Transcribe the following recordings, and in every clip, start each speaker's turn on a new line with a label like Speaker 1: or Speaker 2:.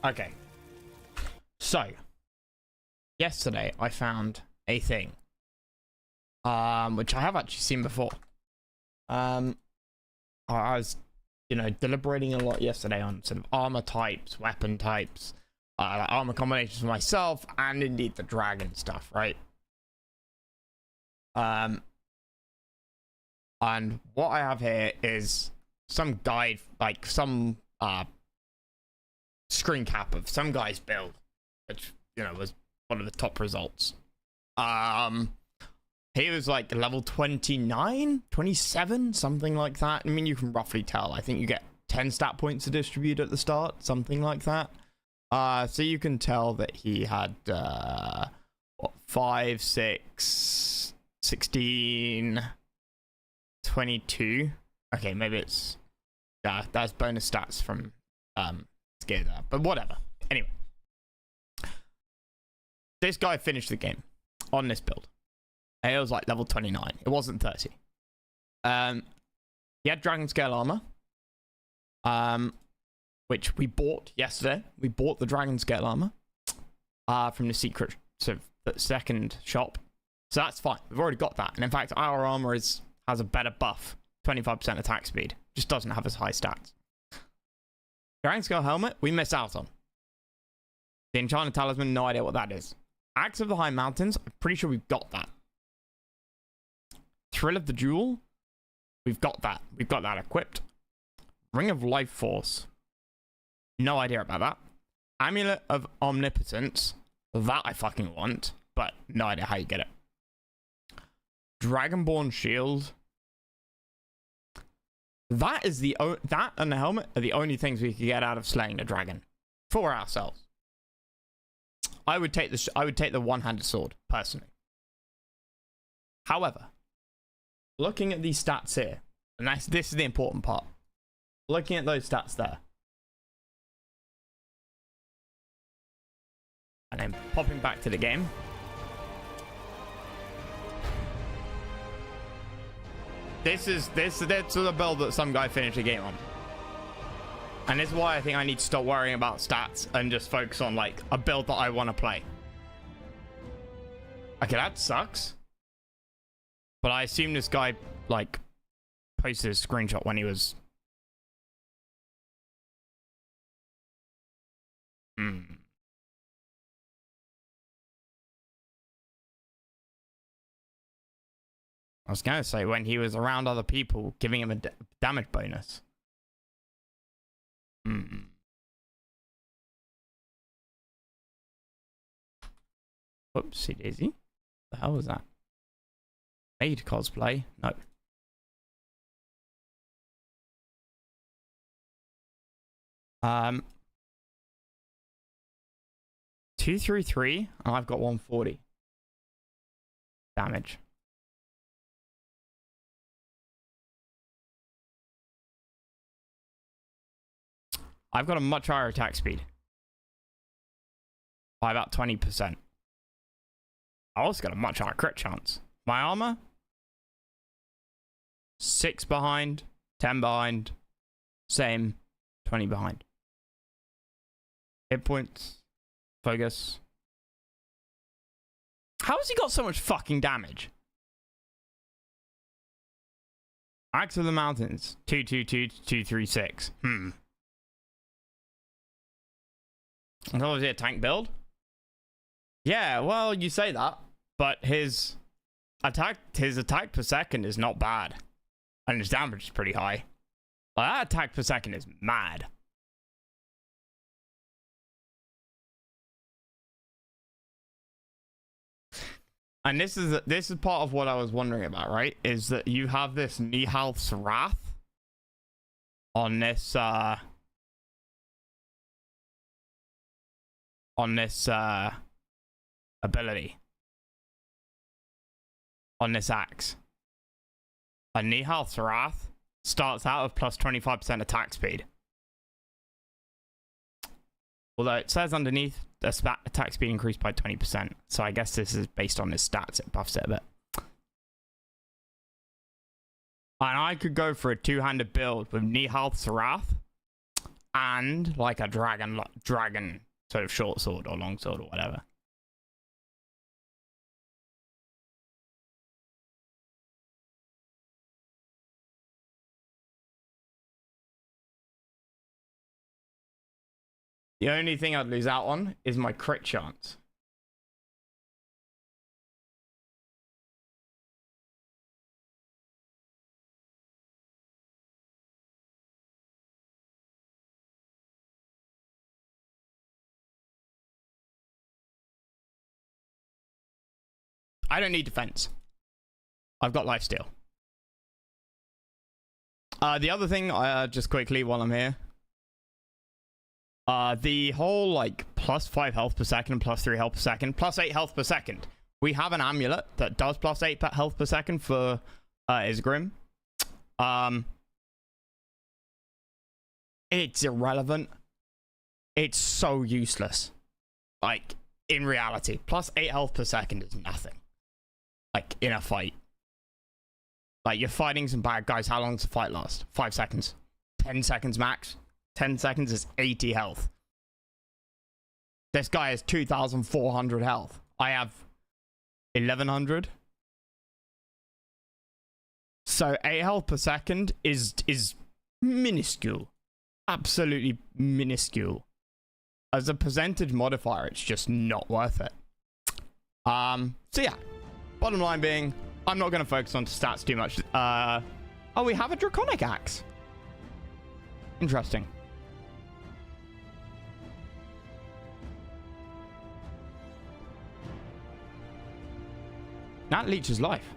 Speaker 1: Okay. So, yesterday I found a thing, which I have actually seen before. I was, deliberating a lot yesterday on sort of armor types, weapon types, armor combinations for myself, and indeed the dragon stuff, right? And what I have here is some guide, like some screen cap of some guy's build, which was one of the top results. He was like level 29, 27, something like that. I mean, you can roughly tell. I think you get 10 stat points to distribute at the start, something like that. So you can tell that he had 5, 6, 16, 22. Okay, maybe it's that's bonus stats from gear there, but whatever. Anyway, this guy finished the game on this build. It was like level 29. It wasn't 30. He had dragon scale armor, which we bought yesterday. We bought the dragon scale armor from the secret second shop, so that's fine. We've already got that, and in fact, our armor has a better buff, 25% attack speed. Just doesn't have as high stats. Dragon scale helmet, we missed out on. The enchanted talisman, no idea what that is. Axe of the High Mountains, I'm pretty sure we've got that. Thrill of the Jewel, we've got that. We've got that equipped. Ring of Life Force, no idea about that. Amulet of Omnipotence, that I fucking want, but no idea how you get it. Dragonborn Shield, that and the helmet are the only things we could get out of slaying the dragon for ourselves. I would take the one-handed sword personally. However, looking at these stats here, and this is the important part. Looking at those stats there, and then popping back to the game. This is the build that some guy finished the game on. And this is why I think I need to stop worrying about stats and just focus on like a build that I want to play. Okay, that sucks. But I assume this guy like posted a screenshot when he was I was gonna say when he was around other people giving him a damage bonus. Whoopsie daisy. The hell was that? Made cosplay? No. Um 233 and I've got 140 damage. I've got a much higher attack speed by about 20%. I also got a much higher crit chance. My armor, 6 behind, 10 behind, same, 20 behind. Hit points, focus. How has he got so much fucking damage? Axe of the Mountains, 222-236. It's obviously a tank build. Yeah, well, you say that, but his attack per second is not bad, and his damage is pretty high. Like, that attack per second is mad. And this is part of what I was wondering about, right? Is that you have this Nihal's Wrath on this ability, on this axe. A Nihal's Wrath starts out with plus 25% attack speed. Although it says underneath the attack speed increased by 20%. So I guess this is based on his stats. It buffs it a bit. And I could go for a two-handed build with Nihal's Wrath and like a dragon sort of short sword or long sword or whatever. The only thing I'd lose out on is my crit chance. I don't need defense. I've got lifesteal. The other thing, just quickly while I'm here. The whole, like, +5 health per second, +3 health per second, +8 health per second. We have an amulet that does +8 health per second for Isgrim. It's irrelevant. It's so useless. Like, in reality, +8 health per second is nothing. Like, in a fight. Like, you're fighting some bad guys. How long does the fight last? 5 seconds. 10 seconds max. 10 seconds is 80 health. This guy has 2,400 health. I have 1,100. So 8 health per second is minuscule. Absolutely minuscule. As a percentage modifier, it's just not worth it. So yeah. Bottom line being, I'm not going to focus on stats too much. Oh, we have a Draconic Axe. Interesting. That leeches life.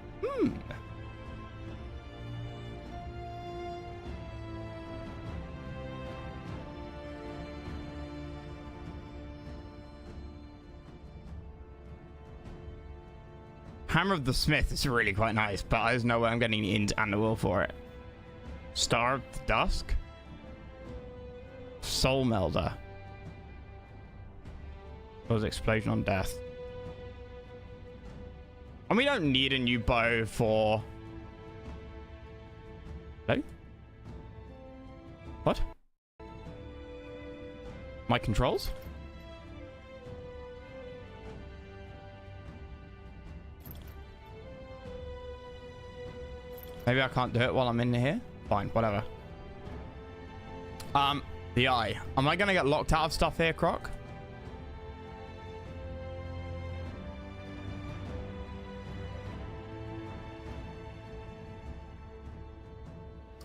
Speaker 1: Hammer of the Smith is really quite nice, but there's no way I'm getting the Int and the Will for it. Star of the Dusk? Soul Melder. Was Explosion on Death. And we don't need a new bow for... Hello? What? My controls? Maybe I can't do it while I'm in here? Fine, whatever. The eye. Am I gonna get locked out of stuff here, Croc?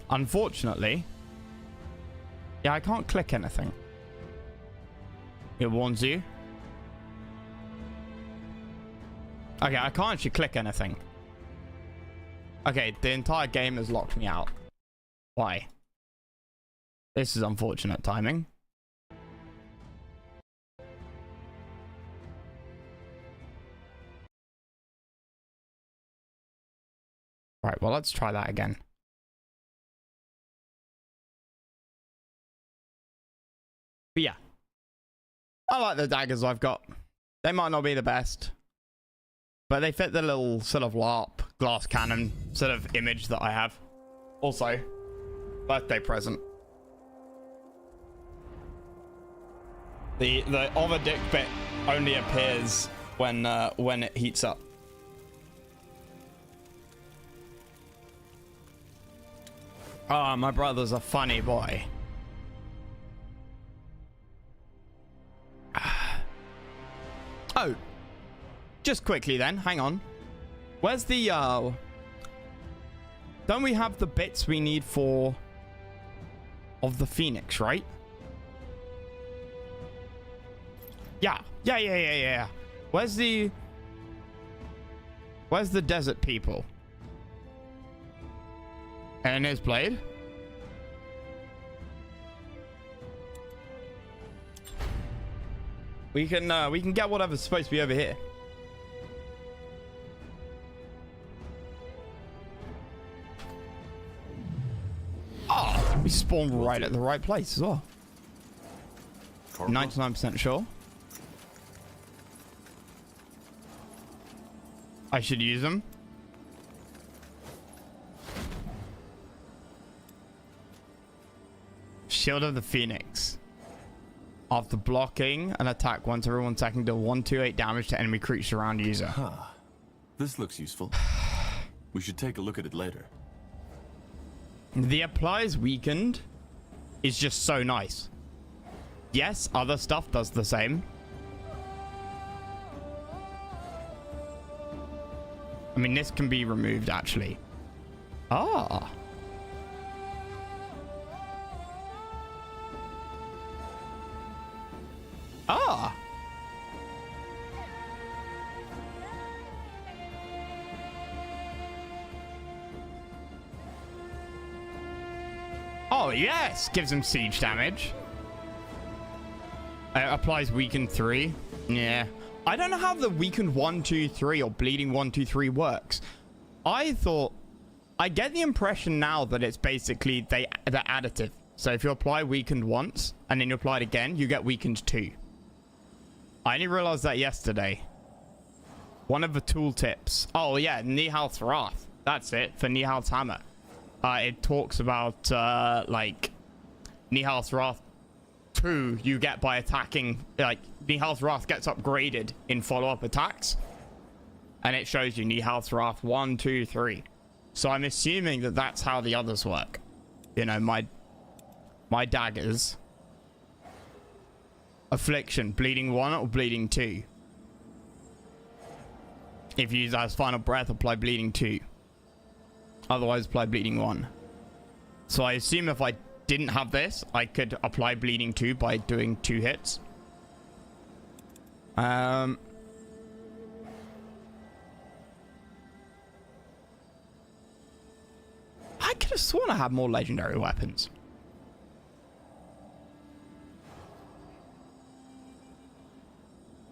Speaker 1: Unfortunately. Yeah, I can't click anything. It warns you. Okay, I can't actually click anything. Okay, the entire game has locked me out. Why? This is unfortunate timing. Right, well, let's try that again. But yeah. I like the daggers I've got. They might not be the best, but they fit the little sort of LARP glass cannon sort of image that I have. Also, birthday present. The other dick bit only appears when it heats up. Ah, my brother's a funny boy. Oh, just quickly then, hang on. Where's the, don't we have the bits we need for, of the Phoenix, right? Yeah. Where's the desert people? And his blade? We can get whatever's supposed to be over here. Oh, we spawned right at the right place as well. 99% sure. I should use them. Shield of the Phoenix. After blocking an attack once every 1 second, deal 128 damage to enemy creature around user.
Speaker 2: Huh. This looks useful. We should take a look at it later.
Speaker 1: The applies weakened is just so nice. Yes, other stuff does the same. I mean, this can be removed, actually. Ah. Ah. Oh, yes. Gives him siege damage. Applies weakened 3. Yeah. I don't know how the weakened 1, 2, 3 or bleeding 1, 2, 3 works. I get the impression now that it's basically they're additive. So if you apply weakened once and then you apply it again, you get weakened 2. I only realized that yesterday. One of the tooltips. Oh yeah, Nihal's Wrath. That's it for Nihal's Hammer. It talks about like Nihal's Wrath 2 you get by attacking, like Nihal's Wrath gets upgraded in follow-up attacks, and it shows you Nihal's Wrath 1, 2, 3. So I'm assuming that that's how the others work. You know, my daggers. Affliction, bleeding 1 or bleeding 2. If you use that as final breath, apply bleeding 2. Otherwise, apply bleeding 1. So I assume if I didn't have this, I could apply bleeding 2 by doing 2 hits. I could have sworn I had more legendary weapons.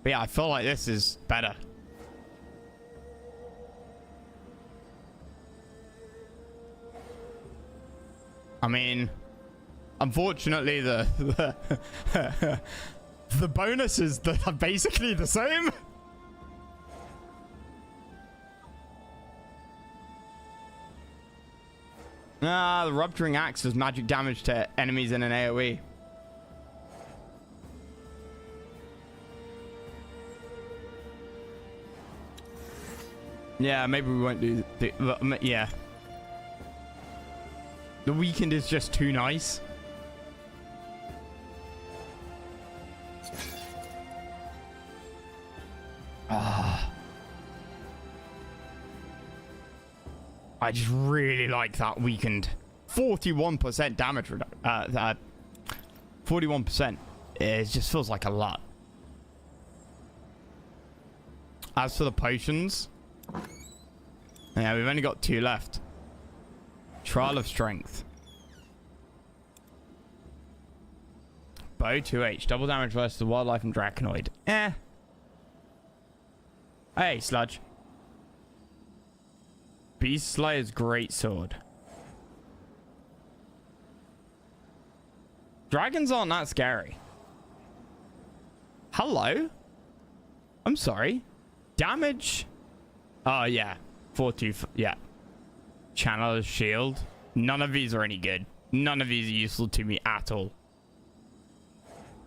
Speaker 1: But yeah, I feel like this is better. I mean, unfortunately, the bonuses that are basically the same. The rupturing axe does magic damage to enemies in an AoE. Yeah, maybe we won't do the yeah. The weekend is just too nice. I just really like that weakened 41% damage reduction. 41%. It just feels like a lot. As for the potions, yeah, we've only got 2 left. Trial of Strength. Bow 2H. Double damage versus the wildlife and Draconoid. Hey, Sludge. Beast Slayer's Greatsword. Dragons aren't that scary. Hello? I'm sorry. Damage. Oh, yeah. 4-2. Yeah. Channeler's Shield. None of these are any good. None of these are useful to me at all.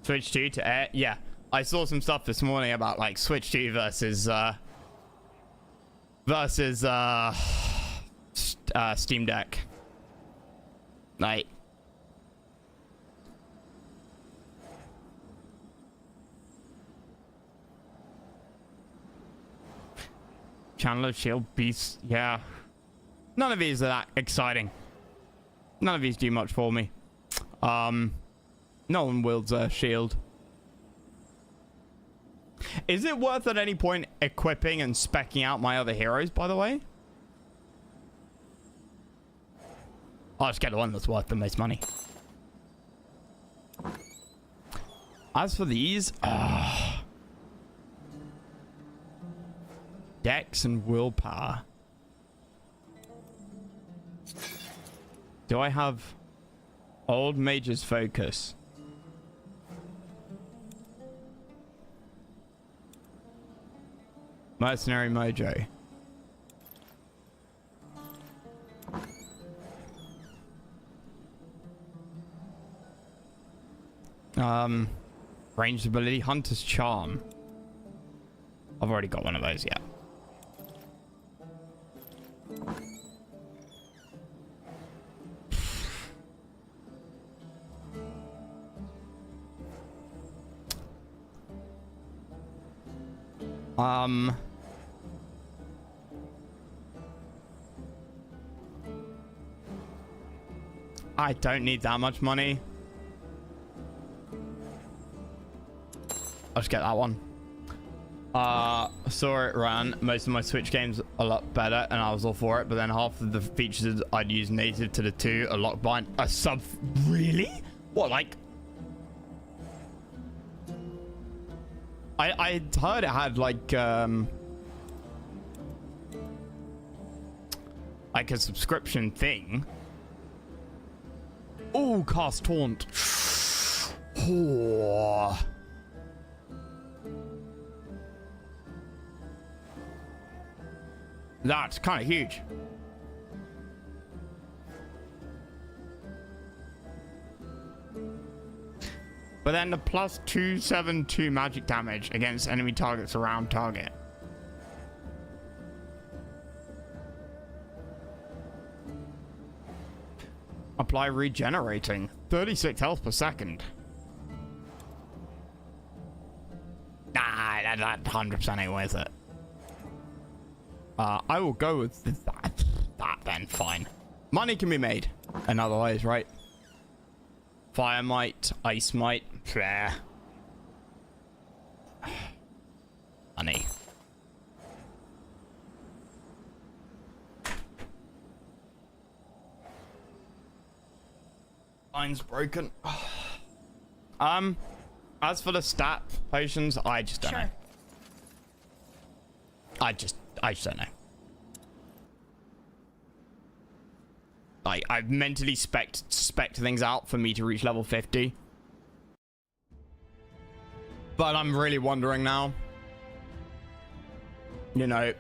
Speaker 1: Switch 2 to air. Yeah. I saw some stuff this morning about like Switch 2 versus Steam Deck. Like, Channeler's Shield, Beast. Yeah. None of these are that exciting. None of these do much for me. No one wields a shield. Is it worth at any point equipping and speccing out my other heroes, by the way? I'll just get the one that's worth the most money. As for these, Dex and Willpower. Do I have Old Mage's Focus? Mercenary Mojo. Ranged ability, Hunter's Charm. I've already got one of those, yeah. I don't need that much money. I'll just get that one. Saw it ran most of my Switch games a lot better and I was all for it, but then half of the features I'd use native to the 2, a lock bind, a sub. Really? What, like? I heard it had like a subscription thing. Oh, cast taunt. Oh. That's kind of huge. But then the plus 272 magic damage against enemy targets around target. Apply regenerating. 36 health per second. Nah, that 100% ain't worth it. I will go with that then, fine. Money can be made in other ways, right? Fire might, ice might, fair. Money. Line's broken. As for the stat potions, I just don't know. I just don't know. Like, I've mentally spec'd things out for me to reach level 50. But I'm really wondering now. You know,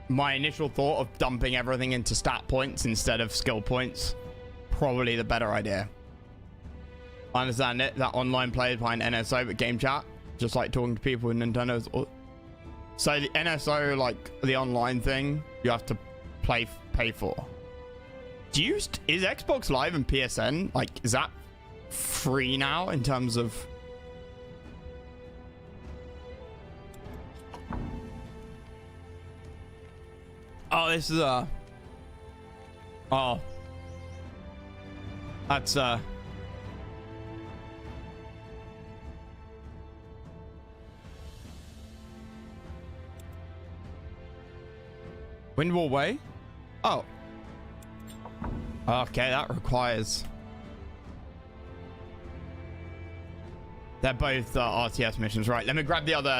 Speaker 1: my initial thought of dumping everything into stat points instead of skill points, probably the better idea. I understand it, that online play is behind NSO, but game chat, just like talking to people in Nintendo's. So the NSO, like the online thing, you have to pay for. Is Xbox Live and PSN, like, is that free now in terms of? Oh, this is oh, that's Windwall Way? Oh. Okay, that requires... They're both RTS missions, right? Let me grab the other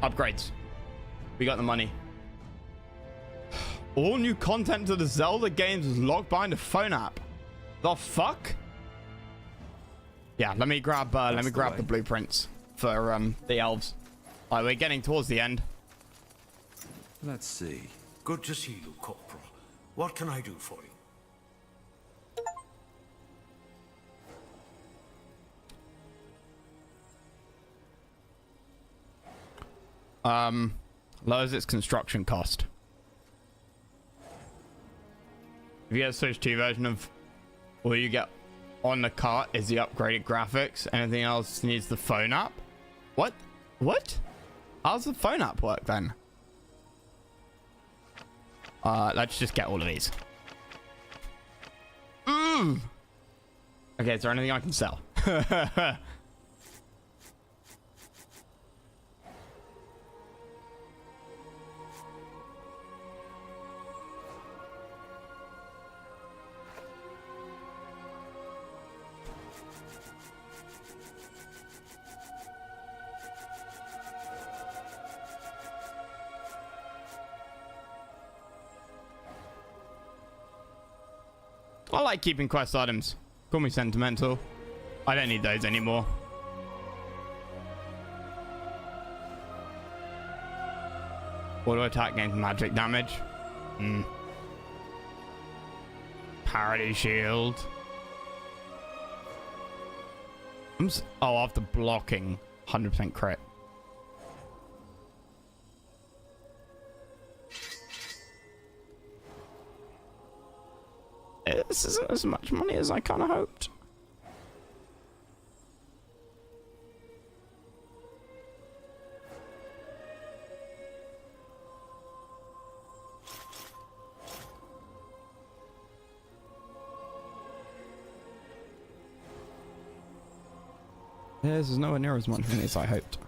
Speaker 1: upgrades. We got the money. All new content to the Zelda games is locked behind a phone app. The fuck? Yeah, let me grab the blueprints for the elves. We're getting towards the end.
Speaker 3: Let's see.
Speaker 4: Good to see you, Corporal. What can I do for you?
Speaker 1: Lowers its construction cost. If you get a Switch 2 version of all you get on the cart is the upgraded graphics, anything else needs the phone app. What? How's the phone app work then? Let's just get all of these. Okay, is there anything I can sell? I like keeping quest items. Call me sentimental. I don't need those anymore. Auto attack gains magic damage. Parity shield. Oh, after blocking 100% crit. This isn't as much money as I kind of hoped. This is nowhere near as much money as I hoped.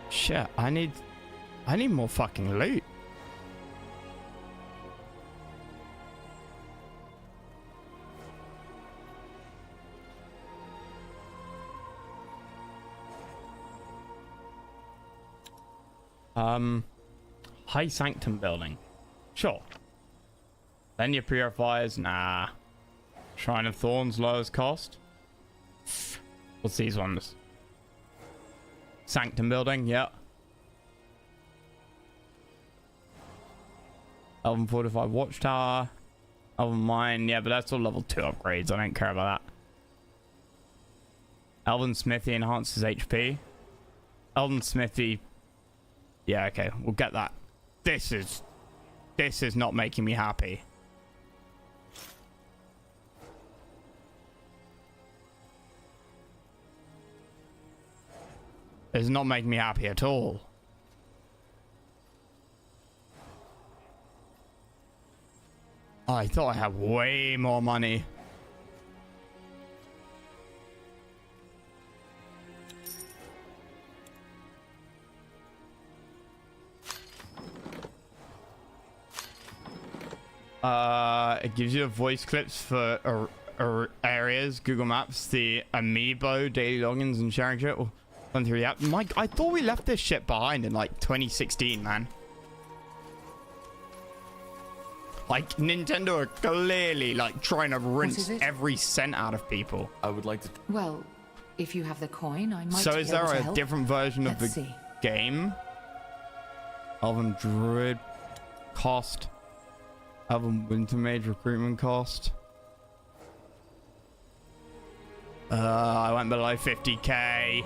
Speaker 1: Shit, I need more fucking loot. High Sanctum building. Sure. Then your purifiers, nah. Shrine of Thorns, lowest cost. What's these ones? Sanctum building, yeah. Elven Fortified Watchtower. Elven Mine, yeah, but that's all level 2 upgrades. I don't care about that. Elven Smithy enhances HP. Elven Smithy. Yeah, okay, we'll get that. This is not making me happy. It's not making me happy at all. I thought I had way more money. It gives you voice clips for areas, Google Maps, the Amiibo, daily logins, and sharing shit. Run through the app. Mike, I thought we left this shit behind in like 2016, man. Like, Nintendo are clearly like trying to rinse every cent out of people.
Speaker 2: I would like to.
Speaker 5: Well, if you have the coin, I might.
Speaker 1: So is there a
Speaker 5: help.
Speaker 1: different version of the game? Elven Druid cost. Elven Winter Mage recruitment cost. I went below 50k.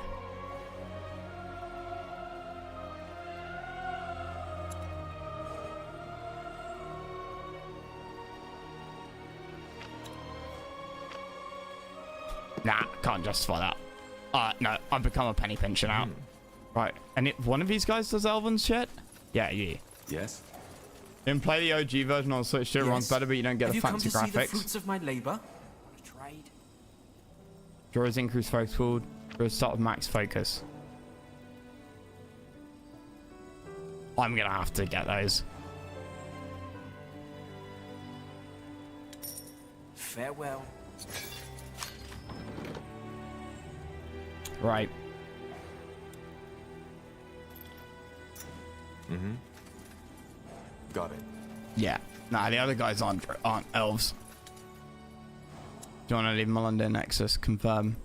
Speaker 1: Nah, can't justify that. No, I've become a penny pincher now. Right, and one of these guys does Elven shit? Yeah.
Speaker 2: Yes.
Speaker 1: You can play the OG version on Switch 2, it runs better, but you don't get the fancy graphics.
Speaker 6: See the fruits of my labor? Trade.
Speaker 1: Draws increased focus pool. Draws start with max focus. I'm gonna have to get those.
Speaker 6: Farewell.
Speaker 1: Right.
Speaker 2: Mm-hmm. Got it.
Speaker 1: Yeah. Nah, the other guys aren't elves. Do you want to leave them on London Nexus? Confirm.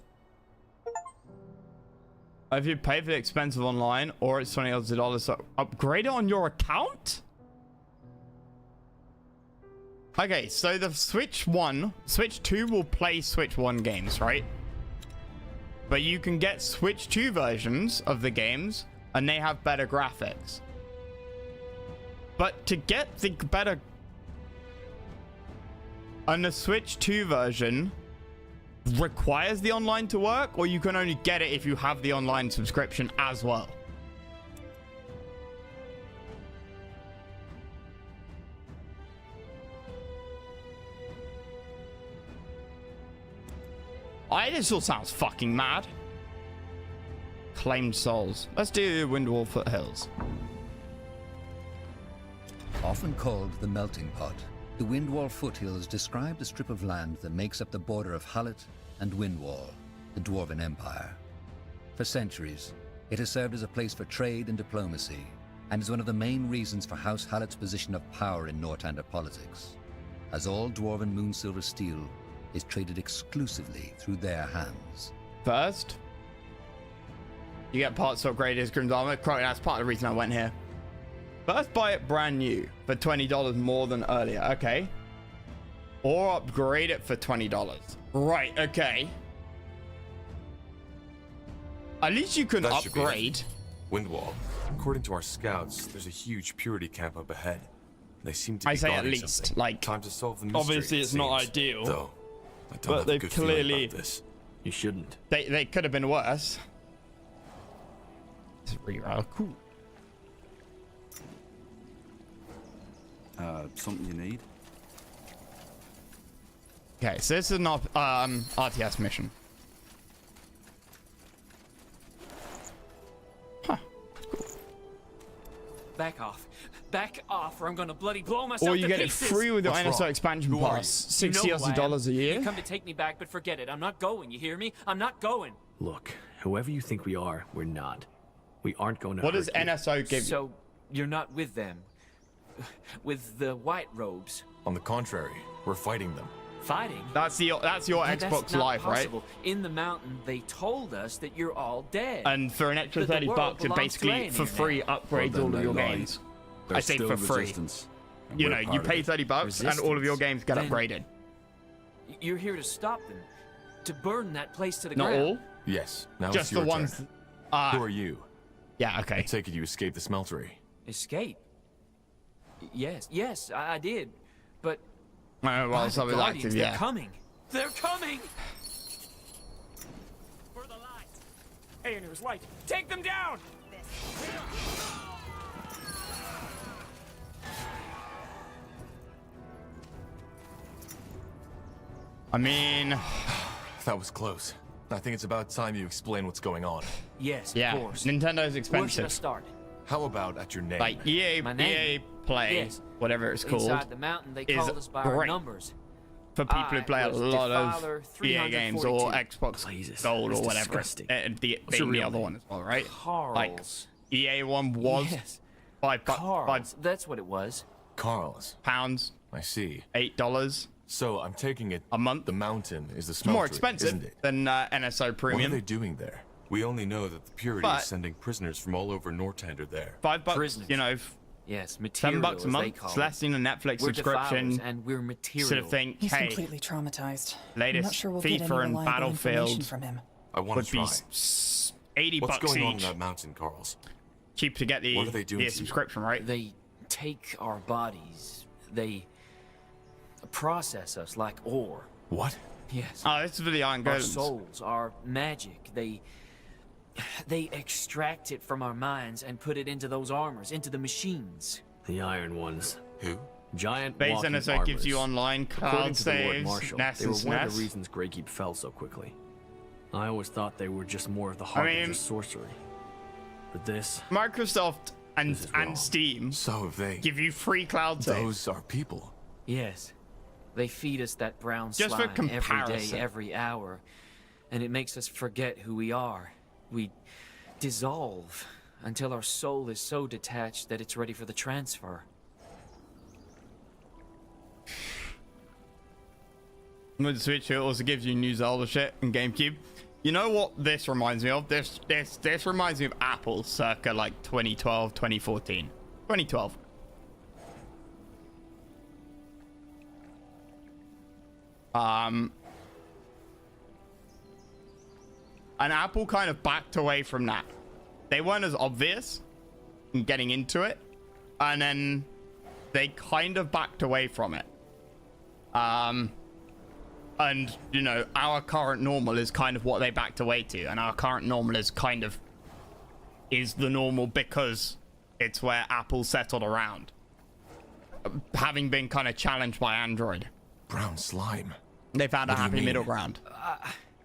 Speaker 1: If you pay for the expensive online, or it's $20, so upgrade it on your account? Okay, so the Switch 2 will play Switch 1 games, right? But you can get Switch 2 versions of the games, and they have better graphics. But to get the better... And the Switch 2 version requires the online to work, or you can only get it if you have the online subscription as well. This all sounds fucking mad. Claimed souls. Let's do Windwall Foothills.
Speaker 7: Often called the melting pot, the Windwall Foothills describe the strip of land that makes up the border of Hallett and Windwall, the Dwarven Empire. For centuries, it has served as a place for trade and diplomacy, and is one of the main reasons for House Hallett's position of power in Northander politics, as all Dwarven Moonsilver steel is traded exclusively through their hands.
Speaker 1: First, You get parts to upgrade his Grim's armor. Correct, that's part of the reason I went here. First buy it brand new for $20 more than earlier. Okay. Or upgrade it for $20. Right, okay. At least you can
Speaker 2: That should be it.
Speaker 1: upgrade.
Speaker 2: Windwall. According to our scouts, there's a huge purity camp up ahead. They seem to be
Speaker 1: I say at
Speaker 2: guarding
Speaker 1: least,
Speaker 2: something.
Speaker 1: like,
Speaker 2: Time to solve the mystery.
Speaker 1: obviously
Speaker 2: it
Speaker 1: it's not
Speaker 2: seems.
Speaker 1: ideal,
Speaker 2: Though, I don't
Speaker 1: but
Speaker 2: have a
Speaker 1: they've
Speaker 2: good feeling
Speaker 1: clearly-
Speaker 2: about this.
Speaker 3: You shouldn't.
Speaker 1: They could have been worse. It's really cool.
Speaker 3: Something you need?
Speaker 1: Okay, so this is an RTS mission. Huh.
Speaker 6: Back off. Back off, or I'm gonna bloody blow myself
Speaker 1: Or you
Speaker 6: to
Speaker 1: get it
Speaker 6: pieces.
Speaker 1: free with your
Speaker 2: What's
Speaker 1: NSO
Speaker 2: wrong?
Speaker 1: expansion
Speaker 2: Who are
Speaker 1: pass.
Speaker 6: You know
Speaker 1: $60
Speaker 6: who I am.
Speaker 1: dollars a year.
Speaker 6: You come to take me back, but forget it. I'm not going. You hear me? I'm not going.
Speaker 8: Look, whoever you think we are, we're not. We aren't going to
Speaker 1: What
Speaker 8: hurt
Speaker 1: does
Speaker 8: you.
Speaker 1: NSO give you?
Speaker 6: So you're not with them, with the white robes,
Speaker 2: On the contrary, we're fighting them.
Speaker 6: fighting.
Speaker 1: That's your
Speaker 6: That's
Speaker 1: Xbox
Speaker 6: not
Speaker 1: Live,
Speaker 6: possible. In the mountain, they told us that you're all dead.
Speaker 1: right? And for an extra
Speaker 6: That the
Speaker 1: $30,
Speaker 6: world
Speaker 1: it
Speaker 6: belongs to
Speaker 1: basically
Speaker 6: Lenin
Speaker 1: for free
Speaker 6: now.
Speaker 1: upgrades all of your
Speaker 3: lie.
Speaker 1: games.
Speaker 3: There's
Speaker 1: I say
Speaker 3: still
Speaker 1: for free.
Speaker 3: resistance, and
Speaker 1: You
Speaker 3: we're
Speaker 1: know, you
Speaker 3: part of
Speaker 1: pay
Speaker 3: it.
Speaker 1: $30 and all of your
Speaker 6: Resistance.
Speaker 1: games get
Speaker 6: Then-
Speaker 1: upgraded.
Speaker 6: You're here to stop them, to burn that place to the
Speaker 1: Not
Speaker 6: ground.
Speaker 1: all,
Speaker 2: Yes, now
Speaker 1: just
Speaker 2: it's
Speaker 1: the
Speaker 2: your
Speaker 1: ones.
Speaker 2: turn. Who are you?
Speaker 1: Yeah, okay.
Speaker 2: I take it you escaped the smeltery.
Speaker 6: Escape. Yes, I did. But
Speaker 1: Well,
Speaker 6: by the
Speaker 1: some is
Speaker 6: Guardians,
Speaker 1: active,
Speaker 6: they're
Speaker 1: yeah.
Speaker 6: coming. They're coming. For the light. Hey, and it was light. Take them down.
Speaker 1: I mean,
Speaker 2: That was close. I think it's about time you explain what's going on.
Speaker 6: Yes,
Speaker 1: yeah,
Speaker 6: of course.
Speaker 1: Nintendo's
Speaker 6: Where should I
Speaker 1: expensive.
Speaker 6: start?
Speaker 2: How about at your name?
Speaker 1: Like EA,
Speaker 6: My name?
Speaker 1: EA Play,
Speaker 6: Yes.
Speaker 1: whatever it's called,
Speaker 6: Inside the mountain, they
Speaker 1: is
Speaker 6: called us by our
Speaker 1: great.
Speaker 6: numbers.
Speaker 1: for people who
Speaker 6: I
Speaker 1: play a
Speaker 6: was
Speaker 1: lot
Speaker 6: Defiler
Speaker 1: of EA games or
Speaker 6: 342.
Speaker 1: Xbox
Speaker 8: Jesus,
Speaker 1: Gold or
Speaker 8: that's
Speaker 1: whatever.
Speaker 8: disgusting.
Speaker 1: Being
Speaker 8: What's your
Speaker 1: the
Speaker 8: real
Speaker 1: other
Speaker 8: name?
Speaker 1: one as well, right?
Speaker 6: Carl's.
Speaker 1: Like EA one was
Speaker 6: Yes.
Speaker 1: £5,
Speaker 6: Carl's. That's what it was.
Speaker 2: Carl's.
Speaker 1: £8,
Speaker 2: I see.
Speaker 1: $8
Speaker 2: So I'm taking it
Speaker 1: a month.
Speaker 2: the mountain is the
Speaker 1: It's
Speaker 2: smeltery,
Speaker 1: more expensive
Speaker 2: isn't it?
Speaker 1: than NSO
Speaker 2: What are
Speaker 1: Premium.
Speaker 2: they doing there? We only know that the Purity
Speaker 1: But-
Speaker 2: is sending prisoners from all over Northander there.
Speaker 1: $5,
Speaker 6: Prisoners.
Speaker 1: you know,
Speaker 6: Yes,
Speaker 1: $7
Speaker 6: material,
Speaker 1: a
Speaker 6: as they
Speaker 1: month.
Speaker 6: call
Speaker 1: It's
Speaker 6: it.
Speaker 1: less than a Netflix
Speaker 6: We're
Speaker 1: subscription.
Speaker 6: defilers, and we're material.
Speaker 1: Sort of think,
Speaker 9: He's
Speaker 1: hey,
Speaker 9: completely traumatized. I'm
Speaker 1: latest
Speaker 9: not sure we'll get any
Speaker 1: FIFA and
Speaker 9: reliable information
Speaker 1: Battlefield
Speaker 9: from him.
Speaker 2: I want
Speaker 1: would
Speaker 2: to
Speaker 1: be
Speaker 2: try.
Speaker 1: $80
Speaker 2: What's going on in
Speaker 1: each.
Speaker 2: that mountain, Carl's?
Speaker 1: Cheap to get the,
Speaker 2: What are they doing
Speaker 1: the
Speaker 2: to you?
Speaker 1: subscription, right?
Speaker 6: They take our bodies. They process us like ore.
Speaker 2: What?
Speaker 6: Yes.
Speaker 1: Oh, this is for the Iron
Speaker 6: Our
Speaker 1: Golems.
Speaker 6: souls, our magic. They extract it from our minds and put it into those armors, into the machines.
Speaker 8: The Iron Ones.
Speaker 2: Who?
Speaker 8: Giant
Speaker 1: Base
Speaker 8: walking
Speaker 1: NSO gives you
Speaker 8: armors.
Speaker 1: online
Speaker 8: According
Speaker 1: cloud
Speaker 8: to the Lord
Speaker 1: saves,
Speaker 8: Marshal,
Speaker 1: NES
Speaker 8: they
Speaker 1: and
Speaker 8: were one of
Speaker 1: SNES.
Speaker 8: the reasons Greykeep fell so quickly. I always thought they were just more of the heart
Speaker 1: mean-
Speaker 8: of the sorcery. But this,
Speaker 1: Microsoft and
Speaker 8: This is wrong.
Speaker 1: Steam
Speaker 2: So have they.
Speaker 1: give you free cloud saves.
Speaker 2: Those are people.
Speaker 6: Yes. They feed us that brown
Speaker 1: Just for
Speaker 6: slime every day,
Speaker 1: comparison.
Speaker 6: every hour. And it makes us forget who we are. We dissolve until our soul is so detached that it's ready for the transfer.
Speaker 1: With the Switch, it also gives you new Zelda shit and GameCube. You know what this reminds me of? This reminds me of Apple circa like 2012, 2014. 2012. And Apple kind of backed away from that. They weren't as obvious in getting into it, and then they kind of backed away from it. And you know, our current normal is kind of what they backed away to, and our current normal is kind of the normal because it's where Apple settled around, having been kind of challenged by Android.
Speaker 2: Brown slime.
Speaker 1: They found a
Speaker 2: What do you
Speaker 1: happy
Speaker 2: mean?
Speaker 1: middle ground.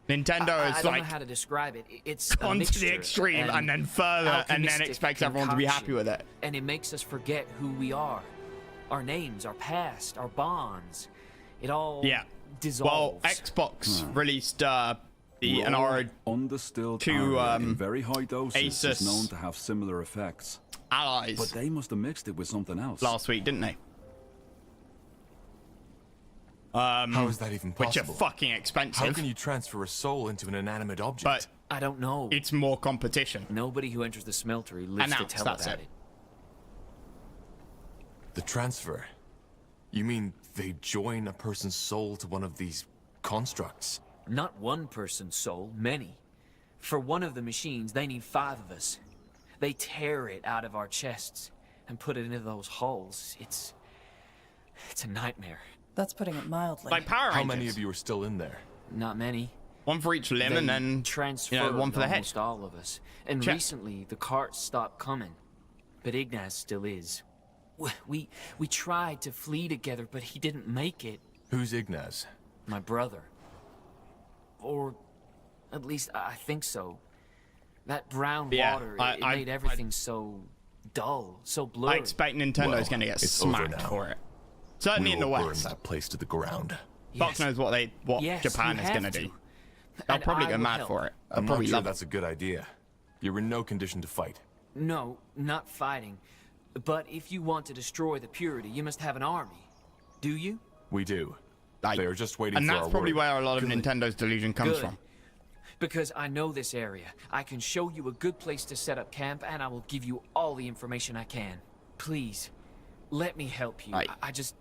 Speaker 1: Nintendo
Speaker 6: I
Speaker 1: is
Speaker 6: don't
Speaker 1: like
Speaker 6: know how to describe it. It's
Speaker 1: gone to the
Speaker 6: mixture,
Speaker 1: extreme and then further, and then
Speaker 6: alchemistic
Speaker 1: expects everyone to be happy
Speaker 6: concoction.
Speaker 1: with it.
Speaker 6: And it makes us forget who we are. Our names, our past, our bonds. It all
Speaker 1: Yeah.
Speaker 6: dissolves.
Speaker 1: Well, Xbox released the Anara
Speaker 3: Undistilled
Speaker 1: to,
Speaker 3: iron in very high doses
Speaker 1: Asus
Speaker 3: is known to have similar effects. But
Speaker 1: Allies
Speaker 3: they must have mixed it with something else.
Speaker 1: last week, didn't they?
Speaker 2: How is that even
Speaker 1: Which are
Speaker 2: possible?
Speaker 1: fucking expensive.
Speaker 2: How can you transfer a soul into an inanimate object?
Speaker 1: But
Speaker 6: I don't know.
Speaker 1: it's more competition.
Speaker 6: Nobody who enters the smeltery lives to
Speaker 1: Announced,
Speaker 6: tell
Speaker 1: that's
Speaker 6: about
Speaker 1: it.
Speaker 6: it.
Speaker 2: The transfer? You mean they join a person's soul to one of these constructs?
Speaker 6: Not one person's soul, many. For one of the machines, they need 5 of us. They tear it out of our chests and put it into those hulls. It's a nightmare.
Speaker 9: That's putting it mildly.
Speaker 1: Like Power Rangers.
Speaker 2: How many of you are still in there?
Speaker 6: Not many.
Speaker 1: One for each limb, and
Speaker 6: They
Speaker 1: then
Speaker 6: transferred
Speaker 1: one for the head.
Speaker 6: almost all of us. And
Speaker 1: Check.
Speaker 6: recently, the carts stopped coming. But Ignaz still is. We tried to flee together, but he didn't make it.
Speaker 2: Who's Ignaz?
Speaker 6: My brother. Or at least I think so. That brown
Speaker 1: Yeah,
Speaker 6: water, it
Speaker 1: I-
Speaker 6: made everything so dull, so blurry.
Speaker 1: I expect Nintendo's
Speaker 2: Well,
Speaker 1: going to get
Speaker 2: it's over
Speaker 1: smacked
Speaker 2: now.
Speaker 1: for it. Certainly
Speaker 2: We
Speaker 1: in the
Speaker 2: will burn
Speaker 1: West.
Speaker 2: that place to the ground.
Speaker 1: Fox knows what
Speaker 6: Yes,
Speaker 1: Japan
Speaker 6: you
Speaker 1: is going to
Speaker 6: have
Speaker 1: do.
Speaker 6: to.
Speaker 1: They'll
Speaker 6: And
Speaker 1: probably
Speaker 6: I
Speaker 1: go
Speaker 6: will
Speaker 1: mad
Speaker 6: help.
Speaker 1: for it. They'll
Speaker 2: I'm not
Speaker 1: probably
Speaker 2: sure
Speaker 1: love
Speaker 2: that's a good idea. You're in no condition to fight.
Speaker 6: No, not fighting. But if you want to destroy the purity, you must have an army. Do you?
Speaker 2: We do.
Speaker 1: Like,
Speaker 2: They are just waiting
Speaker 1: and
Speaker 2: for
Speaker 1: that's
Speaker 2: our
Speaker 1: probably
Speaker 2: word.
Speaker 1: where a lot of
Speaker 6: Good.
Speaker 1: Nintendo's delusion comes
Speaker 6: Good.
Speaker 1: from.
Speaker 6: Because I know this area. I can show you a good place to set up camp, and I will give you all the information I can. Please, let me help you.
Speaker 1: Right.
Speaker 6: I just...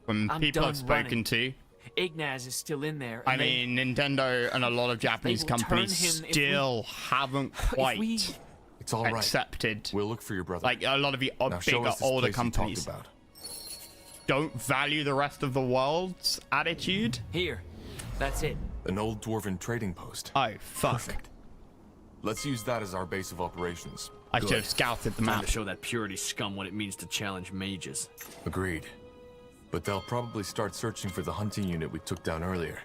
Speaker 1: From
Speaker 6: I'm
Speaker 1: people
Speaker 6: done
Speaker 1: I've spoken
Speaker 6: running.
Speaker 1: to,
Speaker 6: Ignaz is still in there.
Speaker 1: I
Speaker 6: and they-
Speaker 1: mean, Nintendo and a lot of Japanese
Speaker 6: will turn
Speaker 1: companies
Speaker 6: him if
Speaker 1: still haven't
Speaker 6: if
Speaker 1: quite
Speaker 6: we...
Speaker 2: It's all right.
Speaker 1: accepted.
Speaker 2: We'll look for your brother.
Speaker 1: Like, a lot of the
Speaker 2: now show
Speaker 1: bigger,
Speaker 2: us this
Speaker 1: older
Speaker 2: place you talked
Speaker 1: companies
Speaker 2: about.
Speaker 1: don't value the rest of the world's attitude.
Speaker 6: Here. That's it.
Speaker 2: An old dwarven trading post.
Speaker 1: Oh, fuck.
Speaker 2: Perfect. Let's use that as our base of operations.
Speaker 1: I should have scouted the
Speaker 8: Time
Speaker 1: map.
Speaker 8: to show that purity scum what it means to challenge mages.
Speaker 2: Agreed. But they'll probably start searching for the hunting unit we took down earlier.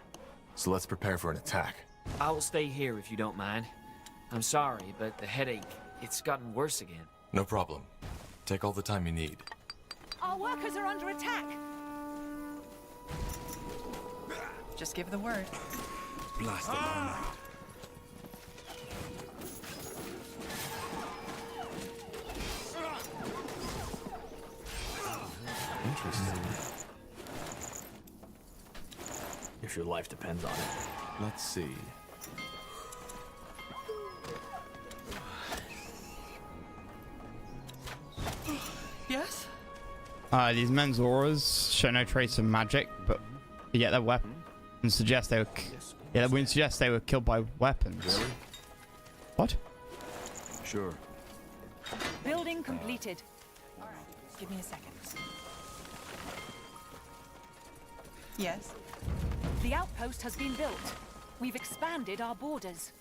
Speaker 2: So let's prepare for an attack.
Speaker 6: I will stay here if you don't mind. I'm sorry, but the headache, it's gotten worse again.
Speaker 2: No problem. Take all the time you need.
Speaker 10: Our workers are under attack.
Speaker 9: Just give the word.
Speaker 3: Blast them all.
Speaker 2: Interesting.
Speaker 8: If your life depends on it.
Speaker 2: Let's see.
Speaker 9: Yes?
Speaker 1: These men's auras show no trace of magic, but yet their weapons suggest they were. Yeah, their wounds suggest they were killed by weapons.
Speaker 2: Really?
Speaker 1: What?
Speaker 3: Sure.
Speaker 10: Building completed.
Speaker 9: All right. Give me a second. Yes?
Speaker 10: The outpost has been built. We've expanded our borders.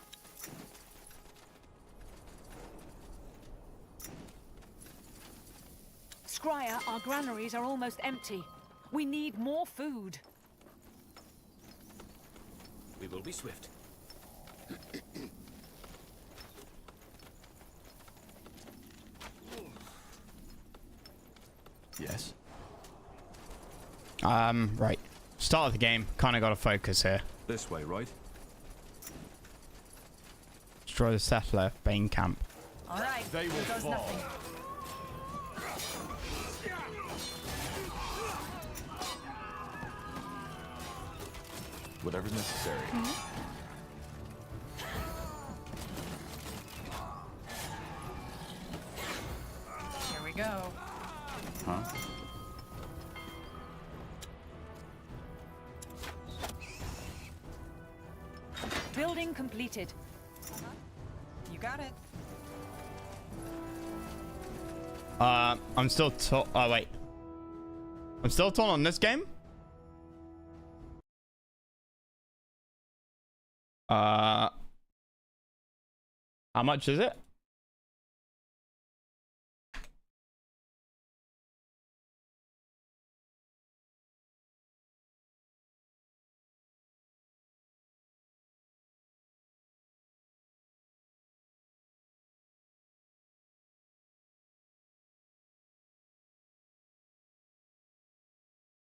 Speaker 10: Scryer, our granaries are almost empty. We need more food.
Speaker 4: We will be swift.
Speaker 2: Yes.
Speaker 1: Right. Start of the game. Kind of got to focus here.
Speaker 3: This way, right?
Speaker 1: Destroy the settler Bane camp.
Speaker 9: All right.
Speaker 2: They will
Speaker 9: Here goes
Speaker 2: fall.
Speaker 9: nothing.
Speaker 2: Whatever's necessary.
Speaker 9: Here we go.
Speaker 3: Huh?
Speaker 10: Building completed.
Speaker 9: You got it.
Speaker 1: I'm still oh wait. I'm still torn on this game. How much is it?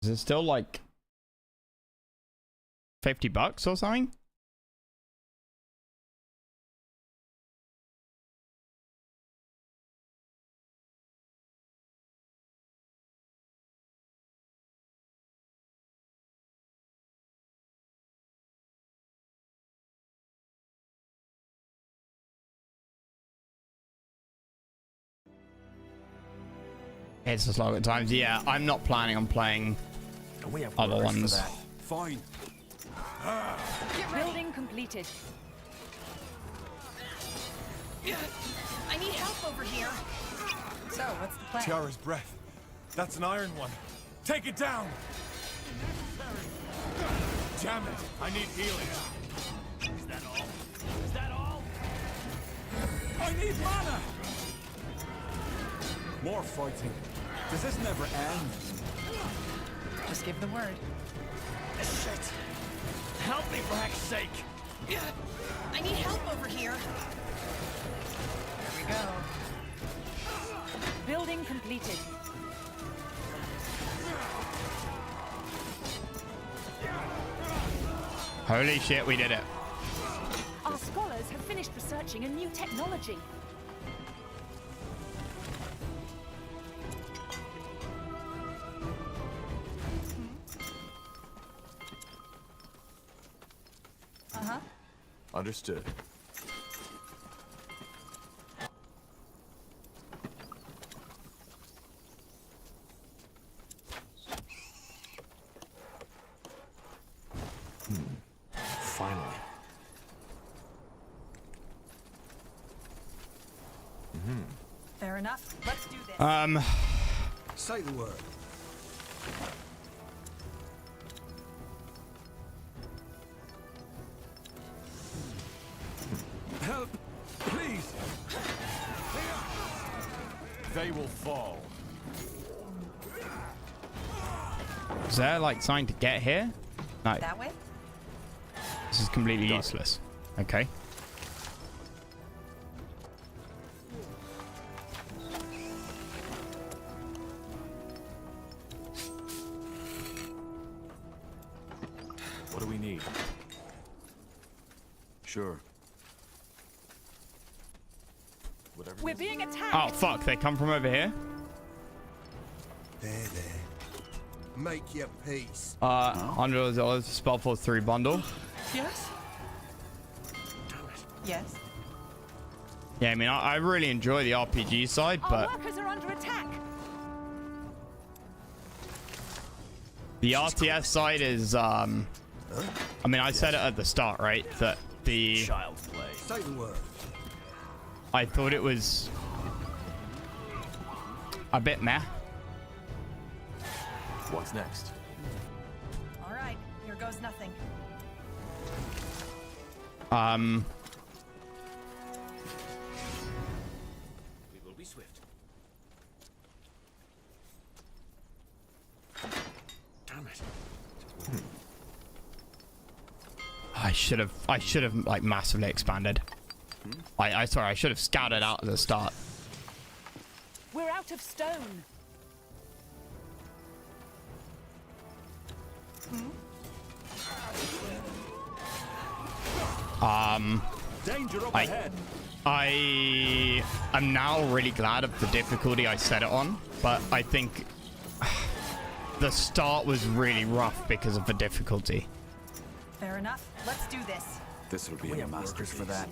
Speaker 1: Is it still like $50 or something? It's a slog at times. Yeah, I'm not planning on playing
Speaker 3: We have
Speaker 1: other
Speaker 3: orders for
Speaker 1: ones.
Speaker 3: that. Fine.
Speaker 10: Building completed.
Speaker 9: I need help over here. So, what's the plan?
Speaker 2: Tiara's breath. That's an iron one. Take it down! Damn it! I need healing.
Speaker 3: Is that all? Is that all? I need mana! More fighting. Does this never end?
Speaker 9: Just give the word.
Speaker 3: Shit! Help me for heck's sake!
Speaker 9: I need help over here. There we go.
Speaker 10: Building completed.
Speaker 1: Holy shit, we did it.
Speaker 10: Our scholars have finished researching a new technology.
Speaker 9: Uh-huh.
Speaker 2: Understood.
Speaker 8: Finally.
Speaker 9: Fair enough. Let's do this.
Speaker 4: Say the word.
Speaker 3: Help! Please!
Speaker 2: They will fall.
Speaker 1: Is there like something to get here? No,
Speaker 9: That way?
Speaker 1: this is completely useless. Okay.
Speaker 2: What do we need?
Speaker 3: Sure.
Speaker 2: Whatever.
Speaker 10: We're being attacked.
Speaker 1: Oh fuck, they come from over here?
Speaker 4: There. Make your peace.
Speaker 1: $100 spell force 3 bundle.
Speaker 9: Yes. Yes.
Speaker 1: Yeah, I mean, I really enjoy the RPG side,
Speaker 10: Our
Speaker 1: but
Speaker 10: workers are under attack.
Speaker 1: the RTS side is, I mean, I said it at the start, right? That the,
Speaker 3: Child's play.
Speaker 4: Say the word.
Speaker 1: I thought it was a bit meh.
Speaker 2: What's next?
Speaker 9: All right. Here goes nothing.
Speaker 3: We will be swift. Damn it.
Speaker 1: I should have like massively expanded. Sorry, I should have scouted out at the start.
Speaker 10: We're out of stone.
Speaker 3: Danger up
Speaker 1: I-
Speaker 3: ahead.
Speaker 1: I am now really glad of the difficulty I set it on, but I think the start was really rough because of the difficulty.
Speaker 9: Fair enough. Let's do this.
Speaker 3: This will be
Speaker 8: We
Speaker 3: a
Speaker 8: have masters for that.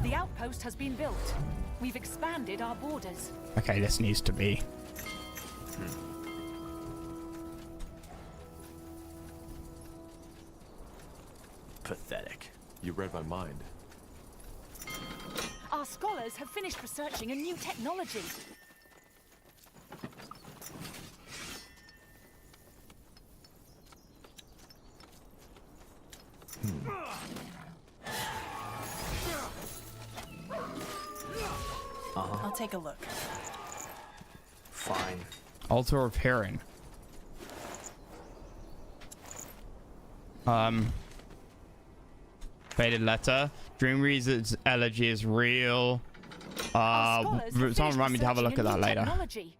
Speaker 10: The outpost has been built. We've expanded our borders.
Speaker 1: Okay, this needs to be.
Speaker 3: Pathetic.
Speaker 2: You read my mind.
Speaker 10: Our scholars have finished researching a new technology.
Speaker 9: I'll take a look.
Speaker 8: Fine.
Speaker 1: Altar of Hearing. Faded Letter. Dream Reader's Elegy is real.
Speaker 10: Our scholars have
Speaker 1: Someone
Speaker 10: finished
Speaker 1: remind me to have a look at
Speaker 10: researching
Speaker 1: that
Speaker 10: new
Speaker 1: later.
Speaker 10: technology.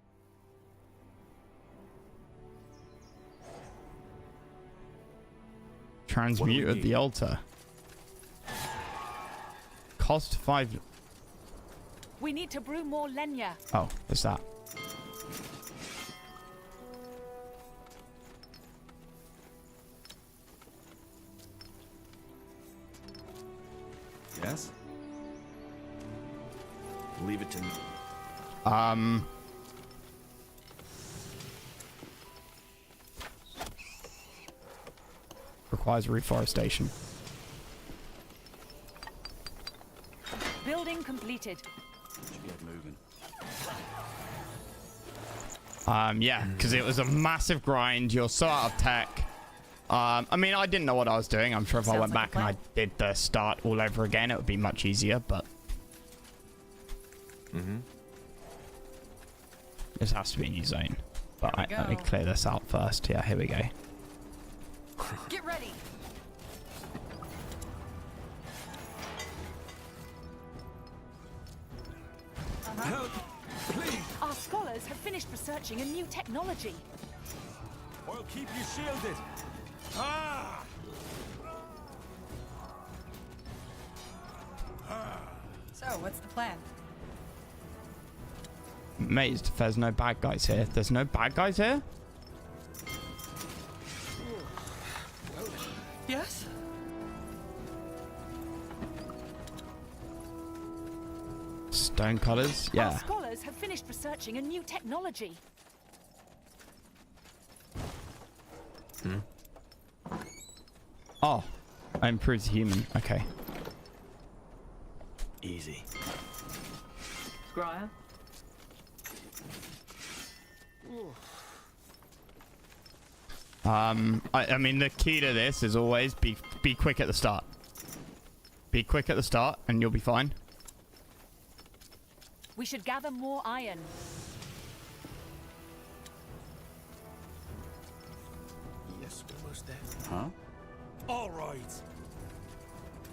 Speaker 1: Transmute at the altar. Cost 5.
Speaker 10: We need to brew more lenya.
Speaker 1: Oh, what's that?
Speaker 3: Yes?
Speaker 8: Leave it to me.
Speaker 1: Requires reforestation.
Speaker 10: Building completed.
Speaker 3: Get moving.
Speaker 1: Yeah, because it was a massive grind. You're so out of tech. I mean, I didn't know what I was doing. I'm sure if I went back and I did the start all over again, it would be much easier, but... This has to be a new zone. But let me clear this out first. Yeah, here we go.
Speaker 9: Get ready.
Speaker 3: Help! Please!
Speaker 10: Our scholars have finished researching a new technology.
Speaker 3: I'll keep you shielded. Ah!
Speaker 9: So, what's the plan?
Speaker 1: Amazed if there's no bad guys here. There's no bad guys here?
Speaker 9: Yes?
Speaker 1: Stone cutters? Yeah.
Speaker 10: Our scholars have finished researching a new technology.
Speaker 1: Oh, I improved the human. Okay.
Speaker 8: Easy.
Speaker 10: Squire.
Speaker 1: I mean, the key to this is always be quick at the start. Be quick at the start, and you'll be fine.
Speaker 10: We should gather more iron.
Speaker 4: Yes, we're almost there.
Speaker 3: Huh? All right.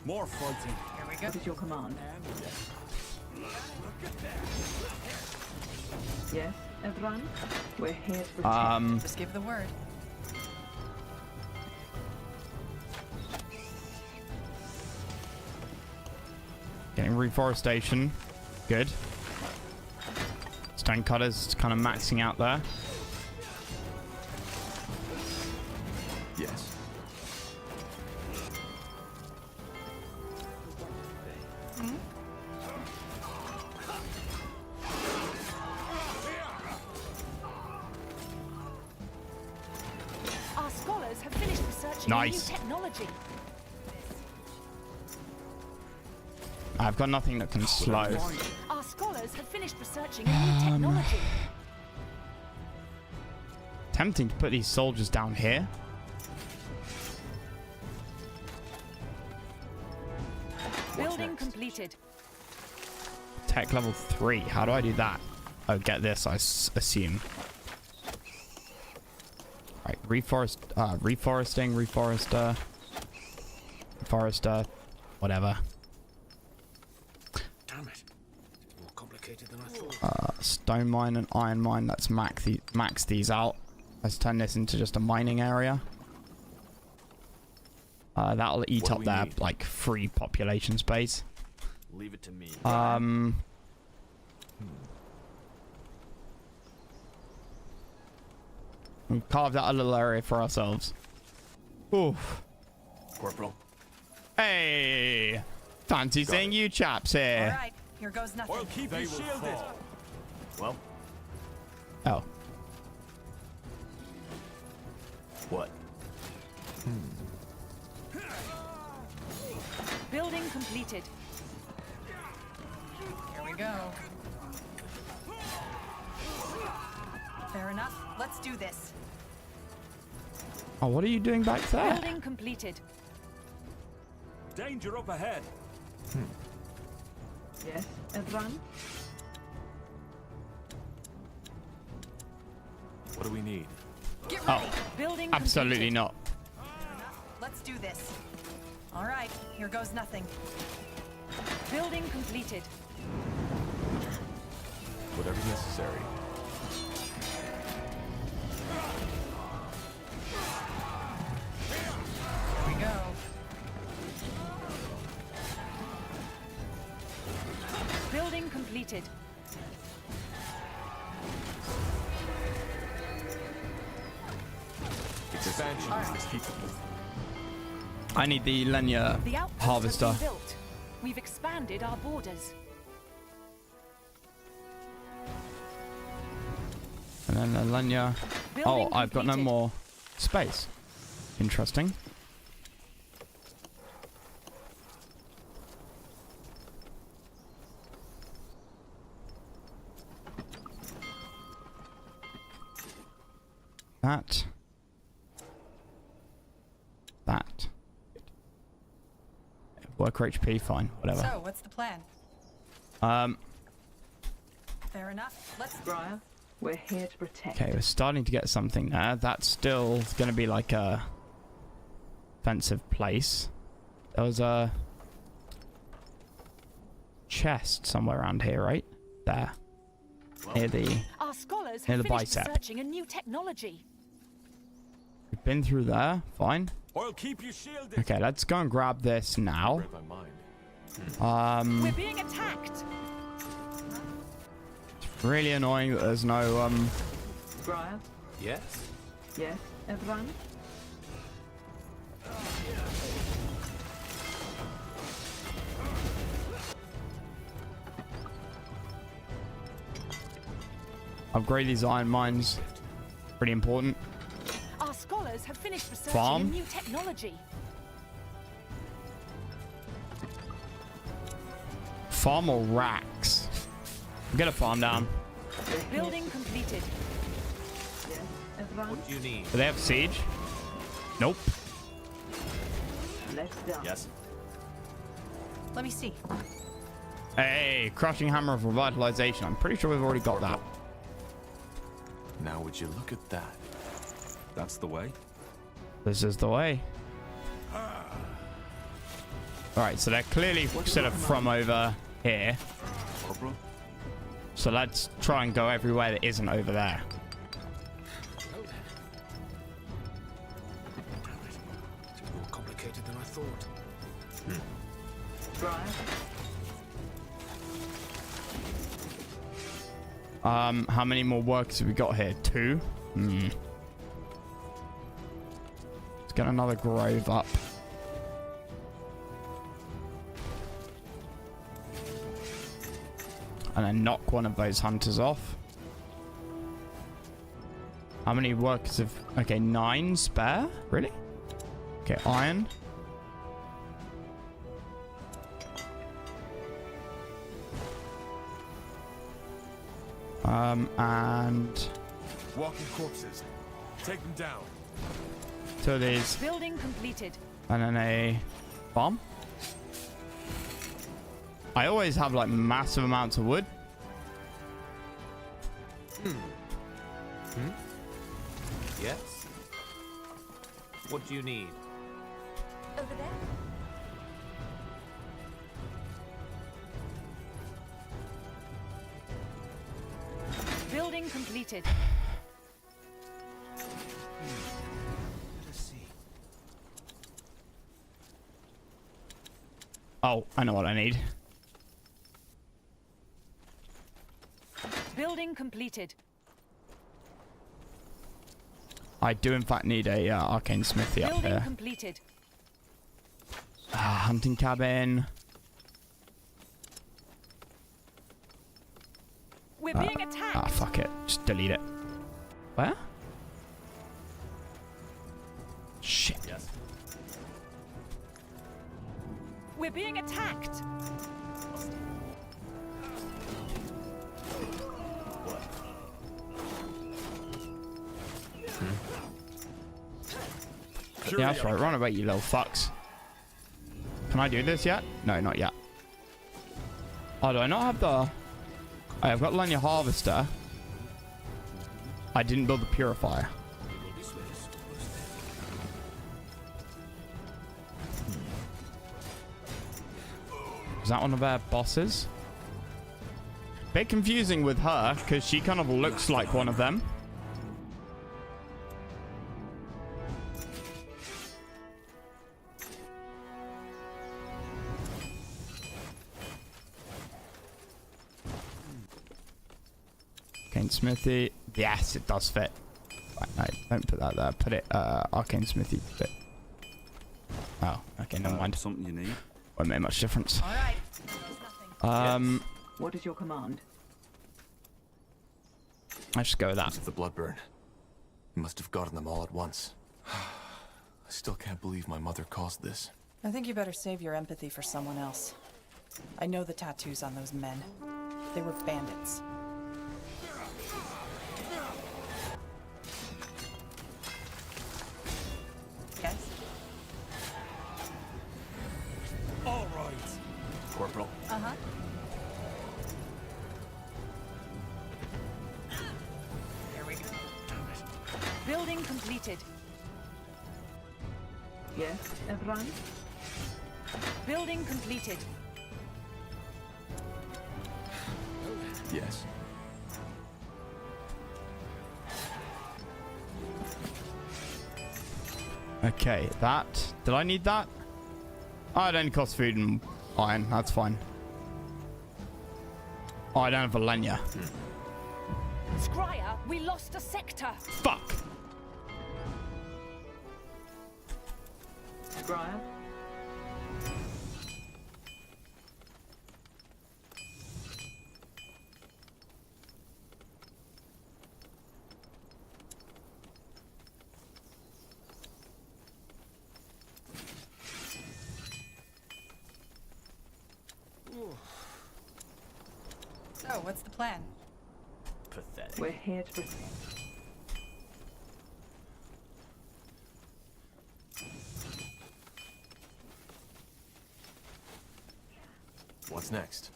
Speaker 3: More fighting.
Speaker 9: Here we go.
Speaker 10: What is your command? Yes, everyone. We're here to
Speaker 9: Just give the word.
Speaker 1: Getting reforestation. Good. Stone cutters kind of maxing out there.
Speaker 2: Yes.
Speaker 10: Our scholars have finished researching
Speaker 1: Nice.
Speaker 10: a new technology.
Speaker 1: I've got nothing that can slow.
Speaker 10: Our scholars have finished researching a new technology.
Speaker 1: Tempting to put these soldiers down here.
Speaker 10: Building completed.
Speaker 1: Tech level 3. How do I do that? Oh, get this, I assume. Right, reforesting, reforester, whatever.
Speaker 4: Damn it. It's more complicated than I thought.
Speaker 1: Stone mine and iron mine. Let's max these out. Let's turn this into just a mining area. That'll eat
Speaker 2: What do
Speaker 1: up
Speaker 2: we
Speaker 1: their
Speaker 2: need?
Speaker 1: like free population space.
Speaker 8: Leave it to me.
Speaker 1: We've carved out a little area for ourselves. Oof.
Speaker 8: Corporal.
Speaker 1: Hey, fancy seeing you chaps here.
Speaker 9: All right, here goes nothing.
Speaker 3: I'll keep you shielded.
Speaker 8: Well,
Speaker 1: Oh,
Speaker 2: What?
Speaker 10: Building completed.
Speaker 9: Here we go. Fair enough. Let's do this.
Speaker 1: oh, what are you doing back there?
Speaker 10: Building completed.
Speaker 3: Danger up ahead.
Speaker 10: Yes, everyone.
Speaker 2: What do we need?
Speaker 9: Get ready.
Speaker 10: Building
Speaker 1: Absolutely
Speaker 10: completed.
Speaker 1: not.
Speaker 9: Let's do this. All right, here goes nothing.
Speaker 10: Building completed.
Speaker 2: Whatever's necessary.
Speaker 9: Here we go.
Speaker 10: Building completed.
Speaker 2: Expansion is the key.
Speaker 1: I need the Lenya
Speaker 10: The outposts
Speaker 1: harvester.
Speaker 10: have been built. We've expanded our borders.
Speaker 1: And then the Lenya. Oh, I've got no more space. Interesting. That. Worker HP, fine, whatever.
Speaker 9: So, what's the plan? Fair enough. Let's.
Speaker 10: Briar, we're here to protect.
Speaker 1: Okay, we're starting to get something there. That's still going to be like a defensive place. There was a chest somewhere around here, right? There. Near the
Speaker 10: Our scholars
Speaker 1: near
Speaker 10: have
Speaker 1: the
Speaker 10: finished
Speaker 1: bicep.
Speaker 10: researching a new technology.
Speaker 1: We've been through there. Fine.
Speaker 3: I'll keep you shielded.
Speaker 1: Okay, let's go and grab this now.
Speaker 2: Read my mind.
Speaker 10: We're being attacked.
Speaker 1: It's really annoying that there's no
Speaker 10: Briar,
Speaker 2: Yes?
Speaker 10: yes, everyone.
Speaker 1: upgrade these iron mines. Pretty important.
Speaker 10: Our scholars have finished researching
Speaker 1: Farm?
Speaker 10: a new technology.
Speaker 1: Farm or racks? Get a farm down.
Speaker 10: Building completed. Yes, everyone.
Speaker 3: What do you need?
Speaker 1: Do they have siege? Nope.
Speaker 10: Let's done.
Speaker 3: Yes.
Speaker 9: Let me see.
Speaker 1: Hey, crushing hammer of revitalization. I'm pretty sure we've already got that.
Speaker 2: Now would you look at that?
Speaker 3: That's the way.
Speaker 1: This is the way. Alright, so they're clearly sort of from over here.
Speaker 3: Corporal?
Speaker 1: So let's try and go everywhere that isn't over there.
Speaker 4: It's more complicated than I thought.
Speaker 10: Briar,
Speaker 1: How many more workers have we got here? 2? Let's get another grove up. And then knock one of those hunters off. How many workers have... Okay, 9 spare? Really? Okay, iron. And...
Speaker 3: Walking corpses. Take them down.
Speaker 1: 2 of these.
Speaker 10: building completed.
Speaker 1: And then a bomb. I always have like massive amounts of wood.
Speaker 3: Yes. What do you need?
Speaker 9: Over there?
Speaker 10: Building completed.
Speaker 4: Let us see.
Speaker 1: Oh, I know what I need.
Speaker 10: Building completed.
Speaker 1: I do in fact need a arcane smithy up
Speaker 10: Building
Speaker 1: here.
Speaker 10: completed.
Speaker 1: Hunting cabin.
Speaker 10: We're being attacked.
Speaker 1: Fuck it. Just delete it. Where? Shit.
Speaker 3: Yes.
Speaker 10: We're being attacked.
Speaker 1: Yeah, that's right. Run away, you little fucks. Can I do this yet? No, not yet. Oh, do I not have the... Oh, I've got Lenya Harvester. I didn't build the Purifier. Is that one of our bosses? Bit confusing with her, because she kind of looks like one of them. Arcane Smithy. Yes, it does fit. Right, no, don't put that there. Put it, Arcane Smithy fit. Oh, okay, never mind.
Speaker 3: Something you need?
Speaker 1: Won't make much difference.
Speaker 9: All right. That's nothing.
Speaker 10: What is your command?
Speaker 1: Let's just go with that.
Speaker 2: The blood burn. He must have gotten them all at once. I still can't believe my mother caused this.
Speaker 11: I think you better save your empathy for someone else. I know the tattoos on those men. They were bandits. Yes?
Speaker 3: All right.
Speaker 8: Corporal.
Speaker 11: Uh-huh. There we go.
Speaker 10: Building completed.
Speaker 11: Yes, everyone?
Speaker 10: Building completed.
Speaker 2: Yes.
Speaker 1: Okay, that. Did I need that? Oh, it only costs food and iron. That's fine. Oh, I don't have a Lenya.
Speaker 10: Scryer, we lost a sector.
Speaker 1: Fuck.
Speaker 11: Brian? So, what's the plan?
Speaker 8: Pathetic.
Speaker 11: We're here to protect.
Speaker 2: What's next?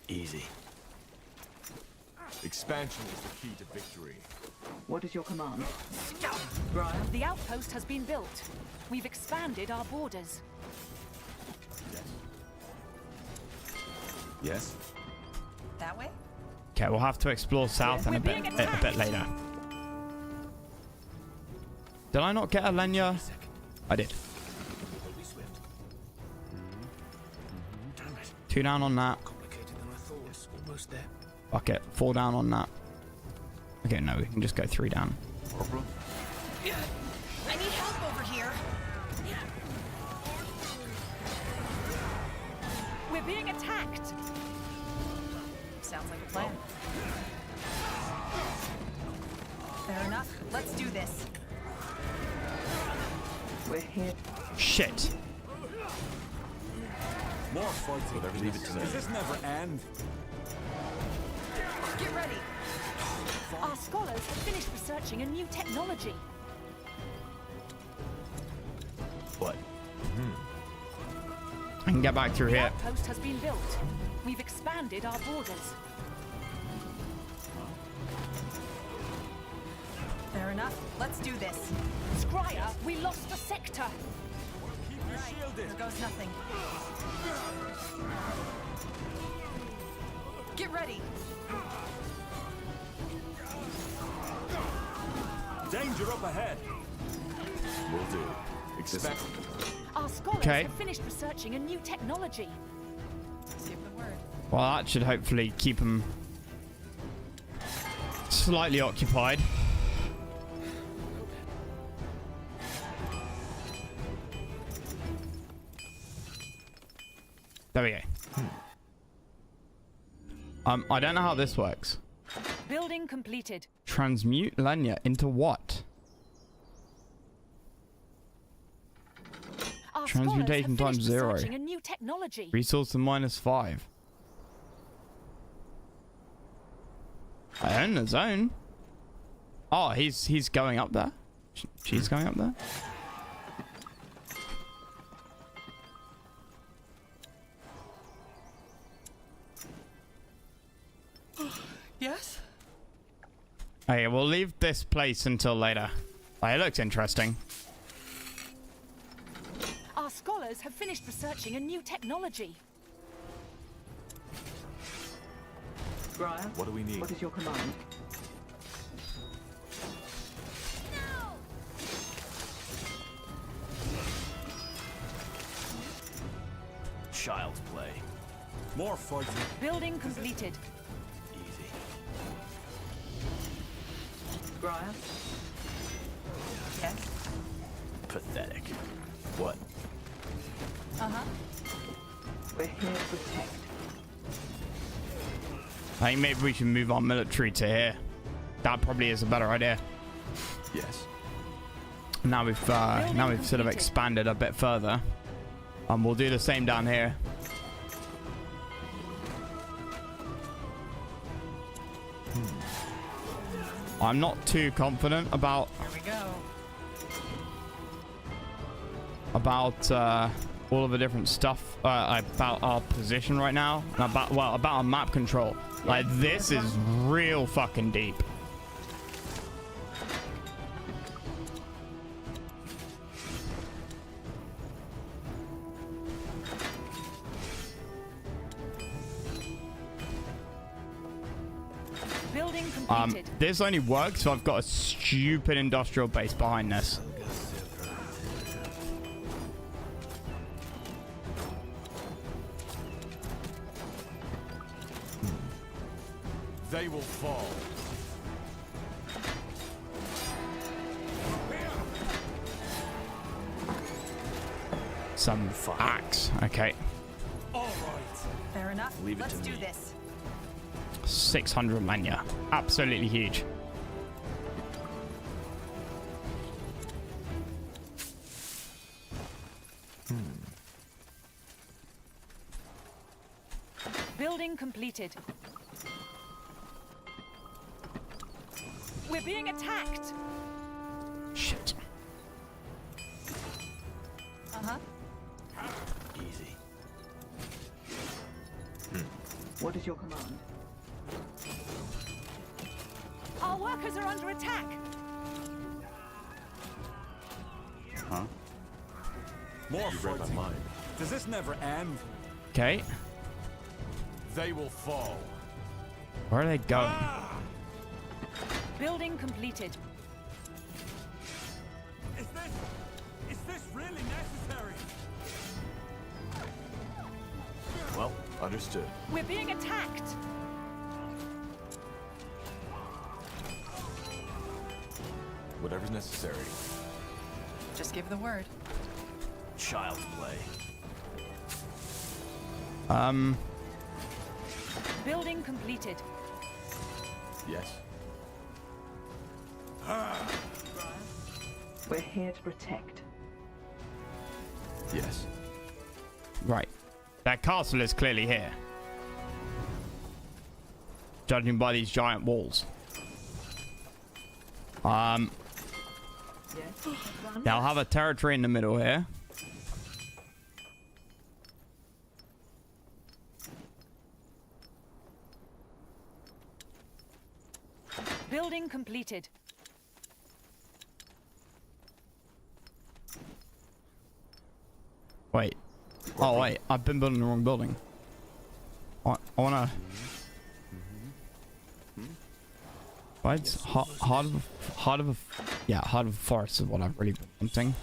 Speaker 8: Easy.
Speaker 2: Expansion is the key to victory.
Speaker 11: What is your command? Brian?
Speaker 10: The outpost has been built. We've expanded our borders.
Speaker 2: Yes?
Speaker 11: That way?
Speaker 1: Okay, we'll have to explore south and a bit later. Did I not get a Lenya? I did.
Speaker 8: We'll be swift. Damn it.
Speaker 1: 2 down on that.
Speaker 8: Complicated than I thought. It's almost there.
Speaker 1: Fuck it. 4 down on that. Okay, no, we can just go 3 down.
Speaker 2: Corporal?
Speaker 9: I need help over here.
Speaker 10: We're being attacked.
Speaker 11: Sounds like a plan. Fair enough. Let's do this. We're here.
Speaker 1: Shit.
Speaker 3: More fighting.
Speaker 2: Whatever leave it to me.
Speaker 3: Does this never end?
Speaker 11: Get ready.
Speaker 10: Our scholars have finished researching a new technology.
Speaker 2: What?
Speaker 1: I can get back through
Speaker 10: The
Speaker 1: here.
Speaker 10: outpost has been built. We've expanded our borders.
Speaker 11: Fair enough. Let's do this.
Speaker 10: Scryer, we lost a sector.
Speaker 3: Keep your shielded.
Speaker 11: Here goes nothing. Get ready.
Speaker 3: Danger up ahead.
Speaker 2: Will do. Expect.
Speaker 10: Our scholars
Speaker 1: Okay.
Speaker 10: have finished researching a new technology.
Speaker 11: Skip the word.
Speaker 1: Well, that should hopefully keep them slightly occupied. There we go. I don't know how this works.
Speaker 10: Building completed.
Speaker 1: Transmute Lenya into what?
Speaker 10: Our
Speaker 1: Transmutation
Speaker 10: scholars have
Speaker 1: times
Speaker 10: finished
Speaker 1: 0.
Speaker 10: researching a new technology.
Speaker 1: Resource to -5. I own the zone. Oh, he's going up there. She's going up there.
Speaker 11: Yes?
Speaker 1: Okay, we'll leave this place until later. It looks interesting.
Speaker 10: Our scholars have finished researching a new technology.
Speaker 11: Brian?
Speaker 2: What do we need?
Speaker 11: What is your command?
Speaker 8: Child's play.
Speaker 3: More fighting.
Speaker 10: Building completed.
Speaker 8: Easy.
Speaker 11: Brian? Yes?
Speaker 8: Pathetic. What?
Speaker 11: Uh-huh. We're here to protect.
Speaker 1: I think maybe we should move our military to here. That probably is a better idea.
Speaker 2: Yes.
Speaker 1: Now we've sort of expanded a bit further. We'll do the same down here. I'm not too confident about all of the different stuff about our position right now, and about our map control. Like, this is real fucking deep.
Speaker 10: Building completed.
Speaker 1: This only works if I've got a stupid industrial base behind this.
Speaker 2: They will fall.
Speaker 1: Some axe. Okay.
Speaker 3: All right.
Speaker 9: Fair enough.
Speaker 8: Leave it
Speaker 9: Let's
Speaker 8: to
Speaker 9: do
Speaker 8: me.
Speaker 9: this.
Speaker 1: 600 mania. Absolutely huge.
Speaker 10: Building completed. We're being attacked.
Speaker 1: Shit.
Speaker 9: Uh-huh.
Speaker 8: Easy.
Speaker 12: What is your command?
Speaker 10: Our workers are under attack.
Speaker 8: Huh?
Speaker 3: More
Speaker 2: You read my
Speaker 3: fighting.
Speaker 2: mind.
Speaker 3: Does this never end?
Speaker 1: Okay.
Speaker 2: They will fall.
Speaker 1: Where are they going?
Speaker 10: Building completed.
Speaker 3: Is this really necessary?
Speaker 2: Well, understood.
Speaker 10: We're being attacked.
Speaker 2: Whatever's necessary.
Speaker 11: Just give the word.
Speaker 8: Child's play.
Speaker 10: Building completed.
Speaker 2: Yes.
Speaker 12: We're here to protect.
Speaker 2: Yes.
Speaker 1: Right. That castle is clearly here. Judging by these giant walls.
Speaker 12: Yes.
Speaker 1: Now I'll have a territory in the middle here.
Speaker 10: Building completed.
Speaker 1: Wait. Oh wait, I've been building the wrong building. I wanna. Why it's heart of a forest is what I've really been wanting.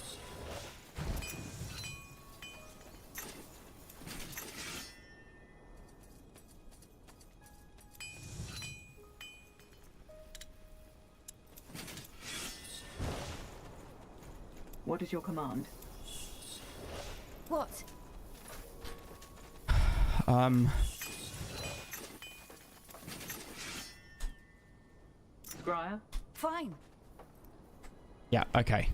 Speaker 12: What is your command?
Speaker 9: What?
Speaker 12: Scryer?
Speaker 9: Fine.
Speaker 1: Yeah, okay.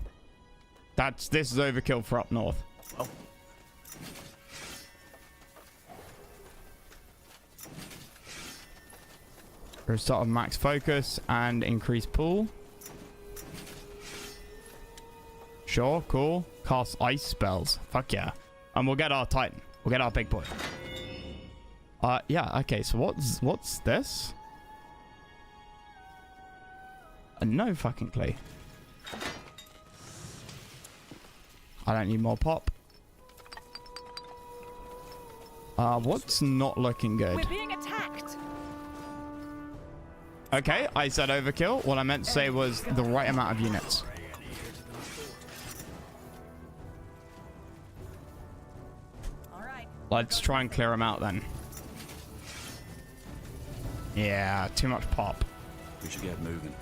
Speaker 1: This is overkill for up north.
Speaker 8: Oh.
Speaker 1: Restart of max focus and increase pool. Sure, cool. Cast ice spells. Fuck yeah. And we'll get our Titan. We'll get our big boy. Yeah, okay, so what's this? No fucking clue. I don't need more pop. What's not looking good?
Speaker 10: We're being attacked.
Speaker 1: Okay, I said overkill. What I meant to say was the right amount of units.
Speaker 9: All right.
Speaker 1: Let's try and clear them out then. Yeah, too much pop.
Speaker 8: We should get moving.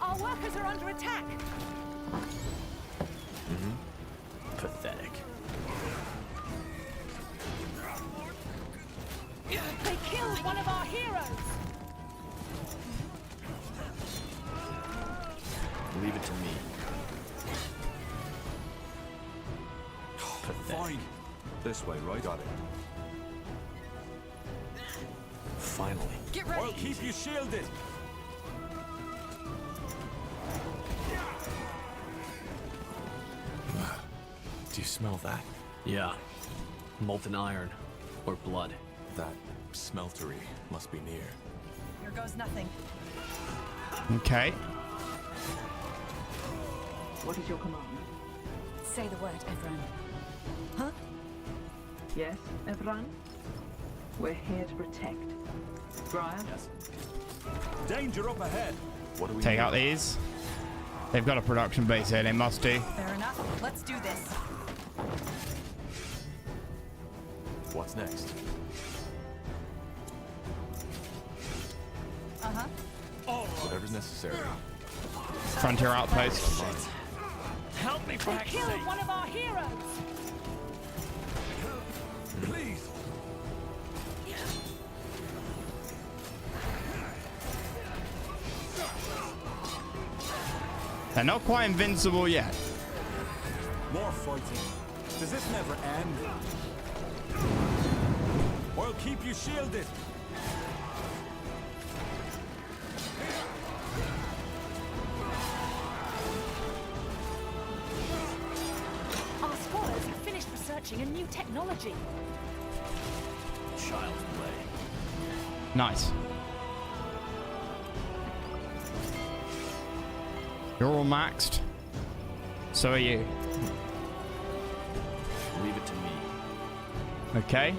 Speaker 10: Our workers are under attack.
Speaker 8: Pathetic.
Speaker 10: They killed one of our heroes!
Speaker 8: Leave it to me. Pathetic.
Speaker 3: Fine. This way, right?
Speaker 2: Got it.
Speaker 8: Finally.
Speaker 9: Get ready.
Speaker 3: I'll keep you shielded.
Speaker 2: Do you smell that?
Speaker 8: Yeah. Molten iron. Or blood.
Speaker 2: That smeltery must be near.
Speaker 11: Here goes nothing.
Speaker 1: Okay.
Speaker 12: What is your command?
Speaker 9: Say the word, Evran. Huh?
Speaker 12: Yes, Evran? We're here to protect. Brian?
Speaker 3: Yes. Danger up ahead.
Speaker 2: What do we
Speaker 1: Take
Speaker 2: need?
Speaker 1: out these. They've got a production base here. They must do.
Speaker 11: Fair enough. Let's do this.
Speaker 2: What's next?
Speaker 11: Uh-huh.
Speaker 2: Whatever's necessary.
Speaker 1: Frontier outpost.
Speaker 3: Help me, for
Speaker 10: They
Speaker 3: heck's
Speaker 10: killed
Speaker 3: sake.
Speaker 10: one of our heroes!
Speaker 3: Please.
Speaker 1: They're not quite invincible yet.
Speaker 3: More fighting. Does this never end? I'll keep you shielded.
Speaker 10: Our scholars have finished researching a new technology.
Speaker 8: Child's play.
Speaker 1: Nice. You're all maxed. So are you.
Speaker 8: Leave it to me.
Speaker 1: Okay.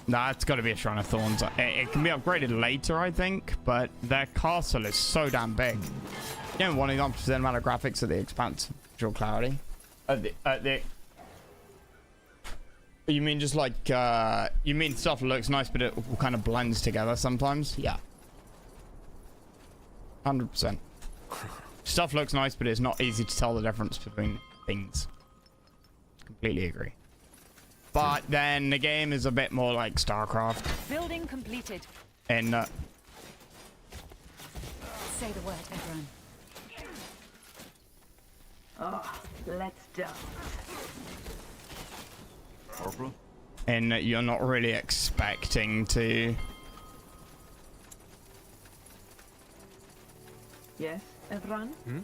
Speaker 1: Nah, it's got to be a Shrine of Thorns. It can be upgraded later, I think, but their castle is so damn big. You know, 1% amount of graphics at the expanse visual clarity. You mean just like, you mean stuff looks nice, but it kind of blends together sometimes? Yeah. 100%. Stuff looks nice, but it's not easy to tell the difference between things. Completely agree. But then the game is a bit more like StarCraft.
Speaker 10: Building completed.
Speaker 1: And
Speaker 9: Say the word, Evran.
Speaker 12: Ah, let's dance.
Speaker 3: Corporal?
Speaker 1: and you're not really expecting to.
Speaker 12: Yes, Evran?
Speaker 8: Hmm?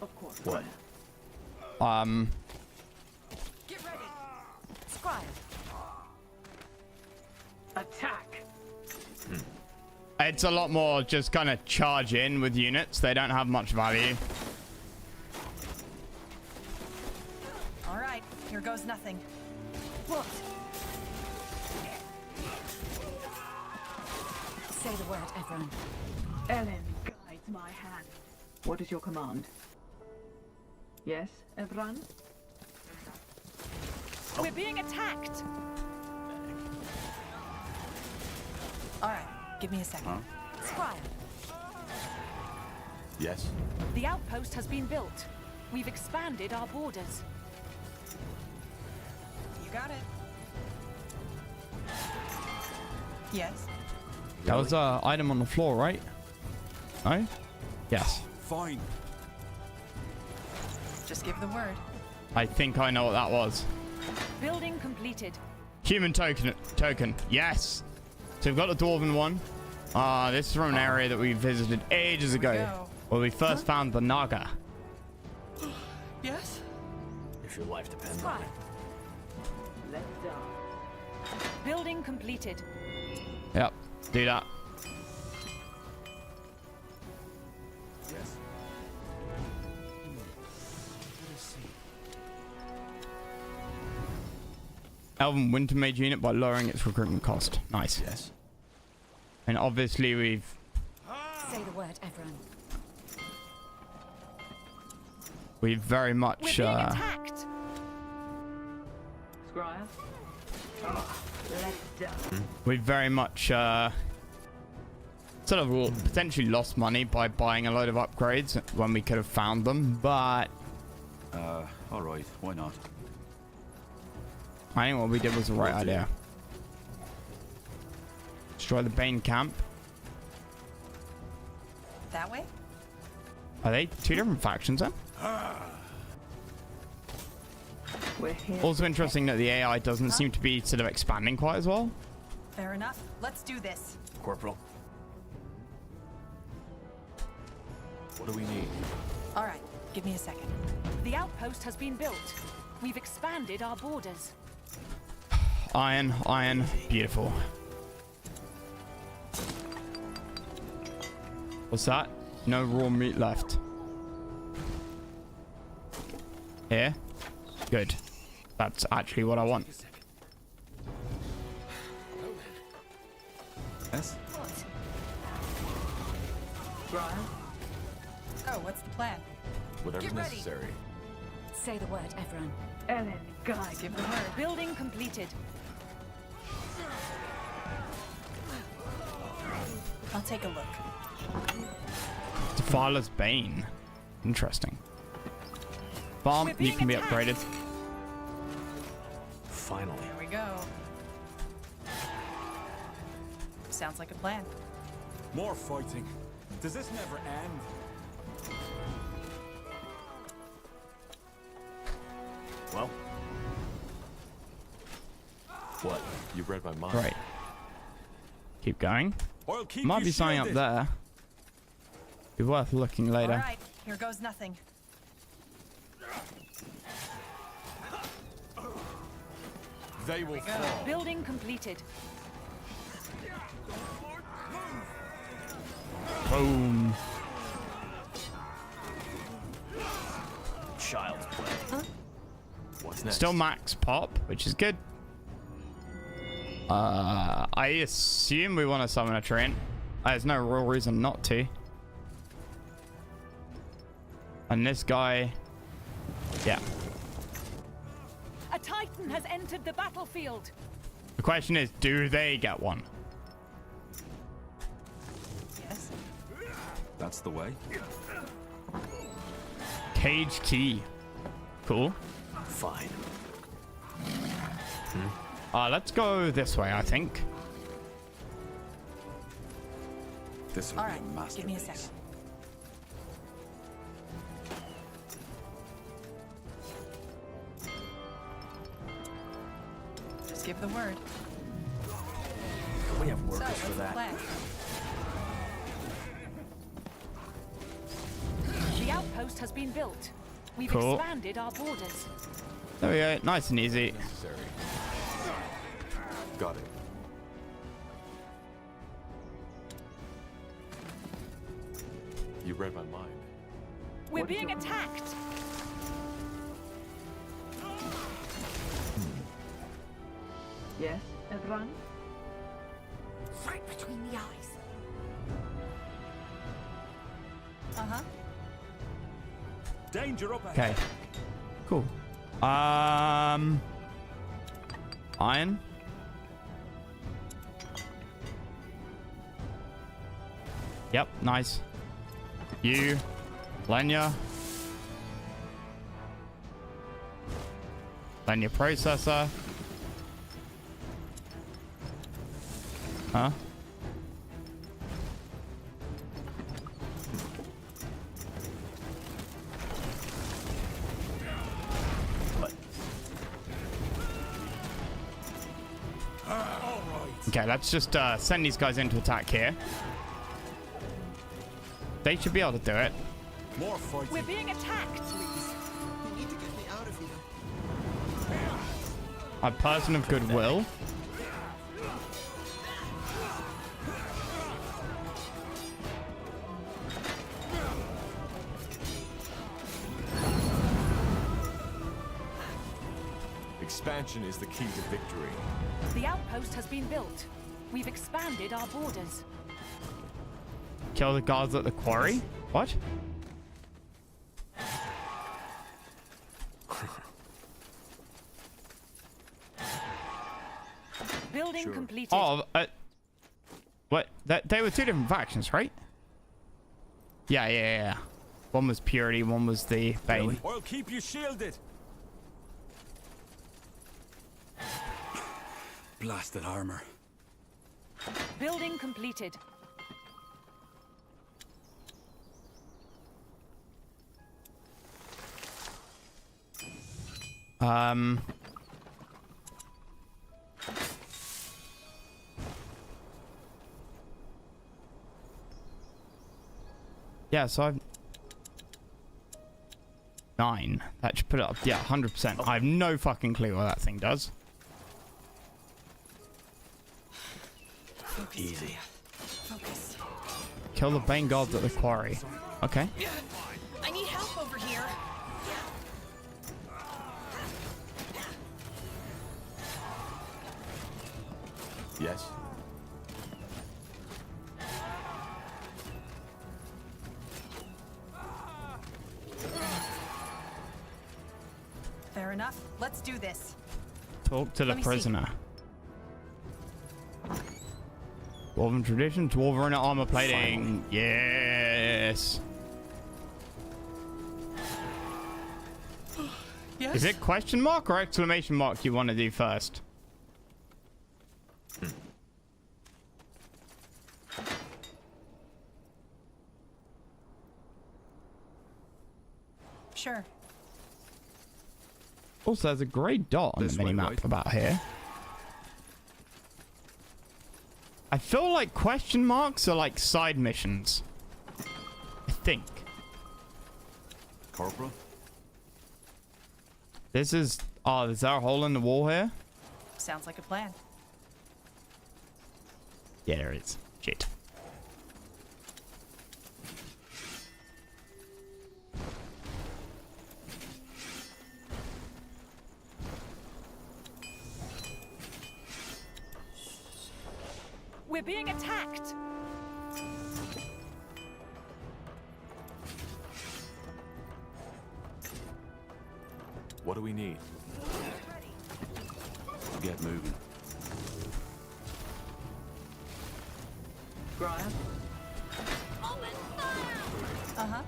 Speaker 12: Of course.
Speaker 8: What?
Speaker 10: Get ready. Scribe.
Speaker 12: Attack!
Speaker 1: It's a lot more just kind of charge in with units. They don't have much value.
Speaker 11: All right, here goes nothing.
Speaker 10: What?
Speaker 9: Say the word, Evran.
Speaker 12: Ellen guides my hand. What is your command? Yes, Evran?
Speaker 10: We're being attacked.
Speaker 11: All right, give me a second.
Speaker 10: Scribe.
Speaker 2: Yes?
Speaker 10: The outpost has been built. We've expanded our borders.
Speaker 11: You got it. Yes.
Speaker 1: That was an item on the floor, right? No? Yes.
Speaker 3: Fine.
Speaker 11: Just give the word.
Speaker 1: I think I know what that was.
Speaker 10: Building completed.
Speaker 1: Human token. Yes. So we've got the dwarven one. This is from an area that we visited ages ago.
Speaker 11: go.
Speaker 1: Where we first found the Naga.
Speaker 11: Yes?
Speaker 8: If your life depends on
Speaker 10: Scribe.
Speaker 8: it.
Speaker 12: Let's dance.
Speaker 10: Building completed.
Speaker 1: Yep. Do that.
Speaker 3: Yes.
Speaker 1: Elven Winter Mage unit by lowering its recruitment cost. Nice.
Speaker 2: Yes.
Speaker 1: And obviously we've...
Speaker 9: Say the word, Evran.
Speaker 1: We've very
Speaker 10: We're
Speaker 1: much...
Speaker 10: being attacked.
Speaker 12: Scribe? Let's dance.
Speaker 1: We've very much Sort of potentially lost money by buying a load of upgrades when we could have found them, but
Speaker 3: Alright, why not?
Speaker 1: I think what we did was the right idea. Destroy the Bane camp.
Speaker 11: That way?
Speaker 1: Are they two different factions then?
Speaker 12: We're here.
Speaker 1: Also interesting that the AI doesn't seem to be sort of expanding quite as well.
Speaker 11: Fair enough. Let's do this.
Speaker 2: Corporal. What do we need?
Speaker 11: All right, give me a second.
Speaker 10: The outpost has been built. We've expanded our borders.
Speaker 1: Iron, iron, beautiful. What's that? No raw meat left. Here? Good. That's actually what I want.
Speaker 3: Yes?
Speaker 11: Brian? Oh, what's the plan?
Speaker 2: Whatever's
Speaker 11: Get ready.
Speaker 2: necessary.
Speaker 9: Say the word, everyone.
Speaker 12: Ellen, guide.
Speaker 11: Give the word.
Speaker 10: Building completed.
Speaker 11: I'll take a look.
Speaker 1: Defiler's Bane. Interesting. Bomb, you can be upgraded.
Speaker 8: Finally.
Speaker 11: Here we go. Sounds like a plan.
Speaker 3: More fighting. Does this never end?
Speaker 2: Well. What? You read my mind.
Speaker 1: Right. Keep going.
Speaker 3: I'll keep
Speaker 1: Might
Speaker 3: you
Speaker 1: be something up
Speaker 3: shielded.
Speaker 1: there. Be worth looking
Speaker 11: All
Speaker 1: later.
Speaker 11: right, here goes nothing.
Speaker 2: They will fall.
Speaker 10: Building completed.
Speaker 1: Boom.
Speaker 8: Child's play.
Speaker 2: What's next?
Speaker 1: Still max pop, which is good. I assume we want to summon a train. There's no real reason not to. And this guy, yeah.
Speaker 10: A Titan has entered the battlefield.
Speaker 1: The question is, do they get one?
Speaker 11: Yes.
Speaker 3: That's the way.
Speaker 1: Cage key. Cool.
Speaker 8: Fine.
Speaker 1: Let's go this way, I think.
Speaker 3: This will
Speaker 11: All
Speaker 3: be
Speaker 11: right,
Speaker 3: a masterpiece.
Speaker 11: give me a second. Just give the word.
Speaker 8: We have
Speaker 11: So,
Speaker 8: workers
Speaker 11: what's
Speaker 8: for
Speaker 11: the
Speaker 8: that.
Speaker 11: plan?
Speaker 10: The outpost has been built. We've
Speaker 1: Cool.
Speaker 10: expanded our borders.
Speaker 1: There we go. Nice and easy.
Speaker 2: Necessary. Got it. You read my mind.
Speaker 10: We're
Speaker 12: What did
Speaker 10: being
Speaker 12: you-
Speaker 10: attacked.
Speaker 12: Yes, everyone?
Speaker 9: Right between the eyes.
Speaker 11: Uh-huh.
Speaker 3: Danger up ahead.
Speaker 1: Okay. Cool. Iron. Yep, nice. You. Lenya. Lenya processor. Huh? Okay, let's just send these guys into attack here. They should be able to do it.
Speaker 3: More fighting.
Speaker 10: We're being attacked.
Speaker 13: You need to get me out of here.
Speaker 1: A person of goodwill.
Speaker 2: Expansion is the key to victory.
Speaker 10: The outpost has been built. We've expanded our borders.
Speaker 1: Kill the guards at the quarry? What?
Speaker 10: Building completed.
Speaker 1: Oh, What? They were two different factions, right? Yeah. One was Purity, one was the Bane.
Speaker 3: Really? I'll keep you shielded.
Speaker 14: Blasted armor.
Speaker 10: Building completed.
Speaker 1: Yeah, so I've 9. That should put it up. Yeah, 100%. I have no fucking clue what that thing does.
Speaker 14: Easy.
Speaker 9: Focus.
Speaker 1: Kill the Bane guards at the quarry. Okay.
Speaker 9: I need help over here.
Speaker 2: Yes?
Speaker 11: Fair enough. Let's do this.
Speaker 1: Talk to the prisoner. Dwarven tradition, Dwarven armor plating. Yes.
Speaker 11: Yes?
Speaker 1: Is it question mark or exclamation mark you want to do first?
Speaker 11: Sure.
Speaker 1: Also, there's a grey dot on the minimap about here. I feel like question marks are like side missions. I think.
Speaker 14: Corporal?
Speaker 1: This is... Oh, is there a hole in the wall here?
Speaker 11: Sounds like a plan.
Speaker 1: Yeah, there is. Shit.
Speaker 10: We're being attacked.
Speaker 2: What do we need?
Speaker 14: Get moving.
Speaker 12: Brian?
Speaker 11: Uh-huh.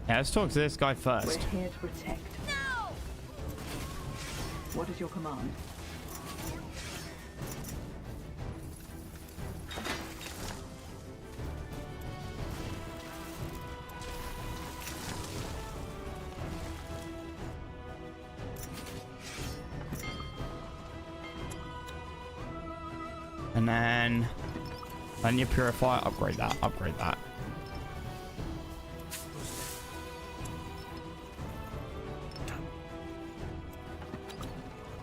Speaker 1: Yeah, let's talk to this guy first.
Speaker 12: We're here to protect. No! What is your command?
Speaker 1: And then... Then you purify, upgrade that, upgrade that.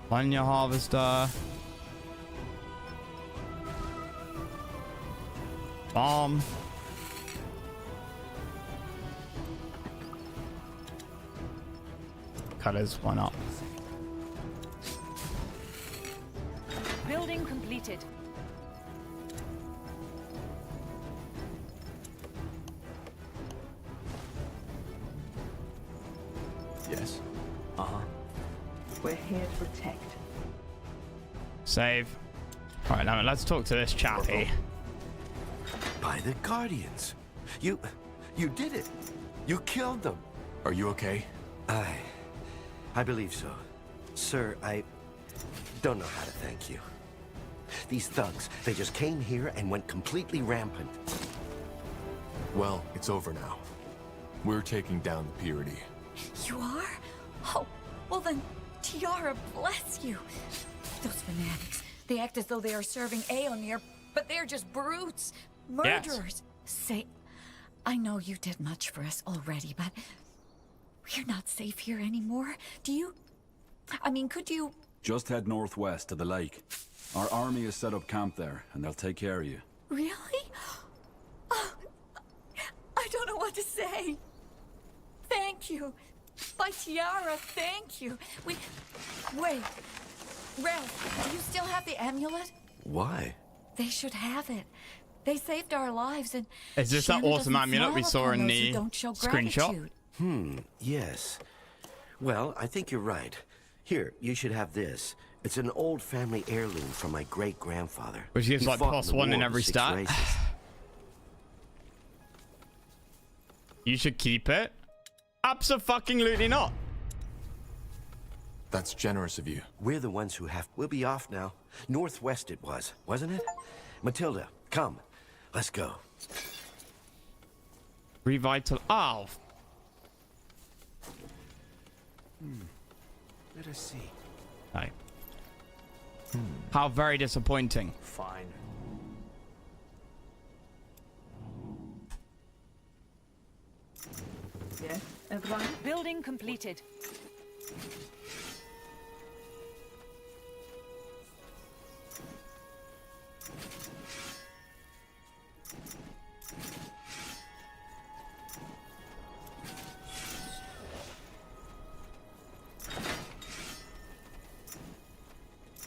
Speaker 1: Find your harvester. Bomb. Cutters, why not?
Speaker 10: Building completed.
Speaker 2: Yes?
Speaker 14: Uh-huh.
Speaker 12: We're here to protect.
Speaker 1: Save. Alright, now let's talk to this chappy.
Speaker 4: By the Guardians. You did it. You killed them.
Speaker 2: Are you okay?
Speaker 4: I believe so. Sir, I don't know how to thank you. These thugs, they just came here and went completely rampant.
Speaker 2: Well, it's over now. We're taking down the Purity.
Speaker 9: You are? Oh, well then, Tiara bless you. Those fanatics, they act as though they are serving Aeonir, but they're just brutes. Murderers.
Speaker 1: Yes.
Speaker 9: Say, I know you did much for us already, but we're not safe here anymore. Do you... I mean, could you...
Speaker 14: Just head northwest to the lake. Our army has set up camp there, and they'll take care of you.
Speaker 9: Really? Oh, I don't know what to say. Thank you. By Tiara, thank you. Wait. Ralph, do you still have the amulet?
Speaker 4: Why?
Speaker 9: They should have it. They saved our lives, and
Speaker 1: Is this that
Speaker 9: Shanna
Speaker 1: awesome
Speaker 9: doesn't
Speaker 1: amulet we
Speaker 9: smile
Speaker 1: saw
Speaker 9: upon
Speaker 1: in
Speaker 9: those who
Speaker 1: the
Speaker 9: don't show
Speaker 1: screenshot?
Speaker 9: gratitude.
Speaker 4: Yes. Well, I think you're right. Here, you should have this. It's an old family heirloom from my great-grandfather.
Speaker 1: Which gives
Speaker 4: He
Speaker 1: like
Speaker 4: fought
Speaker 1: plus
Speaker 4: the
Speaker 1: 1 in
Speaker 4: war
Speaker 1: every
Speaker 4: of 6
Speaker 1: stat.
Speaker 4: races.
Speaker 1: You should keep it. Abso-fucking-lutely not.
Speaker 2: That's generous of you.
Speaker 4: We're the ones who have... We'll be off now. Northwest it was, wasn't it? Matilda, come. Let's go.
Speaker 1: Revital. Oh.
Speaker 4: Let us see.
Speaker 1: No. How very disappointing.
Speaker 8: Fine.
Speaker 12: Yes, everyone?
Speaker 10: Building completed.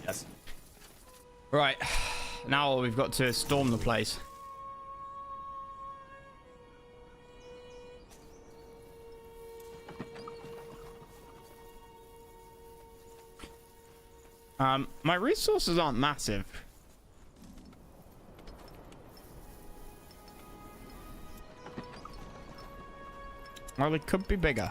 Speaker 8: Yes.
Speaker 1: Right. Now we've got to storm the place. My resources aren't massive. Well, they could be bigger.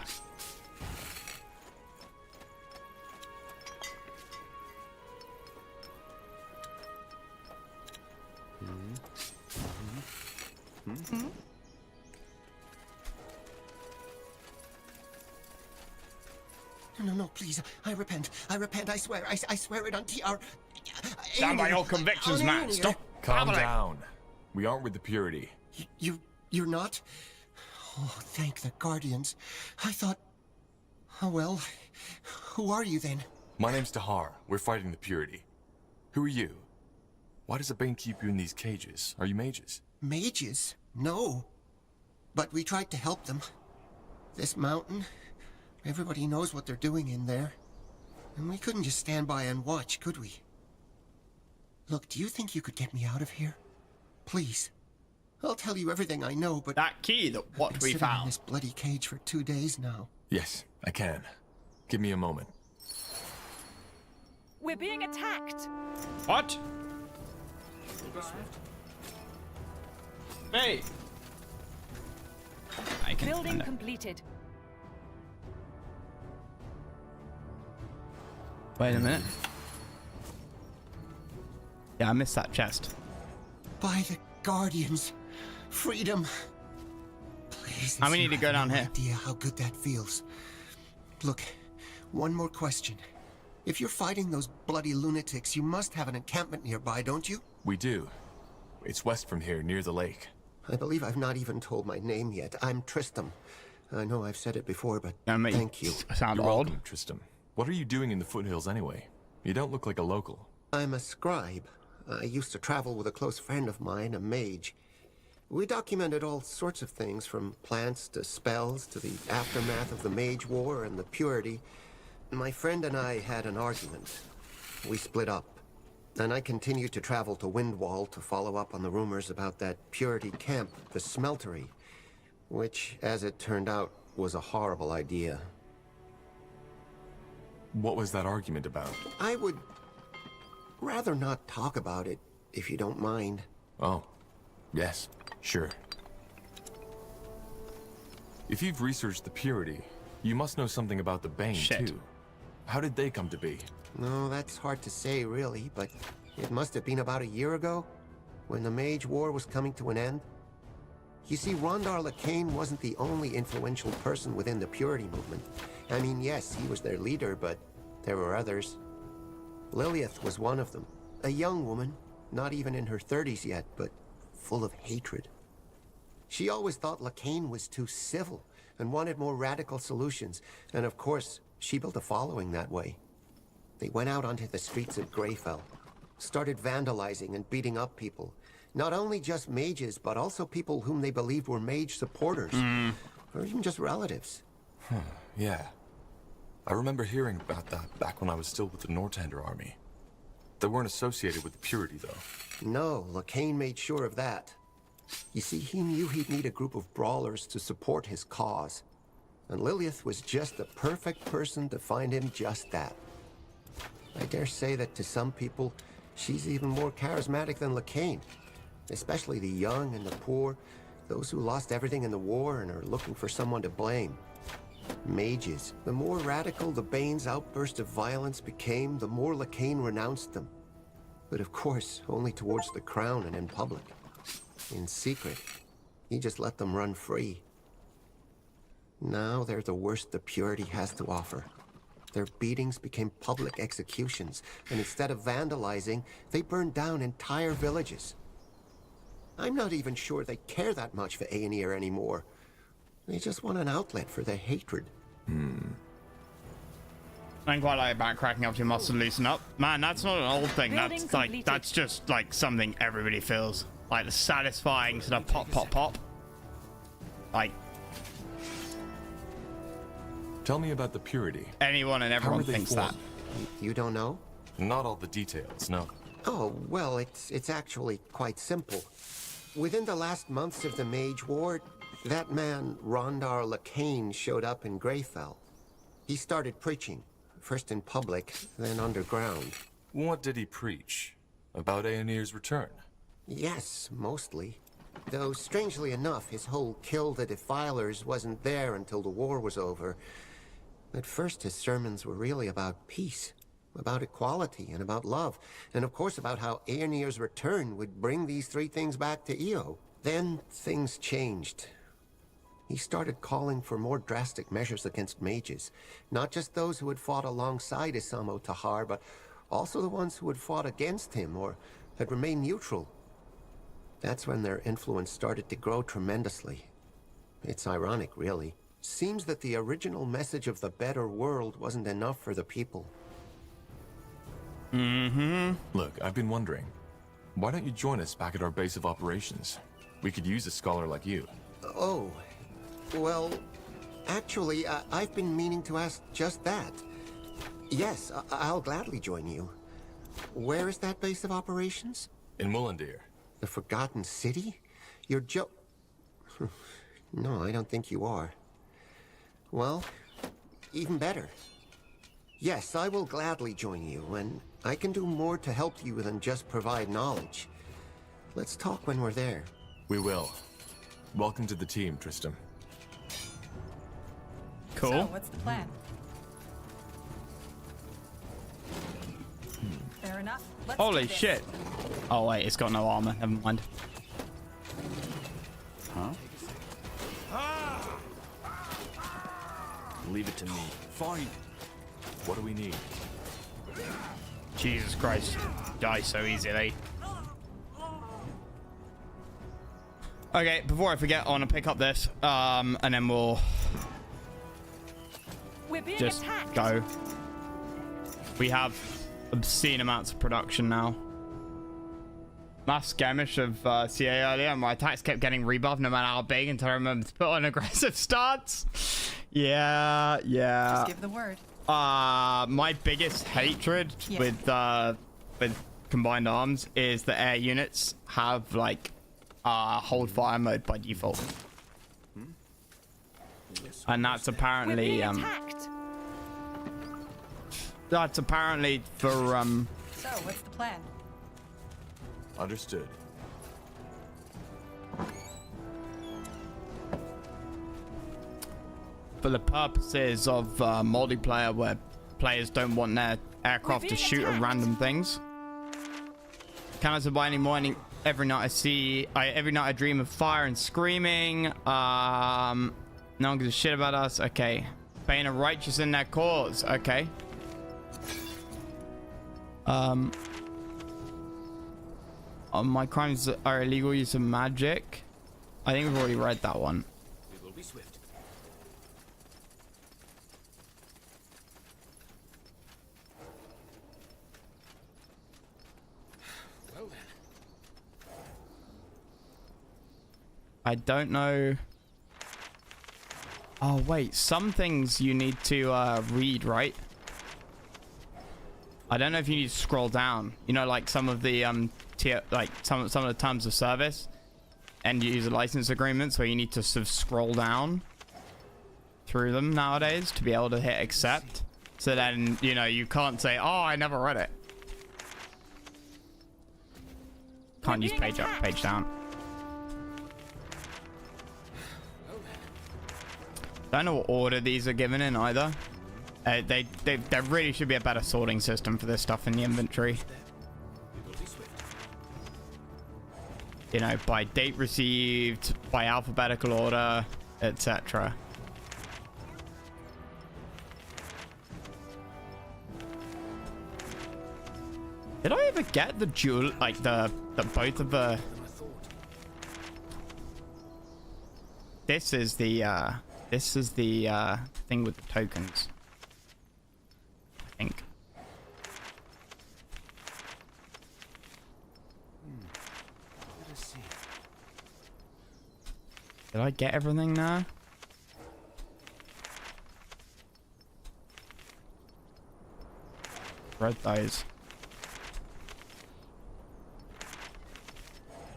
Speaker 13: No, please. I repent. I swear. I swear it on TR.
Speaker 1: Stand by your convictions, man. Stop.
Speaker 2: Calm down. We aren't with the Purity.
Speaker 13: You're not? Oh, thank the Guardians. I thought... Oh, well. Who are you, then?
Speaker 2: My name's Tahar. We're fighting the Purity. Who are you? Why does the Bane keep you in these cages? Are you mages?
Speaker 13: Mages? No. But we tried to help them. This mountain... Everybody knows what they're doing in there. And we couldn't just stand by and watch, could we? Look, do you think you could get me out of here? Please. I'll tell you everything I know, but...
Speaker 1: That key, that what we
Speaker 13: I've been sitting
Speaker 1: found.
Speaker 13: in this bloody cage for 2 days now.
Speaker 2: Yes, I can. Give me a moment.
Speaker 10: We're being attacked.
Speaker 1: What? Hey. I can.
Speaker 10: Building completed.
Speaker 1: Wait a minute. Yeah, I missed that chest.
Speaker 13: By the Guardians. Freedom. Please.
Speaker 1: And we need to go down
Speaker 13: no
Speaker 1: here.
Speaker 13: Idea how good that feels. Look, one more question. If you're fighting those bloody lunatics, you must have an encampment nearby, don't you?
Speaker 2: We do. It's west from here, near the lake.
Speaker 13: I believe I've not even told my name yet. I'm Tristram. I know I've said it before, but thank you.
Speaker 1: Sound
Speaker 2: You're
Speaker 1: old.
Speaker 2: welcome, Tristram. What are you doing in the foothills anyway? You don't look like a local.
Speaker 13: I'm a scribe. I used to travel with a close friend of mine, a mage. We documented all sorts of things, from plants to spells to the aftermath of the Mage War and the Purity. My friend and I had an argument. We split up. And I continued to travel to Windwall to follow up on the rumors about that Purity camp, the Smeltery, which, as it turned out, was a horrible idea.
Speaker 2: What was that argument about?
Speaker 13: I would rather not talk about it, if you don't mind.
Speaker 2: Oh, yes, sure. If you've researched the Purity, you must know something about the Bane, too. How did they come to be?
Speaker 13: No, that's hard to say, really, but it must have been about a year ago, when the Mage War was coming to an end. You see, Rondar Lacane wasn't the only influential person within the Purity movement. I mean, yes, he was their leader, but there were others. Lilith was one of them. A young woman, not even in her 30s yet, but full of hatred. She always thought Lacane was too civil and wanted more radical solutions, and of course, she built a following that way. They went out onto the streets of Greyfell, started vandalizing and beating up people. Not only just mages, but also people whom they believed were mage supporters, or even just relatives.
Speaker 2: Yeah. I remember hearing about that back when I was still with the Northander army. They weren't associated with the Purity, though.
Speaker 13: No, LeCain made sure of that. You see, he knew he'd need a group of brawlers to support his cause. And Lilith was just the perfect person to find him just that. I dare say that to some people, she's even more charismatic than LeCain. Especially the young and the poor, those who lost everything in the war and are looking for someone to blame. Mages. The more radical the Bane's outburst of violence became, the more LeCain renounced them. But of course, only towards the crown and in public. In secret, he just let them run free. Now they're the worst the Purity has to offer. Their beatings became public executions, and instead of vandalizing, they burned down entire villages. I'm not even sure they care that much for Aenir anymore. They just want an outlet for their hatred.
Speaker 1: I ain't quite like about cracking up your muscle to loosen up. Man, that's not an old thing.
Speaker 10: Building
Speaker 1: That's like,
Speaker 10: completed.
Speaker 1: that's just like something everybody feels. Like the satisfying sort of pop, pop, pop. Like,
Speaker 2: Tell me about the Purity.
Speaker 1: anyone and everyone
Speaker 2: How are they
Speaker 1: thinks that.
Speaker 2: formed?
Speaker 13: You don't know?
Speaker 2: Not all the details, no.
Speaker 13: Oh, well, it's actually quite simple. Within the last months of the Mage War, that man, Rondar LeCain, showed up in Greyfell. He started preaching, first in public, then underground.
Speaker 2: What did he preach? About Aenir's return?
Speaker 13: Yes, mostly. Though, strangely enough, his whole kill the defilers wasn't there until the war was over. At first, his sermons were really about peace, about equality, and about love, and of course about how Aenir's return would bring these three things back to Io. Then, things changed. He started calling for more drastic measures against mages, not just those who had fought alongside Isamo Tahar, but also the ones who had fought against him or had remained neutral. That's when their influence started to grow tremendously. It's ironic, really. Seems that the original message of the better world wasn't enough for the people.
Speaker 2: Look, I've been wondering, why don't you join us back at our base of operations? We could use a scholar like you.
Speaker 13: Oh, well, actually, I've been meaning to ask just that. Yes, I'll gladly join you. Where is that base of operations?
Speaker 2: In Mullendeer.
Speaker 13: The Forgotten City? You're No, I don't think you are. Well, even better. Yes, I will gladly join you, and I can do more to help you than just provide knowledge. Let's talk when we're there.
Speaker 2: We will. Welcome to the team, Tristram.
Speaker 1: Cool.
Speaker 11: So, what's the plan? Fair enough. Let's do
Speaker 1: Holy
Speaker 11: this.
Speaker 1: shit. Oh wait, it's got no armor. Never mind.
Speaker 14: Huh?
Speaker 8: Leave it to me.
Speaker 2: Fine. What do we need?
Speaker 1: Jesus Christ. Die so easily. Okay, before I forget, I want to pick up this, and then we'll
Speaker 10: We're being
Speaker 1: just
Speaker 10: attacked.
Speaker 1: go. We have obscene amounts of production now. Last skirmish of CA earlier, my attacks kept getting rebuffed no matter how big until I remembered to put on aggressive stance. Yeah.
Speaker 11: Just give the word.
Speaker 1: My biggest hatred with combined arms is the air units have like hold fire mode by default. And that's apparently that's apparently for
Speaker 11: So, what's the plan?
Speaker 2: Understood.
Speaker 1: for the purposes of multiplayer where players don't want their aircraft to shoot at random things. Can I survive anymore? Every night I dream of fire and screaming. No one gives a shit about us. Okay. Being a righteous in their cause. Okay. My crimes are illegal use of magic. I think we've already read that one.
Speaker 8: We will be swift. Well then.
Speaker 1: I don't know. Oh wait, some things you need to read, right? I don't know if you need to scroll down. You know, like some of the tier, like some of the terms of service and user license agreements where you need to sort of scroll down through them nowadays to be able to hit accept. So then, you know, you can't say, oh, I never read it. Can't use page up, page down. Don't know what order these are given in either. There really should be a better sorting system for this stuff in the inventory. You know, by date received, by alphabetical order, etc. Did I ever get the dual, like the both of the... This is the thing with the tokens. I think. Did I get everything now? Read those.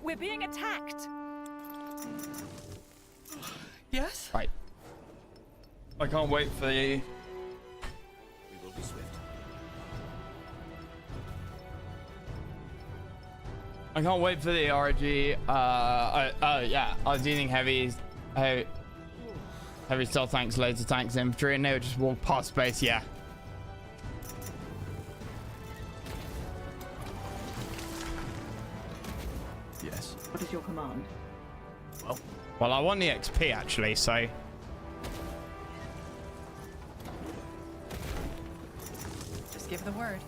Speaker 10: We're being attacked.
Speaker 11: Yes?
Speaker 1: Right. I can't wait for the...
Speaker 3: We will be swift.
Speaker 1: I can't wait for the RG. Yeah, I was using heavy stealth tanks, loads of tanks, infantry, and they would just walk past space. Yeah.
Speaker 2: Yes.
Speaker 12: What is your command?
Speaker 1: Well, I want the XP actually, so.
Speaker 11: Just give the word.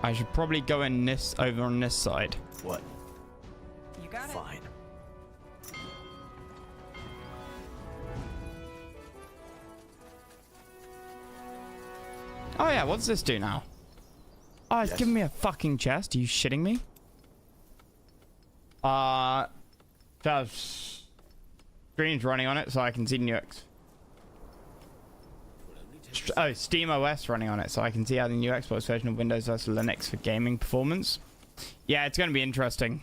Speaker 1: I should probably go in this over on this side.
Speaker 8: What?
Speaker 11: You got it.
Speaker 8: Fine.
Speaker 1: Oh yeah, what's this do now? Oh, it's giving me a fucking chest. Are you shitting me? Just screen's running on it, so I can see the UX. Oh, Steam OS running on it, so I can see how the new Xbox version of Windows versus Linux for gaming performance. Yeah, it's going to be interesting.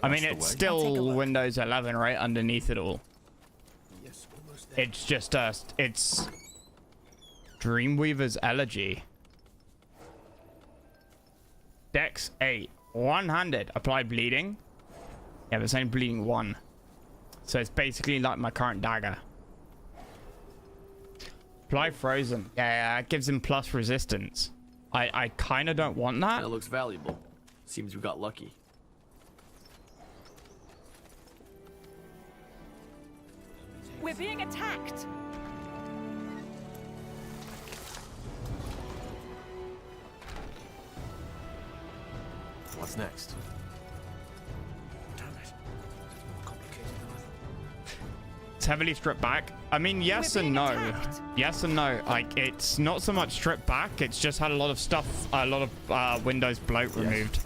Speaker 1: I mean, it's still Windows 11, right, underneath it all. It's just, it's Dreamweaver's Elegy. Dex 8. One-handed. Apply bleeding. Yeah, but it's only bleeding 1. So it's basically like my current dagger. Apply frozen. Yeah, it gives him plus resistance. I kind of don't want that.
Speaker 8: That looks valuable. Seems we got lucky.
Speaker 10: We're being attacked.
Speaker 2: What's next?
Speaker 1: It's heavily stripped back. I mean, yes and no. Yes and no. Like, it's not so much stripped back. It's just had a lot of stuff, a lot of Windows bloat removed.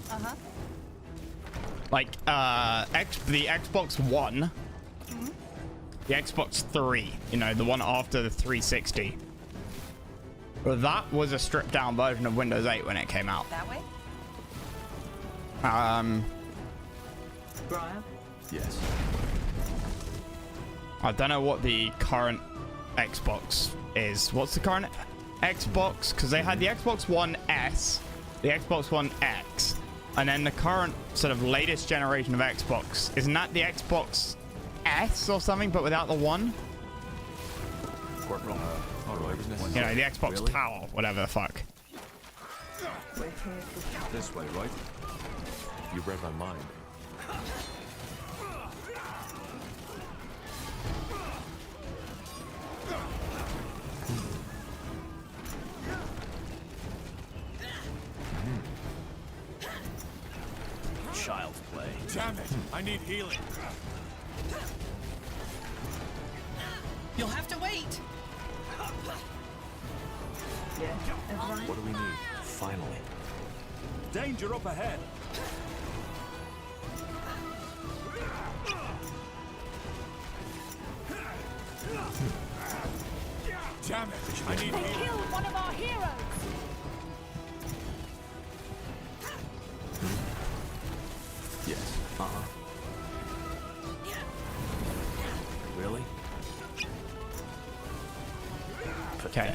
Speaker 11: Uh-huh.
Speaker 1: Like, the Xbox One. The Xbox 3. You know, the one after the 360. But that was a stripped down version of Windows 8 when it came out.
Speaker 11: That way?
Speaker 12: Brian?
Speaker 2: Yes.
Speaker 1: I don't know what the current Xbox is. What's the current Xbox? Because they had the Xbox One S, the Xbox One X, and then the current sort of latest generation of Xbox. Isn't that the Xbox S or something, but without the one? You know, the Xbox Power, whatever the fuck.
Speaker 2: This way, right? You read my mind.
Speaker 8: Child's play.
Speaker 3: Damn it! I need healing.
Speaker 11: You'll have to wait.
Speaker 2: What do we need?
Speaker 8: Finally.
Speaker 3: Danger up ahead. Damn it! I need
Speaker 10: They killed one of our heroes!
Speaker 2: Yes.
Speaker 8: Uh-huh. Really?
Speaker 1: Okay.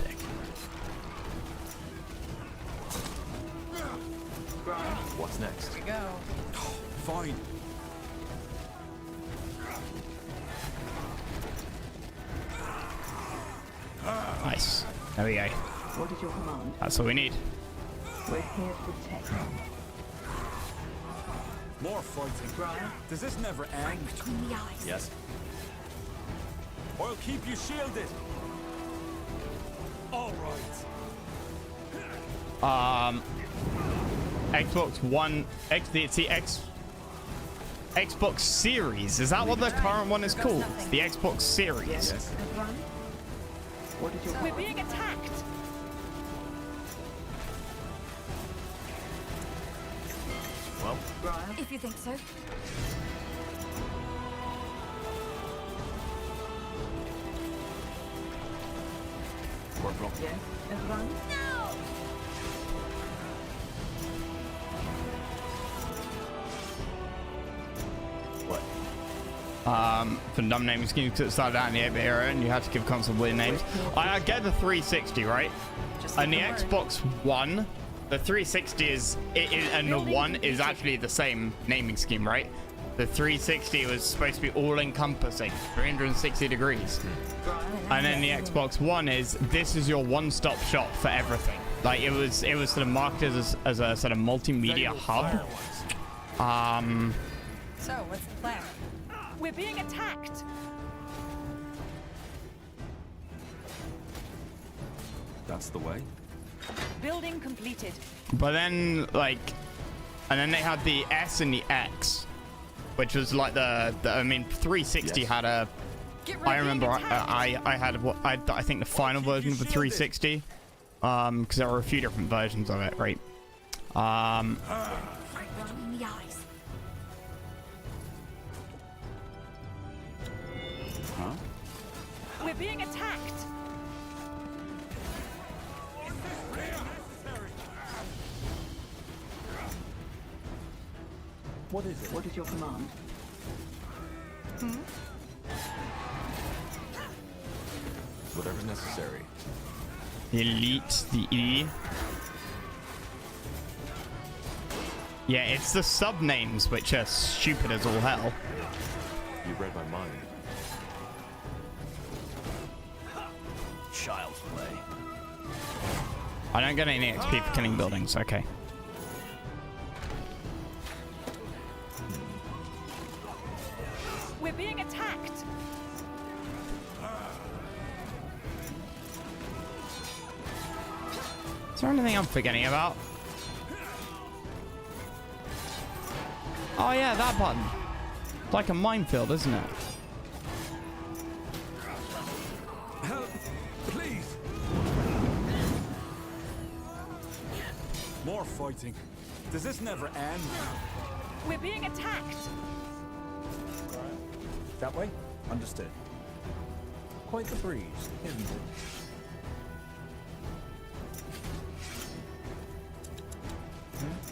Speaker 2: What's next?
Speaker 11: Here we go.
Speaker 8: Fine.
Speaker 1: Nice. There we go.
Speaker 12: What is your command?
Speaker 1: That's all we need.
Speaker 12: We're here to protect.
Speaker 14: More fighting.
Speaker 12: Brian?
Speaker 14: Does this never end?
Speaker 9: Between the eyes.
Speaker 14: Yes. I'll keep you shielded.
Speaker 3: all right.
Speaker 1: Xbox One, Xbox Series. Is that what the current one is called? The Xbox Series.
Speaker 12: Yes. What is your
Speaker 10: We're being attacked!
Speaker 2: Well,
Speaker 12: Brian?
Speaker 9: If you think so.
Speaker 2: Corporal.
Speaker 12: Yes. Everyone?
Speaker 2: What?
Speaker 1: For dumb naming schemes, because it started out in the 8-bit era and you had to give console weird names. I get the 360, right? And the Xbox One, the 360 and the One is actually the same naming scheme, right? The 360 was supposed to be all-encompassing, 360 degrees. And then the Xbox One this is your one-stop shop for everything. Like it was sort of marketed as a sort of multimedia hub.
Speaker 11: So, what's the plan?
Speaker 10: We're being attacked!
Speaker 14: That's the way.
Speaker 10: Building completed.
Speaker 1: But then and then they had the S and the X, which was like the 360 had a. I remember I had I think the final version of the 360, because there were a few different versions of it, right?
Speaker 9: Right between the eyes.
Speaker 14: Huh?
Speaker 10: We're being attacked!
Speaker 12: What is it? What is your command?
Speaker 2: Whatever's necessary.
Speaker 1: Elite, the E. Yeah, it's the sub names which are stupid as all hell.
Speaker 2: You read my mind.
Speaker 8: Child's play.
Speaker 1: I don't get any XP for killing buildings. Okay.
Speaker 10: We're being attacked!
Speaker 1: Is there anything I'm forgetting about? Oh yeah, that button. It's like a minefield, isn't it?
Speaker 14: Help! Please! More fighting. Does this never end?
Speaker 10: We're being attacked!
Speaker 8: That way? Understood. Quite the breeze, isn't it?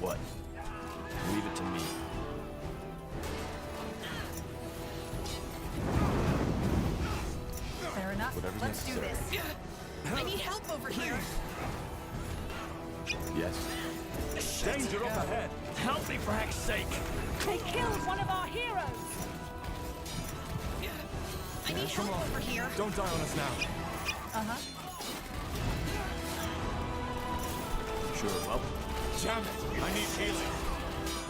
Speaker 2: What? Leave it to me.
Speaker 11: Fair enough.
Speaker 2: Whatever's
Speaker 11: Let's do
Speaker 2: necessary.
Speaker 11: this. I need help over here.
Speaker 2: Yes.
Speaker 3: Danger up ahead.
Speaker 8: Help me for heck's sake!
Speaker 10: They killed one of our heroes!
Speaker 11: I need help over here.
Speaker 3: Don't die on us now.
Speaker 11: Uh-huh.
Speaker 2: Sure. Well,
Speaker 3: Damn it! I need healing.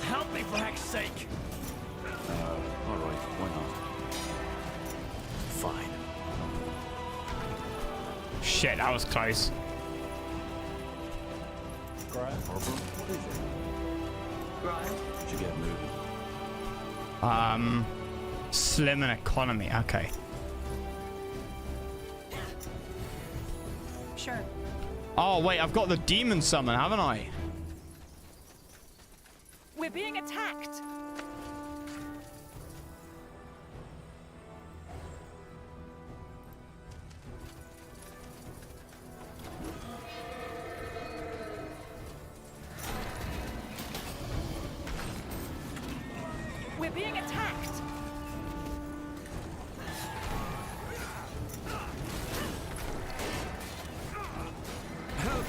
Speaker 8: Help me for heck's sake!
Speaker 14: All right, why not?
Speaker 8: Fine.
Speaker 1: Shit, that was close.
Speaker 14: Corporal, what is it?
Speaker 12: Brian?
Speaker 14: Should get moving.
Speaker 1: Slim and economy. Okay.
Speaker 11: Sure.
Speaker 1: Oh wait, I've got the demon summon, haven't I?
Speaker 10: We're being attacked! We're being attacked.
Speaker 3: Help,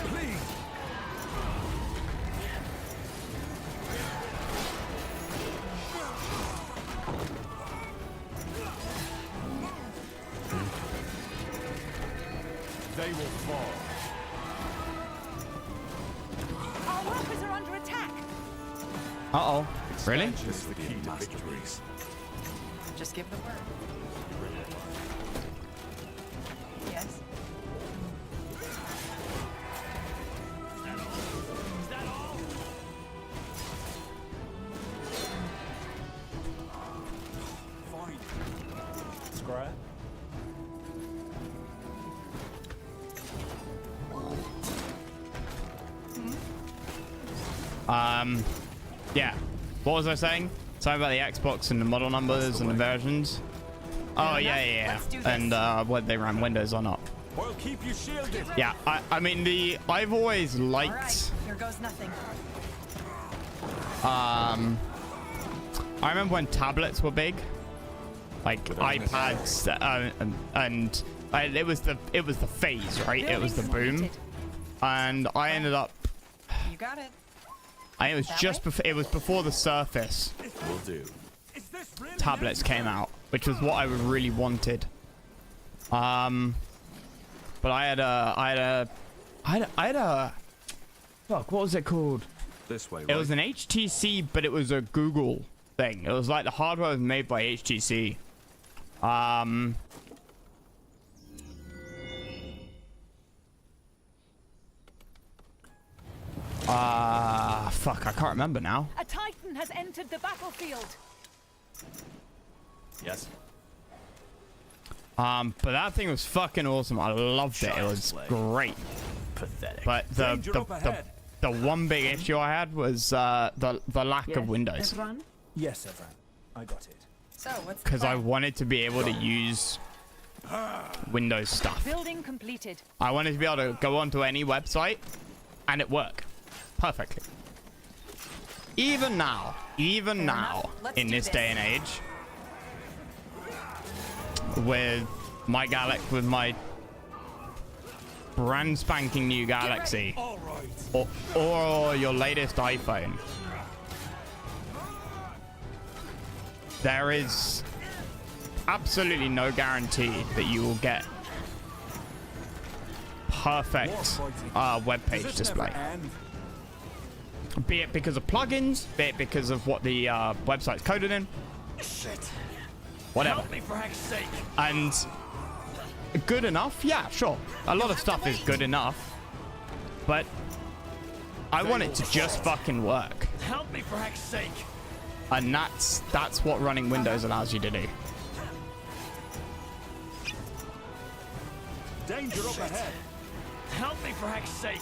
Speaker 3: please. They will fall.
Speaker 10: Our workers are under attack.
Speaker 1: Uh-oh. Really?
Speaker 3: This is the key to victories.
Speaker 11: Just give the word. Yes?
Speaker 3: Is that all? Fine. Scrap.
Speaker 1: Yeah. What was I saying? Something about the Xbox and the model numbers and the versions. Oh yeah. And whether they ran Windows or not.
Speaker 3: We'll keep you shielded.
Speaker 1: Yeah, I mean I've always liked.
Speaker 11: All right, here goes nothing.
Speaker 1: I remember when tablets were big, like iPads, and it was the phase, right? It was the boom, and I ended up.
Speaker 11: You got it.
Speaker 1: It was just before. It was before the Surface
Speaker 2: Will do.
Speaker 1: tablets came out, which was what I really wanted. But I had a. Fuck, what was it called?
Speaker 14: This way, right?
Speaker 1: It was an HTC, but it was a Google thing. It was like the hardware was made by HTC. Fuck, I can't remember now.
Speaker 10: A Titan has entered the battlefield.
Speaker 3: Yes.
Speaker 1: But that thing was fucking awesome. I loved it. It was great.
Speaker 3: Pathetic.
Speaker 1: But the one big issue I had was the lack of Windows.
Speaker 3: Yes, Evran. I got it.
Speaker 11: So what's
Speaker 1: Because I wanted to be able to use Windows stuff.
Speaker 10: Building completed.
Speaker 1: I wanted to be able to go onto any website and it work perfectly. Even now, in this day and age, with my brand spanking new Galaxy, or your latest iPhone, there is absolutely no guarantee that you will get perfect web page display. Be it because of plugins, be it because of what the website's coded in.
Speaker 3: Shit.
Speaker 1: Whatever.
Speaker 3: Help me for heck's sake.
Speaker 1: And good enough? Yeah, sure. A lot of stuff is good enough. But I want it to just fucking work.
Speaker 3: Help me for heck's sake.
Speaker 1: And that's what running Windows allows you to do.
Speaker 3: Danger up ahead. Help me for heck's sake.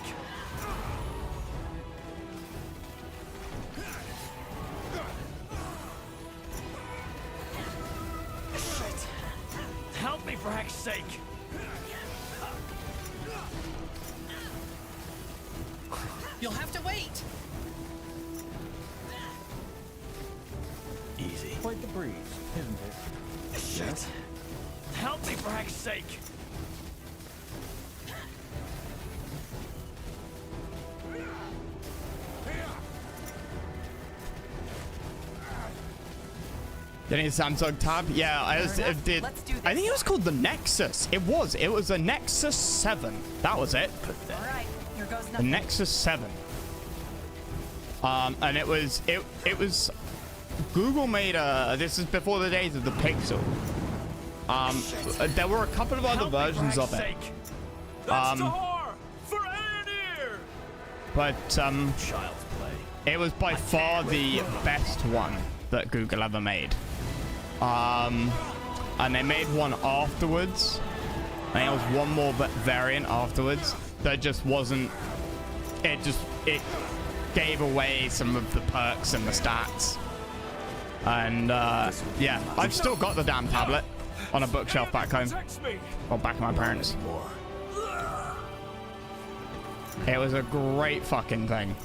Speaker 3: Shit. Help me for heck's sake.
Speaker 11: You'll have to wait.
Speaker 3: Easy. Quite the breeze, isn't it? Shit. Yes. Help me for heck's sake.
Speaker 1: Getting a Samsung Tab? Yeah, I think it was called the Nexus. It was a Nexus 7. That was it.
Speaker 11: All right, here goes
Speaker 1: The
Speaker 11: nothing.
Speaker 1: Nexus 7. And it was Google made this is before the days of the Pixel. There were a couple of other versions of it. But
Speaker 3: Child's play.
Speaker 1: it was by far the best one that Google ever made. And they made one afterwards. And there was one more variant afterwards that just wasn't. It gave away some of the perks and the stats. And yeah, I've still got the damn tablet on a bookshelf back home, or back at my parents'. It was a great fucking thing.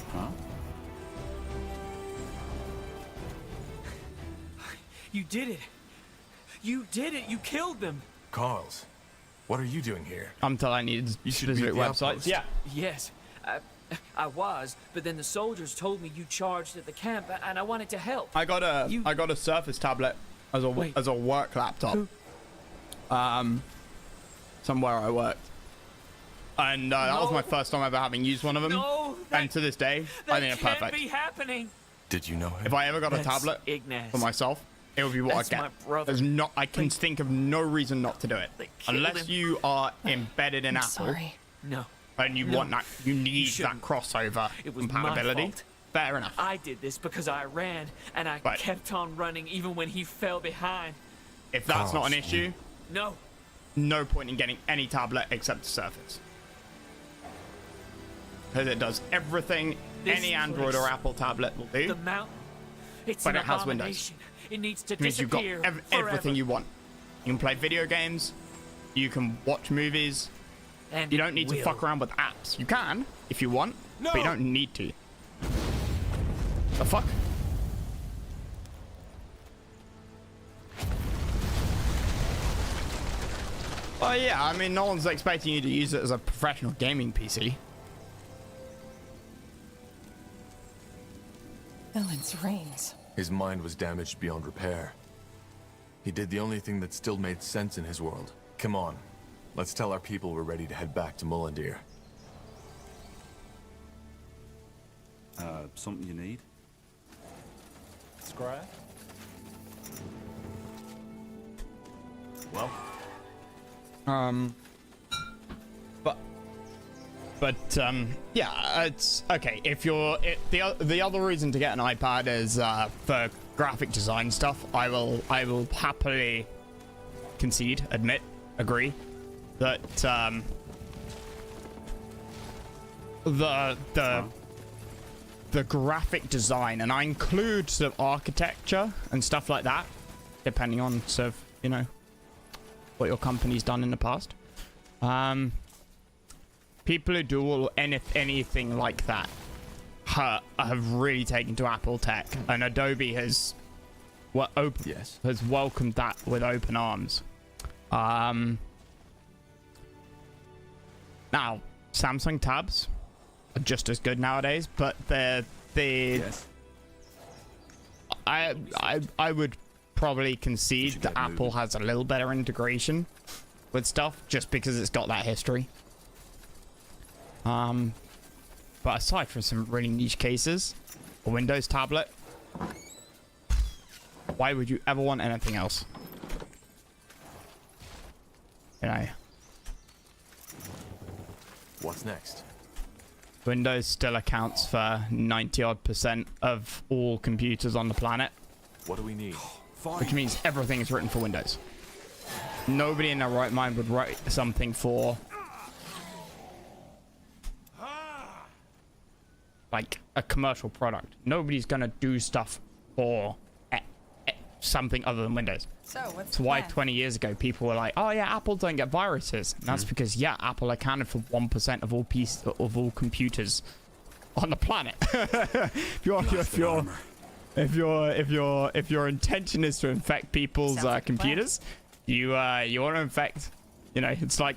Speaker 6: You did it. You did it. You killed them.
Speaker 2: Carls, what are you doing here?
Speaker 1: I'm telling I need specific websites. Yeah.
Speaker 6: Yes. I was, but then the soldiers told me you charged at the camp, and I wanted to help.
Speaker 1: I got a Surface tablet as a work laptop. Somewhere I worked, and that was my first time ever having used one of them.
Speaker 6: No,
Speaker 1: and to this day, I think it's perfect.
Speaker 6: That can't be happening.
Speaker 2: Did you know him?
Speaker 1: If I ever got a tablet for myself, it would be what I'd get. There's not. I can think of no reason not to do it, unless you are embedded in Apple.
Speaker 6: Sorry. No.
Speaker 1: And you want that, you need that crossover compatibility.
Speaker 6: My fault.
Speaker 1: Fair enough.
Speaker 6: I did this because I ran, and I kept on running even when he fell behind.
Speaker 1: If that's not an issue,
Speaker 6: no
Speaker 1: point in getting any tablet except the Surface. Because it does everything any Android or Apple tablet will do.
Speaker 6: The mountain,
Speaker 1: but it has Windows.
Speaker 6: It needs to
Speaker 1: disappear. You've got everything you want. You can play video games, you can watch movies.
Speaker 6: And
Speaker 1: you don't need to fuck around with apps. You can, if you want, but you don't need to. The fuck? Well, yeah, I mean, no one's expecting you to use it as a professional gaming PC.
Speaker 11: Ellen's rings.
Speaker 2: His mind was damaged beyond repair. He did the only thing that still made sense in his world. Come on. Let's tell our people we're ready to head back to Mullendeer.
Speaker 14: Something you need?
Speaker 3: Scrap? Well.
Speaker 1: Yeah, it's okay. If you're the other reason to get an iPad is for graphic design stuff. I will happily concede, admit, agree that the graphic design, and I include sort of architecture and stuff like that, depending on sort of, you know, what your company's done in the past. People who do anything like that have really taken to Apple tech, and Adobe has welcomed that with open arms. Now, Samsung tabs are just as good nowadays, but I would probably concede that Apple has a little better integration with stuff just because it's got that history. But aside from some really niche cases, a Windows tablet, why would you ever want anything else? You know.
Speaker 2: What's next?
Speaker 1: Windows still accounts for 90-odd% of all computers on the planet.
Speaker 2: What do we need?
Speaker 1: Which means everything is written for Windows. Nobody in their right mind would write something for like a commercial product. Nobody's gonna do stuff for something other than Windows.
Speaker 11: So what's
Speaker 1: That's why 20 years ago people were like, "Oh yeah, Apple don't get viruses." And that's because Apple accounted for 1% of all computers on the planet. if your intention is to infect people's computers, you want to infect. You know, it's like,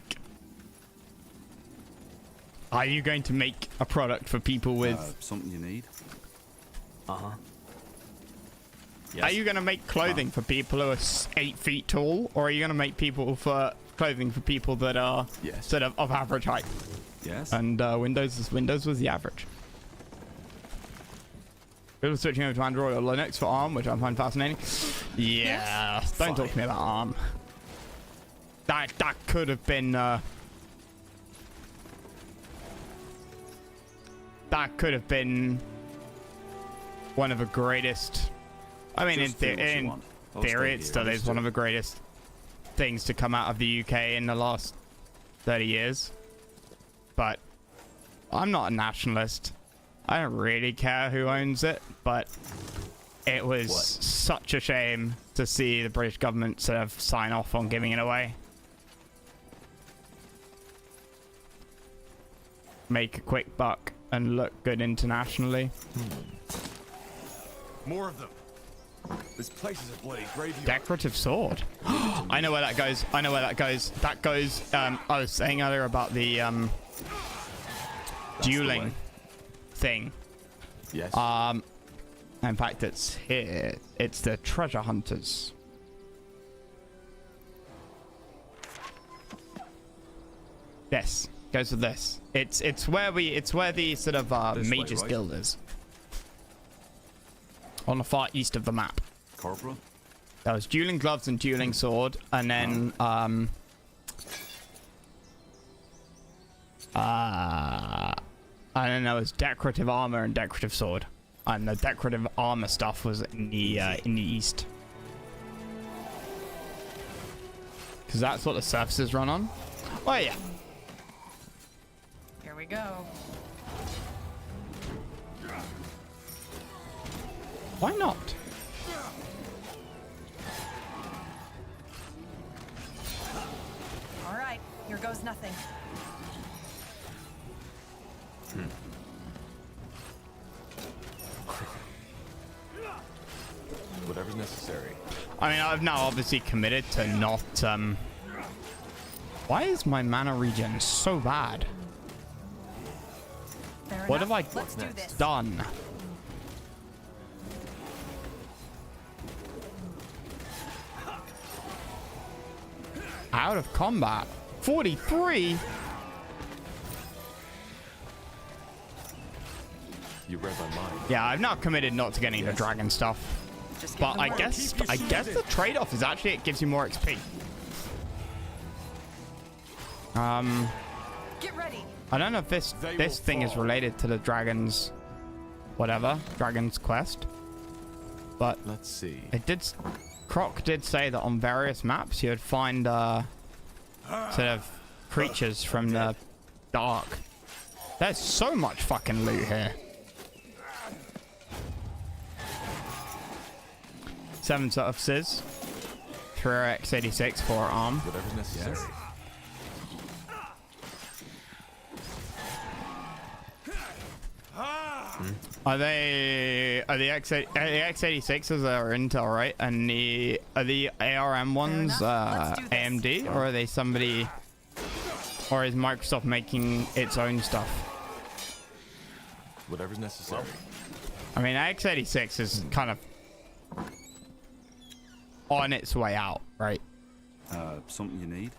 Speaker 1: are you going to make a product for people with
Speaker 14: something you need?
Speaker 1: Yes. Are you going to make clothing for people who are 8 feet tall, or are you going to make clothing for people that are sort of average height?
Speaker 14: Yes.
Speaker 1: And Windows was the average. People switching over to Android or Linux for ARM, which I find fascinating. Yeah, don't talk to me about ARM. That could have been one of the greatest. I mean, in theory, it still is one of the greatest things to come out of the UK in the last 30 years. But I'm not a nationalist. I don't really care who owns it, but it was such a shame to see the British government sort of sign off on giving it away. Make a quick buck and look good internationally.
Speaker 2: More of them. This place is a bloody graveyard.
Speaker 1: Decorative sword. I know where that goes. I know where that goes. That goes. I was saying earlier about the dueling thing.
Speaker 2: Yes.
Speaker 1: In fact, it's here. It's the treasure hunters. This goes with this. It's where the sort of Mage's Guild is. On the far east of the map.
Speaker 14: Corporal?
Speaker 1: There was dueling gloves and dueling sword, and then there was decorative armor and decorative sword, and the decorative armor stuff was in the east, because that's what the surfaces run on. Oh yeah.
Speaker 11: Here we go.
Speaker 1: Why not?
Speaker 11: All right, here goes nothing.
Speaker 2: Whatever's necessary.
Speaker 1: I mean, I've now obviously committed to not. Why is my mana regen so bad? What have I done? Out of combat. 43?
Speaker 2: You read my mind.
Speaker 1: Yeah, I've now committed not to getting the dragon stuff. But I guess the trade-off is actually it gives you more XP.
Speaker 11: Get ready.
Speaker 1: I don't know if this thing is related to the dragon's dragon's quest. But
Speaker 2: let's see.
Speaker 1: It did. Croc did say that on various maps you would find sort of creatures from the dark. There's so much fucking loot here. 7 surfaces. 3x86 for arm.
Speaker 2: Whatever's necessary. Yes.
Speaker 1: Are the X86s are Intel, right? And are the ARM ones AMD, or are they somebody, or is Microsoft making its own stuff?
Speaker 2: Whatever's necessary.
Speaker 1: I mean, X86 is kind of on its way out, right?
Speaker 14: Something you need?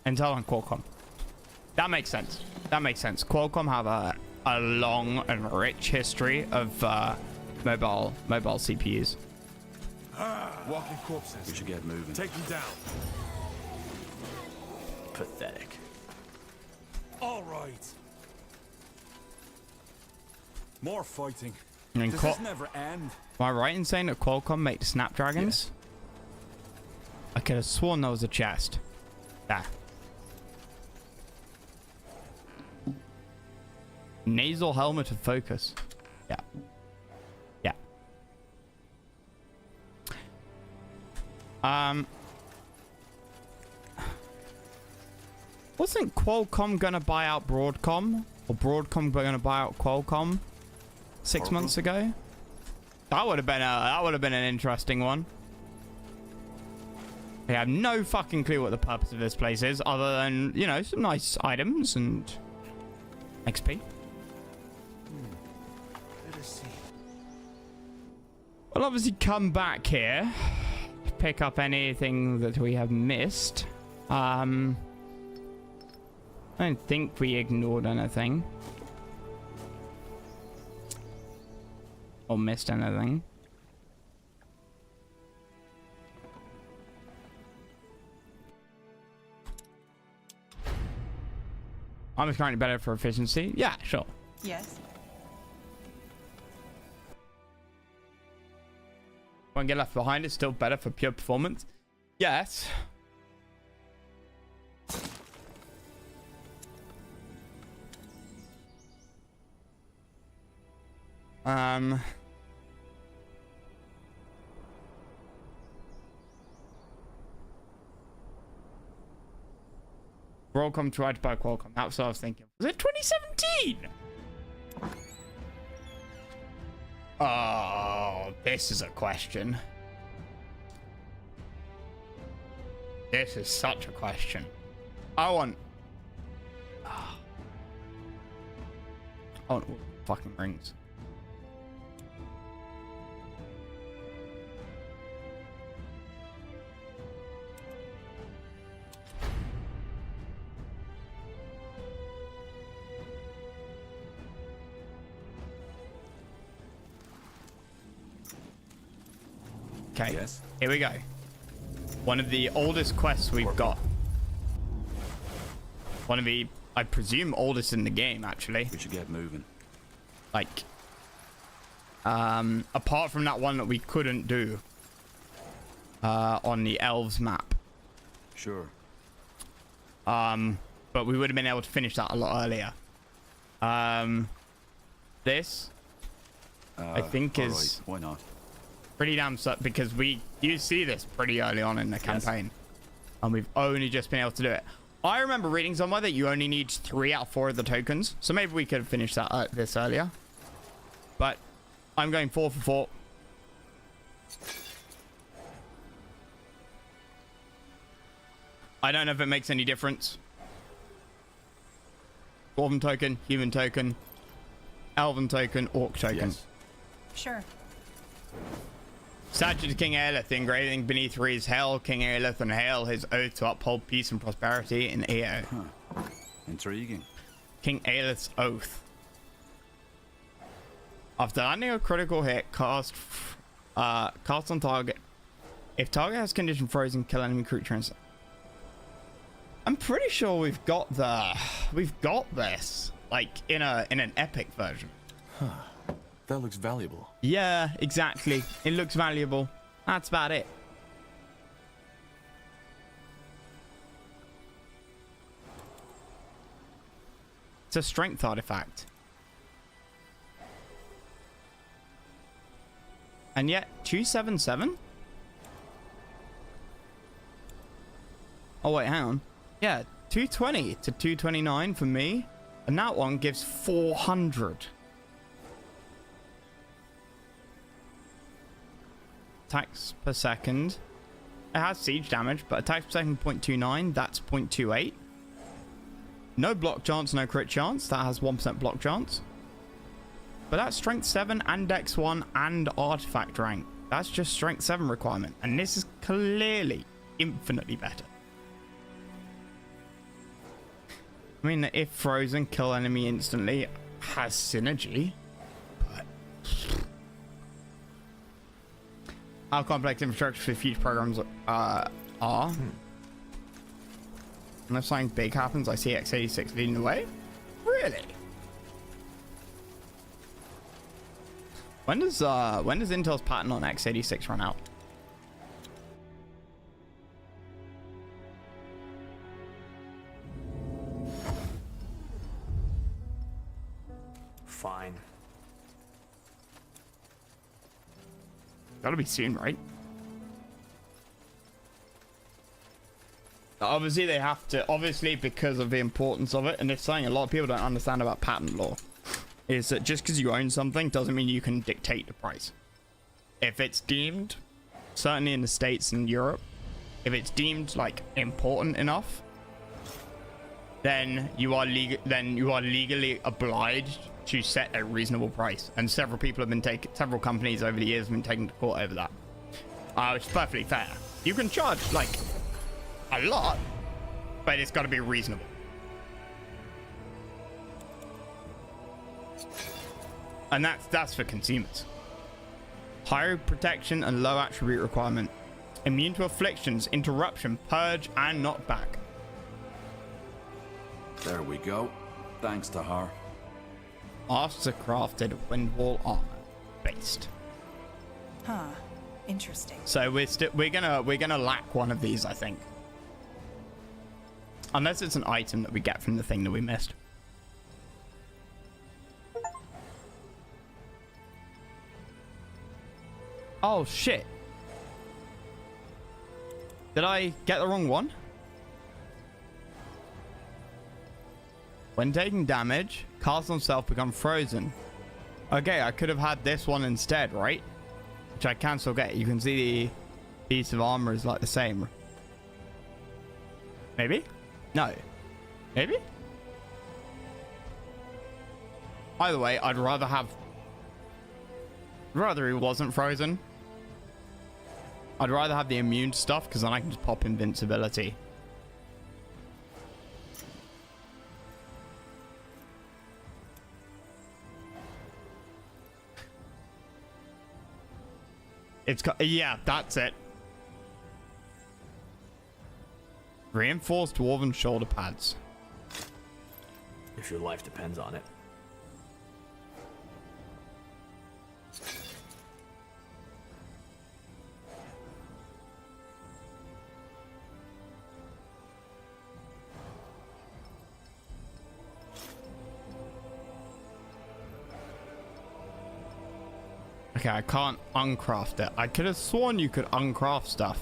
Speaker 1: Intel and Qualcomm. That makes sense. That makes sense. Qualcomm have a long and rich history of mobile CPUs.
Speaker 3: Walking corpses.
Speaker 14: We should get moving.
Speaker 3: Take them down.
Speaker 8: Pathetic.
Speaker 3: All right. More fighting.
Speaker 1: I mean,
Speaker 3: Does this never end?
Speaker 1: Am I right in saying that Qualcomm make Snapdragons? Yeah. I could have sworn there was a chest. There. Nasal helmet of focus. Yeah. Yeah. Wasn't Qualcomm gonna buy out Broadcom? Or Broadcom gonna buy out Qualcomm 6 months ago? That would have been an interesting one. I have no fucking clue what the purpose of this place is, other than, you know, some nice items and XP. We'll obviously come back here to pick up anything that we have missed. I don't think we ignored anything. Or missed anything. I'm currently better for efficiency. Yeah, sure.
Speaker 11: Yes.
Speaker 1: Won't get left behind. It's still better for pure performance. Yes. Broadcom tried to buy Qualcomm. That's what I was thinking. Was it 2017? Oh. Oh, this is a question. This is such a question. I want all the fucking rings. Okay, yes. Here we go. One of the oldest quests we've got. One of the, I presume, oldest in the game, actually.
Speaker 14: We should get moving.
Speaker 1: Like, apart from that one that we couldn't do on the elves map.
Speaker 14: Sure.
Speaker 1: But we would have been able to finish that a lot earlier. This, I think, is
Speaker 14: why not?
Speaker 1: Pretty damn stuck because you see this pretty early on in the campaign, and we've only just been able to do it. I remember reading somewhere that you only need 3 out of 4 of the tokens, so maybe we could have finished that this earlier. But I'm going 4 for 4. I don't know if it makes any difference. Dwarven token, human token, elven token, orc token.
Speaker 14: Yes.
Speaker 11: Sure.
Speaker 1: Statue to King Aelith, engraving beneath reads, Hail King Aelith and hail his oath to uphold peace and prosperity in Eo.
Speaker 14: Huh. Intriguing.
Speaker 1: King Aelith's oath. After landing a critical hit, cast on target. If target has condition frozen, kill enemy creatures. I'm pretty sure we've got this like in an epic version.
Speaker 2: Huh. That looks valuable.
Speaker 1: Yeah, exactly. It looks valuable. That's about it. It's a strength artifact. And yet, 277? Oh, wait, hang on. Yeah, 220 to 229 for me. And that one gives 400. Attacks per second. It has siege damage, but attacks per second 0.29. That's 0.28. No block chance, no crit chance. That has 1% block chance. But that's strength 7 and dex 1 and artifact rank. That's just strength 7 requirement. And this is clearly infinitely better. I mean, if frozen, kill enemy instantly has synergy. But how complex infrastructure for future programs are. Unless something big happens, I see x86 leading the way. Really? When does Intel's patent on x86 run out?
Speaker 8: Fine.
Speaker 1: Gotta be soon, right? Obviously, they have to. Obviously, because of the importance of it, and it's something a lot of people don't understand about patent law, is that just because you own something doesn't mean you can dictate the price. If it's deemed, certainly in the States and Europe, if it's deemed like important enough, then you are legally obliged to set a reasonable price. And several companies over the years have been taken to court over that. Which is perfectly fair. You can charge like a lot, but it's got to be reasonable. And that's for consumers. Higher protection and low attribute requirement. Immune to afflictions, interruption, purge, and knockback.
Speaker 14: There we go. Thanks to her.
Speaker 1: Master crafted windwall armor based.
Speaker 11: Huh. Interesting.
Speaker 1: So we're gonna lack one of these, I think. Unless it's an item that we get from the thing that we missed. Oh shit. Did I get the wrong one? When taking damage, cast on self become frozen. Okay, I could have had this one instead, right? which I can still get. You can see the piece of armor is like the same. Maybe? No. Maybe? Either way, I'd rather he wasn't frozen. I'd rather have the immune stuff because then I can just pop invincibility. It's got, yeah, that's it. Reinforced dwarven shoulder pads.
Speaker 8: If your life depends on it.
Speaker 1: Okay, I can't uncraft it. I could have sworn you could uncraft stuff.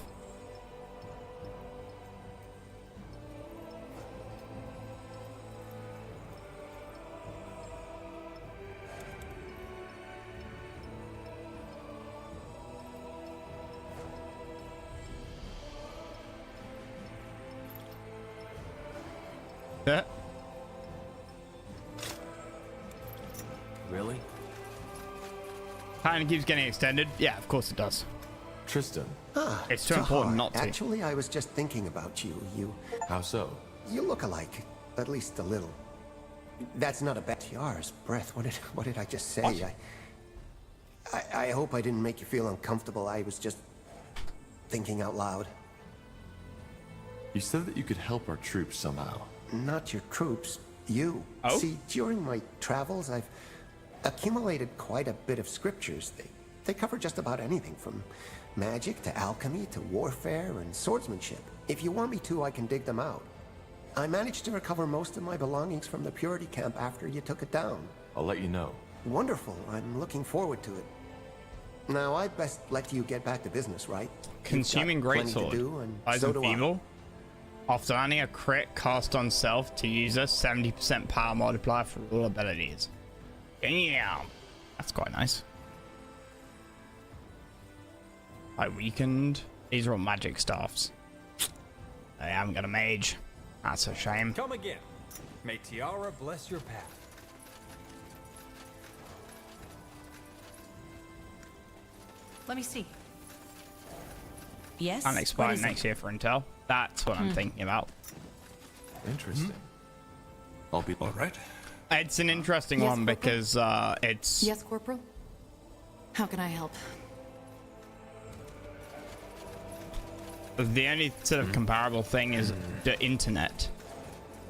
Speaker 1: Yeah.
Speaker 8: Really?
Speaker 1: Pattern keeps getting extended. Yeah, of course it does.
Speaker 2: Tristan.
Speaker 1: It's too important not to.
Speaker 13: Actually, I was just thinking about you.
Speaker 2: How so?
Speaker 13: You look alike, at least a little. That's not a bad tiara's breath. What did I just say?
Speaker 2: What?
Speaker 13: I hope I didn't make you feel uncomfortable. I was just thinking out loud.
Speaker 2: You said that you could help our troops somehow.
Speaker 13: Not your troops, you.
Speaker 1: Oh?
Speaker 13: See, during my travels, I've accumulated quite a bit of scriptures. They cover just about anything from magic to alchemy to warfare and swordsmanship. If you want me to, I can dig them out. I managed to recover most of my belongings from the Purity camp after you took it down.
Speaker 2: I'll let you know.
Speaker 13: Wonderful. I'm looking forward to it. Now, I best let you get back to business, right?
Speaker 1: Consuming Greatsword. Eyes and Feeble. After landing a crit cast on self to user, 70% power multiplier for all abilities. Damn. That's quite nice. I weakened. These are all magic staffs. I haven't got a mage. That's a shame.
Speaker 3: Come again. May Tiara bless your path.
Speaker 11: Let me see. Yes?
Speaker 1: And expire next year for Intel. That's what I'm thinking about.
Speaker 2: Interesting.
Speaker 14: I'll be all right.
Speaker 1: It's an interesting one because it's...
Speaker 5: Yes, Corporal? How can I help?
Speaker 1: The only sort of comparable thing is the internet.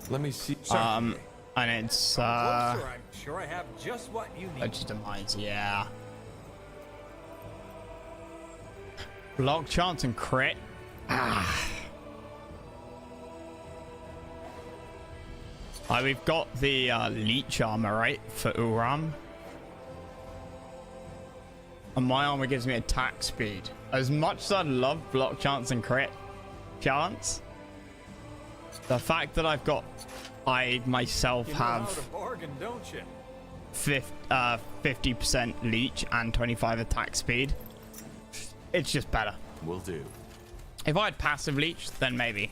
Speaker 2: Let me see.
Speaker 1: And it's
Speaker 3: Closer, I'm sure I have just what you need.
Speaker 1: Legend of Mines, yeah. Block chance and crit. We've got the leech armor, right, for Uram. And my armor gives me attack speed. As much as I love block chance and crit chance, the fact that I myself have
Speaker 3: a bargain, don't you?
Speaker 1: 50% leech and 25 attack speed, it's just better.
Speaker 2: Will do.
Speaker 1: If I had passive leech, then maybe.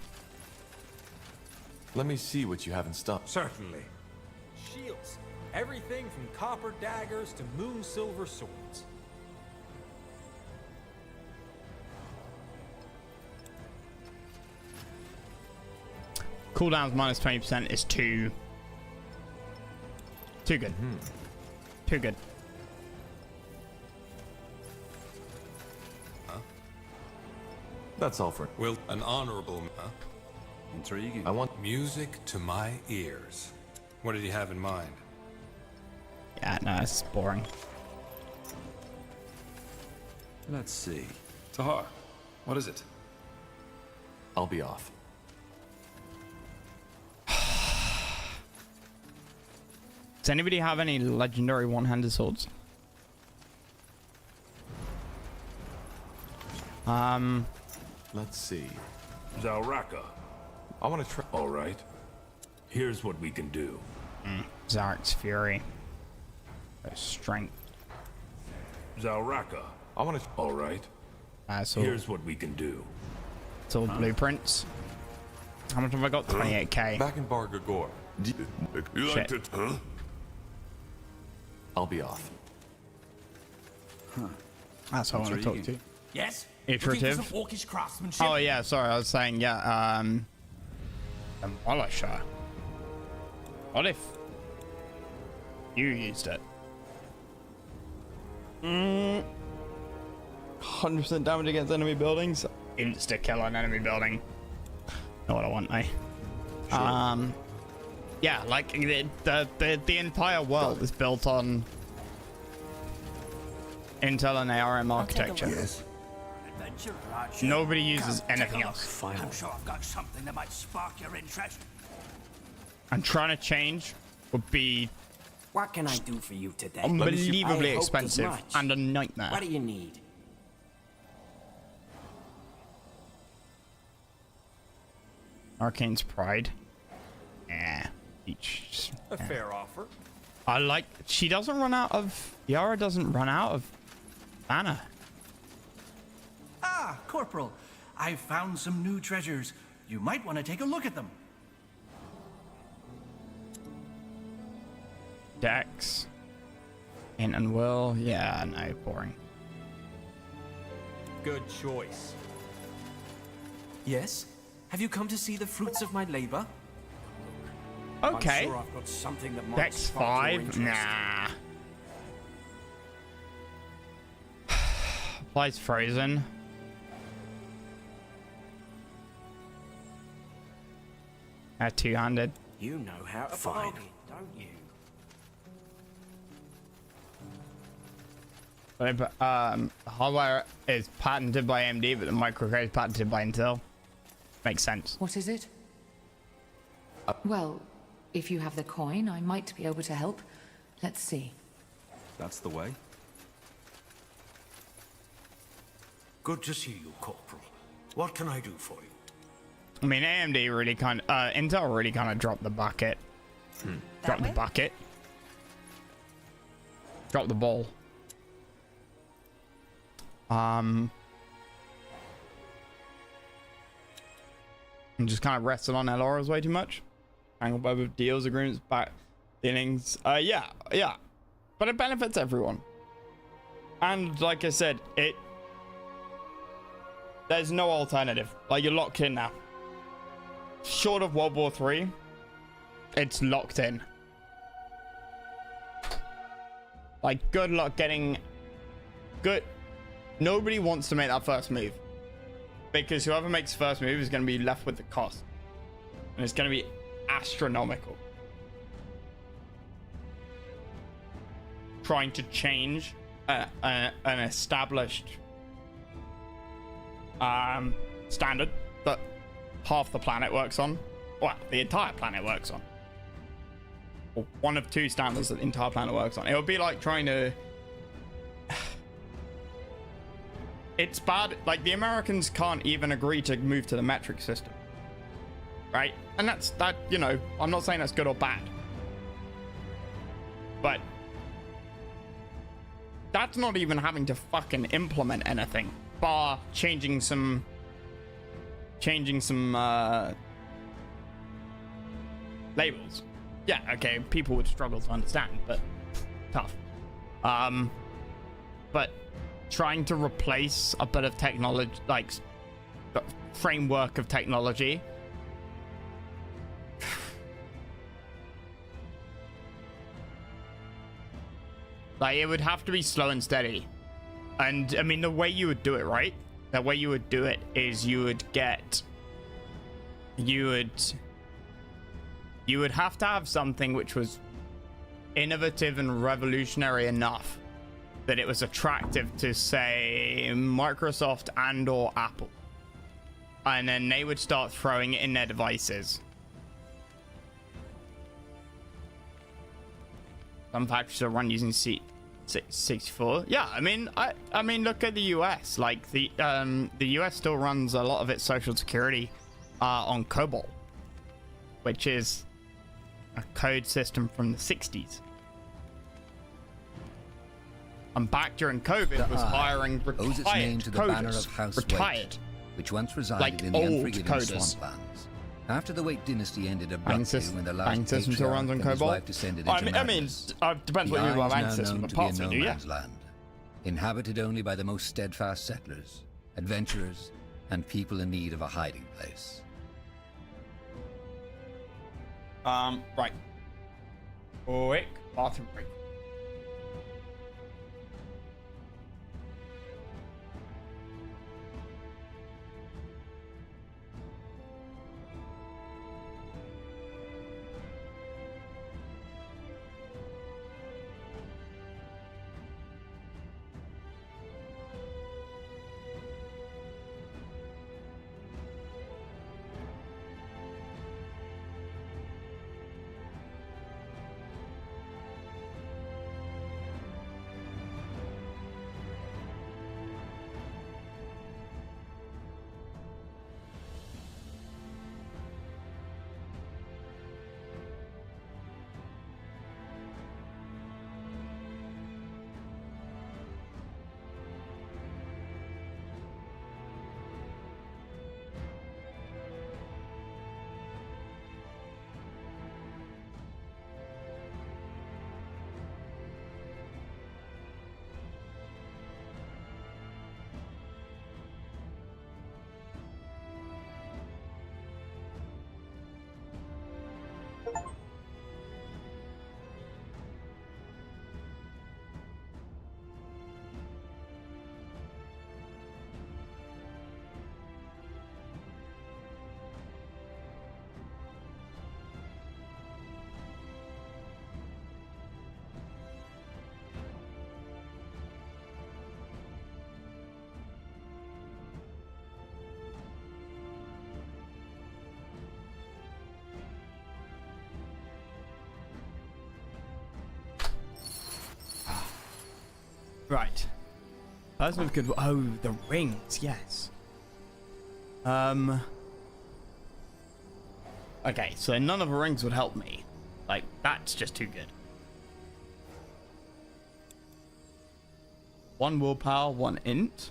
Speaker 2: Let me see what you have in stock.
Speaker 3: Certainly. Shields. Everything from copper daggers to moon silver swords.
Speaker 1: Cooldowns minus 20% is too good. Too good.
Speaker 2: That's all for.
Speaker 15: Well, an honorable.
Speaker 14: Intriguing.
Speaker 2: I want
Speaker 15: Music to my ears. What did you have in mind?
Speaker 1: Yeah, no, it's boring.
Speaker 14: Let's see.
Speaker 15: Tahar, what is it?
Speaker 2: I'll be off.
Speaker 1: Does anybody have any legendary one-handed swords?
Speaker 2: Let's see.
Speaker 16: Zauraka.
Speaker 2: I want to try.
Speaker 16: All right. Here's what we can do.
Speaker 1: Zarek's Fury. Strength.
Speaker 16: Zauraka. I want to. All right.
Speaker 1: So
Speaker 16: Here's what we can do.
Speaker 1: it's all blueprints. How much have I got? 28k.
Speaker 2: Back in Bargagor.
Speaker 16: You
Speaker 1: Shit.
Speaker 16: liked it, huh?
Speaker 2: I'll be off.
Speaker 1: That's what I want to talk to.
Speaker 3: Yes?
Speaker 1: Iterative.
Speaker 3: Looking for some orcish craftsmanship?
Speaker 1: Oh yeah, sorry, I was saying demolisher. What if you used it? 100% damage against enemy buildings. Insta kill on enemy building. Not what I want, mate. Sure. Yeah, like the entire world is built on Intel and ARM architecture.
Speaker 3: Yes.
Speaker 1: Nobody uses anything else.
Speaker 3: I'm sure I've got something that might spark your interest.
Speaker 1: And trying to change would be
Speaker 17: What can I do for you today?
Speaker 1: unbelievably
Speaker 17: I hoped as
Speaker 1: expensive
Speaker 17: much.
Speaker 1: and a nightmare.
Speaker 17: What do you need?
Speaker 1: Arcane's Pride. Yeah. Each.
Speaker 3: A fair offer.
Speaker 1: I like. She doesn't run out of. Yara doesn't run out of mana.
Speaker 18: Ah, Corporal. I've found some new treasures. You might want to take a look at them.
Speaker 1: Dex. Int and Will. Yeah, no, boring.
Speaker 3: Good choice.
Speaker 6: Yes? Have you come to see the fruits of my labor?
Speaker 1: Okay.
Speaker 3: I'm sure I've got something that might
Speaker 1: Dex
Speaker 3: spark your
Speaker 1: 5?
Speaker 3: interest.
Speaker 1: Nah. Applies frozen. Two-handed.
Speaker 17: You know how to bargain, don't you?
Speaker 1: Hardware is patented by AMD, but the microcode is patented by Intel. Makes sense.
Speaker 5: What is it? Well, if you have the coin, I might be able to help. Let's see.
Speaker 14: That's the way.
Speaker 18: Good to see you, Corporal. What can I do for you?
Speaker 1: I mean, AMD really kind of, Intel really kind of dropped the bucket. Dropped the bucket. Dropped the ball. And just kind of rested on LRs way too much. Angled by with deals, agreements, back dealings. Yeah. But it benefits everyone. And like I said, there's no alternative. Like, you're locked in now. Short of World War III, it's locked in. Like, good luck getting good. Nobody wants to make that first move, because whoever makes the first move is going to be left with the cost, and it's going to be astronomical. Trying to change an established standard that half the planet works on, well, the entire planet works on, or one of two standards that the entire planet works on. It would be like trying to it's bad. Like, the Americans can't even agree to move to the metric system, right? And that, you know, I'm not saying that's good or bad, but that's not even having to fucking implement anything, bar changing some labels. Yeah, okay, people would struggle to understand, but tough. But trying to replace a bit of technology, like the framework of technology, like, it would have to be slow and steady. And I mean, the way you would do it, right? The way you would do it is you would have to have something which was innovative and revolutionary enough that it was attractive to, say, Microsoft and or Apple, and then they would start throwing it in their devices. Some factories are run using C64. Yeah, I mean, look at the US. Like, the US still runs a lot of its social security on COBOL, which is a code system from the 60s. and back during COVID was hiring
Speaker 7: owes its name
Speaker 1: retired
Speaker 7: to the banner
Speaker 1: coders.
Speaker 7: of House
Speaker 1: Retired.
Speaker 7: Waite, which once resided
Speaker 1: Like
Speaker 7: in the
Speaker 1: old
Speaker 7: unforgiving
Speaker 1: coders.
Speaker 7: swamplands. After the Waite dynasty ended abruptly when the
Speaker 1: Bank
Speaker 7: last
Speaker 1: system still
Speaker 7: patriarch
Speaker 1: runs on
Speaker 7: and his
Speaker 1: Cobalt?
Speaker 7: wife descended into madness,
Speaker 1: Depends what you mean by bank system, but parts of it do, yeah.
Speaker 7: land, inhabited only by the most steadfast settlers, adventurers, and people in need of a hiding place.
Speaker 1: Right. Quick bathroom break. Right. That's not good. Oh, the rings, yes. Okay, so none of the rings would help me. Like, that's just too good. 1 willpower, 1 int.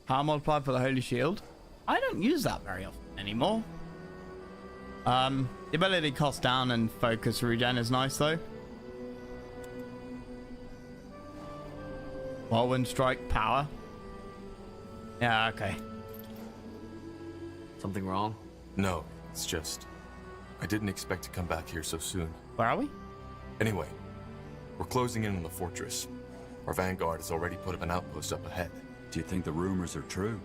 Speaker 1: Power multiplier for the Holy Shield. I don't use that very often anymore. The ability cost down and focus regen is nice though. Whirlwind strike power. Yeah, okay.
Speaker 6: Something wrong?
Speaker 2: No, it's just... I didn't expect to come back here so soon.
Speaker 1: Where are we?
Speaker 2: Anyway, we're closing in on the fortress. Our vanguard has already put up an outpost up ahead.
Speaker 14: Do you think the rumors are true?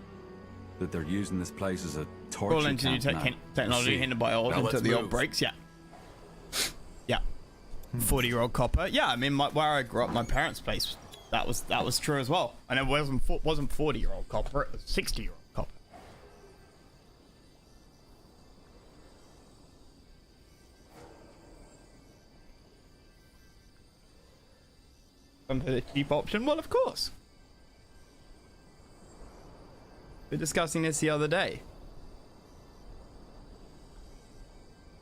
Speaker 14: That they're using this place as a torture
Speaker 1: All into new
Speaker 14: camp now?
Speaker 1: technology hindered by old
Speaker 2: Now
Speaker 1: until
Speaker 2: let's
Speaker 1: the old
Speaker 2: move.
Speaker 1: breaks, yeah. Yeah. 40-year-old copper. Yeah, I mean, where I grew up, my parents' place, that was true as well. And it wasn't 40-year-old copper, it was 60-year-old copper. And the cheap option? Well, of course. We were discussing this the other day.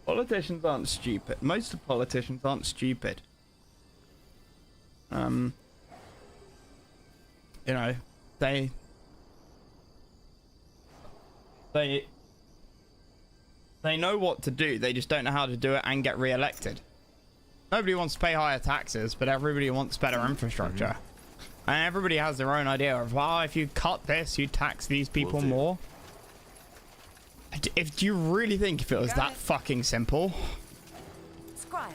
Speaker 1: Politicians aren't stupid. Most of politicians aren't stupid. You know, they know what to do. They just don't know how to do it and get re-elected. Nobody wants to pay higher taxes, but everybody wants better infrastructure. And everybody has their own idea of, well, if you cut this, you tax these people more. Do you really think if it was that fucking simple?
Speaker 9: Squire.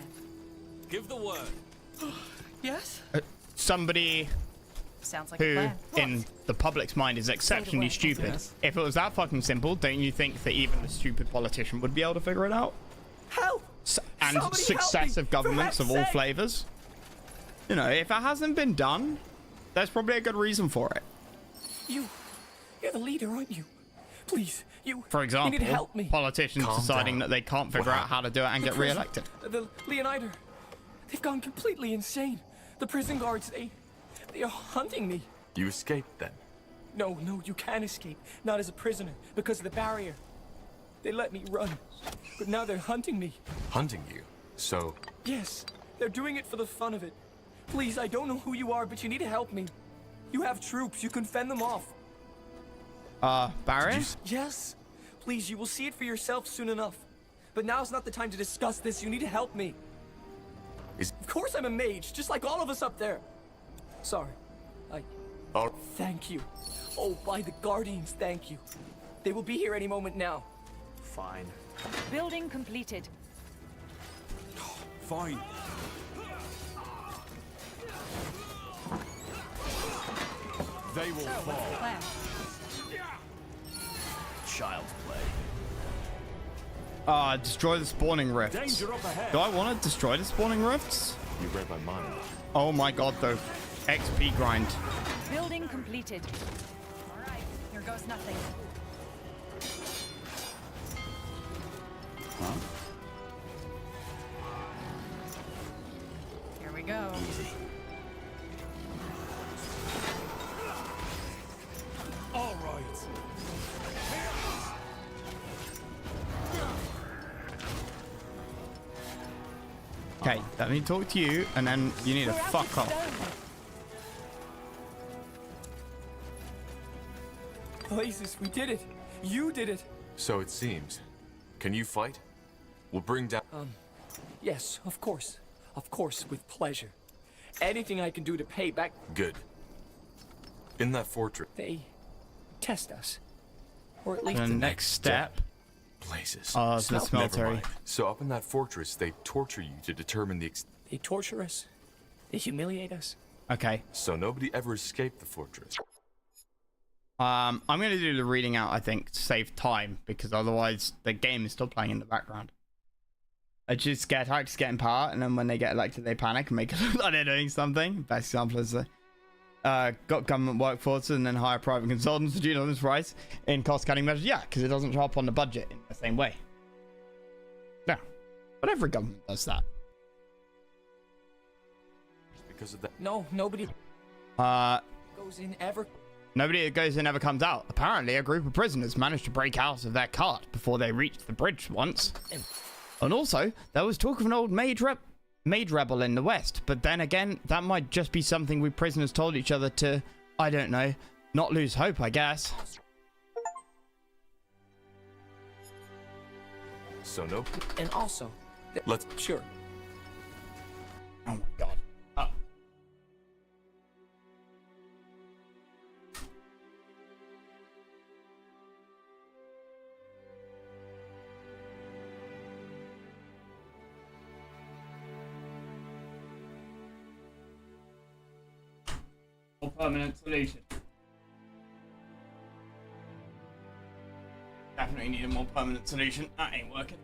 Speaker 3: Give the word.
Speaker 11: Yes?
Speaker 1: Somebody
Speaker 11: Sounds like a
Speaker 1: who,
Speaker 11: plan.
Speaker 1: in the public's mind, is exceptionally stupid.
Speaker 11: Yes.
Speaker 1: If it was that fucking simple, don't you think that even a stupid politician would be able to figure it out?
Speaker 11: Help!
Speaker 1: And
Speaker 11: Somebody
Speaker 1: successive
Speaker 11: help me,
Speaker 1: governments
Speaker 11: for
Speaker 1: of all
Speaker 11: heck's sake.
Speaker 1: flavors? You know, if it hasn't been done, there's probably a good reason for it.
Speaker 11: You're the leader, aren't you? Please,
Speaker 1: For
Speaker 11: you
Speaker 1: example,
Speaker 11: need to help me.
Speaker 1: politicians
Speaker 2: Calm
Speaker 1: deciding
Speaker 2: down.
Speaker 1: that they can't figure out how to do it and
Speaker 11: The
Speaker 1: get
Speaker 11: prison-
Speaker 1: re-elected.
Speaker 11: The Leonider, they've gone completely insane. The prison guards, they are hunting me.
Speaker 2: You escaped then?
Speaker 11: No, you can't escape. Not as a prisoner, because of the barrier. They let me run, but now they're hunting me.
Speaker 2: Hunting you? So,
Speaker 11: Yes,
Speaker 19: They're doing it for the fun of it. Please, I don't know who you are, but you need to help me. You have troops. You can fend them off.
Speaker 1: Barry?
Speaker 19: Yes. Please, you will see it for yourself soon enough. But now's not the time to discuss this. You need to help me. Of course I'm a mage, just like all of us up there. Sorry. Thank you. Oh, by the Guardians, thank you. They will be here any moment now.
Speaker 8: Fine.
Speaker 10: Building completed.
Speaker 14: Fine.
Speaker 15: They will fall.
Speaker 8: Child's play.
Speaker 1: Destroy the spawning rifts.
Speaker 15: Danger up ahead.
Speaker 1: Do I want to destroy the spawning rifts?
Speaker 2: You read my mind.
Speaker 1: Oh my god, though. XP grind.
Speaker 10: Building completed.
Speaker 11: All right, here goes nothing.
Speaker 14: Huh?
Speaker 11: Here we go.
Speaker 15: All right.
Speaker 1: Okay, let me talk to you, and then you need to fuck off.
Speaker 19: Blazes, we did it. You did it.
Speaker 2: So it seems. Can you fight? We'll bring down...
Speaker 19: Yes, of course. Of course, with pleasure. Anything I can do to pay back...
Speaker 2: Good. In that fortress...
Speaker 19: They test us. Or at least...
Speaker 1: The next step...
Speaker 2: Places.
Speaker 1: Oh, it's the smeltery.
Speaker 2: So up in that fortress, they torture you to determine the...
Speaker 19: They torture us. They humiliate us.
Speaker 1: Okay.
Speaker 2: So nobody ever escaped the fortress.
Speaker 1: I'm going to do the reading out, I think, to save time, because otherwise the game is still playing in the background. I just scare tactics get in power, and then when they get elected, they panic and make it look like they're doing something. Best example is got government workforce and then hire private consultants to do on this price in cost-cutting measures. Yeah, because it doesn't show up on the budget in the same way. Yeah, but every government does that.
Speaker 2: Because of that.
Speaker 19: No, nobody...
Speaker 1: Goes
Speaker 19: in ever...
Speaker 1: Nobody that goes in ever comes out. Apparently, a group of prisoners managed to break out of their cart before they reached the bridge once. And also, there was talk of an old maid rebel in the west. But then again, that might just be something we prisoners told each other to, I don't know, not lose hope, I guess.
Speaker 2: So no...
Speaker 19: And also...
Speaker 2: Let's...
Speaker 19: Sure.
Speaker 1: Oh my god. Permanent solution. Definitely need a more permanent solution. That ain't working.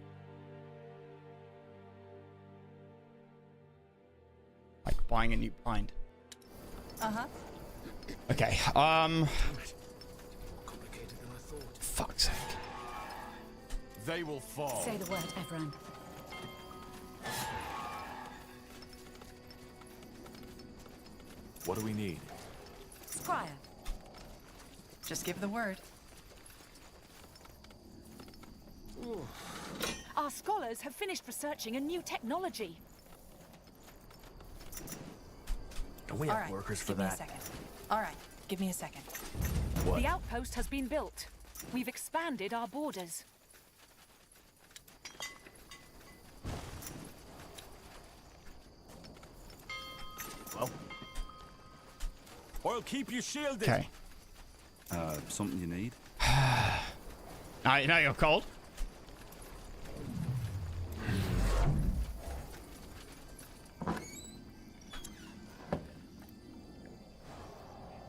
Speaker 1: Like buying a new blind.
Speaker 11: Uh-huh.
Speaker 1: Okay, fuck's sake.
Speaker 15: They will fall.
Speaker 9: Say the word, everyone.
Speaker 2: What do we need?
Speaker 9: Squire.
Speaker 11: Just give the word.
Speaker 10: Our scholars have finished researching a new technology.
Speaker 8: Don't we have workers for
Speaker 11: give me a
Speaker 8: that?
Speaker 11: second. All right, give me a second.
Speaker 8: What?
Speaker 10: The outpost has been built. We've expanded our borders.
Speaker 8: Well,
Speaker 15: I'll keep you shielded.
Speaker 1: Okay.
Speaker 14: Something you need?
Speaker 1: Now you're cold.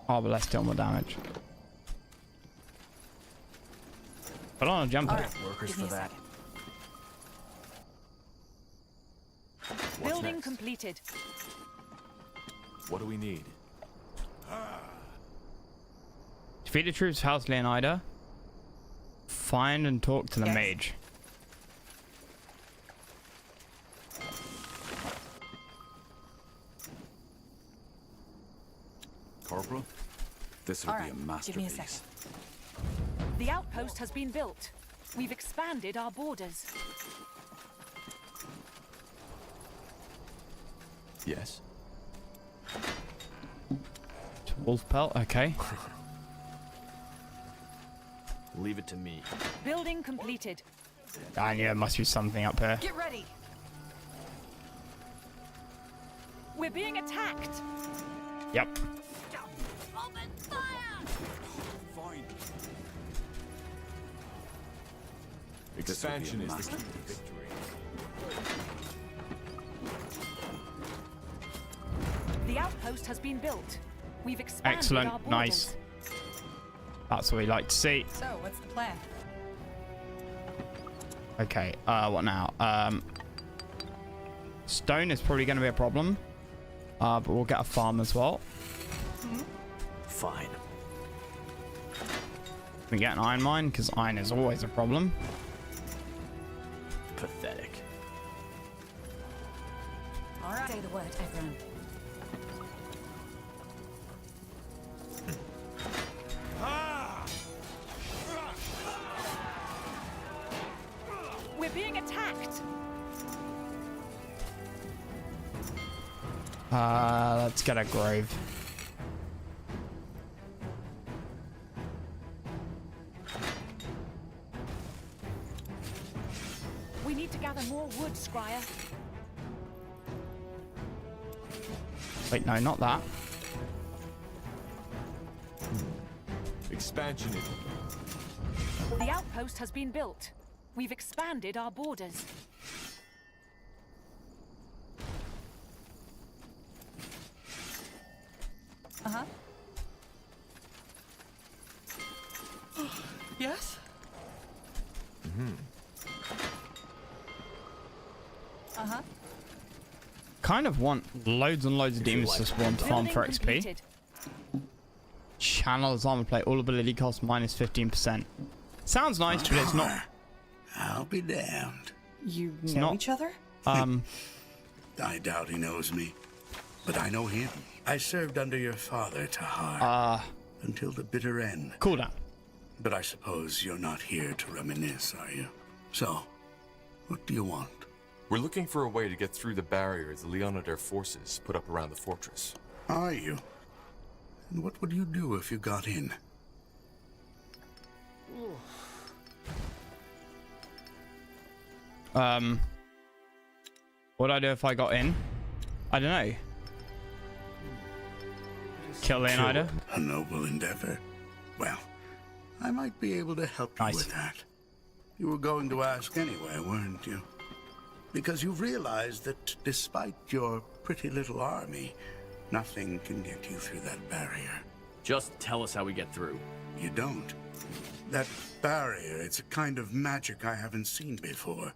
Speaker 1: Oh, but let's deal more damage. Put on a jumper.
Speaker 11: Right,
Speaker 8: workers for that.
Speaker 10: Building
Speaker 2: next?
Speaker 10: completed.
Speaker 2: What do we need?
Speaker 1: Defeat the troops of House Leonida. Find and talk to the mage.
Speaker 14: Corporal? This would
Speaker 11: All
Speaker 14: be
Speaker 11: right,
Speaker 14: a
Speaker 11: give
Speaker 14: masterpiece.
Speaker 11: me a second.
Speaker 10: The outpost has been built. We've expanded our borders.
Speaker 2: Yes.
Speaker 1: Wolf pelt, okay.
Speaker 8: Leave it to me.
Speaker 10: Building completed.
Speaker 1: I knew there must be something up here.
Speaker 10: Get ready. We're being attacked.
Speaker 1: Yep.
Speaker 9: Open fire!
Speaker 14: Fine.
Speaker 2: Expansion is the key to victory.
Speaker 10: The outpost has been built. We've expanded our
Speaker 1: Excellent.
Speaker 10: borders.
Speaker 1: Nice. That's what we like to see.
Speaker 11: So, what's the plan?
Speaker 1: Okay, what now? Stone is probably going to be a problem. But we'll get a farm as well.
Speaker 8: Fine.
Speaker 1: We get an iron mine, because iron is always a problem.
Speaker 8: Pathetic.
Speaker 9: All right. Say the word, everyone.
Speaker 10: We're being attacked.
Speaker 1: Let's get a grove.
Speaker 10: We need to gather more wood, Scryer.
Speaker 1: Wait, no, not that.
Speaker 2: Expansion is...
Speaker 10: The outpost has been built. We've expanded our borders.
Speaker 11: Uh-huh. Yes? Uh-huh.
Speaker 1: Kind of want loads and loads of demons to spawn to farm for XP.
Speaker 10: Completed.
Speaker 1: Channel as armor plate. All ability cost minus 15%. Sounds nice, but it's not.
Speaker 20: I'll be damned.
Speaker 11: You
Speaker 1: It's
Speaker 11: know
Speaker 1: not-
Speaker 11: each other?
Speaker 20: I doubt he knows me, but I know him. I served under your father, Tahar, until the bitter end.
Speaker 1: Cool down.
Speaker 20: But I suppose you're not here to reminisce, are you? So, what do you want?
Speaker 2: We're looking for a way to get through the barriers the Leonidair forces put up around the fortress.
Speaker 20: Are you? And what would you do if you got in?
Speaker 1: What'd I do if I got in? I don't know. Kill Leonidair?
Speaker 20: A noble endeavor. Well, I might be able to help you with that. You were going to ask anyway, weren't you? Because you've realized that despite your pretty little army, nothing can get you through that barrier.
Speaker 8: Just tell us how we get through.
Speaker 20: You don't. That barrier, it's a kind of magic I haven't seen before.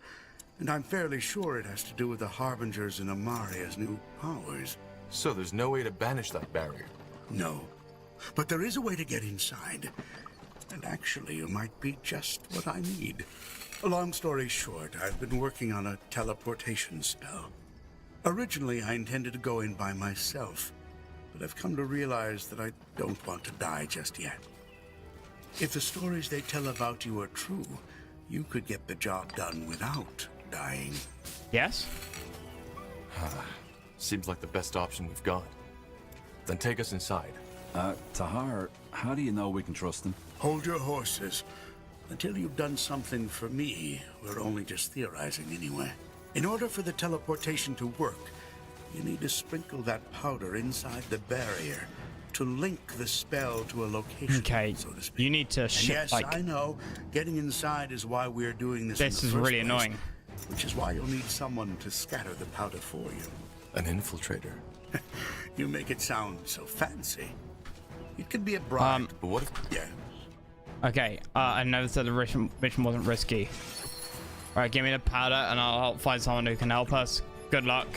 Speaker 20: And I'm fairly sure it has to do with the Harbingers and Amaria's new powers.
Speaker 2: So there's no way to banish that barrier?
Speaker 20: No. But there is a way to get inside. And actually, you might be just what I need. Long story short, I've been working on a teleportation spell. Originally, I intended to go in by myself, but I've come to realize that I don't want to die just yet. If the stories they tell about you are true, you could get the job done without dying.
Speaker 1: Yes?
Speaker 2: Seems like the best option we've got. Then take us inside.
Speaker 14: Tahar, how do you know we can trust him?
Speaker 20: Hold your horses. Until you've done something for me, we're only just theorizing anyway. In order for the teleportation to work, you need to sprinkle that powder inside the barrier to link the spell to a location, so to speak.
Speaker 1: You need to
Speaker 20: And yes, I know. Getting inside is why we're doing this.
Speaker 1: This
Speaker 20: in
Speaker 1: is
Speaker 20: the first
Speaker 1: really
Speaker 20: place,
Speaker 1: annoying.
Speaker 20: Which is why you'll need someone to scatter the powder for you.
Speaker 2: An infiltrator.
Speaker 20: You make it sound so fancy. It could be a bribe,
Speaker 2: but what if...
Speaker 20: Yeah.
Speaker 1: Okay, I never said the mission wasn't risky. Alright, give me the powder and I'll help find someone who can help us. Good luck.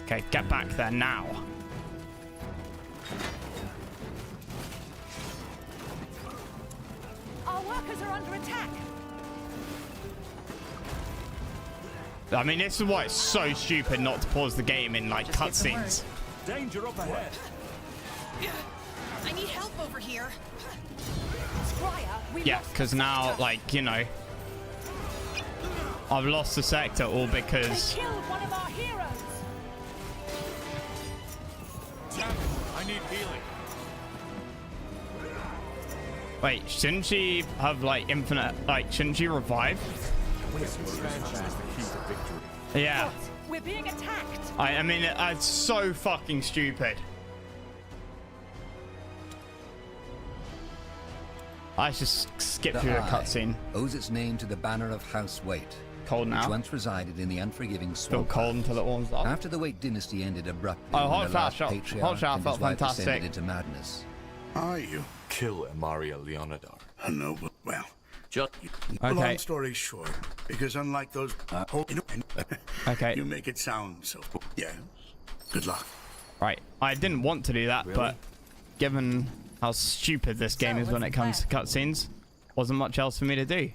Speaker 1: Okay, get back there now.
Speaker 10: Our workers are under attack.
Speaker 1: I mean, this is why it's so stupid not to pause the game in, like, cutscenes.
Speaker 3: Danger up ahead.
Speaker 21: I need help over here.
Speaker 1: Yeah, because now, like, you know, I've lost the sector all because
Speaker 10: Killed one of our heroes.
Speaker 3: I need healing.
Speaker 1: Wait, shouldn't she have like infinite? Like, shouldn't she revive? Yeah.
Speaker 10: What? We're being attacked.
Speaker 1: I mean, it's so fucking stupid. I just skip through the cutscene.
Speaker 7: Owes its name to the banner of House Waite.
Speaker 1: Cold now.
Speaker 7: Which once resided in the unforgiving
Speaker 1: Still
Speaker 7: swamp.
Speaker 1: cold until it warms up.
Speaker 7: After the Waite dynasty ended abruptly,
Speaker 1: Oh,
Speaker 7: when
Speaker 1: hot
Speaker 7: the
Speaker 1: shower
Speaker 7: last
Speaker 1: shot.
Speaker 7: patriarch
Speaker 1: Hot shower
Speaker 7: and
Speaker 1: felt
Speaker 7: his wife
Speaker 1: fantastic.
Speaker 7: descended into madness.
Speaker 20: Are you?
Speaker 2: Kill Amaria Leonidar.
Speaker 20: No, well.
Speaker 8: Just
Speaker 1: Okay.
Speaker 20: Long story short, because unlike those,
Speaker 1: Okay.
Speaker 20: you make it sound so. Yeah. Good luck.
Speaker 1: Right. I didn't want to do that, but given how stupid this game is when it comes to cutscenes, wasn't much else for me to do.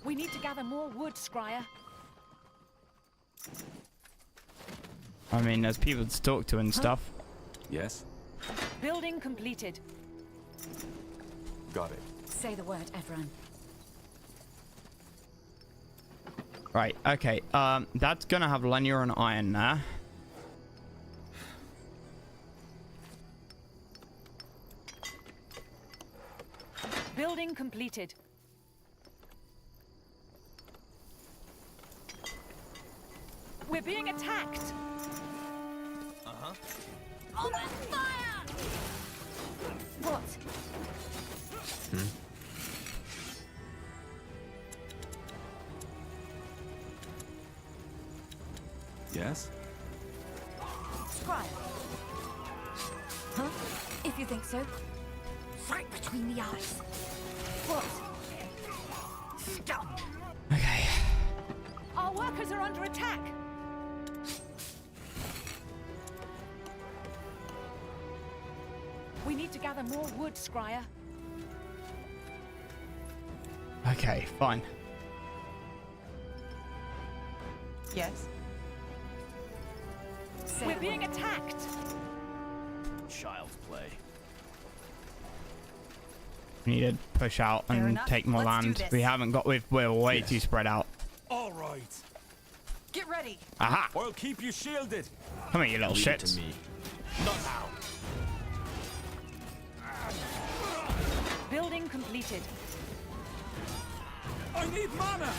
Speaker 10: We need to gather more wood, Scryer.
Speaker 1: I mean, there's people to talk to and stuff.
Speaker 14: Yes?
Speaker 10: Building completed.
Speaker 2: Got it.
Speaker 9: Say the word, everyone.
Speaker 1: Right, okay. That's gonna have linear and iron there.
Speaker 10: Building completed. We're being attacked.
Speaker 3: Uh-huh.
Speaker 9: Open fire! What?
Speaker 14: Yes?
Speaker 9: Scryer. Huh? If you think so. Right between the eyes. What? Scum!
Speaker 1: Okay.
Speaker 10: Our workers are under attack. We need to gather more wood, Scryer.
Speaker 1: Okay, fine.
Speaker 11: Yes?
Speaker 10: We're being attacked.
Speaker 8: Child's play.
Speaker 1: We need to push out
Speaker 11: Fair
Speaker 1: and
Speaker 11: enough.
Speaker 1: take more
Speaker 11: Let's do
Speaker 1: land.
Speaker 11: this.
Speaker 1: We haven't got. We're way too spread out.
Speaker 3: All right.
Speaker 11: Get ready.
Speaker 1: Aha!
Speaker 3: I'll keep you shielded.
Speaker 1: Come here, you little
Speaker 8: Leave it
Speaker 1: shits.
Speaker 8: to me.
Speaker 3: Not now.
Speaker 10: Building completed.
Speaker 3: I need mana.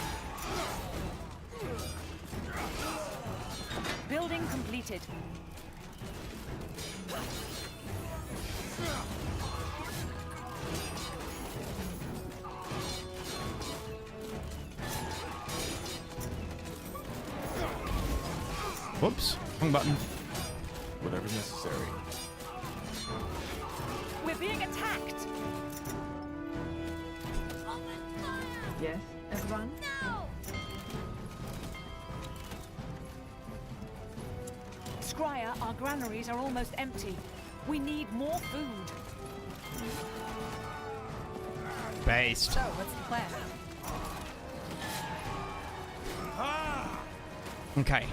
Speaker 10: Building completed.
Speaker 1: Whoops, wrong button.
Speaker 2: Whatever's necessary.
Speaker 10: We're being attacked.
Speaker 12: Yes, everyone?
Speaker 9: No!
Speaker 10: Scryer, our granaries are almost empty. We need more food.
Speaker 1: Based.
Speaker 11: So, what's the plan?
Speaker 1: Okay.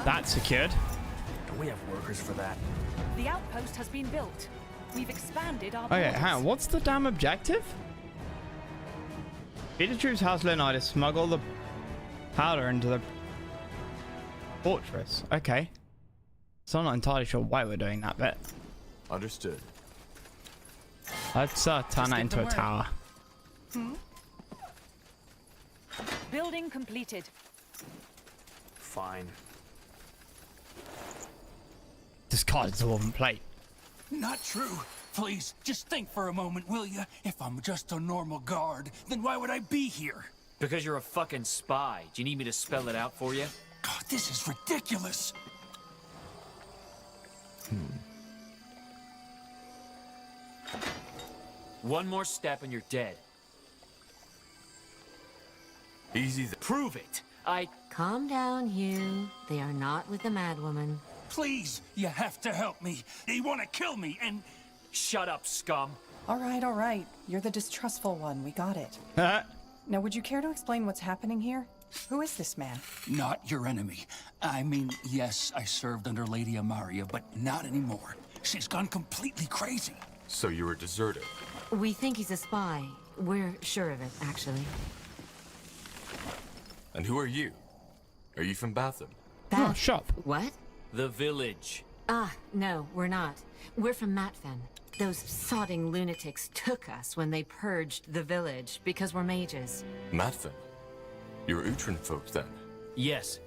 Speaker 1: That's secured.
Speaker 8: Do we have workers for that?
Speaker 10: The outpost has been built. We've expanded our
Speaker 1: Okay,
Speaker 10: borders.
Speaker 1: hang on. What's the damn objective? Beat the troops House Leonidas, smuggle the powder into the fortress. Okay. So I'm not entirely sure why we're doing that bit.
Speaker 2: Understood.
Speaker 1: Let's turn that into a tower.
Speaker 10: Building completed.
Speaker 8: Fine.
Speaker 1: Discard the dwarven plate.
Speaker 18: Not true. Please, just think for a moment, will you? If I'm just a normal guard, then why would I be here?
Speaker 6: Because you're a fucking spy. Do you need me to spell it out for you?
Speaker 18: God, this is ridiculous.
Speaker 6: One more step and you're dead.
Speaker 2: Easy.
Speaker 6: Prove it.
Speaker 4: Calm down, Hugh. They are not with the madwoman.
Speaker 18: Please, you have to help me. They want to kill me, and...
Speaker 6: Shut up, scum.
Speaker 11: All right. You're the distrustful one. We got it. Now, would you care to explain what's happening here? Who is this man?
Speaker 18: Not your enemy. I mean, yes, I served under Lady Amaria, but not anymore. She's gone completely crazy.
Speaker 2: So you were deserted.
Speaker 4: We think he's a spy. We're sure of it, actually.
Speaker 2: And who are you? Are you from Batham?
Speaker 1: Oh, shop.
Speaker 4: What?
Speaker 6: The village.
Speaker 4: Ah, no, we're not. We're from Matfen. Those sodding lunatics took us when they purged the village because we're mages.
Speaker 2: Matfen? You're Utrin folk then?
Speaker 6: Yes.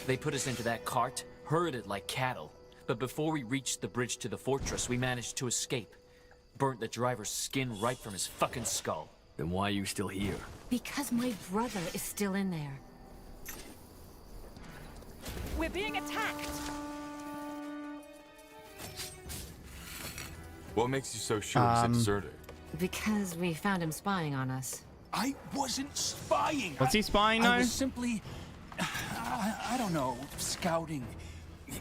Speaker 6: They put us into that cart, herded like cattle. But before we reached the bridge to the fortress, we managed to escape. Burnt the driver's skin right from his fucking skull.
Speaker 8: Then why are you still here?
Speaker 4: Because my brother is still in there.
Speaker 10: We're being attacked.
Speaker 2: What makes you so sure he's a deserter?
Speaker 4: Because we found him spying on us.
Speaker 18: I wasn't spying.
Speaker 1: What's he spying
Speaker 18: I
Speaker 1: on?
Speaker 18: was simply, I don't know, scouting.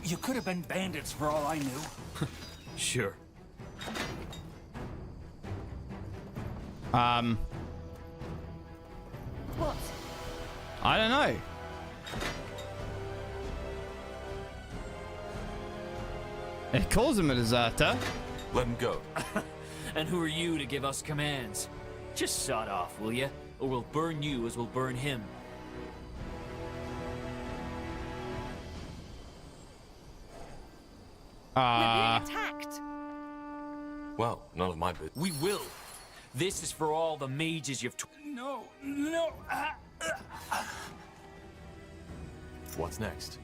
Speaker 18: You could have been bandits for all I knew.
Speaker 8: Sure.
Speaker 10: What?
Speaker 1: I don't know. It calls him a deserter.
Speaker 2: Let him go.
Speaker 6: And who are you to give us commands? Just sod off, will ya? Or we'll burn you as we'll burn him.
Speaker 10: We're being attacked.
Speaker 2: Well, none of my business.
Speaker 6: We will. This is for all the mages you've...
Speaker 18: No.
Speaker 2: What's next?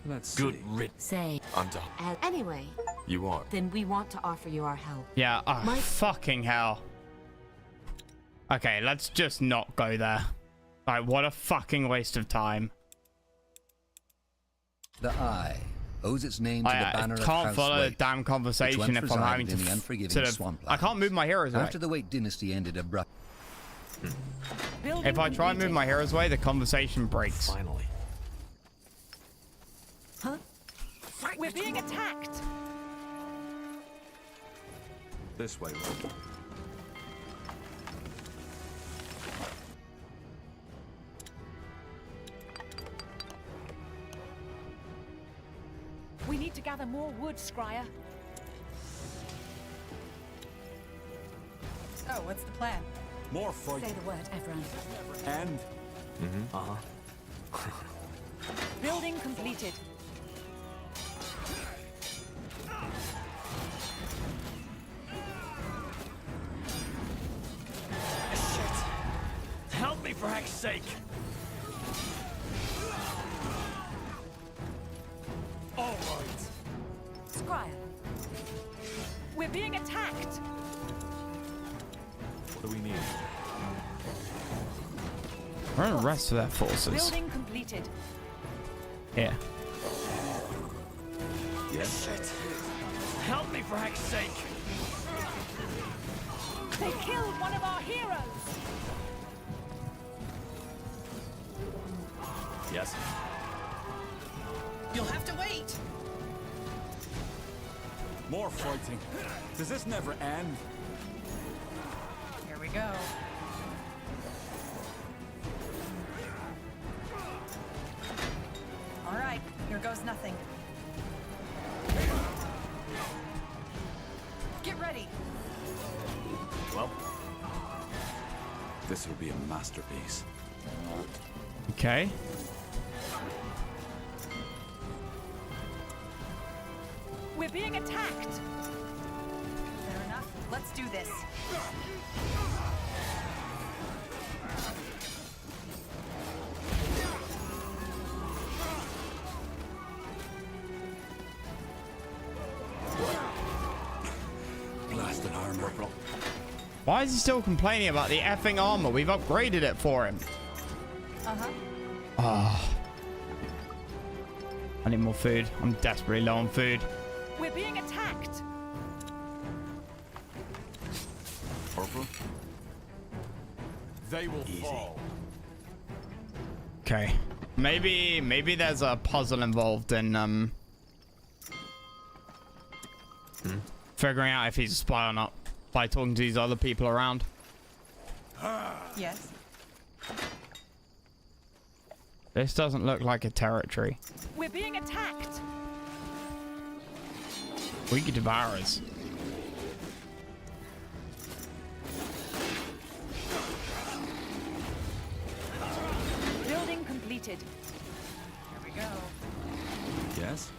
Speaker 8: Let's
Speaker 6: Good
Speaker 8: see.
Speaker 6: riddance.
Speaker 4: Say,
Speaker 2: I'm done.
Speaker 4: anyway,
Speaker 2: You are.
Speaker 4: then we want to offer you our help.
Speaker 1: Yeah, fucking hell. Okay, let's just not go there. Like, what a fucking waste of time.
Speaker 7: The Eye owes its name to the
Speaker 1: I
Speaker 7: banner of
Speaker 1: can't
Speaker 7: House
Speaker 1: follow the
Speaker 7: Waite,
Speaker 1: damn
Speaker 7: which
Speaker 1: conversation
Speaker 7: once
Speaker 1: if I'm having
Speaker 7: resided
Speaker 1: to
Speaker 7: in the unforgiving
Speaker 1: sort of...
Speaker 7: swampland.
Speaker 1: I can't move my heroes away.
Speaker 7: After the Waite dynasty ended abruptly.
Speaker 1: If I try and move my heroes away, the conversation breaks.
Speaker 8: Finally.
Speaker 4: Huh?
Speaker 10: We're being attacked.
Speaker 14: This way.
Speaker 10: We need to gather more wood, Scryer.
Speaker 11: So, what's the plan?
Speaker 14: More fight.
Speaker 9: Say the word, everyone.
Speaker 14: And
Speaker 10: Building completed.
Speaker 3: Shit. Help me for heck's sake. All right.
Speaker 10: Scryer. We're being attacked.
Speaker 2: What do we need?
Speaker 1: Where are the rest of their forces?
Speaker 10: Building completed.
Speaker 1: Here.
Speaker 3: Yes. Shit. Help me for heck's sake.
Speaker 10: They killed one of our heroes.
Speaker 3: Yes.
Speaker 21: You'll have to wait.
Speaker 14: more fighting. Does this never end?
Speaker 11: Here we go. All right, here goes nothing. Get ready.
Speaker 14: Well, this will be a masterpiece.
Speaker 1: Okay.
Speaker 10: We're being attacked.
Speaker 11: Fair enough. Let's do this.
Speaker 14: Blasted armor.
Speaker 1: Why is he still complaining about the effing armor? We've upgraded it for him.
Speaker 11: Uh-huh.
Speaker 1: Ah. I need more food. I'm desperately low on food.
Speaker 10: We're being attacked.
Speaker 2: Corporal?
Speaker 3: They will fall.
Speaker 1: Okay. Maybe there's a puzzle involved in figuring out if he's a spy or not by talking to these other people around.
Speaker 11: Yes.
Speaker 1: This doesn't look like a territory.
Speaker 10: We're being attacked.
Speaker 1: We could devour us.
Speaker 10: Building complete. completed. Here we go.
Speaker 14: Yes?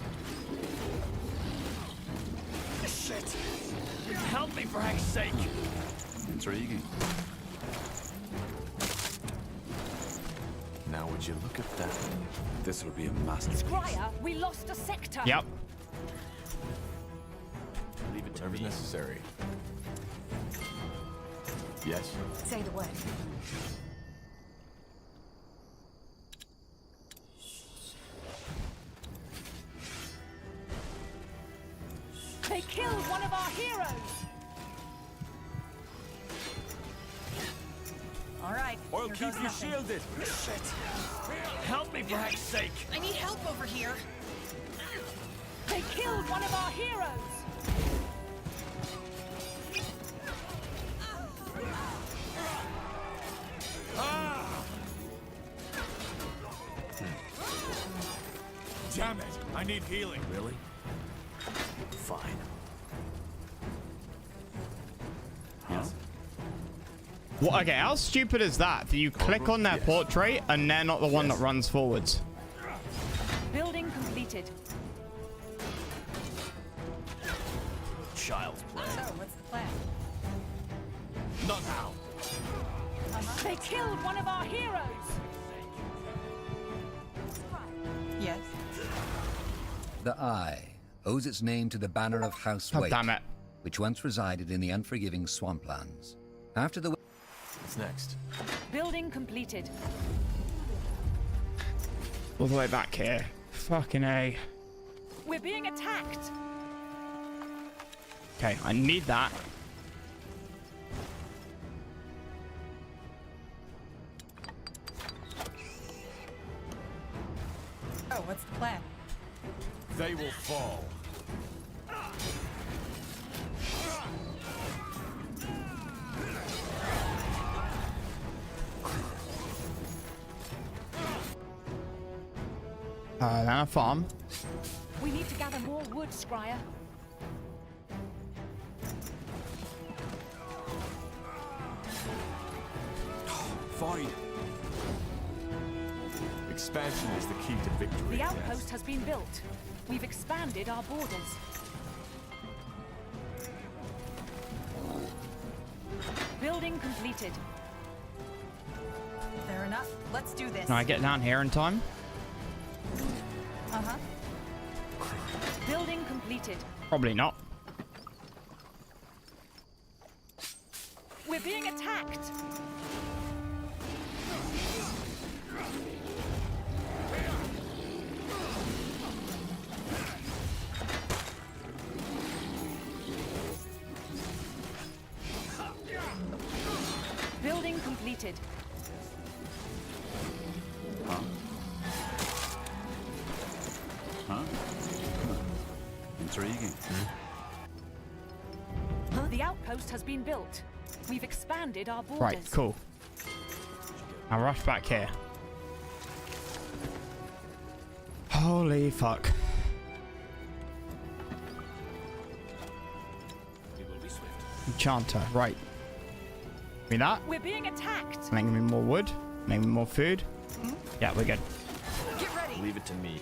Speaker 3: Shit! Help me for heck's sake!
Speaker 14: Intriguing.
Speaker 2: Now would you look at that?
Speaker 14: This will be a masterpiece.
Speaker 10: Squire, we lost a sector.
Speaker 1: Yep.
Speaker 2: Leave it to me. Necessary. Yes?
Speaker 9: Say the word.
Speaker 10: They killed one of our heroes.
Speaker 21: All right.
Speaker 3: I'll
Speaker 21: here
Speaker 3: keep
Speaker 21: goes
Speaker 3: you
Speaker 21: nothing.
Speaker 3: shielded. Shit! Help me for heck's sake!
Speaker 21: I need help over here.
Speaker 10: They killed one of our heroes.
Speaker 3: Damn it! I need healing.
Speaker 8: Really? Fine.
Speaker 14: Yes?
Speaker 1: Well, okay, how stupid is that? That you click on their portrait and they're not the one that runs forwards.
Speaker 10: Building completed.
Speaker 8: Child's play.
Speaker 21: So, what's the plan?
Speaker 3: Not now.
Speaker 10: They killed one of our heroes.
Speaker 11: Yes?
Speaker 7: The Eye owes its name to the banner of House
Speaker 1: Oh,
Speaker 7: Waite,
Speaker 1: damn it.
Speaker 7: which once resided in the unforgiving swamplands. After the
Speaker 2: What's next?
Speaker 10: Building completed.
Speaker 1: All the way back here. Fucking A.
Speaker 10: We're being attacked.
Speaker 1: Okay, I need that.
Speaker 11: Oh, what's the plan?
Speaker 3: They will fall.
Speaker 1: Then a farm.
Speaker 10: We need to gather more wood, Scryer.
Speaker 2: Fine. Expansion is the key to victory.
Speaker 10: The outpost has been built. We've expanded our borders. Building completed.
Speaker 11: Fair enough. Let's do this.
Speaker 1: Can I get down here in time?
Speaker 11: Uh-huh.
Speaker 10: Building completed.
Speaker 1: Probably not.
Speaker 10: We're being attacked. Building completed.
Speaker 14: Huh? Huh? Intriguing.
Speaker 10: The outpost has been built. We've expanded our borders.
Speaker 1: Right, cool. I'll rush back here. Holy fuck.
Speaker 3: It will be swift.
Speaker 1: Enchanter, right. Give me that.
Speaker 10: We're being attacked.
Speaker 1: Make me more wood. Make me more food. Yeah, we're good.
Speaker 21: Get ready.
Speaker 8: Leave it to me.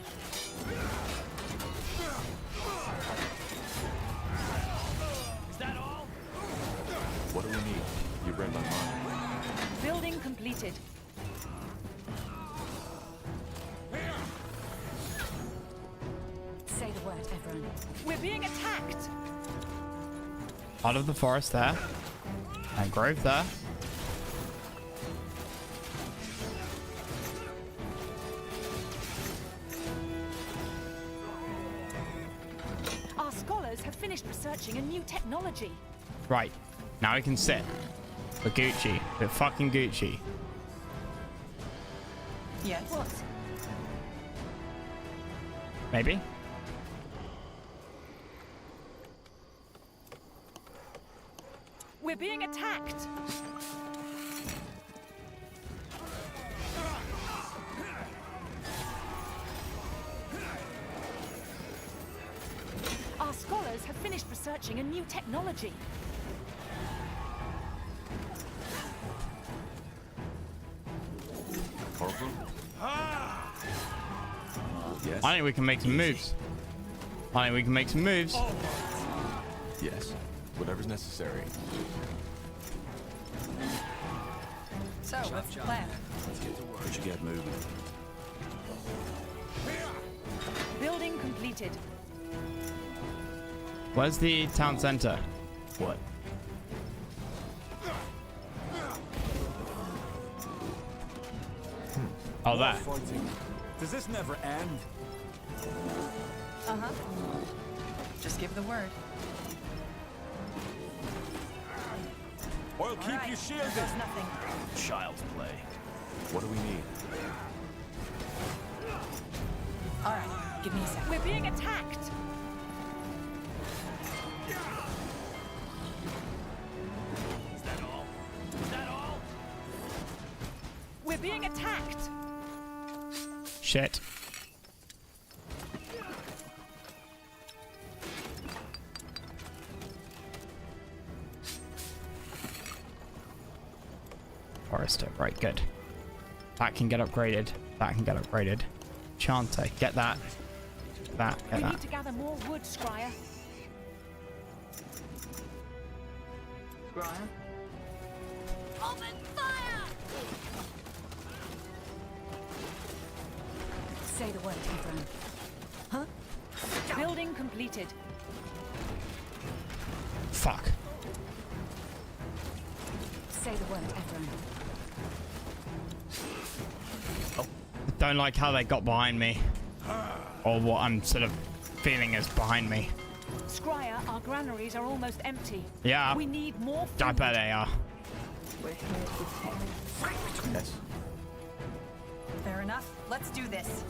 Speaker 3: Is that all?
Speaker 2: What do we need? You read my mind.
Speaker 10: Building completed.
Speaker 9: Say the word, everyone.
Speaker 10: We're being attacked.
Speaker 1: Part of the forest there. And grove there.
Speaker 10: Our scholars have finished researching a new technology.
Speaker 1: Right. Now we can sit. For Gucci. For fucking Gucci.
Speaker 11: Yes.
Speaker 10: What?
Speaker 1: Maybe?
Speaker 10: We're being attacked. Our scholars have finished researching a new technology.
Speaker 2: Corporal?
Speaker 3: Ah!
Speaker 14: Yes.
Speaker 1: I think we can make some moves. I think we can make some moves.
Speaker 2: Yes. Whatever's necessary.
Speaker 21: So, what's the plan?
Speaker 14: Let's get to work. We should get moving.
Speaker 10: Building completed.
Speaker 1: Where's the town center?
Speaker 2: What?
Speaker 1: Oh, that.
Speaker 14: Fighting. Does this never end?
Speaker 21: Uh-huh. Just give the word.
Speaker 14: I'll keep you shielded.
Speaker 21: There's nothing.
Speaker 15: Child's play.
Speaker 2: What do we need?
Speaker 21: All right, give me a second.
Speaker 10: We're being attacked.
Speaker 3: Is that all? Is that all?
Speaker 10: We're being attacked.
Speaker 1: Shit. Forester, right, good. That can get upgraded. That can get upgraded. Chanter, get that. That, get
Speaker 10: We
Speaker 1: that.
Speaker 10: need to gather more wood, Scryer.
Speaker 12: Brian?
Speaker 9: Open fire!
Speaker 4: Say the word, Hebron. Huh?
Speaker 10: Building completed.
Speaker 1: Fuck.
Speaker 4: Say the word, Hebron.
Speaker 1: Don't like how they got behind me. Or what I'm sort of feeling is behind me.
Speaker 10: Scryer, our granaries are almost empty.
Speaker 1: Yeah.
Speaker 10: We need more food.
Speaker 1: I bet they are.
Speaker 12: We're here to protect.
Speaker 2: Yes.
Speaker 21: Fair enough. Let's do this.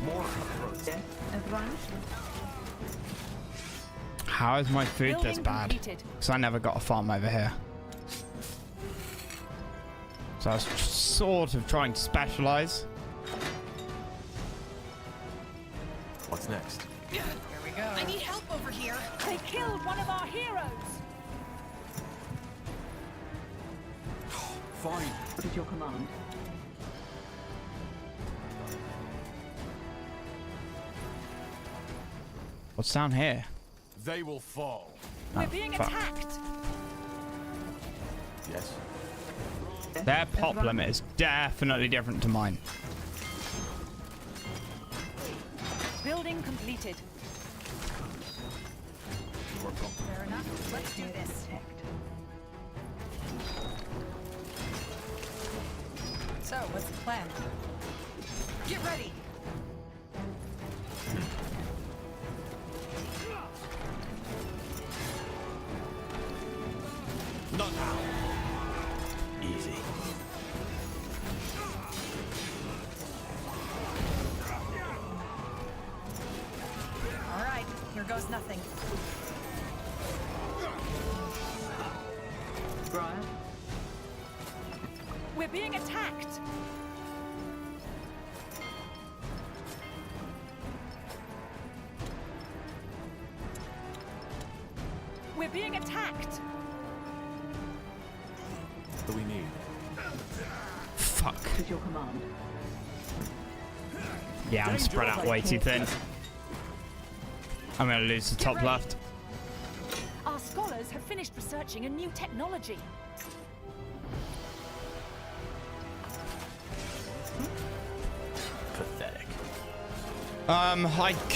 Speaker 15: More cutthroats.
Speaker 12: Yes, everyone?
Speaker 1: How is my food this
Speaker 10: Building
Speaker 1: bad?
Speaker 10: completed.
Speaker 1: Because I never got a farm over here. So I was sort of trying to specialize.
Speaker 2: What's next?
Speaker 21: Here we go.
Speaker 9: I need help over here.
Speaker 10: They killed one of our heroes.
Speaker 14: Fine.
Speaker 12: What is your command?
Speaker 1: What's down here?
Speaker 14: They will fall.
Speaker 10: We're being
Speaker 1: fuck.
Speaker 10: attacked.
Speaker 2: Yes.
Speaker 1: Their pop limit is definitely different to mine.
Speaker 10: Building completed.
Speaker 21: Fair enough. Let's do this. So, what's the plan? Get ready.
Speaker 15: Not now. Easy.
Speaker 21: All right, here goes nothing.
Speaker 12: Brian?
Speaker 10: We're being attacked. We're being attacked.
Speaker 2: What do we need?
Speaker 1: Fuck.
Speaker 12: What is your command?
Speaker 1: Yeah, I'm spread out way too thin. I'm gonna lose the top left.
Speaker 10: Our scholars have finished researching a new technology.
Speaker 15: Pathetic.
Speaker 1: Like,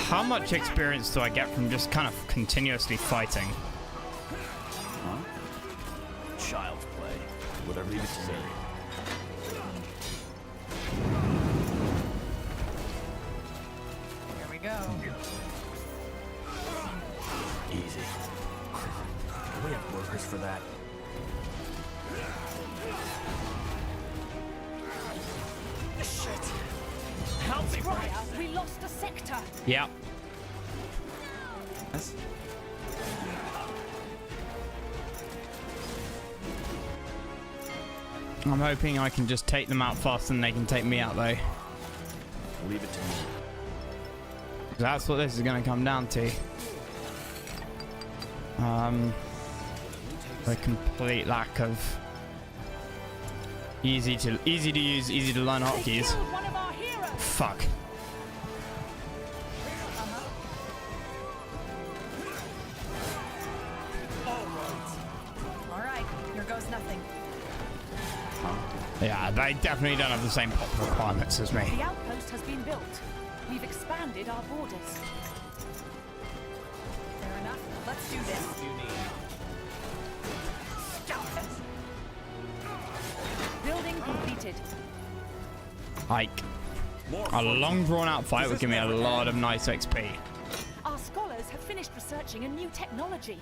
Speaker 1: how much experience do I get from just kind of continuously fighting?
Speaker 15: Huh? Child's play.
Speaker 2: Whatever is necessary.
Speaker 21: Here we go.
Speaker 15: Easy.
Speaker 17: We have workers for that.
Speaker 3: Shit. Help me,
Speaker 10: Scryer, we lost a sector.
Speaker 1: Yeah.
Speaker 2: Yes.
Speaker 1: I'm hoping I can just take them out faster than they can take me out, though.
Speaker 15: Leave it to me.
Speaker 1: That's what this is going to come down to. The complete lack of... Easy to use, easy to learn hotkeys. Fuck.
Speaker 21: All right, here goes nothing.
Speaker 1: Yeah, they definitely don't have the same pop requirements as me.
Speaker 10: The outpost has been built. We've expanded our borders.
Speaker 21: Fair enough. Let's do this.
Speaker 10: Building completed.
Speaker 1: Like, a long drawn out fight would give me a lot of nice XP.
Speaker 10: Our scholars have finished researching a new technology.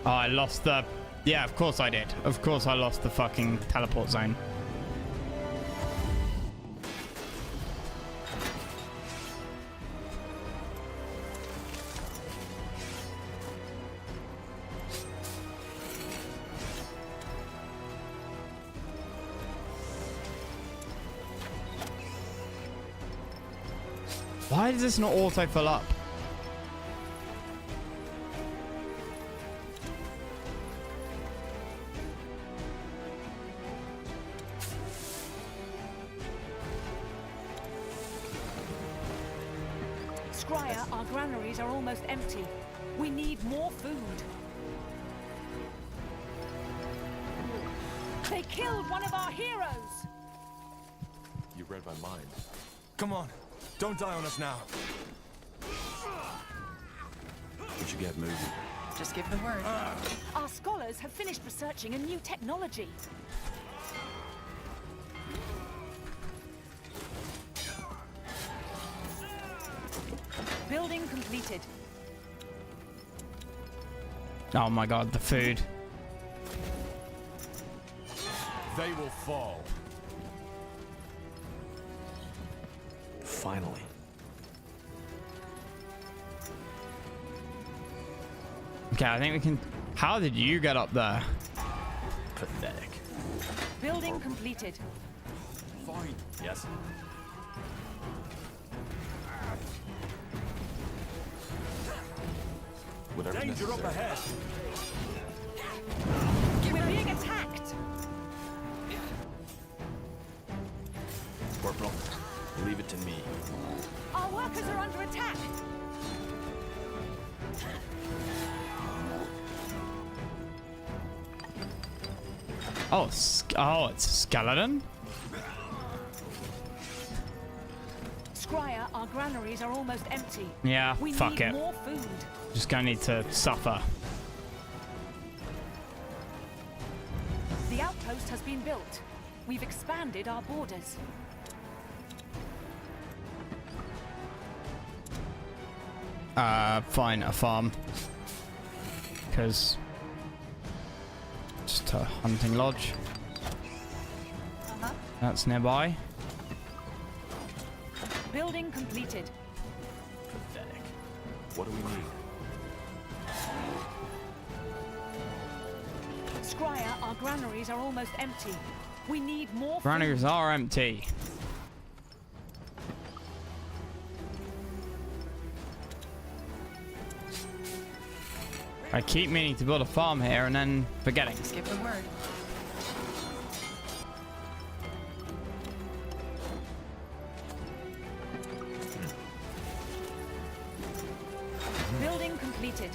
Speaker 1: Oh, I lost the... Yeah, of course I did. Of course I lost the fucking teleport zone. Why does this not auto fill up?
Speaker 10: Scryer, our granaries are almost empty. We need more food. They killed one of our heroes!
Speaker 2: You read my mind.
Speaker 17: Come on. Don't die on us now.
Speaker 14: We should get moving.
Speaker 21: Just give the word.
Speaker 10: Our scholars have finished researching a new technology. Building completed.
Speaker 1: Oh my god, the food.
Speaker 17: They will fall.
Speaker 8: Finally.
Speaker 1: Okay, I think we can... How did you get up there?
Speaker 8: Pathetic.
Speaker 10: Building completed.
Speaker 17: Fine.
Speaker 8: Yes.
Speaker 2: Whatever's
Speaker 17: Danger up
Speaker 2: necessary.
Speaker 17: ahead.
Speaker 10: We're being attacked.
Speaker 8: Corporal, leave it to me.
Speaker 10: Our workers are under attack.
Speaker 1: Oh, it's a skeleton?
Speaker 10: Scryer, our granaries are almost empty.
Speaker 1: Yeah,
Speaker 10: we
Speaker 1: fuck
Speaker 10: need
Speaker 1: it.
Speaker 10: more food.
Speaker 1: Just gonna need to suffer.
Speaker 10: The outpost has been built. We've expanded our borders.
Speaker 1: Fine, a farm. Because... Just a hunting lodge. That's nearby.
Speaker 10: Building completed.
Speaker 8: Pathetic.
Speaker 2: What do we need?
Speaker 10: Scryer, our granaries are almost empty. We need more
Speaker 1: Granaries
Speaker 10: food.
Speaker 1: are empty. I keep meaning to build a farm here and then forgetting.
Speaker 21: Just give the word.
Speaker 10: Building completed.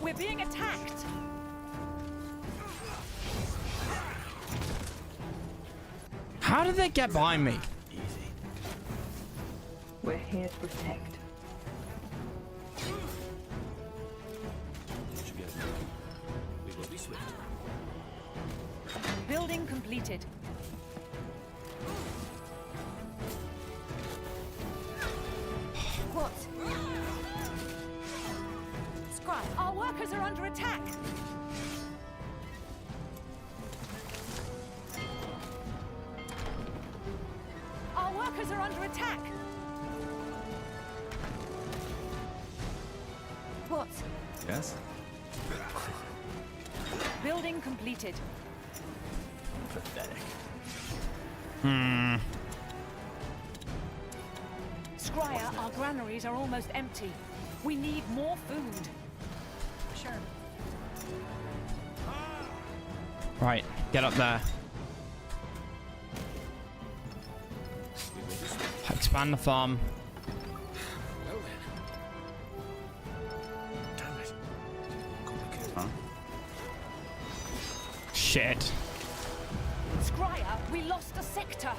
Speaker 10: We're being attacked.
Speaker 1: How did they get behind me?
Speaker 12: We're here to protect.
Speaker 8: We will be swift.
Speaker 10: Building completed. What? Scryer, our workers are under attack. Our workers are under attack. What?
Speaker 14: Yes?
Speaker 10: Building completed.
Speaker 8: Pathetic.
Speaker 10: Scryer, our granaries are almost empty. We need more food.
Speaker 21: Sure.
Speaker 1: Right, get up there. Expand the farm.
Speaker 18: Huh?
Speaker 1: Shit.
Speaker 10: Scryer, we lost a sector.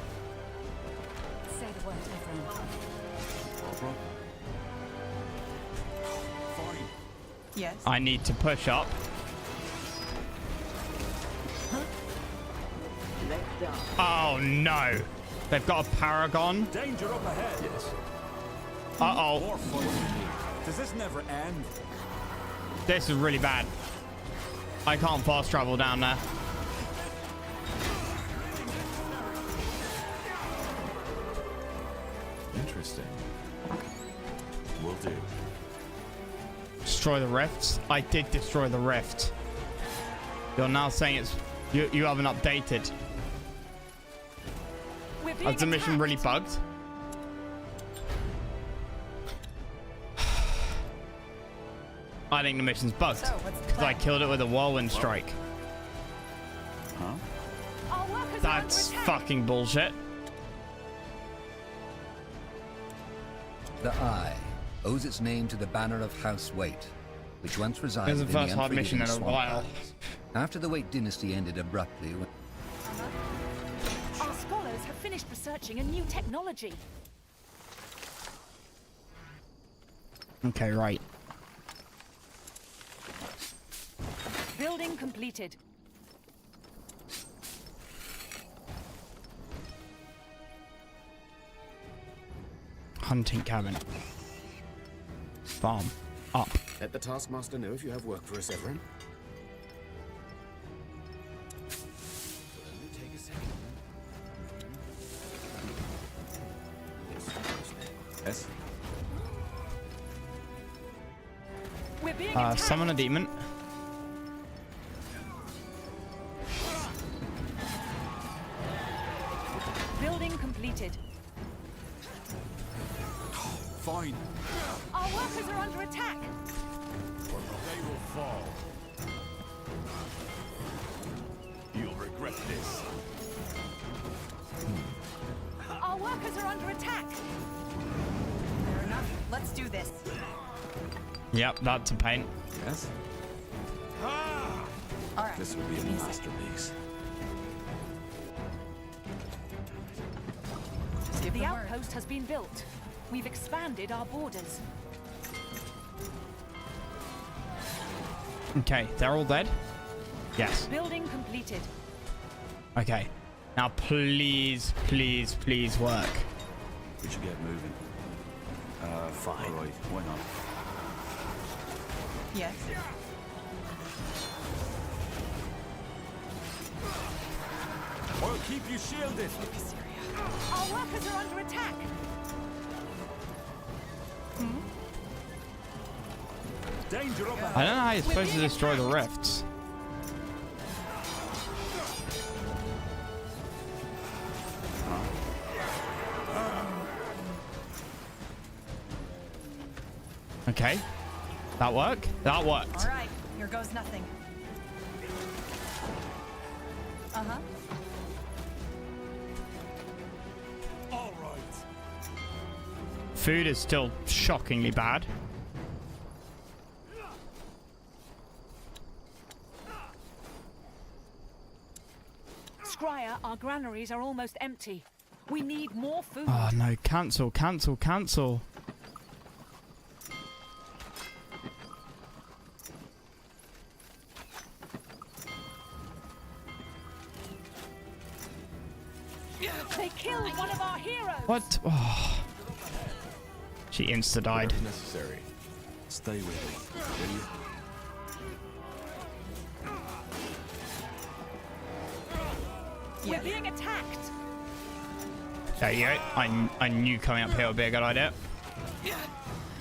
Speaker 9: Say the word, everyone.
Speaker 18: Fine.
Speaker 11: Yes.
Speaker 1: I need to push up. Oh no. They've got a paragon.
Speaker 17: Danger up ahead. Yes.
Speaker 1: Uh-oh.
Speaker 17: More fighting. Does this never end?
Speaker 1: This is really bad. I can't fast travel down there.
Speaker 2: Interesting. Will do.
Speaker 1: Destroy the rifts? I did destroy the rift. You're now saying it's... You haven't updated. Is the mission really bugged? I think the mission's bugged.
Speaker 21: So, what's the
Speaker 1: Because I
Speaker 21: plan?
Speaker 1: killed it with a whirlwind strike.
Speaker 18: Huh?
Speaker 10: Our workers
Speaker 1: That's
Speaker 10: are under attack.
Speaker 1: fucking bullshit.
Speaker 7: The Eye owes its name to the banner of House Waite, which once resided
Speaker 1: It's
Speaker 7: in
Speaker 1: the
Speaker 7: the
Speaker 1: first hard mission in a
Speaker 7: unforgiving
Speaker 1: while.
Speaker 7: Swamplands. After the Waite dynasty ended abruptly, when
Speaker 10: Our scholars have finished researching a new technology.
Speaker 1: Okay, right.
Speaker 10: Building completed.
Speaker 1: Hunting cabin. Farm. Up.
Speaker 13: Let the Taskmaster know if you have work for us, Everin. Take a second.
Speaker 14: Yes.
Speaker 10: We're being attacked.
Speaker 1: Summon a demon.
Speaker 10: Building completed.
Speaker 17: Fine.
Speaker 10: Our workers are under attack.
Speaker 17: They will fall. You'll regret this.
Speaker 10: Our workers are under attack.
Speaker 21: Fair enough. Let's do this.
Speaker 1: Yep, that's a pain.
Speaker 14: Yes.
Speaker 21: All right.
Speaker 14: This will be a masterpiece.
Speaker 21: Just give
Speaker 10: The
Speaker 21: them word.
Speaker 10: outpost has been built. We've expanded our borders.
Speaker 1: Okay, they're all dead? Yes.
Speaker 10: Building completed.
Speaker 1: Okay. Now please, please, please work.
Speaker 14: We should get moving. Fine. All right, why not?
Speaker 11: Yes.
Speaker 17: I'll keep you shielded.
Speaker 10: Our workers are under attack.
Speaker 17: Danger up ahead.
Speaker 1: I don't know how you're supposed to destroy the rifts. Okay. That work? That worked.
Speaker 21: All right. Here goes nothing. Uh-huh.
Speaker 17: All right.
Speaker 1: Food is still shockingly bad.
Speaker 10: Scryer, our granaries are almost empty. We need more food.
Speaker 1: Oh no, cancel, cancel, cancel.
Speaker 10: They killed one of our heroes.
Speaker 1: What? Oh. She insta-died.
Speaker 2: Whatever's necessary.
Speaker 14: Stay with me, will you?
Speaker 10: We're being attacked.
Speaker 1: There you go. I knew coming up here would be a good idea.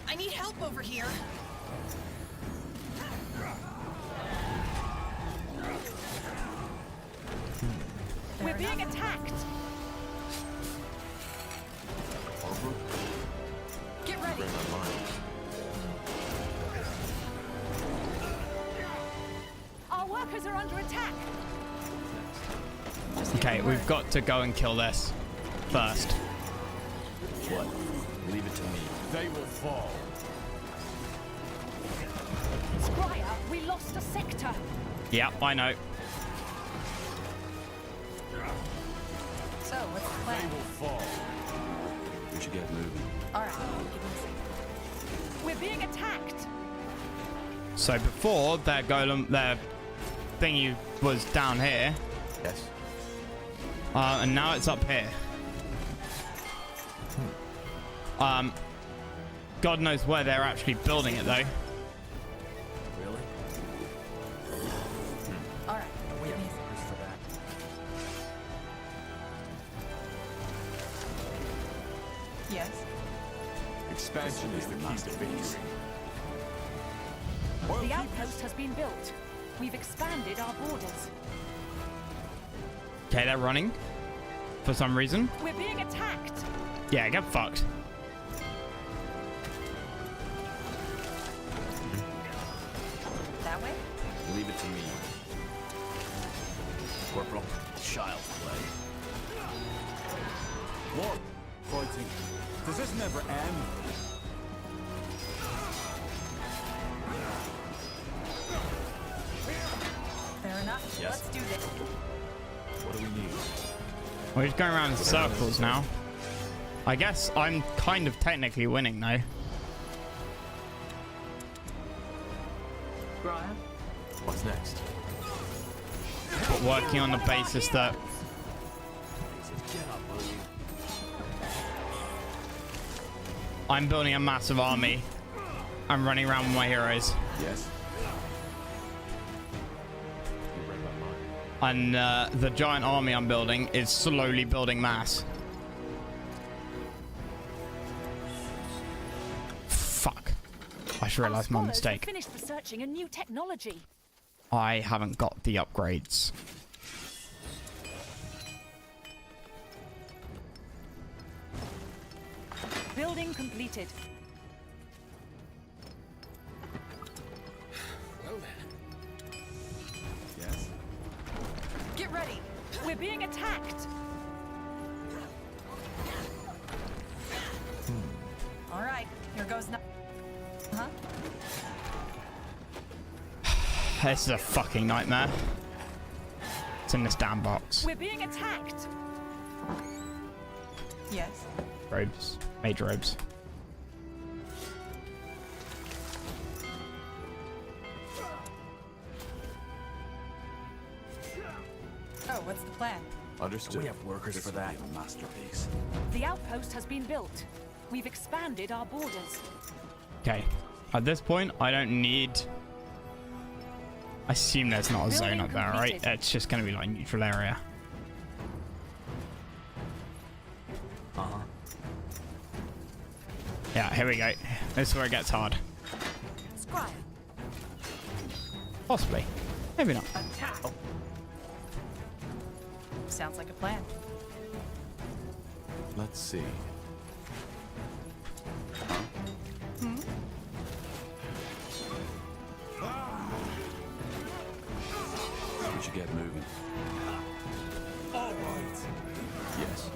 Speaker 21: I need help over here.
Speaker 10: We're being attacked.
Speaker 21: Get ready.
Speaker 10: Our workers are under attack.
Speaker 1: Okay, we've got to go and kill this first.
Speaker 3: What? Leave it to me. They will fall.
Speaker 10: Squire, we lost a sector.
Speaker 1: Yep, I know.
Speaker 21: So, what's the plan?
Speaker 3: They will fall.
Speaker 14: We should get moving.
Speaker 21: All right, give me a second.
Speaker 10: We're being attacked.
Speaker 1: So before their golem, their thingy was down here.
Speaker 2: Yes.
Speaker 1: And now it's up here. God knows where they're actually building it though.
Speaker 3: Really?
Speaker 21: All right,
Speaker 6: We
Speaker 21: give
Speaker 6: have
Speaker 21: me a
Speaker 6: workers for that.
Speaker 21: second. Yes.
Speaker 3: Expansion is the key to victory.
Speaker 10: The outpost has been built. We've expanded our borders.
Speaker 1: Okay, they're running for some reason.
Speaker 10: We're being attacked.
Speaker 1: Yeah, get fucked.
Speaker 21: That way?
Speaker 3: Leave it to me. Corporal, child's play.
Speaker 17: What? Fighting. Does this never end?
Speaker 21: Fair enough.
Speaker 3: Yes.
Speaker 21: Let's do this.
Speaker 3: What do we need?
Speaker 1: We're just going around in circles now. I guess I'm kind of technically winning though.
Speaker 12: Brian?
Speaker 2: What's next?
Speaker 1: But working on the basis that I'm building a massive army. I'm running around with my heroes.
Speaker 2: Yes.
Speaker 1: And the giant army I'm building is slowly building mass. Fuck. I just realized my mistake.
Speaker 10: Finished researching a new technology.
Speaker 1: I haven't got the upgrades.
Speaker 10: Building completed.
Speaker 13: Well then.
Speaker 2: Yes.
Speaker 10: Get ready. We're being attacked.
Speaker 21: All right, here goes no. Huh?
Speaker 1: This is a fucking nightmare. It's in this damn box.
Speaker 10: We're being attacked.
Speaker 21: Yes.
Speaker 1: Robes. Major robes.
Speaker 21: Oh, what's the plan?
Speaker 2: Understood.
Speaker 3: We have workers for that.
Speaker 14: A masterpiece.
Speaker 10: The outpost has been built. We've expanded our borders.
Speaker 1: Okay. At this point, I don't need... I assume there's not a zone up there, right? It's just going to be like neutral area.
Speaker 6: Uh-huh.
Speaker 1: Yeah, here we go. This is where it gets hard.
Speaker 21: Squire.
Speaker 1: Possibly. Maybe not.
Speaker 21: Attack. Oh. Sounds like a plan.
Speaker 2: Let's see.
Speaker 21: Hmm?
Speaker 14: We should get moving.
Speaker 17: All right.
Speaker 2: Yes.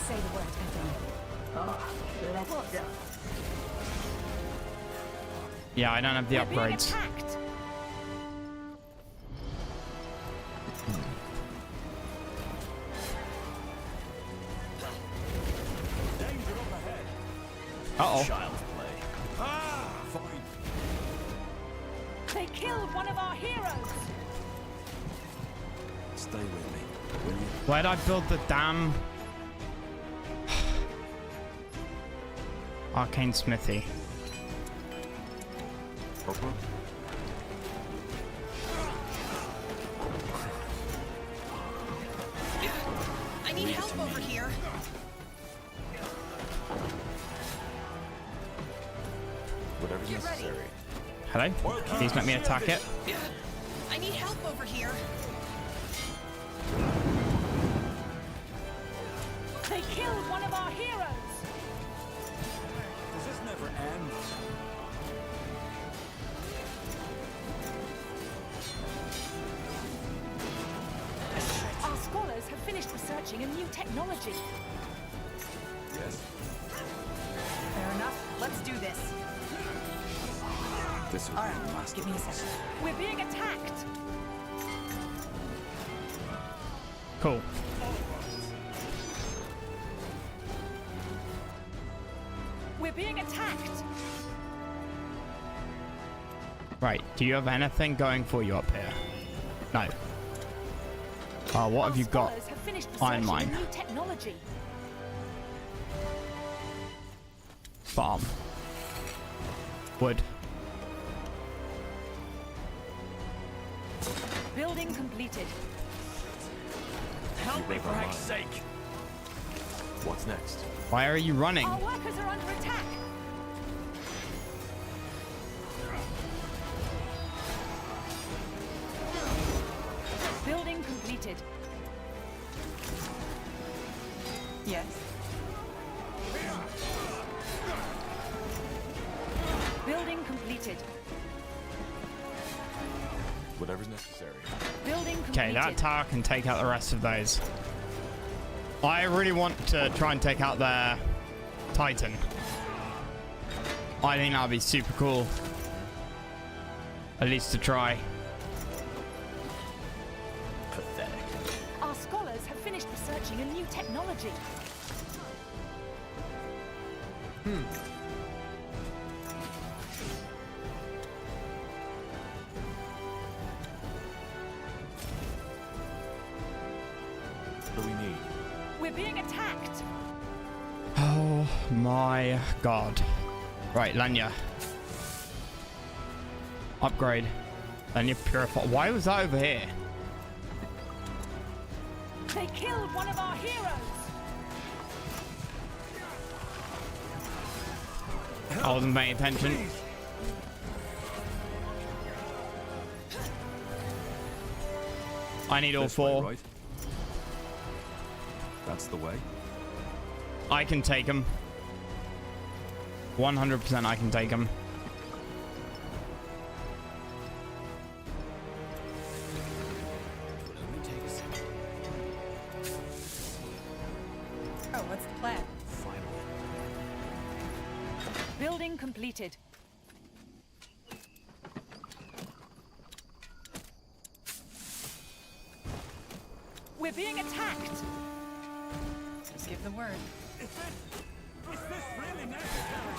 Speaker 21: Say the word, Anthony.
Speaker 12: Let's go.
Speaker 1: Yeah, I don't have the
Speaker 10: We're being
Speaker 1: upgrades.
Speaker 10: attacked.
Speaker 17: Danger up ahead.
Speaker 1: Uh-oh.
Speaker 3: Child's play.
Speaker 17: Fine.
Speaker 10: They killed one of our heroes.
Speaker 14: Stay with me, will you?
Speaker 1: Where'd I build the damn... Arcane Smithy?
Speaker 2: Corporal?
Speaker 9: I need help over here.
Speaker 2: Whatever's necessary.
Speaker 1: Hello? Please let me attack it.
Speaker 9: I need help over here.
Speaker 10: They killed one of our heroes.
Speaker 17: Does this never end?
Speaker 10: researching a new technology.
Speaker 14: Yes?
Speaker 21: Fair enough. Let's do this.
Speaker 14: This will
Speaker 21: All
Speaker 14: be
Speaker 21: right,
Speaker 14: master.
Speaker 21: give me a second.
Speaker 10: We're being attacked.
Speaker 1: Cool.
Speaker 10: We're being attacked.
Speaker 1: Right. Do you have anything going for you up here? No. What have you got?
Speaker 10: Scholars have finished
Speaker 1: Iron
Speaker 10: researching
Speaker 1: mine.
Speaker 10: a new technology.
Speaker 1: Farm. Wood.
Speaker 10: Building completed.
Speaker 3: Help me for heck's sake.
Speaker 2: What's next?
Speaker 1: Why are you running?
Speaker 10: Our workers are under attack. Building completed.
Speaker 21: Yes.
Speaker 10: Building completed.
Speaker 2: Whatever's necessary.
Speaker 10: Building completed.
Speaker 1: Okay, that tower can take out the rest of those. I really want to try and take out their Titan. I think that would be super cool. At least to try.
Speaker 2: Pathetic.
Speaker 10: Our scholars have finished researching a new technology.
Speaker 2: What do we need?
Speaker 10: We're being attacked.
Speaker 1: Oh my god. Right, Lanya. Upgrade. Lanya Purify. Why was that over here?
Speaker 10: They killed one of our heroes.
Speaker 1: I wasn't paying attention. I need all
Speaker 14: This way,
Speaker 1: four.
Speaker 14: right? That's the way.
Speaker 1: I can take them. 100% I can take them.
Speaker 21: Oh, what's the plan?
Speaker 10: Building completed. We're being attacked.
Speaker 21: Just give the word.
Speaker 3: Is this really necessary?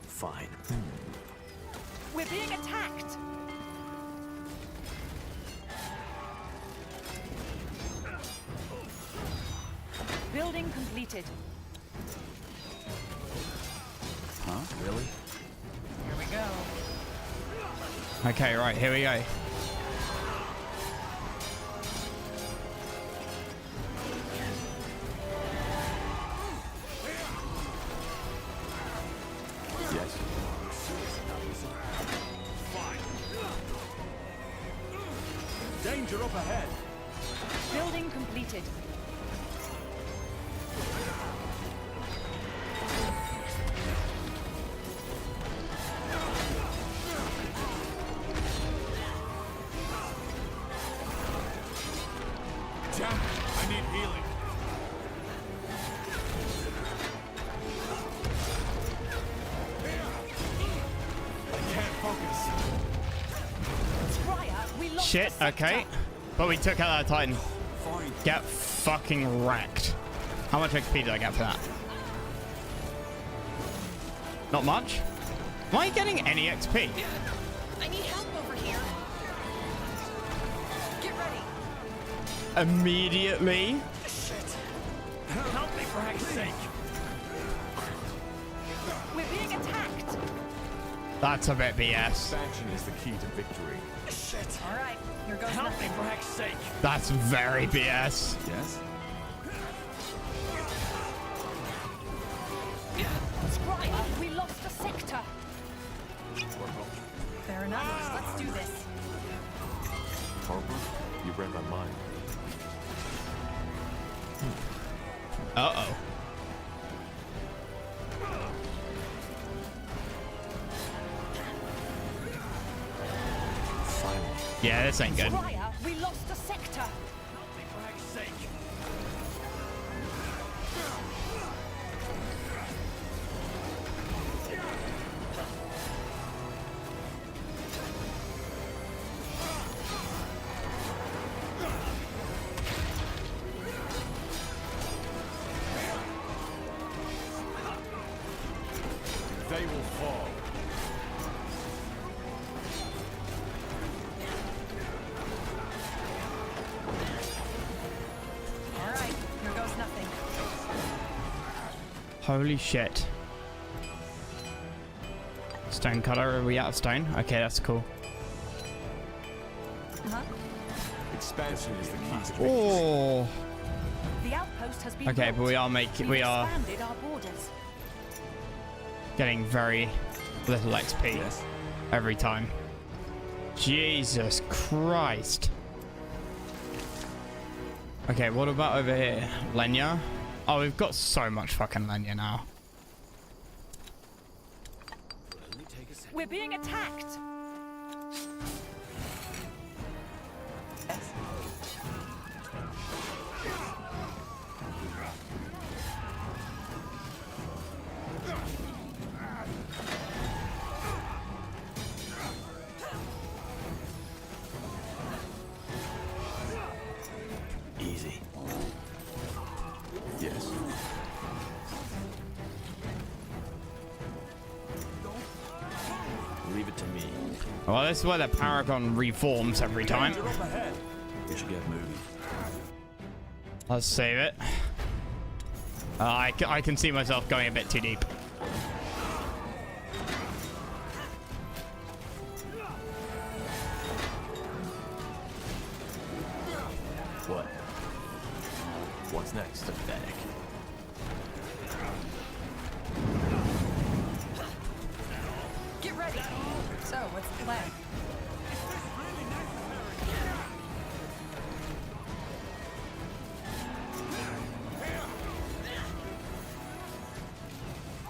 Speaker 8: Fine.
Speaker 10: We're being attacked. Building completed.
Speaker 14: Huh? Really?
Speaker 21: Here we go.
Speaker 1: Okay, right, here we go.
Speaker 2: Yes.
Speaker 3: Danger up ahead.
Speaker 10: Building completed.
Speaker 3: Damn it, I need healing. I can't focus.
Speaker 10: Skryre, we lost
Speaker 1: Shit,
Speaker 10: the sector.
Speaker 1: okay. But we took out that Titan.
Speaker 3: Fine.
Speaker 1: Get fucking wrecked. How much XP did I get for that? Not much? Am I getting any XP?
Speaker 9: I need help over here. Get ready.
Speaker 1: Immediately?
Speaker 3: Shit. Help me for heck's sake.
Speaker 10: We're being attacked.
Speaker 1: That's a bit BS.
Speaker 2: Expansion is the key to victory.
Speaker 3: Shit.
Speaker 21: All right, here goes
Speaker 3: Help
Speaker 21: nothing.
Speaker 3: me for heck's sake.
Speaker 1: That's very BS.
Speaker 14: Yes?
Speaker 10: Skryre, we lost the sector.
Speaker 21: Fair enough. Let's do this.
Speaker 2: Harper, you read my mind.
Speaker 1: Uh-oh.
Speaker 2: Finally.
Speaker 1: Yeah, this ain't good.
Speaker 10: Skryre, we lost the sector.
Speaker 17: They will fall.
Speaker 21: All right, here goes nothing.
Speaker 1: Holy shit. Stone cutter, are we out of stone? Okay, that's cool.
Speaker 21: Huh?
Speaker 17: Expansion is the key.
Speaker 1: Oh.
Speaker 10: The outpost has been
Speaker 1: Okay,
Speaker 10: built.
Speaker 1: but we are
Speaker 10: expanded our borders.
Speaker 1: getting very little XP every time. Jesus Christ. Okay, what about over here? Lenya? Oh, we've got so much fucking Lenya now.
Speaker 10: We're being attacked.
Speaker 2: Easy. Yes. Leave it to me.
Speaker 1: Well, this is where the Paragon reforms every time.
Speaker 14: We should get moving.
Speaker 1: Let's save it. I can see myself going a bit too deep.
Speaker 2: What? What's next? Pathetic.
Speaker 21: Get ready. So, what's the plan?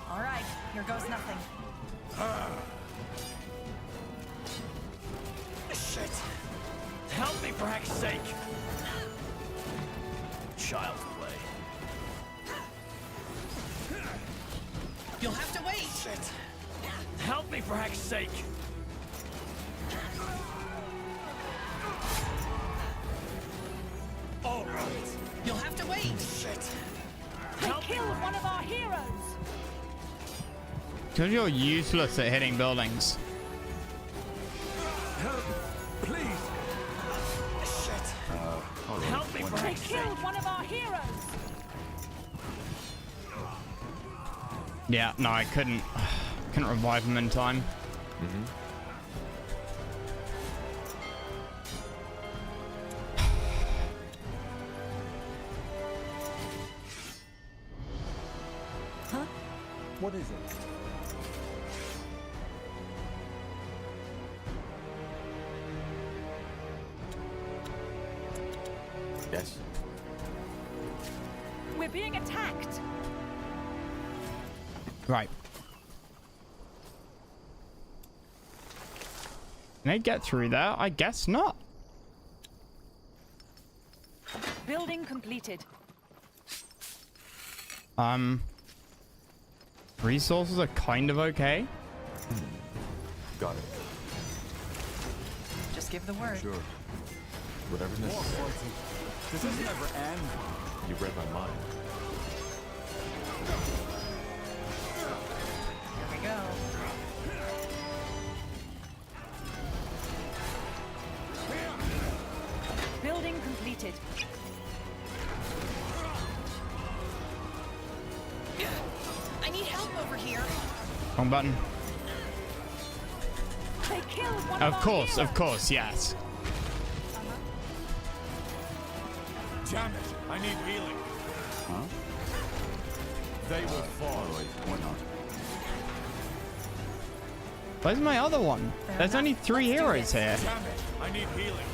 Speaker 21: All right, here goes nothing.
Speaker 3: Shit! Help me for heck's sake! Child's play.
Speaker 21: You'll have to wait.
Speaker 3: Shit! Help me for heck's sake! All right.
Speaker 21: You'll have to wait.
Speaker 3: Shit!
Speaker 10: They killed one of our heroes.
Speaker 1: Because you're useless at hitting buildings.
Speaker 3: Help! Please! Shit! Help me for
Speaker 10: They
Speaker 3: heck's sake!
Speaker 10: killed one of our heroes.
Speaker 1: Yeah, no, I couldn't revive him in time.
Speaker 21: Huh?
Speaker 17: What is it?
Speaker 2: Yes.
Speaker 10: We're being attacked.
Speaker 1: Right. Can I get through there? I guess not.
Speaker 10: Building completed.
Speaker 1: Resources are kind of okay.
Speaker 2: Got it.
Speaker 21: Just give the word.
Speaker 2: Sure. Whatever's necessary.
Speaker 17: Does this never end?
Speaker 2: You read my mind.
Speaker 21: Here we go.
Speaker 10: Building completed.
Speaker 21: I need help over here.
Speaker 1: Wrong button.
Speaker 10: They killed one
Speaker 1: Of
Speaker 10: our
Speaker 1: course,
Speaker 10: heroes.
Speaker 1: of course, yes.
Speaker 17: Damn it! I need healing.
Speaker 14: Huh?
Speaker 17: They will fall.
Speaker 14: Why not?
Speaker 1: Where's my other one? There's only 3 heroes here.
Speaker 17: Damn it! I need healing.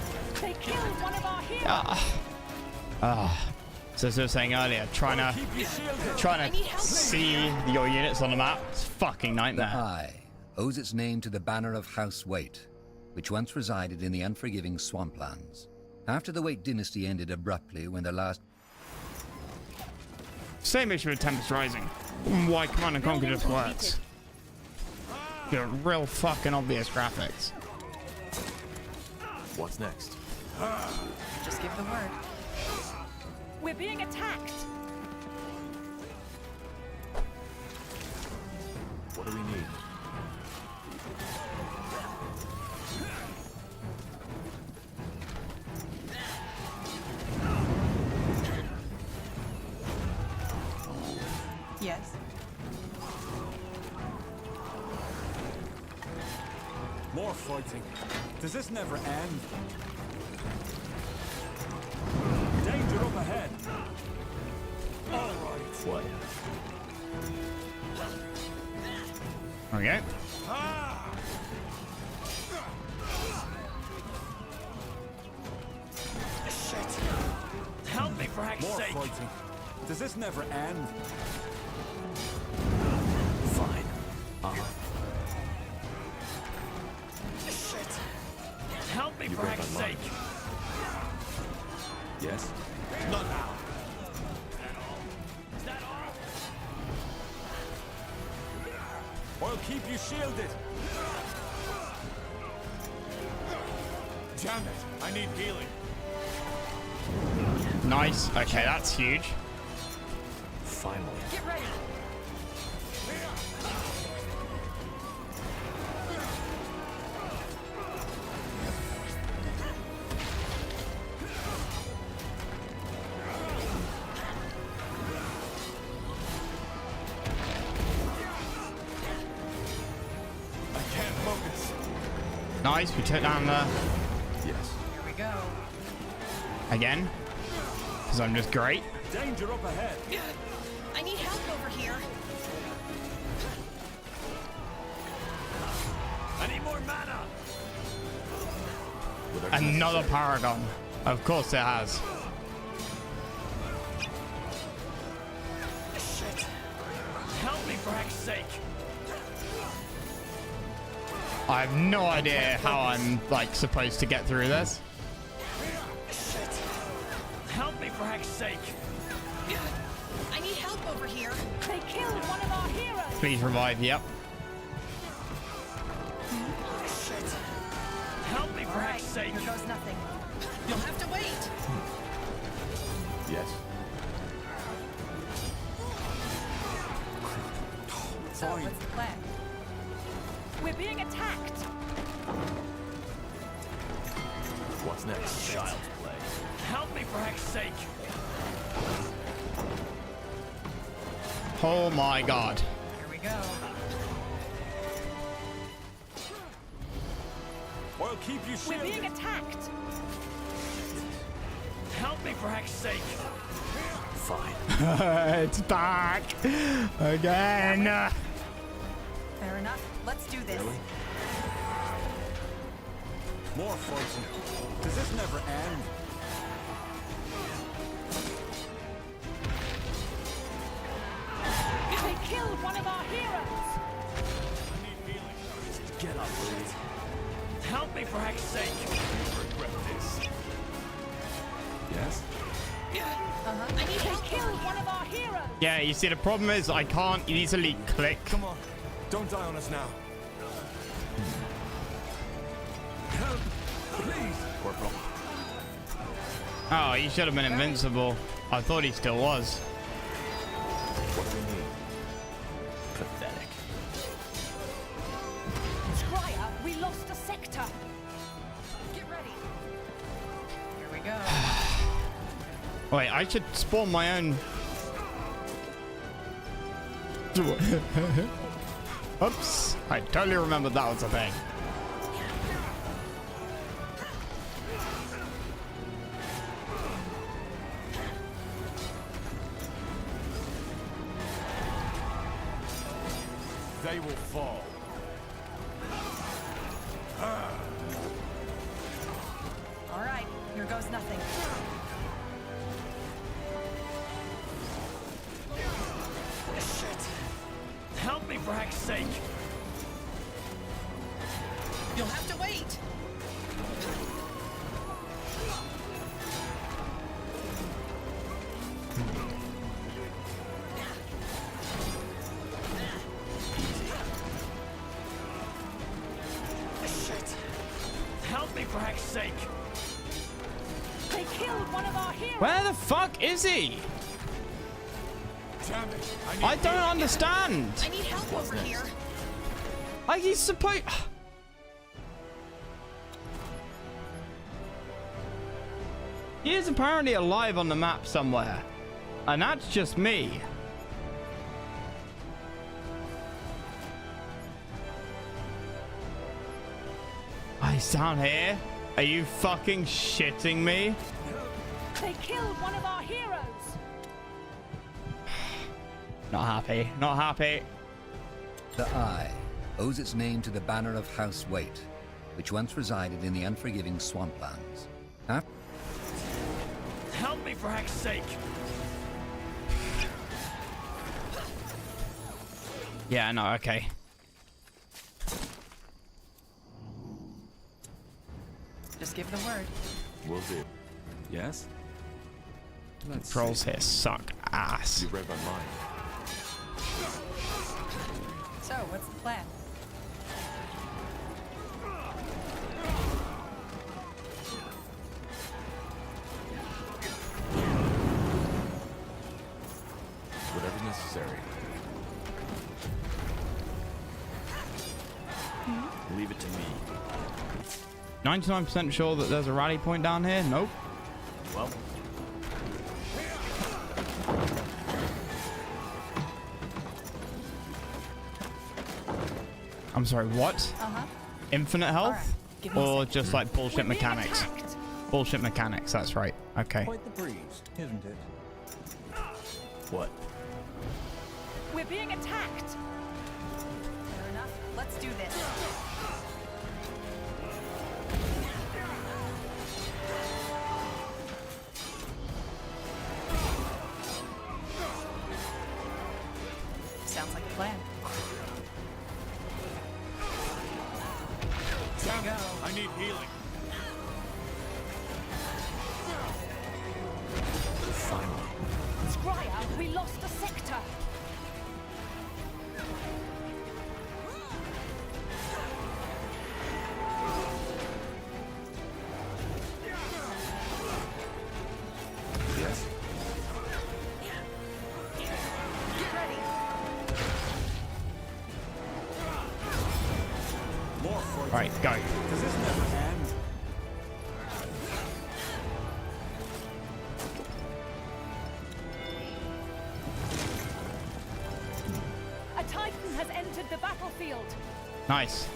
Speaker 10: They killed one of our heroes.
Speaker 1: So as I was saying earlier, trying to see your units on the map, it's a fucking
Speaker 7: The
Speaker 1: nightmare.
Speaker 7: Eye owes its name to the banner of House Waite, which once resided in the unforgiving swamplands. After the Waite dynasty ended abruptly when the last...
Speaker 1: Same issue with Tempest Rising. Why Command and Conquer just works. They're real fucking obvious graphics.
Speaker 2: What's next?
Speaker 21: Just give the word.
Speaker 10: We're being attacked.
Speaker 2: What do we need?
Speaker 11: Yes.
Speaker 17: More fighting. Does this never end? Danger up ahead. All right.
Speaker 2: What?
Speaker 1: Okay.
Speaker 3: Shit. Help me for heck's
Speaker 17: More
Speaker 3: sake.
Speaker 17: fighting. Does this never end?
Speaker 3: Fine. Shit. Help me for heck's sake.
Speaker 14: Yes?
Speaker 3: Not now. Is that all?
Speaker 17: I'll keep you shielded.
Speaker 3: Damn it. I need healing.
Speaker 1: Nice. Okay, that's huge.
Speaker 3: Finally.
Speaker 9: Get ready.
Speaker 3: I can't focus.
Speaker 1: Nice. We took down the
Speaker 2: Yes.
Speaker 21: Here we go.
Speaker 1: again. Because I'm just great.
Speaker 17: Danger up ahead.
Speaker 9: I need help over here.
Speaker 3: I need more mana.
Speaker 1: Another Paragon. Of course it has.
Speaker 3: Shit. Help me for heck's sake.
Speaker 1: I have no idea how I'm like supposed to get through this.
Speaker 3: Shit. Help me for heck's sake.
Speaker 9: I need help over here.
Speaker 10: They killed one of our heroes.
Speaker 1: Please revive. Yep.
Speaker 3: Shit. Help me for heck's sake.
Speaker 21: Here goes nothing.
Speaker 9: You'll have to wait.
Speaker 2: Yes.
Speaker 21: So, what's the plan?
Speaker 10: We're being attacked.
Speaker 2: What's next?
Speaker 3: Child's play. Help me for heck's sake.
Speaker 1: Oh my god.
Speaker 21: Here we go.
Speaker 17: I'll keep you
Speaker 10: We're
Speaker 17: shielded.
Speaker 10: being attacked.
Speaker 3: Help me for heck's sake. Fine.
Speaker 1: It's back again.
Speaker 21: Fair enough. Let's do this.
Speaker 17: Really? More fighting. Does this never end?
Speaker 10: They killed one of our heroes.
Speaker 3: Get up, please. Help me for heck's sake. Regret this.
Speaker 14: Yes?
Speaker 9: I need
Speaker 10: They
Speaker 9: help.
Speaker 10: killed one of our heroes.
Speaker 1: Yeah, you see the problem is I can't easily click.
Speaker 3: Come on. Don't die on us now. Help, please.
Speaker 2: Corporal.
Speaker 1: Oh, he should have been invincible. I thought he still was.
Speaker 2: What do we need?
Speaker 3: Pathetic.
Speaker 10: Squire, we lost a sector.
Speaker 9: Get ready.
Speaker 21: Here we go.
Speaker 1: Wait, I should spawn my own. Oops. I totally remembered that was a thing.
Speaker 3: They will fall.
Speaker 21: All right. Here goes nothing.
Speaker 3: Shit. Help me for heck's sake.
Speaker 9: You'll have to wait.
Speaker 3: Shit. Help me for heck's sake.
Speaker 10: They killed one of our heroes.
Speaker 1: Where the fuck is he?
Speaker 3: Damn it.
Speaker 1: I don't understand.
Speaker 9: I need help over here.
Speaker 1: Like he's supposed... He is apparently alive on the map somewhere. And that's just me. Oh, he's down here? Are you fucking shitting me?
Speaker 10: They killed one of our heroes.
Speaker 1: Not happy. Not happy.
Speaker 7: The Eye owes its name to the banner of House Waite, which once resided in the unforgiving swamplands.
Speaker 3: Help me for heck's sake.
Speaker 1: Yeah, no, okay.
Speaker 11: Just give the word.
Speaker 2: Will do.
Speaker 14: Yes?
Speaker 1: Controls here suck ass.
Speaker 2: You read my mind.
Speaker 21: So, what's the plan?
Speaker 2: Whatever's necessary.
Speaker 3: Leave it to me.
Speaker 1: 99% sure that there's a rally point down here? Nope.
Speaker 3: Well.
Speaker 1: I'm sorry, what? Infinite health?
Speaker 11: Give me a
Speaker 1: Or
Speaker 11: second.
Speaker 1: just like bullshit
Speaker 10: We're being
Speaker 1: mechanics?
Speaker 10: attacked.
Speaker 1: Bullshit mechanics, that's right. Okay.
Speaker 17: Quite the breeze, isn't it?
Speaker 3: What?
Speaker 10: We're being attacked.
Speaker 21: Fair enough. Let's do this.
Speaker 11: Sounds like a plan.
Speaker 3: Damn it! I need healing.
Speaker 2: Finally.
Speaker 10: Scryer, we lost a sector.
Speaker 2: Yes.
Speaker 10: Get ready.
Speaker 17: More for you.
Speaker 1: Right, go.
Speaker 17: Does this never end?
Speaker 10: A Titan has entered the battlefield.
Speaker 1: Nice.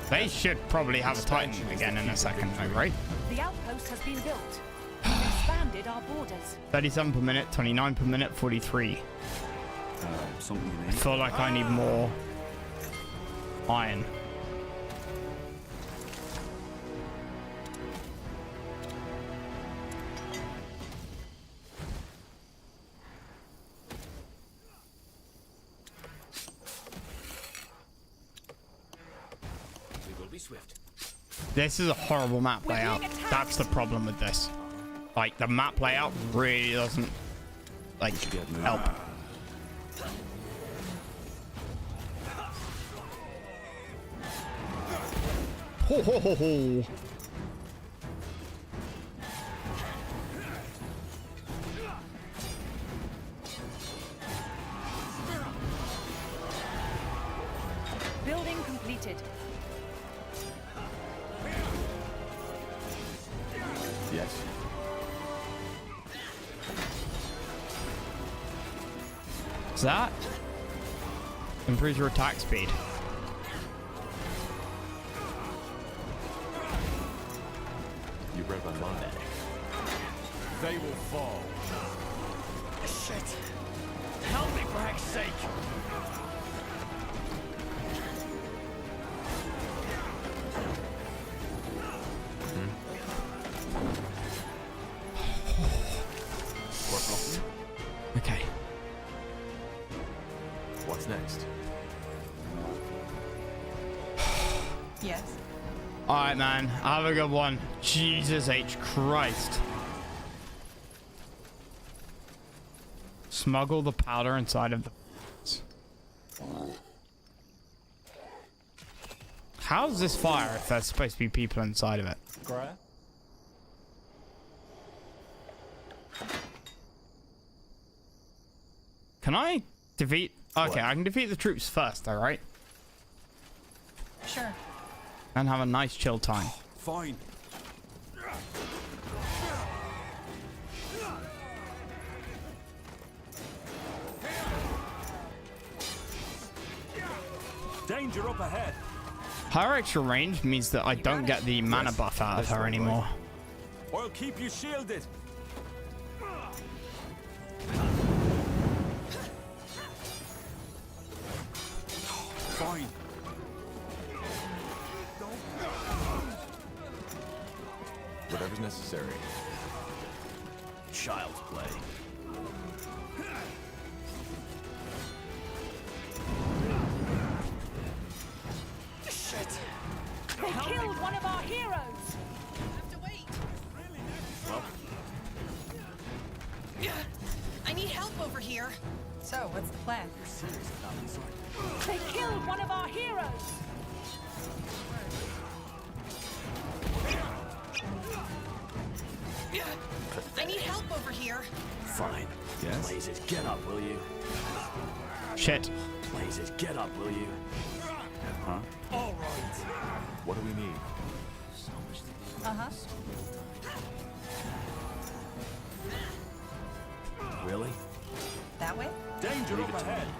Speaker 1: They should probably have a Titan again in a second, though, right?
Speaker 10: The outpost has been built. We've expanded our borders.
Speaker 1: 37 per minute, 29 per minute, 43.
Speaker 14: Something you
Speaker 1: I
Speaker 14: need?
Speaker 1: feel like I need more iron.
Speaker 3: We will be swift.
Speaker 1: This is a horrible map
Speaker 10: We're being
Speaker 1: layout.
Speaker 10: attacked.
Speaker 1: That's the problem with this. Like, the map layout really doesn't, like, help. Ho ho ho ho.
Speaker 10: Building completed.
Speaker 2: Yes.
Speaker 1: Is that? Improves your attack speed.
Speaker 2: You read my mind.
Speaker 17: They will fall.
Speaker 3: Shit. Help me for heck's sake.
Speaker 1: Okay.
Speaker 2: What's next?
Speaker 11: Yes.
Speaker 1: Alright, man. Have a good one. Jesus H. Christ. Smuggle the powder inside of the... How's this fire if there's supposed to be people inside of it?
Speaker 17: Graya?
Speaker 1: Can I defeat... Okay,
Speaker 2: What?
Speaker 1: I can defeat the troops first, though, right?
Speaker 21: Sure.
Speaker 1: And have a nice chill time.
Speaker 17: Fine. Danger up ahead.
Speaker 1: Her extra range means that I don't get the mana buff out of her anymore.
Speaker 17: I'll keep you shielded. Fine.
Speaker 2: Whatever's necessary.
Speaker 3: Child's play.
Speaker 10: Shit! They killed one of our heroes!
Speaker 21: Have to wait.
Speaker 3: Well.
Speaker 21: I need help over here. So, what's the plan?
Speaker 3: You're serious about this,
Speaker 10: They killed one of our heroes!
Speaker 21: I need help over here.
Speaker 3: Fine.
Speaker 2: Yes?
Speaker 3: Blazes, get up, will you?
Speaker 1: Shit.
Speaker 3: Blazes, get up, will you?
Speaker 2: Huh?
Speaker 3: All right.
Speaker 2: What do we need?
Speaker 21: Uh-huh.
Speaker 3: Really?
Speaker 21: That way?
Speaker 17: Danger
Speaker 3: Leave
Speaker 17: up
Speaker 3: it to
Speaker 17: ahead.
Speaker 3: me.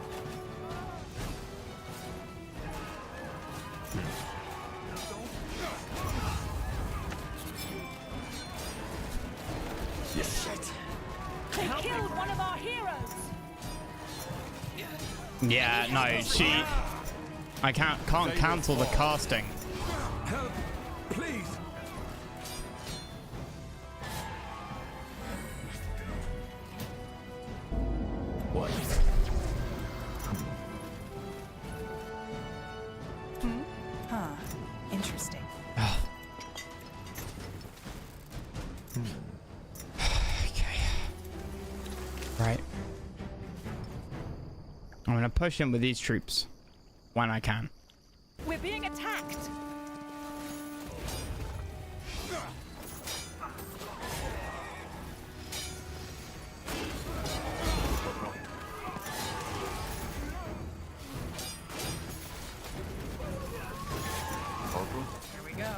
Speaker 10: Shit! They killed one of our heroes!
Speaker 1: Yeah, no, she... I can't cancel the casting.
Speaker 17: Help, please.
Speaker 2: What?
Speaker 11: Huh. Interesting.
Speaker 1: Okay. Right. I'm gonna push in with these troops when I can.
Speaker 10: We're being attacked!
Speaker 21: Here we go.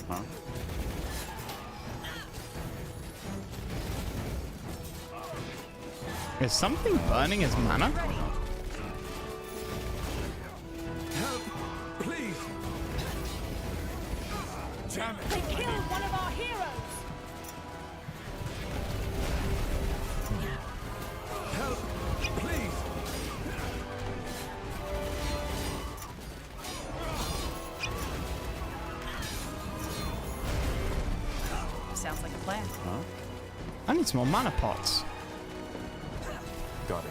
Speaker 2: Huh?
Speaker 1: Is something burning his mana?
Speaker 17: Help, please. Damn it.
Speaker 10: They killed one of our heroes!
Speaker 17: Help, please.
Speaker 21: Sounds like a plan.
Speaker 2: Huh?
Speaker 1: I need some more mana pots.
Speaker 2: Got it.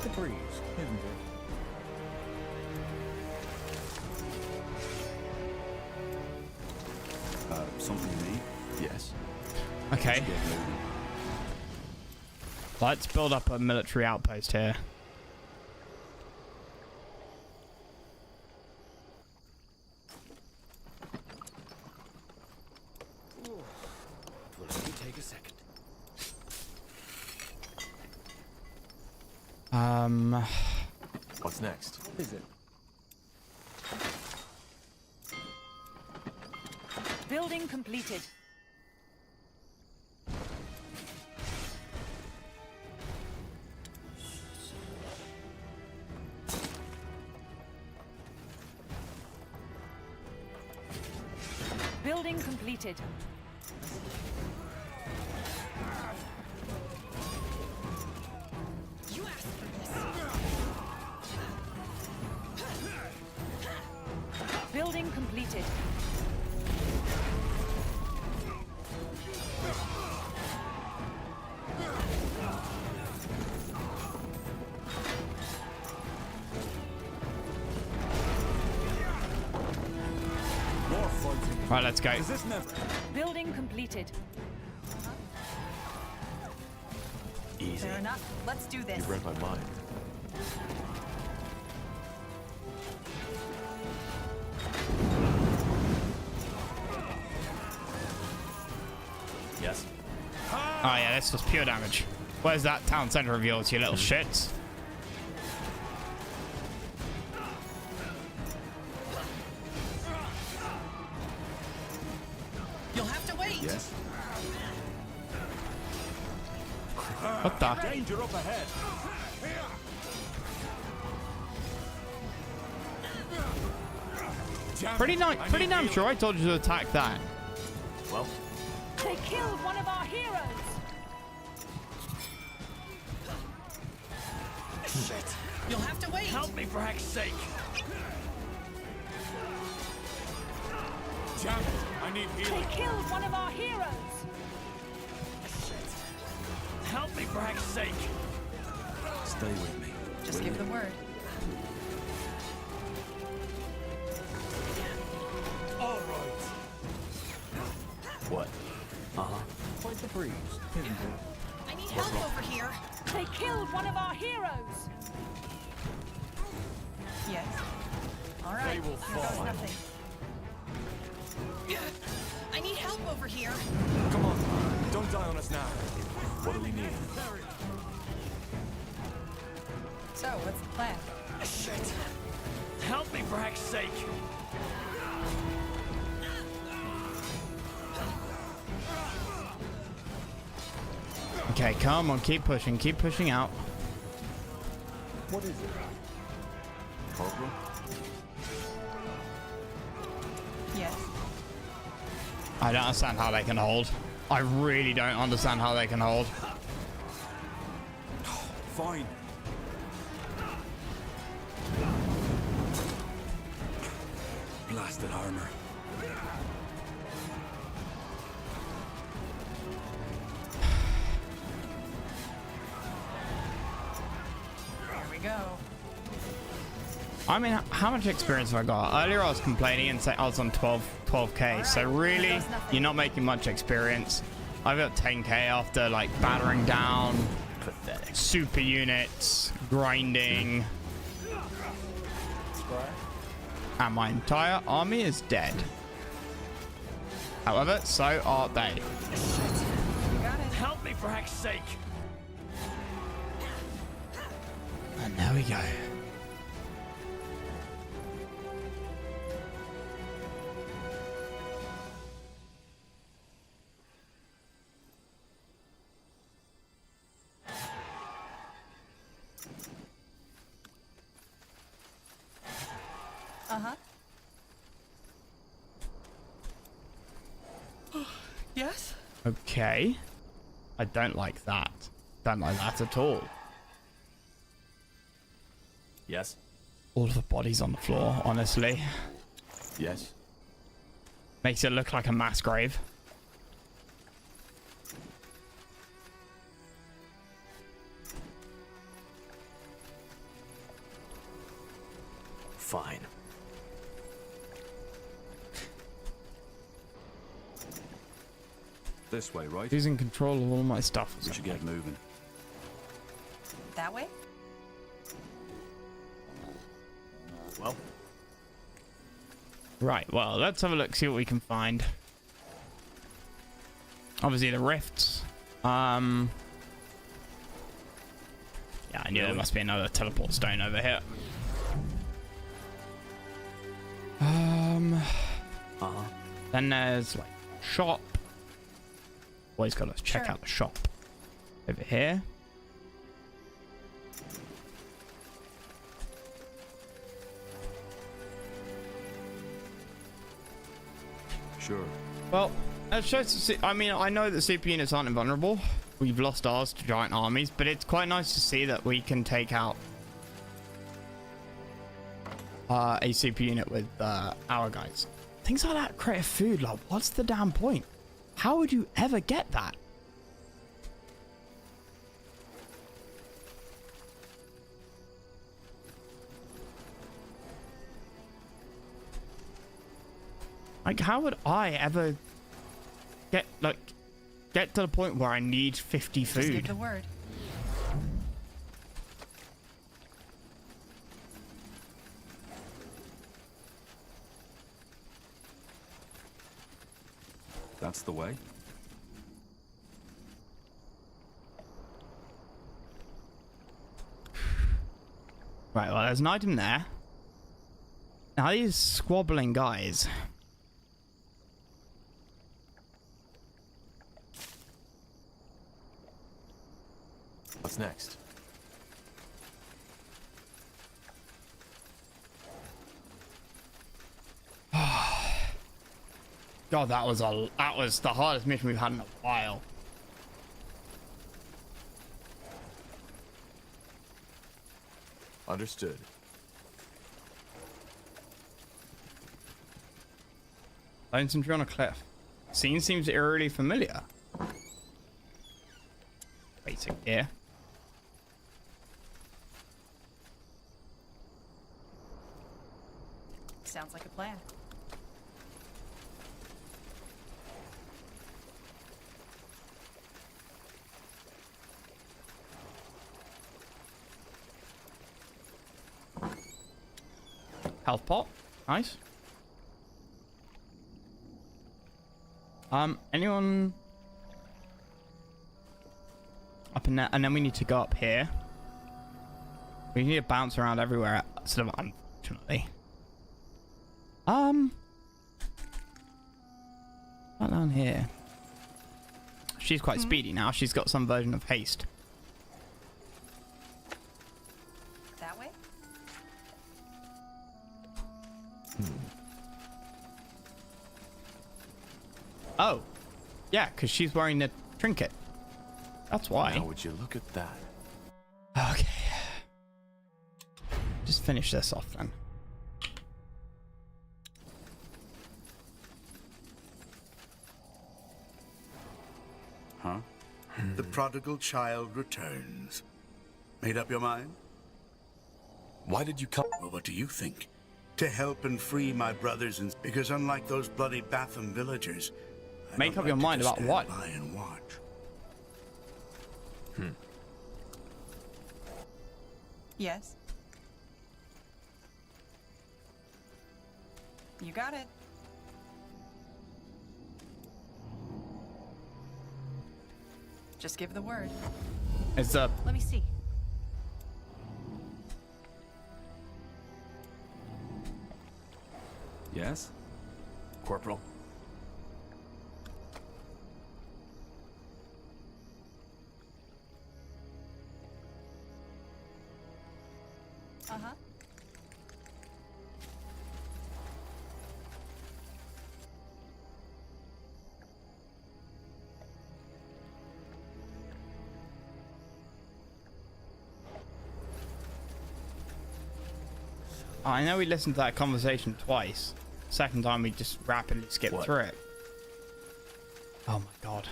Speaker 17: The breeze, isn't it?
Speaker 2: Something you need? Yes.
Speaker 1: Okay. Let's build up a military outpost here.
Speaker 3: Take a second.
Speaker 2: What's next?
Speaker 17: What is it?
Speaker 10: Building completed. Building completed.
Speaker 21: You asked for this.
Speaker 10: Building completed.
Speaker 17: More fighting.
Speaker 1: Right, let's go.
Speaker 17: Is this never?
Speaker 10: Building completed.
Speaker 3: Easy.
Speaker 21: Fair enough. Let's do this.
Speaker 2: You read my mind.
Speaker 1: Oh yeah, that's just pure damage. Where's that town center of yours, you little shits?
Speaker 21: You'll have to wait.
Speaker 14: Yes.
Speaker 1: What the?
Speaker 17: Danger up ahead.
Speaker 1: Pretty damn sure I told you to attack that.
Speaker 17: Well,
Speaker 10: They killed one of our heroes.
Speaker 21: Shit. You'll have to wait.
Speaker 3: Help me for heck's sake.
Speaker 17: damn it. I need
Speaker 10: They
Speaker 17: healing.
Speaker 10: killed one of our heroes.
Speaker 3: Help me for heck's sake.
Speaker 14: Stay with me.
Speaker 21: Just
Speaker 14: will
Speaker 21: give
Speaker 14: you?
Speaker 21: the word.
Speaker 17: All right.
Speaker 14: What? Quite the breeze.
Speaker 21: I need help over here.
Speaker 10: They killed one of our heroes.
Speaker 21: Yes. All right.
Speaker 17: They will
Speaker 21: Here goes
Speaker 17: fall.
Speaker 21: nothing. I need help over here.
Speaker 17: Come on. Don't die on us now.
Speaker 2: What do we need?
Speaker 21: So, what's the plan?
Speaker 3: Shit. Help me for heck's sake.
Speaker 1: Okay, come on, keep pushing out.
Speaker 14: What is it? Corporal?
Speaker 21: Yes.
Speaker 1: I don't understand how they can hold. I really don't understand how they can hold.
Speaker 17: Fine.
Speaker 14: Blasted armor.
Speaker 21: Here we go.
Speaker 1: I mean, how much experience have I got? Earlier I was complaining and saying I was on 12k, so really, you're not making much experience. I've got 10k after like battering down super units, grinding, and my entire army is dead. However, so are they.
Speaker 21: You got it.
Speaker 3: Help me for heck's sake.
Speaker 1: And there we go.
Speaker 21: Uh-huh. Yes?
Speaker 1: Okay. I don't like that. Don't like that at all.
Speaker 2: Yes?
Speaker 1: All of the bodies on the floor, honestly.
Speaker 2: Yes?
Speaker 1: Makes it look like a mass grave.
Speaker 8: Fine.
Speaker 14: This way, right?
Speaker 1: Losing control of all my stuff.
Speaker 14: We should get moving.
Speaker 21: That way?
Speaker 2: Well,
Speaker 1: Right, well, let's have a look, see what we can find. Obviously the rifts. Yeah, I knew there must be another teleport stone over here. Then there's like shop. Always gotta check out the shop. Over here.
Speaker 14: Sure.
Speaker 1: Well, let's just see. I mean, I know that super units aren't invulnerable. We've lost ours to giant armies, but it's quite nice to see that we can take out a super unit with our guys. Things like that create food. Like, what's the damn point? How would you ever get that? Like, how would I ever get to the point where I need 50 food?
Speaker 21: Just give the word.
Speaker 14: That's the way.
Speaker 1: Right, well, there's an item there. Now, these squabbling guys.
Speaker 2: What's next?
Speaker 1: God, that was the hardest mission we've had in a while.
Speaker 2: Understood.
Speaker 1: Lonesome tree on a cliff. Scene seems eerily familiar. Basic gear.
Speaker 21: Sounds like a plan.
Speaker 1: Health pot. Nice. Anyone up in there? And then we need to go up here. We need to bounce around everywhere, sort of, unfortunately. Right down here. She's quite speedy now. She's got some version of haste.
Speaker 21: That way?
Speaker 1: Oh, yeah, because she's wearing the trinket. That's why.
Speaker 2: Now would you look at that?
Speaker 1: Okay. Just finish this off then.
Speaker 20: Huh? The prodigal child returns. Made up your mind?
Speaker 2: Why did you come?
Speaker 20: Well, what do you think? To help and free my brothers, and because unlike those bloody Batham villagers, I
Speaker 1: make
Speaker 20: don't
Speaker 1: up your
Speaker 20: like
Speaker 1: mind
Speaker 20: to
Speaker 1: about
Speaker 20: stand
Speaker 1: what?
Speaker 20: by and watch.
Speaker 21: Yes. You got it. Just give the word.
Speaker 1: It's up.
Speaker 21: Let me see.
Speaker 14: Yes?
Speaker 2: Corporal?
Speaker 21: Uh-huh.
Speaker 1: I know we listened to that conversation twice. Second time we just rapidly skipped through it. Oh my god.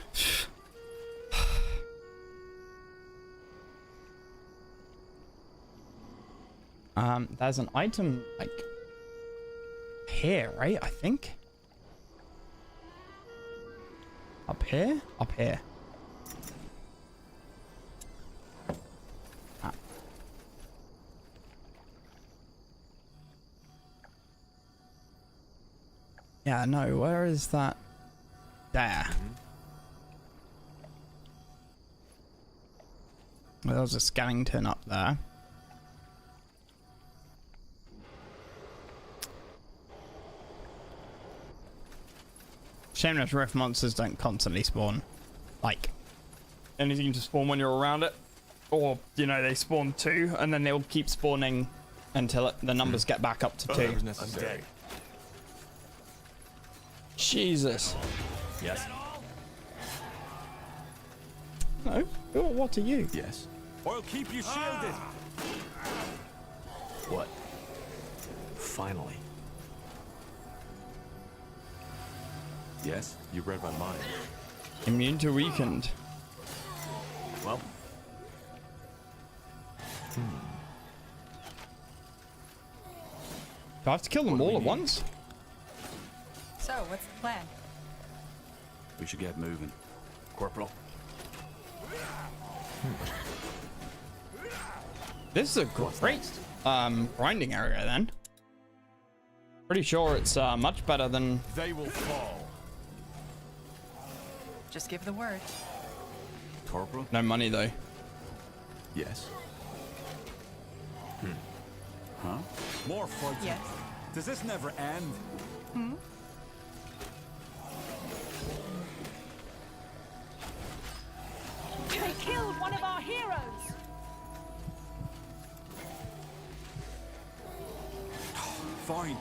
Speaker 1: There's an item like here, right? I think. Up here? Up here. Ah. Yeah, no, where is that? There. Well, there's a Skellington up there. Shame those rift monsters don't constantly spawn. Like, anything to spawn when you're around it. Or, you know, they spawn 2 and then they'll keep spawning until the numbers get back up to 2.
Speaker 2: That was necessary.
Speaker 1: Jesus.
Speaker 2: Yes.
Speaker 1: No? What are you?
Speaker 2: Yes.
Speaker 17: I'll keep you shielded.
Speaker 2: What?
Speaker 8: Finally.
Speaker 2: Yes, you read my mind.
Speaker 1: Immune to weakened.
Speaker 2: Well.
Speaker 1: Do I have to kill them all at once?
Speaker 21: So, what's the plan?
Speaker 14: We should get moving.
Speaker 2: Corporal.
Speaker 1: This is a great grinding area then. Pretty sure it's much better than...
Speaker 2: They will fall.
Speaker 21: Just give the word.
Speaker 2: Corporal?
Speaker 1: No money though.
Speaker 2: Yes.
Speaker 17: Huh? More fighting?
Speaker 21: Yes.
Speaker 17: Does this never end?
Speaker 21: Hmm?
Speaker 10: They killed one of our heroes!
Speaker 17: Fine.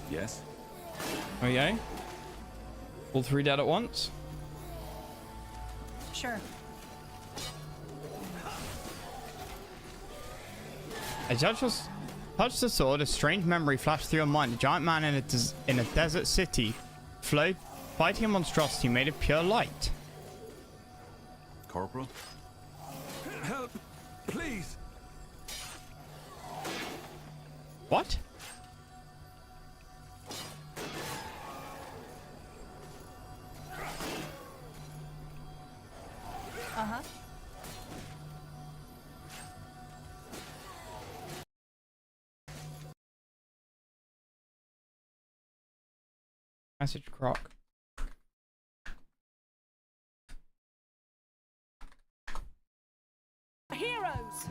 Speaker 17: Yes?
Speaker 1: Okay. All three dead at once?
Speaker 21: Sure.
Speaker 1: As you just touched the sword, a strange memory flashed through your mind. A giant man in a desert city flowed, fighting a monstrosity made of pure light.
Speaker 14: Corporal?
Speaker 17: Help! Please!
Speaker 1: What?
Speaker 21: Uh-huh.
Speaker 1: Message Croc.
Speaker 10: Heroes!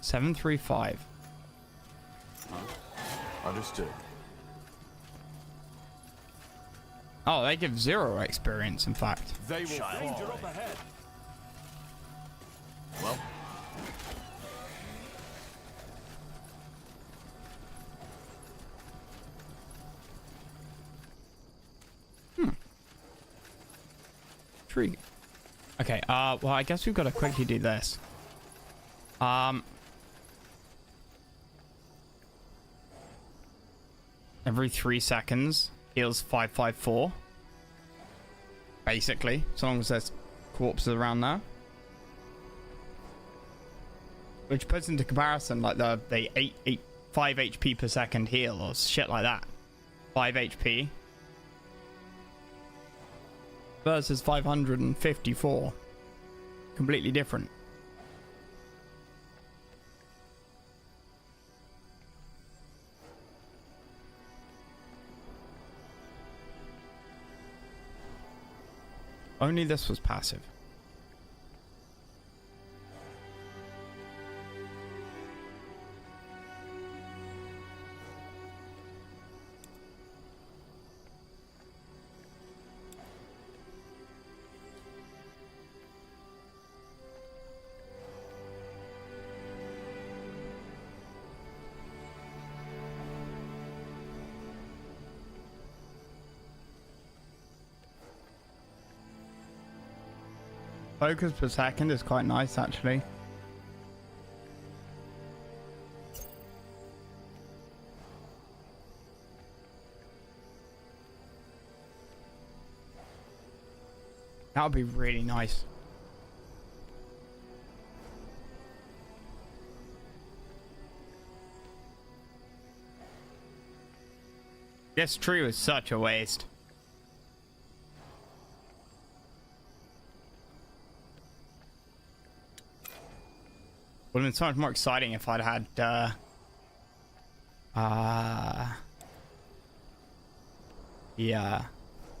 Speaker 1: Seven, 3, 5.
Speaker 2: Understood.
Speaker 1: Oh, they give 0 experience, in fact.
Speaker 17: They will danger up ahead.
Speaker 2: Well.
Speaker 1: Intriguing. Okay, well, I guess we've got to quickly do this. Every 3 seconds heals 554. Basically, as long as there's corpses around there. Which puts into comparison like the 5 HP per second heal or shit like that. 5 HP versus 554. Completely different. Only this was passive. Focus per second is quite nice, actually. That would be really nice. This tree was such a waste. Would have been so much more exciting if I'd had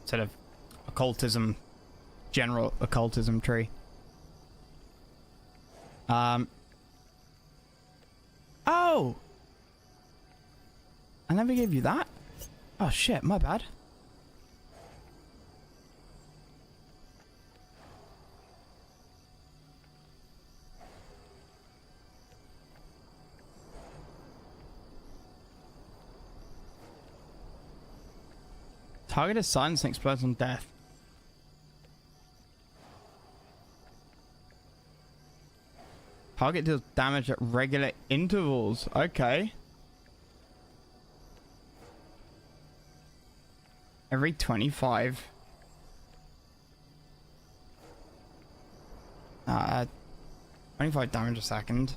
Speaker 1: sort of occultism, general occultism tree. Oh, I never gave you that. Oh shit, my bad. Target is silence and explodes on death. Target deals damage at regular intervals. Okay. Every 25. 25 damage a second.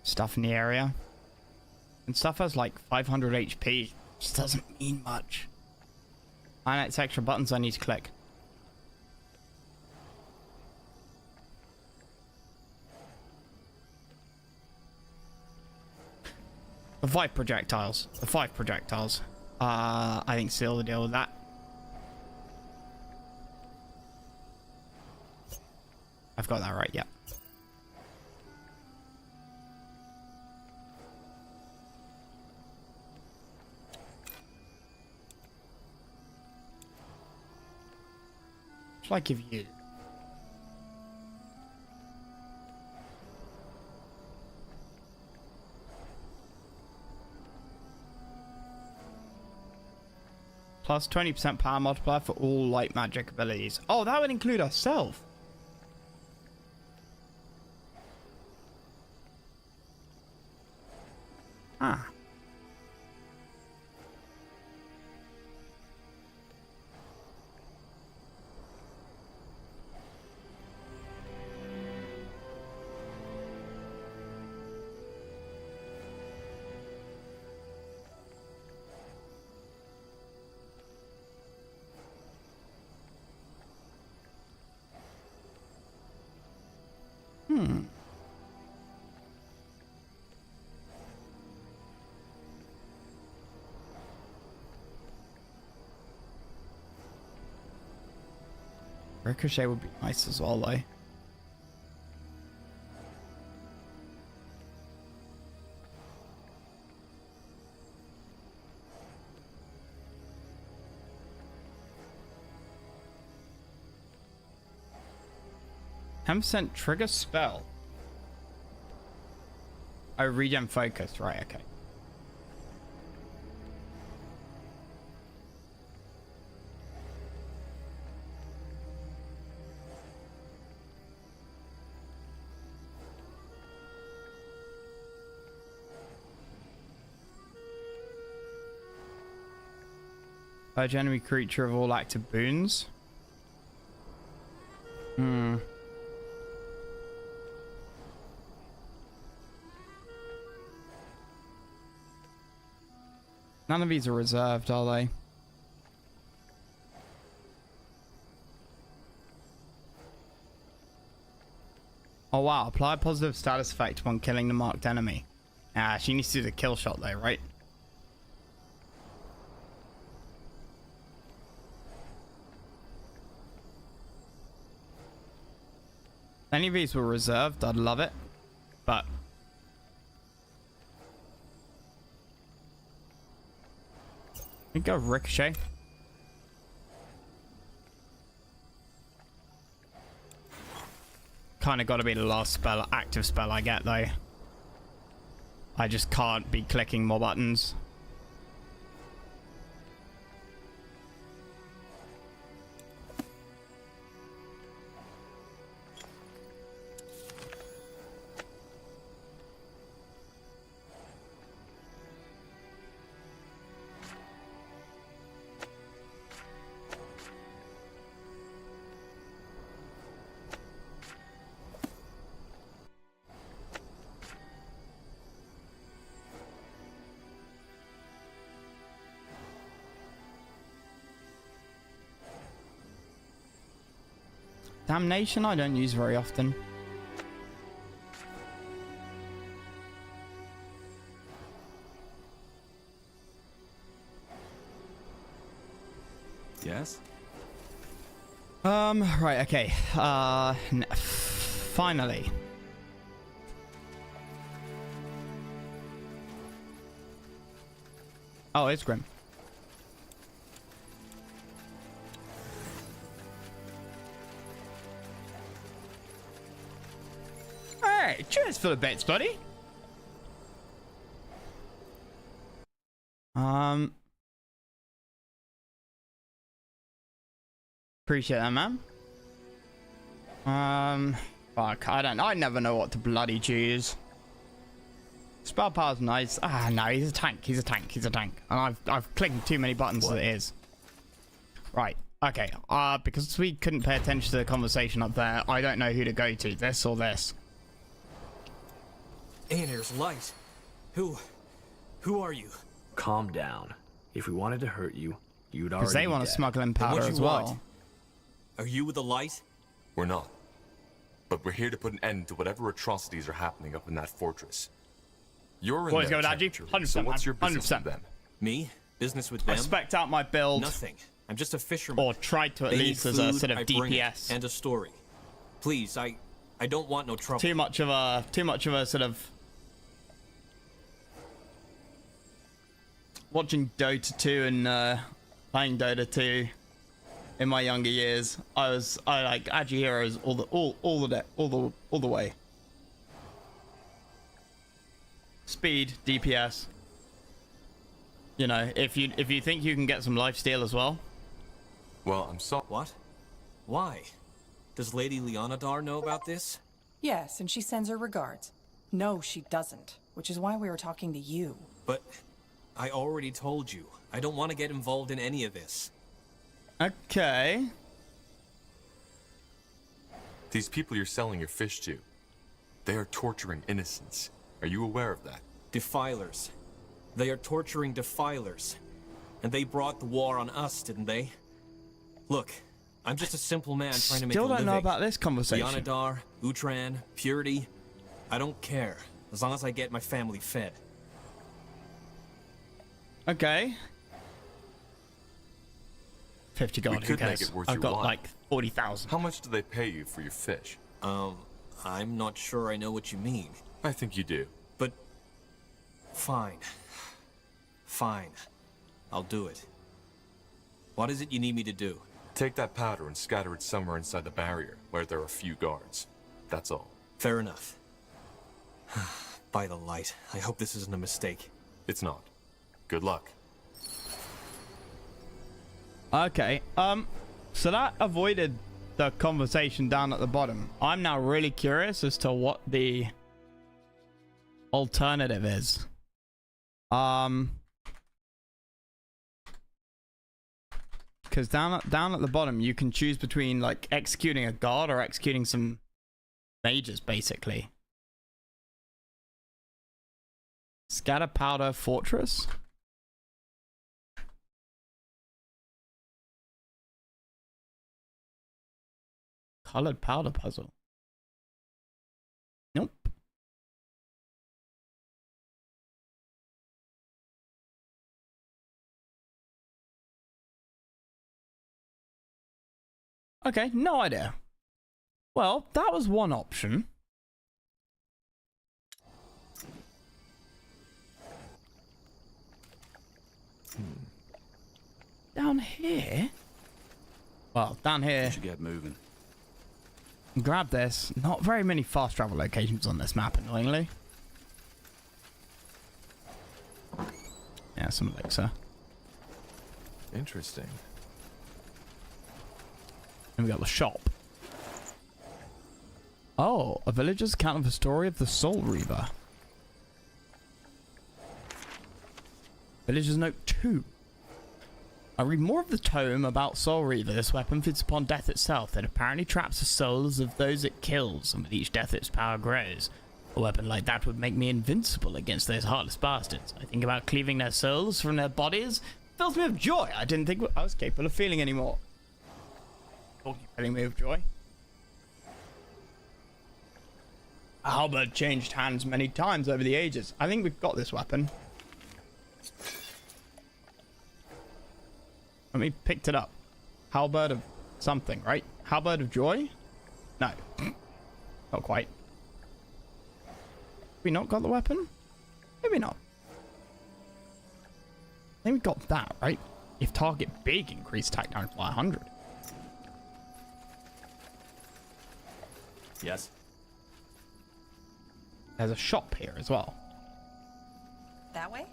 Speaker 1: Stuff in the area. And stuff has like 500 HP. Just doesn't mean much. And it's extra buttons I need to click. The 5 projectiles. The 5 projectiles. I think seal the deal with that. I've got that right, yeah. What shall I give you? Plus 20% power multiplier for all light magic abilities. Oh, that would include ourselves. Ah. Ricochet would be nice as well, though. %, trigger spell. Oh, regen focus. Right, okay. Purge enemy creature of all active boons. None of these are reserved, are they? Oh wow, apply a positive status effect when killing the marked enemy. Ah, she needs to do the kill shot though, right? If any of these were reserved, I'd love it. But we go Ricochet. Kind of got to be the last spell, active spell I get though. I just can't be clicking more buttons. Damnation I don't use very often.
Speaker 14: Yes?
Speaker 1: Right, okay. Finally. Oh, it's Grim. Alright, cheers for the bits, buddy. Appreciate that, man. Fuck, I never know what to bloody choose. Spell power's nice. Ah, no, he's a tank. He's a tank. He's a tank. And I've clicked too many buttons as it is. Right. Okay. Because we couldn't pay attention to the conversation up there, I don't know who to go to. This or this.
Speaker 6: Aenor's light. Who are you?
Speaker 8: Calm down. If we wanted to hurt you, you'd already.
Speaker 1: Because they want to smuggle in powder as well.
Speaker 19: Are you with the light?
Speaker 2: We're not. But we're here to put an end to whatever atrocities are happening up in that fortress. You're in
Speaker 1: Boys
Speaker 2: there,
Speaker 1: go with Agi.
Speaker 2: naturally.
Speaker 1: 100%,
Speaker 2: So what's
Speaker 1: man.
Speaker 2: your business
Speaker 1: 100%.
Speaker 2: with them?
Speaker 6: Me? Business with
Speaker 1: I
Speaker 6: them?
Speaker 1: spec'd out my build.
Speaker 6: Nothing. I'm just a fisherman.
Speaker 1: Or tried to at
Speaker 6: They
Speaker 1: least
Speaker 6: need
Speaker 1: as a
Speaker 6: food,
Speaker 1: sort of
Speaker 6: I bring it,
Speaker 1: DPS.
Speaker 6: and a story. Please, I don't want no trouble.
Speaker 1: Too much of a sort of watching Dota 2 and playing Dota 2 in my younger years. I like Agi heroes all the way. Speed, DPS. You know, if you think you can get some lifesteal as well.
Speaker 2: Well, I'm sorry.
Speaker 6: What? Why? Does Lady Leonadar know about this?
Speaker 11: Yes, and she sends her regards. No, she doesn't, which is why we were talking to you.
Speaker 6: But I already told you. I don't want to get involved in any of this.
Speaker 1: Okay.
Speaker 2: These people you're selling your fish to, they are torturing innocents. Are you aware of that?
Speaker 6: Defilers. They are torturing defilers. And they brought the war on us, didn't they? Look, I'm just a simple man trying to make a
Speaker 1: Still
Speaker 6: living.
Speaker 1: don't know about this conversation.
Speaker 6: Leonadar, Utran, Purity. I don't care, as long as I get my family fed.
Speaker 1: Okay. 50 gold,
Speaker 2: We
Speaker 1: who
Speaker 2: could
Speaker 1: cares?
Speaker 2: make it worth
Speaker 1: I've
Speaker 2: your
Speaker 1: got
Speaker 2: while.
Speaker 1: like 40,000.
Speaker 2: How much do they pay you for your fish?
Speaker 6: I'm not sure I know what you mean.
Speaker 2: I think you do.
Speaker 6: But... Fine. Fine. I'll do it. What is it you need me to do?
Speaker 2: Take that powder and scatter it somewhere inside the barrier, where there are few guards. That's all.
Speaker 6: Fair enough. By the light, I hope this isn't a mistake.
Speaker 2: It's not. Good luck.
Speaker 1: Okay, so that avoided the conversation down at the bottom. I'm now really curious as to what the alternative is. Because down at the bottom, you can choose between like executing a guard or executing some mages, basically. Scatter powder fortress. Colored powder puzzle. Nope. Okay, no idea. Well, that was one option. Down here? Well, down here.
Speaker 14: Should get moving.
Speaker 1: Grab this. Not very many fast travel locations on this map, annoyingly. Yeah, some elixir.
Speaker 2: Interesting.
Speaker 1: And we got the shop. Oh, a villager's account of the story of the Soul Reaver. Villager's note 2. I read more of the tome about Soul Reaver. This weapon feeds upon death itself. It apparently traps the souls of those it kills, and with each death its power grows. A weapon like that would make me invincible against those heartless bastards. I think about cleaving their souls from their bodies. Fills me with joy. I didn't think I was capable of feeling anymore. Filling me with joy. A halberd changed hands many times over the ages. I think we've got this weapon. Let me picked it up. Halberd of something, right? Halberd of joy? No. Not quite. We not got the weapon? Maybe not. I think we got that, right? If target big, increase attack down by 100.
Speaker 8: Yes.
Speaker 1: There's a shop here as well.
Speaker 11: That way?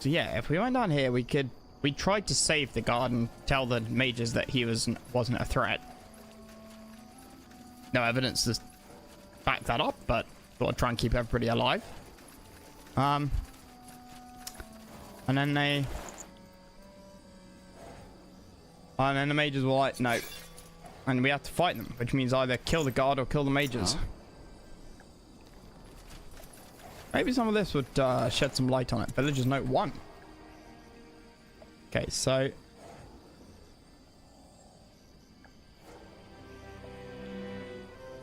Speaker 1: So yeah, if we went down here, we tried to save the guard and tell the mages that he wasn't a threat. No evidence to back that up, but thought I'd try and keep everybody alive. And then the mages were like, no. And we had to fight them, which means either kill the guard or kill the mages.
Speaker 14: Oh.
Speaker 1: Maybe some of this would shed some light on it. Villager's note 1. Okay, so...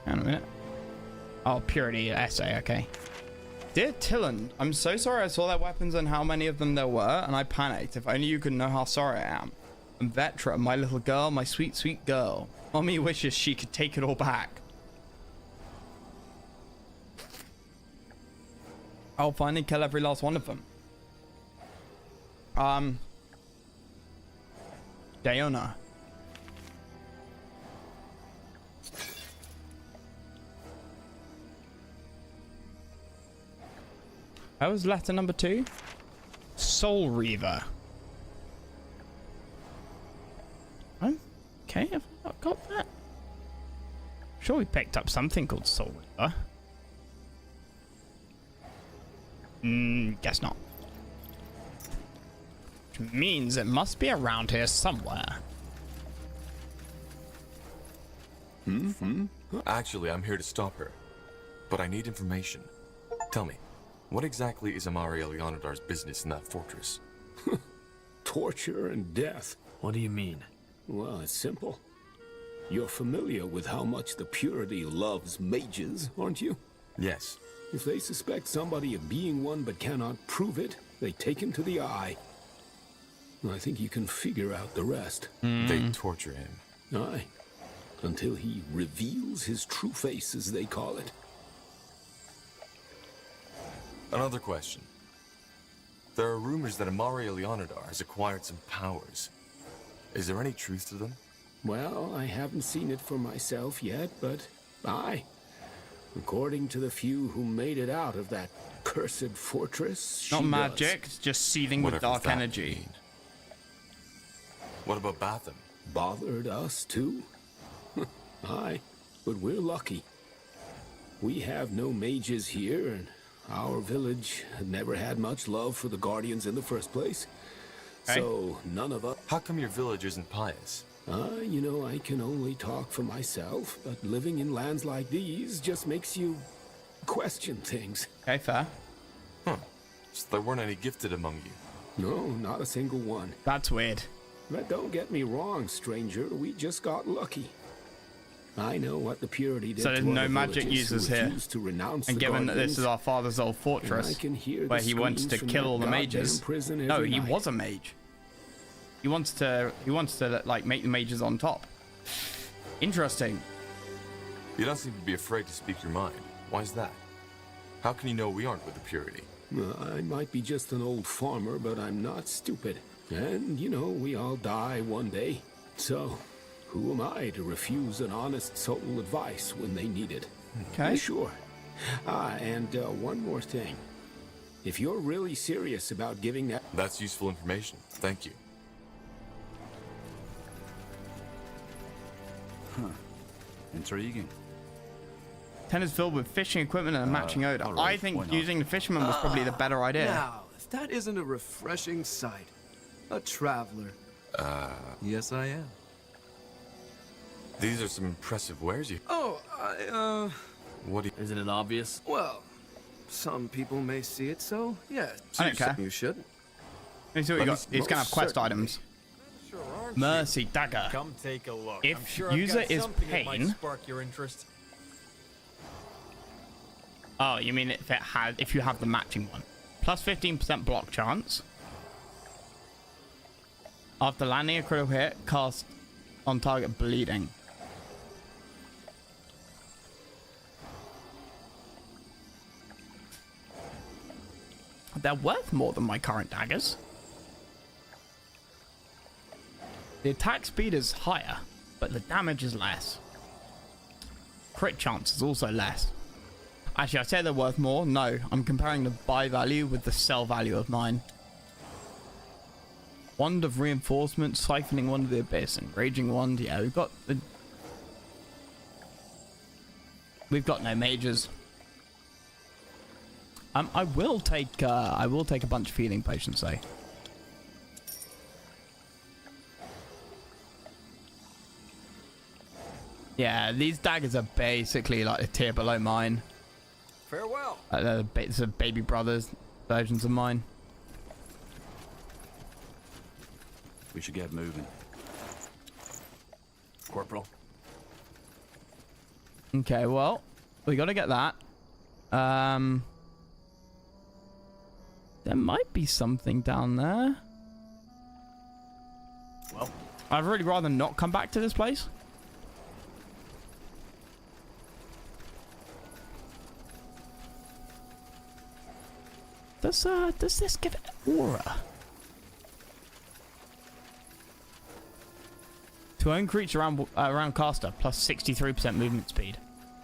Speaker 1: Hang on a minute. Oh, purity essay, okay. Dear Tilland, I'm so sorry I saw their weapons and how many of them there were, and I panicked. If only you could know how sorry I am. And Vetra, my little girl, my sweet, sweet girl. Mommy wishes she could take it all back. I'll finally kill every last one of them. Diona. That was letter number 2. Soul Reaver. Okay, have I not got that? Sure, we picked up something called Soul Reaver. Guess not. Which means it must be around here somewhere.
Speaker 2: Actually, I'm here to stop her. But I need information. Tell me, what exactly is Amaria Leonidar's business in that fortress?
Speaker 16: Torture and death.
Speaker 8: What do you mean?
Speaker 16: Well, it's simple. You're familiar with how much the Purity loves mages, aren't you?
Speaker 2: Yes.
Speaker 16: If they suspect somebody of being one but cannot prove it, they take him to the eye. I think you can figure out the rest.
Speaker 2: They torture him.
Speaker 16: Aye. Until he reveals his true face, as they call it.
Speaker 2: Another question. There are rumors that Amaria Leonidar has acquired some powers. Is there any truth to them?
Speaker 16: Well, I haven't seen it for myself yet, but aye. According to the few who made it out of that cursed fortress,
Speaker 1: Not
Speaker 16: she
Speaker 1: magic, it's just seething with
Speaker 2: Whatever
Speaker 1: dark
Speaker 2: that
Speaker 1: energy.
Speaker 2: mean. What about Batham?
Speaker 16: bothered us too. Aye, but we're lucky. We have no mages here, and our village had never had much love for the Guardians in the first place.
Speaker 2: Okay.
Speaker 16: So none of us...
Speaker 2: How come your village isn't pious?
Speaker 16: You know, I can only talk for myself, but living in lands like these just makes you question things.
Speaker 1: Okay, fair.
Speaker 2: Huh. So there weren't any gifted among you?
Speaker 16: No, not a single one.
Speaker 1: That's weird.
Speaker 16: But don't get me wrong, stranger, we just got lucky. I know what the Purity did.
Speaker 1: So there's
Speaker 16: to
Speaker 1: no
Speaker 16: other
Speaker 1: magic
Speaker 16: villages who
Speaker 1: users here.
Speaker 16: refused to renounce
Speaker 1: And
Speaker 16: the
Speaker 1: given that this
Speaker 16: Guardians,
Speaker 1: is our father's old
Speaker 16: and I
Speaker 1: fortress,
Speaker 16: can hear
Speaker 1: where
Speaker 16: the
Speaker 1: he wants to
Speaker 16: screams from
Speaker 1: kill
Speaker 16: that
Speaker 1: all the
Speaker 16: goddamn
Speaker 1: mages.
Speaker 16: prison
Speaker 1: No,
Speaker 16: every
Speaker 1: he
Speaker 16: night.
Speaker 1: was a mage. He wants to like make the mages on top. Interesting.
Speaker 2: You don't seem to be afraid to speak your mind. Why is that? How can you know we aren't with the Purity?
Speaker 16: I might be just an old farmer, but I'm not stupid. And, you know, we all die one day. So, who am I to refuse an honest soul advice when they need it?
Speaker 1: Okay.
Speaker 16: Sure. And one more thing. If you're really serious about giving that...
Speaker 2: That's useful information. Thank you.
Speaker 14: Huh. Intriguing.
Speaker 1: Tent is filled with fishing equipment and a matching odor.
Speaker 14: all right,
Speaker 1: I think
Speaker 14: why not?
Speaker 1: using the fisherman was probably the better idea.
Speaker 22: Now, if that isn't a refreshing sight. A traveler. Yes, I am.
Speaker 2: These are some impressive wares you...
Speaker 22: Oh,
Speaker 2: What do you...
Speaker 8: Isn't it obvious?
Speaker 22: Well, some people may see it so, yeah.
Speaker 1: I don't care.
Speaker 22: You should.
Speaker 1: Let me see what you got. He's gonna have quest items. Mercy dagger.
Speaker 3: Come take a look.
Speaker 1: If
Speaker 3: I'm sure
Speaker 1: user
Speaker 3: I've got
Speaker 1: is
Speaker 3: something that might
Speaker 1: pain-
Speaker 3: spark your interest.
Speaker 1: Oh, you mean if you have the matching one? Plus 15% block chance. After landing a critical hit, cast on target bleeding. They're worth more than my current daggers. The attack speed is higher, but the damage is less. Crit chance is also less. Actually, I say they're worth more. No, I'm comparing the buy value with the sell value of mine. Wand of Reinforcement, Siphoning Wand of the Abyss, and Raging Wand. Yeah, we've got no mages. I will take a bunch of healing potions though. Yeah, these daggers are basically like a tier below mine.
Speaker 3: Farewell.
Speaker 1: They're the baby brothers versions of mine.
Speaker 14: We should get moving.
Speaker 8: Corporal.
Speaker 1: Okay, well, we got to get that. There might be something down there. Well, I'd really rather not come back to this place. Does this give it aura? To own creature around caster, plus 63% movement speed.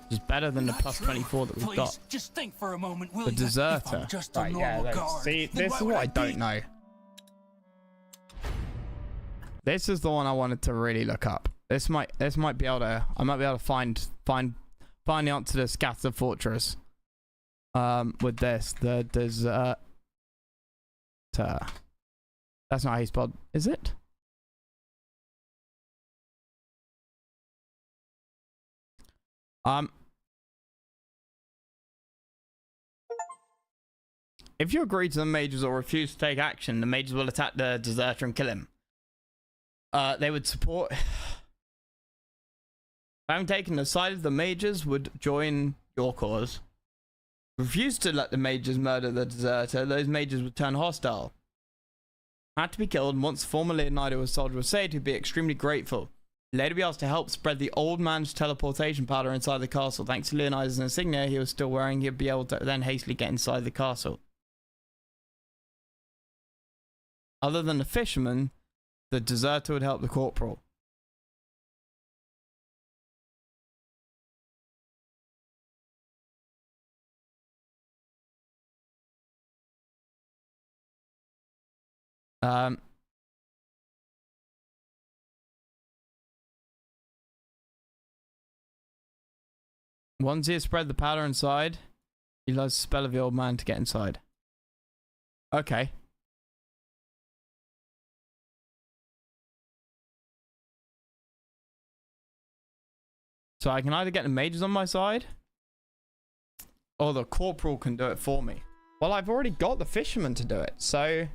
Speaker 1: Which is better than the plus 24 that we've
Speaker 18: Please,
Speaker 1: got.
Speaker 18: just think for a moment, will
Speaker 1: The
Speaker 18: you?
Speaker 1: deserter.
Speaker 18: If I'm just a
Speaker 1: Right, yeah,
Speaker 18: normal guard,
Speaker 1: see,
Speaker 18: then
Speaker 1: this
Speaker 18: why
Speaker 1: is
Speaker 18: would
Speaker 1: what I
Speaker 18: be-
Speaker 1: don't know. This is the one I wanted to really look up. This might be able to, I might be able to find the answer to the Scatter Fortress. With this, the deserter. That's not how you spelled, is it? If you agree to the mages or refuse to take action, the mages will attack the deserter and kill him. They would support. Having taken the side of the mages would join your cause. Refuse to let the mages murder the deserter, those mages would turn hostile. Had to be killed, and once the former Leonidas soldier was saved, he'd be extremely grateful. Later be asked to help spread the old man's teleportation powder inside the castle. Thanks to Leonidas' insignia he was still wearing, he'd be able to then hastily get inside the castle. Other than the fisherman, the deserter would help the corporal. Once he has spread the powder inside, he uses the spell of the old man to get inside. Okay. So I can either get the mages on my side, or the corporal can do it for me. Well, I've already got the fisherman to do it, so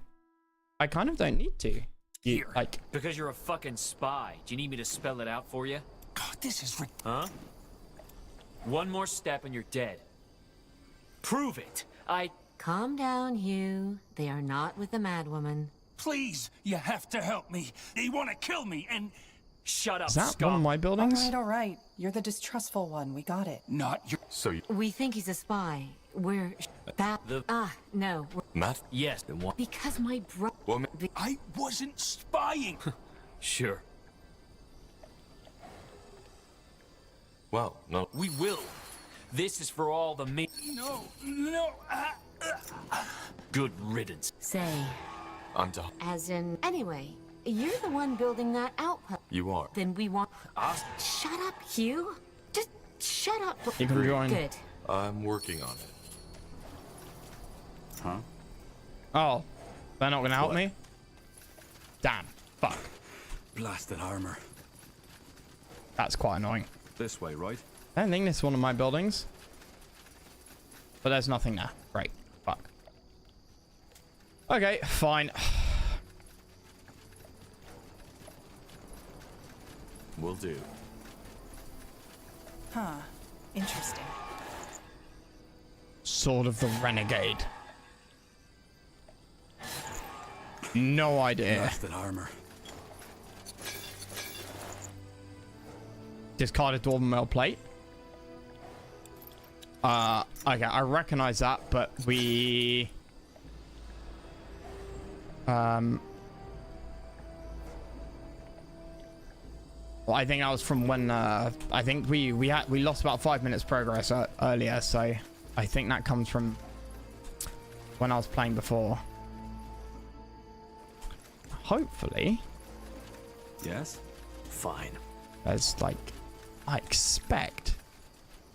Speaker 1: I kind of don't need to.
Speaker 6: Here. Because you're a fucking spy. Do you need me to spell it out for you?
Speaker 18: God, this is
Speaker 6: Huh? One more step and you're dead. Prove it.
Speaker 4: Calm down, Hugh. They are not with the madwoman.
Speaker 18: Please, you have to help me. They want to kill me, and...
Speaker 6: Shut up,
Speaker 1: Is that one of my buildings?
Speaker 11: All right. You're the distrustful one. We got it.
Speaker 18: Not your...
Speaker 2: So you...
Speaker 4: We think he's a spy. We're... no.
Speaker 2: Matt?
Speaker 6: Yes, then what?
Speaker 4: Because my bro...
Speaker 2: Well,
Speaker 18: I wasn't spying.
Speaker 6: Sure.
Speaker 2: Well, no.
Speaker 6: We will. This is for all the
Speaker 18: No.
Speaker 6: Good riddance.
Speaker 4: Say.
Speaker 2: I'm to...
Speaker 4: As in... Anyway, you're the one building that outpost.
Speaker 2: You are.
Speaker 4: Then we want... Shut up, Hugh. Just shut up.
Speaker 1: You can join.
Speaker 4: Good.
Speaker 2: I'm working on it.
Speaker 14: Huh?
Speaker 1: Oh. They're not gonna help me? Damn. Fuck.
Speaker 14: Blasted armor.
Speaker 1: That's quite annoying.
Speaker 14: This way, right?
Speaker 1: I don't think this is one of my buildings. But there's nothing there. Great. Fuck. Okay, fine.
Speaker 2: Will do.
Speaker 11: Huh. Interesting.
Speaker 1: Sword of the Renegade. No idea.
Speaker 14: Blasted armor.
Speaker 1: Discarded Dwarven mail plate. Okay, I recognize that, but we... Well, I think that was from when, I think we lost about 5 minutes progress earlier, so I think that comes from when I was playing before. Hopefully.
Speaker 14: Yes?
Speaker 6: Fine.
Speaker 1: There's like... I expect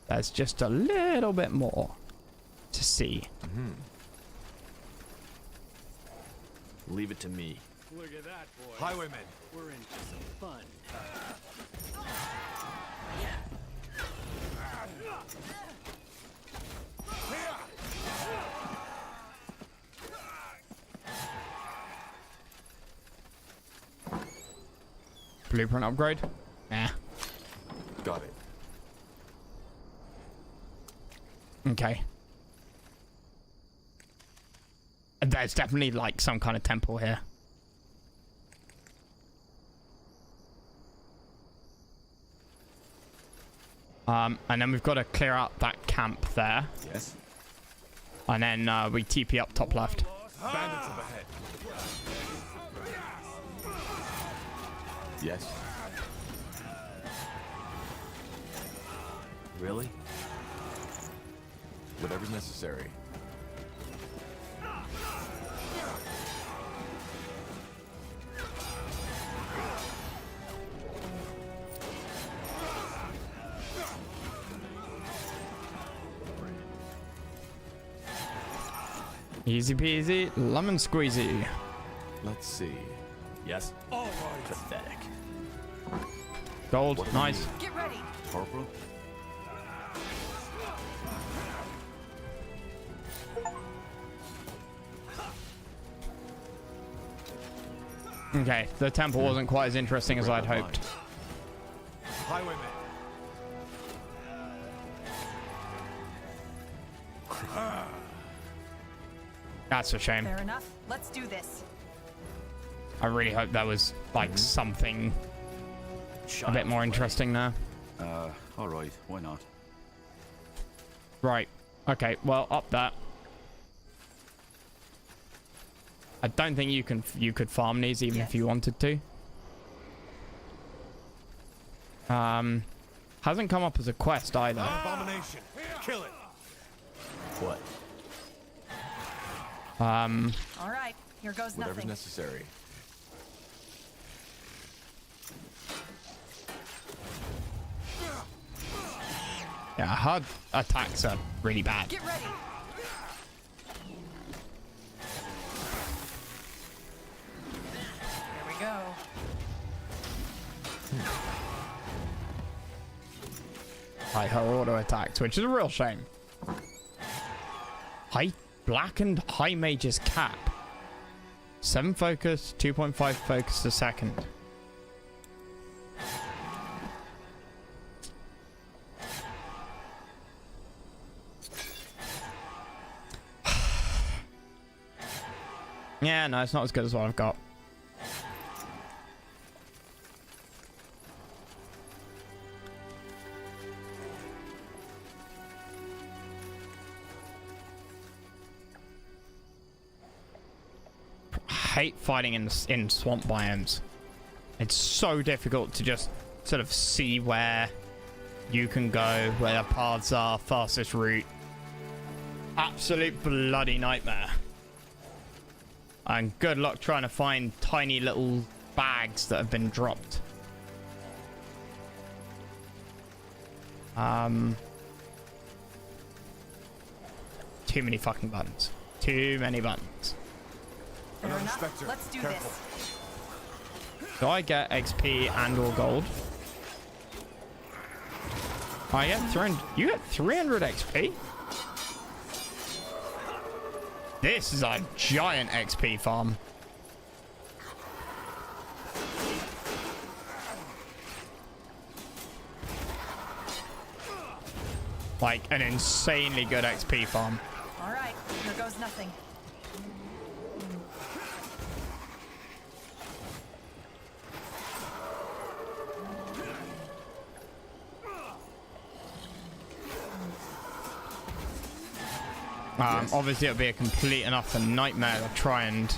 Speaker 1: there's just a little bit more to see.
Speaker 6: Leave it to me.
Speaker 3: Look at that, boy.
Speaker 2: Highwaymen.
Speaker 3: We're in for some fun.
Speaker 1: Blueprint upgrade? Nah.
Speaker 2: Got it.
Speaker 1: Okay. There's definitely like some kind of temple here. And then we've got to clear out that camp there.
Speaker 2: Yes.
Speaker 1: And then we TP up top left.
Speaker 2: Bandits up ahead. Yes.
Speaker 8: Really?
Speaker 2: Whatever's necessary.
Speaker 1: Easy peasy, lemon squeezy.
Speaker 2: Let's see.
Speaker 8: Yes.
Speaker 3: All right.
Speaker 8: Pathetic.
Speaker 1: Gold, nice.
Speaker 21: Get ready.
Speaker 14: Corporal?
Speaker 1: Okay, the temple wasn't quite as interesting as I'd hoped.
Speaker 2: Highwayman.
Speaker 1: That's a shame.
Speaker 21: Fair enough. Let's do this.
Speaker 1: I really hope that was like something a bit more interesting there.
Speaker 14: Alright, why not?
Speaker 1: Right. Okay, well, up that. I don't think you could farm these even if you wanted to. Hasn't come up as a quest either.
Speaker 3: Abomination. Kill it.
Speaker 2: What?
Speaker 21: All right, here goes
Speaker 2: Whatever's
Speaker 21: nothing.
Speaker 2: necessary.
Speaker 1: Yeah, hard attacks are really bad.
Speaker 21: Get ready. Here we go.
Speaker 1: Like her auto attacks, which is a real shame. Blackened High Mage's cap. 7 focus, 2.5 focus a second. Yeah, no, it's not as good as what I've got. I hate fighting in swamp biomes. It's so difficult to just sort of see where you can go, where the paths are, fastest route. Absolute bloody nightmare. And good luck trying to find tiny little bags that have been dropped. Too many fucking buttons. Too many buttons.
Speaker 21: Fair enough. Let's do this.
Speaker 1: Do I get XP and or gold? I get 300. You get 300 XP? This is a giant XP farm. Like an insanely good XP farm.
Speaker 21: All right, here goes nothing.
Speaker 1: Obviously, it'll be a complete and utter nightmare to try and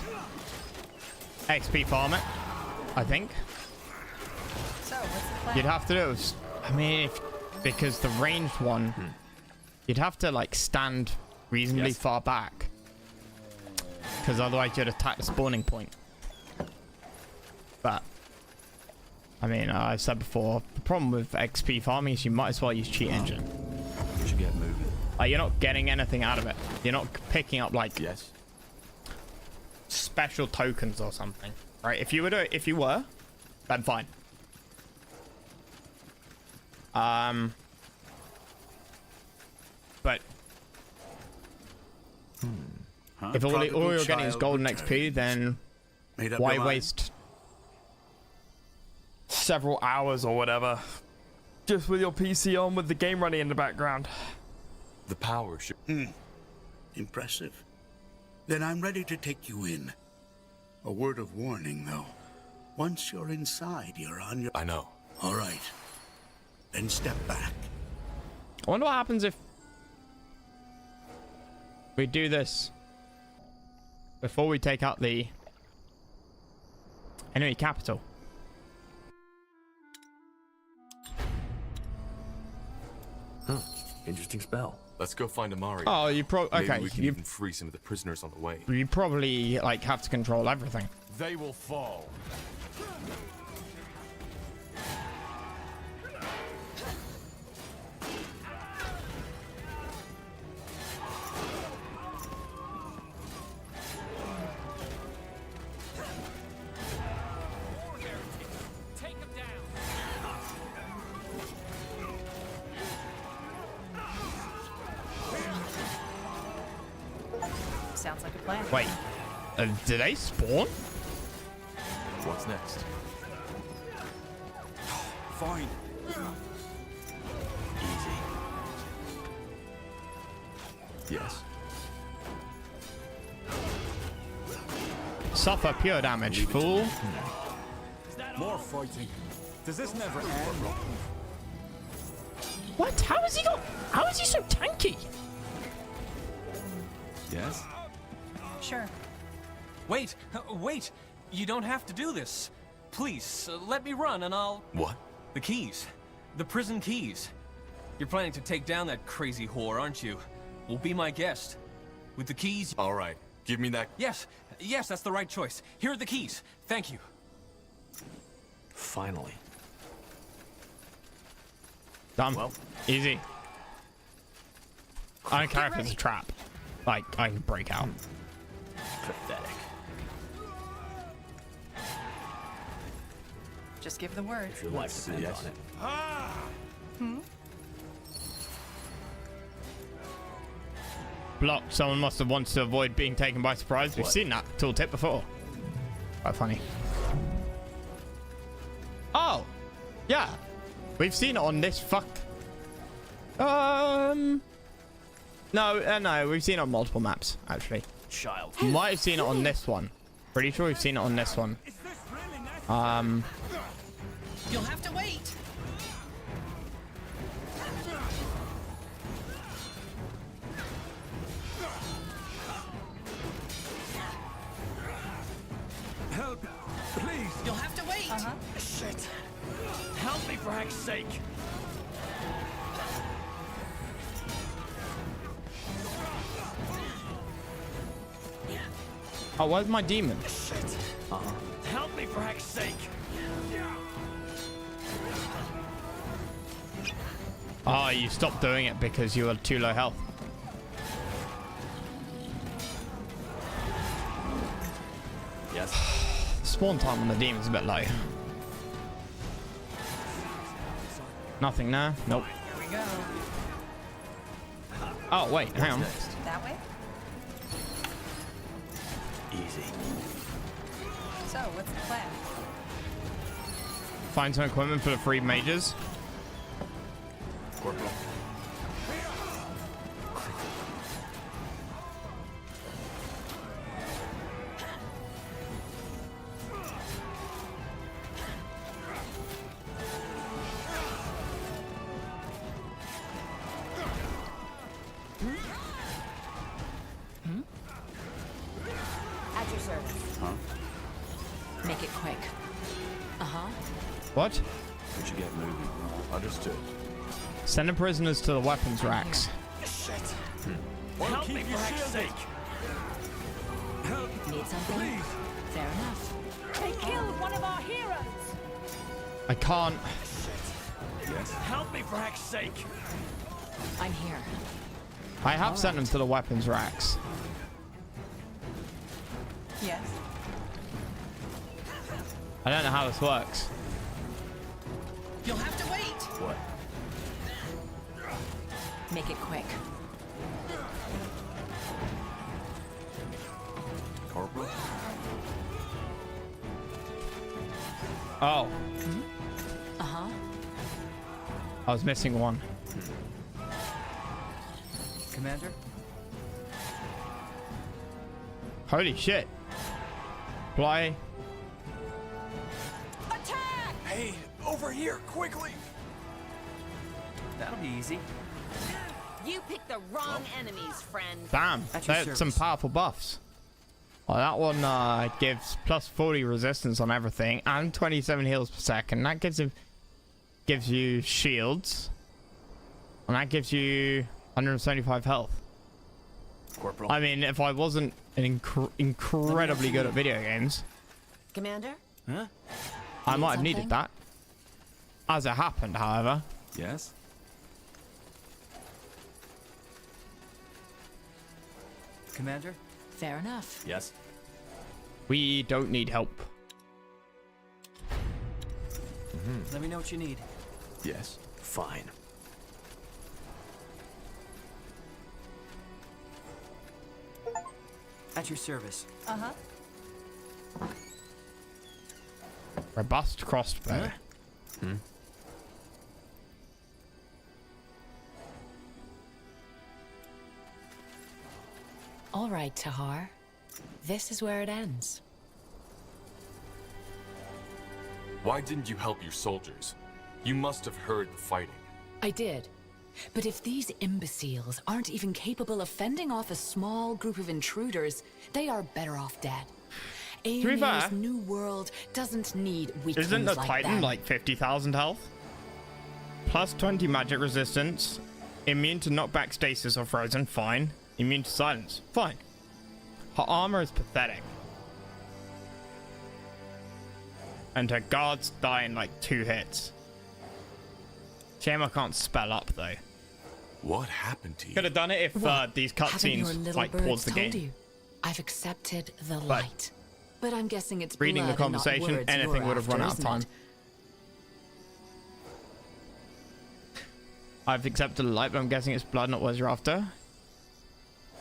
Speaker 1: XP farm it, I think.
Speaker 21: So, what's the plan?
Speaker 1: You'd have to do it. I mean, because the ranged one, you'd have to like stand reasonably far back, because otherwise you'd attack the spawning point. But I mean, I've said before, the problem with XP farming is you might as well use cheat engine.
Speaker 14: We should get moving.
Speaker 1: You're not getting anything out of it. You're not picking up like special tokens or something, right? If you were, then fine. But if all you're getting is golden XP, then why waste several hours or whatever just with your PC on with the game running in the background?
Speaker 2: The power should...
Speaker 20: Impressive. Then I'm ready to take you in. A word of warning, though. Once you're inside, you're on your...
Speaker 2: I know.
Speaker 20: All right. Then step back.
Speaker 1: I wonder what happens if we do this before we take out the enemy capital.
Speaker 8: Huh. Interesting spell.
Speaker 2: Let's go find Amari.
Speaker 1: Oh, you okay.
Speaker 2: Maybe we can even free some of the prisoners on the way.
Speaker 1: You probably like have to control everything.
Speaker 2: They will fall.
Speaker 11: Sounds like a plan.
Speaker 1: Wait, did they spawn?
Speaker 2: What's next?
Speaker 17: Fine.
Speaker 2: Easy. Yes.
Speaker 1: Suffer pure damage, fool.
Speaker 17: More fighting. Does this never end?
Speaker 1: What? How is he so tanky?
Speaker 2: Yes?
Speaker 11: Sure.
Speaker 5: Wait! Wait! You don't have to do this. Please, let me run and I'll...
Speaker 2: What?
Speaker 5: The keys. The prison keys. You're planning to take down that crazy whore, aren't you? Well, be my guest. With the keys...
Speaker 2: All right. Give me that...
Speaker 5: Yes. Yes, that's the right choice. Here are the keys. Thank you.
Speaker 8: Finally.
Speaker 1: Done. Well, easy. I don't care if it's a trap. Like, I can break out.
Speaker 8: Pathetic.
Speaker 11: Just give the word.
Speaker 8: If your life depends on it.
Speaker 11: Hmm?
Speaker 1: Block. Someone must have wanted to avoid being taken by surprise. We've seen that tooltip before. Quite funny. Oh! Yeah. We've seen it on this fuck... No, no, we've seen it on multiple maps, actually.
Speaker 8: Child.
Speaker 1: Might have seen it on this one. Pretty sure we've seen it on this one.
Speaker 21: You'll have to wait.
Speaker 3: Help, please.
Speaker 21: You'll have to wait.
Speaker 3: Shit. Help me for heck's sake.
Speaker 1: Oh, where's my demon?
Speaker 3: Shit. Help me for heck's sake.
Speaker 1: Oh, you stopped doing it because you were too low health.
Speaker 8: Yes.
Speaker 1: Spawn time on the demon's a bit low. Nothing there? Nope.
Speaker 11: Here we go.
Speaker 1: Oh, wait, hang on.
Speaker 11: That way?
Speaker 8: Easy.
Speaker 11: So, what's the plan?
Speaker 1: Find some equipment for the free mages.
Speaker 2: Corporal.
Speaker 9: At your service.
Speaker 14: Huh?
Speaker 9: Make it quick. Uh-huh.
Speaker 1: What?
Speaker 14: We should get moving.
Speaker 2: Understood.
Speaker 1: Send the prisoners to the weapons racks.
Speaker 3: Shit. Help me for heck's sake. Help.
Speaker 9: Need something?
Speaker 3: Please.
Speaker 9: Fair enough.
Speaker 10: They killed one of our heroes.
Speaker 1: I can't.
Speaker 3: Yes. Help me for heck's sake.
Speaker 9: I'm here.
Speaker 1: I have sent them to the weapons racks.
Speaker 11: Yes.
Speaker 1: I don't know how this works.
Speaker 21: You'll have to wait.
Speaker 8: What?
Speaker 9: Make it quick.
Speaker 2: Corporal?
Speaker 1: Oh,
Speaker 9: Uh-huh.
Speaker 1: I was missing one.
Speaker 13: Commander?
Speaker 1: Holy shit. Fly.
Speaker 19: Attack! Hey, over here, quickly!
Speaker 13: That'll be easy.
Speaker 4: You picked the wrong enemies, friend.
Speaker 1: Damn,
Speaker 13: At your
Speaker 1: that's some
Speaker 13: service.
Speaker 1: powerful buffs. Well, that one gives plus 40 resistance on everything and 27 heals per second. That gives you shields, and that gives you 175 health.
Speaker 13: Corporal.
Speaker 1: I mean, if I wasn't incredibly good at video games,
Speaker 4: Commander?
Speaker 13: Huh?
Speaker 1: I
Speaker 4: Need
Speaker 1: might have needed
Speaker 4: something?
Speaker 1: that. As it happened, however.
Speaker 17: Yes?
Speaker 13: Commander?
Speaker 4: Fair enough.
Speaker 17: Yes.
Speaker 1: We don't need help.
Speaker 13: Let me know what you need.
Speaker 2: Yes.
Speaker 8: Fine.
Speaker 13: At your service.
Speaker 4: Uh-huh.
Speaker 1: Robust crossbow.
Speaker 4: All right, Tahar. This is where it ends.
Speaker 2: Why didn't you help your soldiers? You must have heard the fighting.
Speaker 4: I did. But if these imbeciles aren't even capable of fending off a small group of intruders, they are better off dead.
Speaker 1: be fair,
Speaker 4: Aeonir's new world doesn't need weaklings
Speaker 1: Isn't the
Speaker 4: like
Speaker 1: Titan
Speaker 4: them.
Speaker 1: like 50,000 health? Plus 20 magic resistance. Immune to knockback, stasis, or frozen. Fine. Immune to silence. Fine. Her armor is pathetic. And her guards die in like 2 hits. Shame I can't spell up though.
Speaker 2: What happened to you?
Speaker 1: Could have done it if these
Speaker 4: Haven't your
Speaker 1: cutscenes
Speaker 4: little
Speaker 1: like
Speaker 4: birds
Speaker 1: pause the
Speaker 4: told
Speaker 1: game.
Speaker 4: you? I've accepted the light. But I'm guessing it's
Speaker 1: Reading the
Speaker 4: blood and not
Speaker 1: conversation,
Speaker 4: words
Speaker 1: anything
Speaker 4: you're
Speaker 1: would have run out of
Speaker 4: after,
Speaker 1: time.
Speaker 4: isn't it?
Speaker 1: I've accepted the light, but I'm guessing it's blood, not what you're after.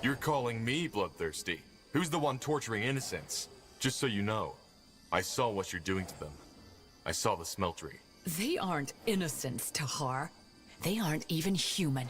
Speaker 2: You're calling me bloodthirsty. Who's the one torturing innocents? Just so you know, I saw what you're doing to them. I saw the smeltery.
Speaker 4: They aren't innocents, Tahar. They aren't even human.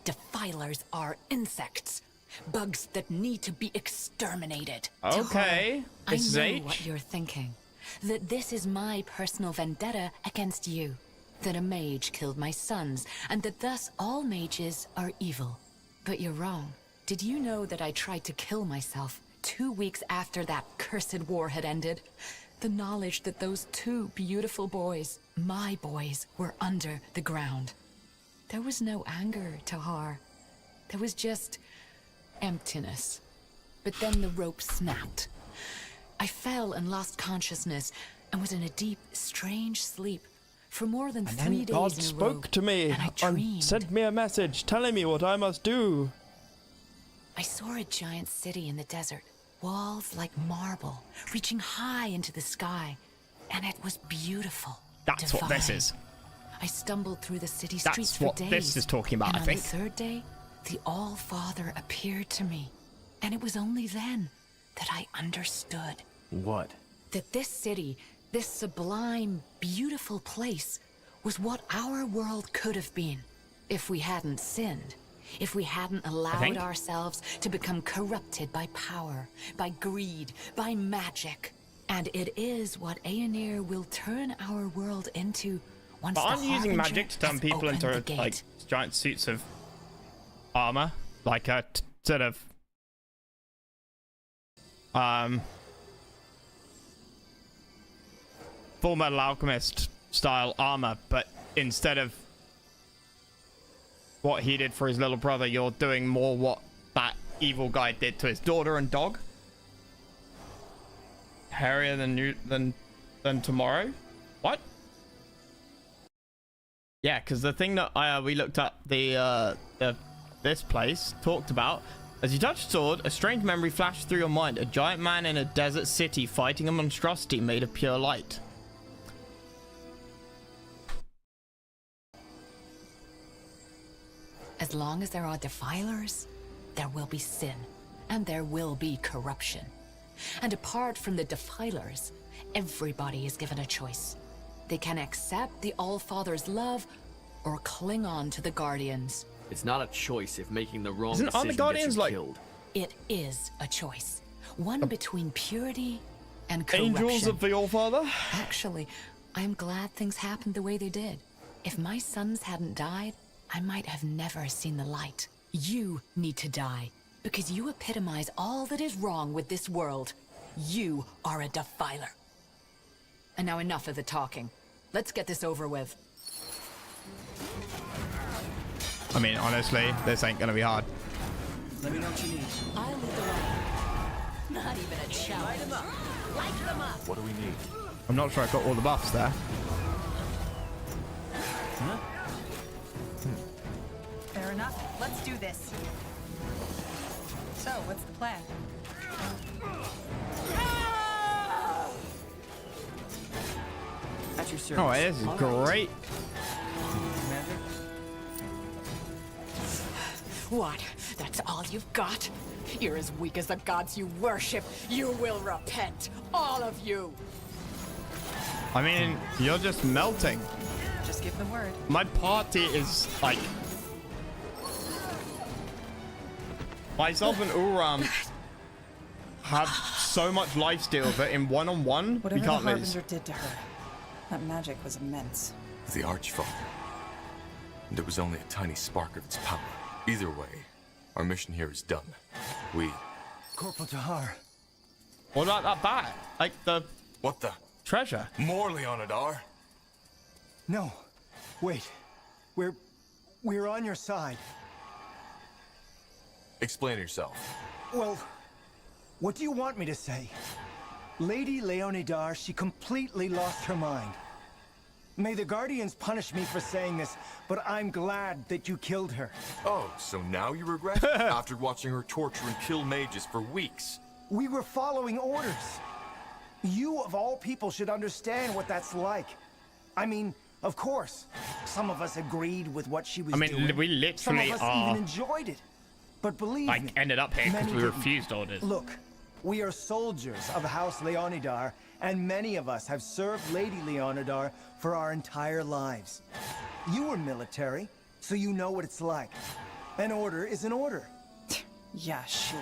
Speaker 4: Defilers are insects. Bugs that need to be exterminated.
Speaker 1: Okay,
Speaker 4: Tahar,
Speaker 1: this is
Speaker 4: I know
Speaker 1: H.
Speaker 4: what you're thinking. That this is my personal vendetta against you. That a mage killed my sons, and that thus all mages are evil. But you're wrong. Did you know that I tried to kill myself 2 weeks after that cursed war had ended? The knowledge that those 2 beautiful boys, my boys, were under the ground. There was no anger, Tahar. There was just emptiness. But then the rope snapped. I fell and lost consciousness and was in a deep, strange sleep for more than 3 days
Speaker 1: God
Speaker 4: in a
Speaker 1: spoke
Speaker 4: row.
Speaker 1: to me
Speaker 4: And I
Speaker 1: and
Speaker 4: dreamed.
Speaker 1: sent me a message telling me what I must do.
Speaker 4: I saw a giant city in the desert, walls like marble, reaching high into the sky, and it was beautiful.
Speaker 1: That's what this
Speaker 4: divine.
Speaker 1: is.
Speaker 4: I stumbled through the city
Speaker 1: That's
Speaker 4: streets
Speaker 1: what
Speaker 4: for days.
Speaker 1: this is talking about,
Speaker 4: and
Speaker 1: I
Speaker 4: on
Speaker 1: think.
Speaker 4: the 3rd day, the All-Father appeared to me, and it was only then that I understood.
Speaker 8: What?
Speaker 4: That this city, this sublime, beautiful place, was what our world could have been if we hadn't sinned. If we hadn't allowed ourselves to become corrupted by power, by greed, by magic. And it is what Aeonir will turn our world into once
Speaker 1: But
Speaker 4: the
Speaker 1: aren't you using
Speaker 4: Harbinger
Speaker 1: magic to turn
Speaker 4: has
Speaker 1: people
Speaker 4: opened the
Speaker 1: into
Speaker 4: gate.
Speaker 1: like giant suits of armor? Like a sort of Full Metal Alchemist style armor, but instead of what he did for his little brother, you're doing more what that evil guy did to his daughter and dog. Hairier than tomorrow. What? Yeah, because the thing that we looked up this place talked about. As you touched sword, a strange memory flashed through your mind. A giant man in a desert city fighting a monstrosity made of pure light.
Speaker 4: As long as there are defilers, there will be sin, and there will be corruption. And apart from the defilers, everybody is given a choice. They can accept the All-Father's love, or cling on to the Guardians.
Speaker 8: It's not a choice if making the wrong
Speaker 1: Aren't the
Speaker 8: decision gets
Speaker 1: Guardians
Speaker 8: you
Speaker 1: like
Speaker 8: killed.
Speaker 4: It is a choice. One between purity and corruption.
Speaker 1: angels of the All-Father?
Speaker 4: Actually, I'm glad things happened the way they did. If my sons hadn't died, I might have never seen the light. You need to die, because you epitomize all that is wrong with this world. You are a defiler. And now enough of the talking. Let's get this over with.
Speaker 1: I mean, honestly, this ain't gonna be hard.
Speaker 13: Let me know what you need.
Speaker 4: I'll lead the way. Not even a challenge. Light them up. Light them up.
Speaker 2: What do we need?
Speaker 1: I'm not sure I got all the buffs there.
Speaker 13: Huh?
Speaker 21: Fair enough. Let's do this. So, what's the plan?
Speaker 13: At your service.
Speaker 1: Oh, this is great.
Speaker 13: Commander?
Speaker 4: What? That's all you've got? You're as weak as the gods you worship. You will repent. All of you.
Speaker 1: I mean, you're just melting.
Speaker 21: Just give the word.
Speaker 1: My party is like... Myself and Uram have so much lifesteal that in one-on-one, we
Speaker 11: Whatever the
Speaker 1: can't lose.
Speaker 11: Harbinger did to her, that magic was immense.
Speaker 2: The Archfather. And it was only a tiny spark of its power. Either way, our mission here is done. We...
Speaker 13: Corporal Tahar.
Speaker 1: What about that bat? Like the...
Speaker 2: What the?
Speaker 1: Treasure.
Speaker 2: More Leonidar?
Speaker 13: No. Wait. We're on your side.
Speaker 2: Explain yourself.
Speaker 13: Well, what do you want me to say? Lady Leonidar, she completely lost her mind. May the Guardians punish me for saying this, but I'm glad that you killed her.
Speaker 2: Oh, so now you regret? After watching her torture and kill mages for weeks.
Speaker 13: We were following orders. You, of all people, should understand what that's like. I mean, of course, some of us agreed with what she was doing.
Speaker 1: I mean, we literally
Speaker 13: some of us
Speaker 1: are...
Speaker 13: even enjoyed it. But believe me,
Speaker 1: like, ended up here because
Speaker 13: many
Speaker 1: we
Speaker 13: didn't.
Speaker 1: refused orders.
Speaker 13: Look, we are soldiers of House Leonidar, and many of us have served Lady Leonidar for our entire lives. You were military, so you know what it's like. An order is an order.
Speaker 11: Yeah, sure.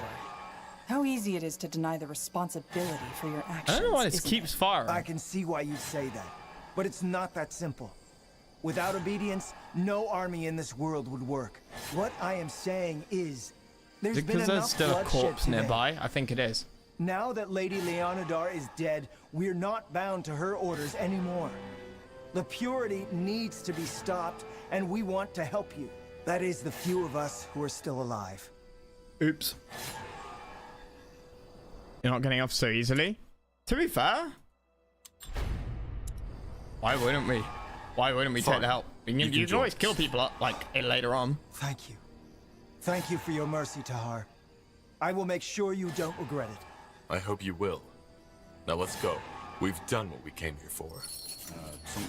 Speaker 11: How easy it is to deny the responsibility for your actions.
Speaker 1: I don't know why this
Speaker 11: isn't
Speaker 1: keeps
Speaker 11: it?
Speaker 1: firing.
Speaker 13: I can see why you say that, but it's not that simple. Without obedience, no army in this world would work. What I am saying is, there's been
Speaker 1: Because
Speaker 13: enough
Speaker 1: there's still a
Speaker 13: bloodshed
Speaker 1: corpse
Speaker 13: today.
Speaker 1: nearby. I think it is.
Speaker 13: Now that Lady Leonidar is dead, we're not bound to her orders anymore. The purity needs to be stopped, and we want to help you. That is the few of us who are still alive.
Speaker 1: Oops. You're not getting off so easily. To be fair, why wouldn't we? Why wouldn't we take the help? You can always kill people up, like, later on.
Speaker 13: Thank you. Thank you for your mercy, Tahar. I will make sure you don't regret it.
Speaker 2: I hope you will. Now let's go. We've done what we came here for.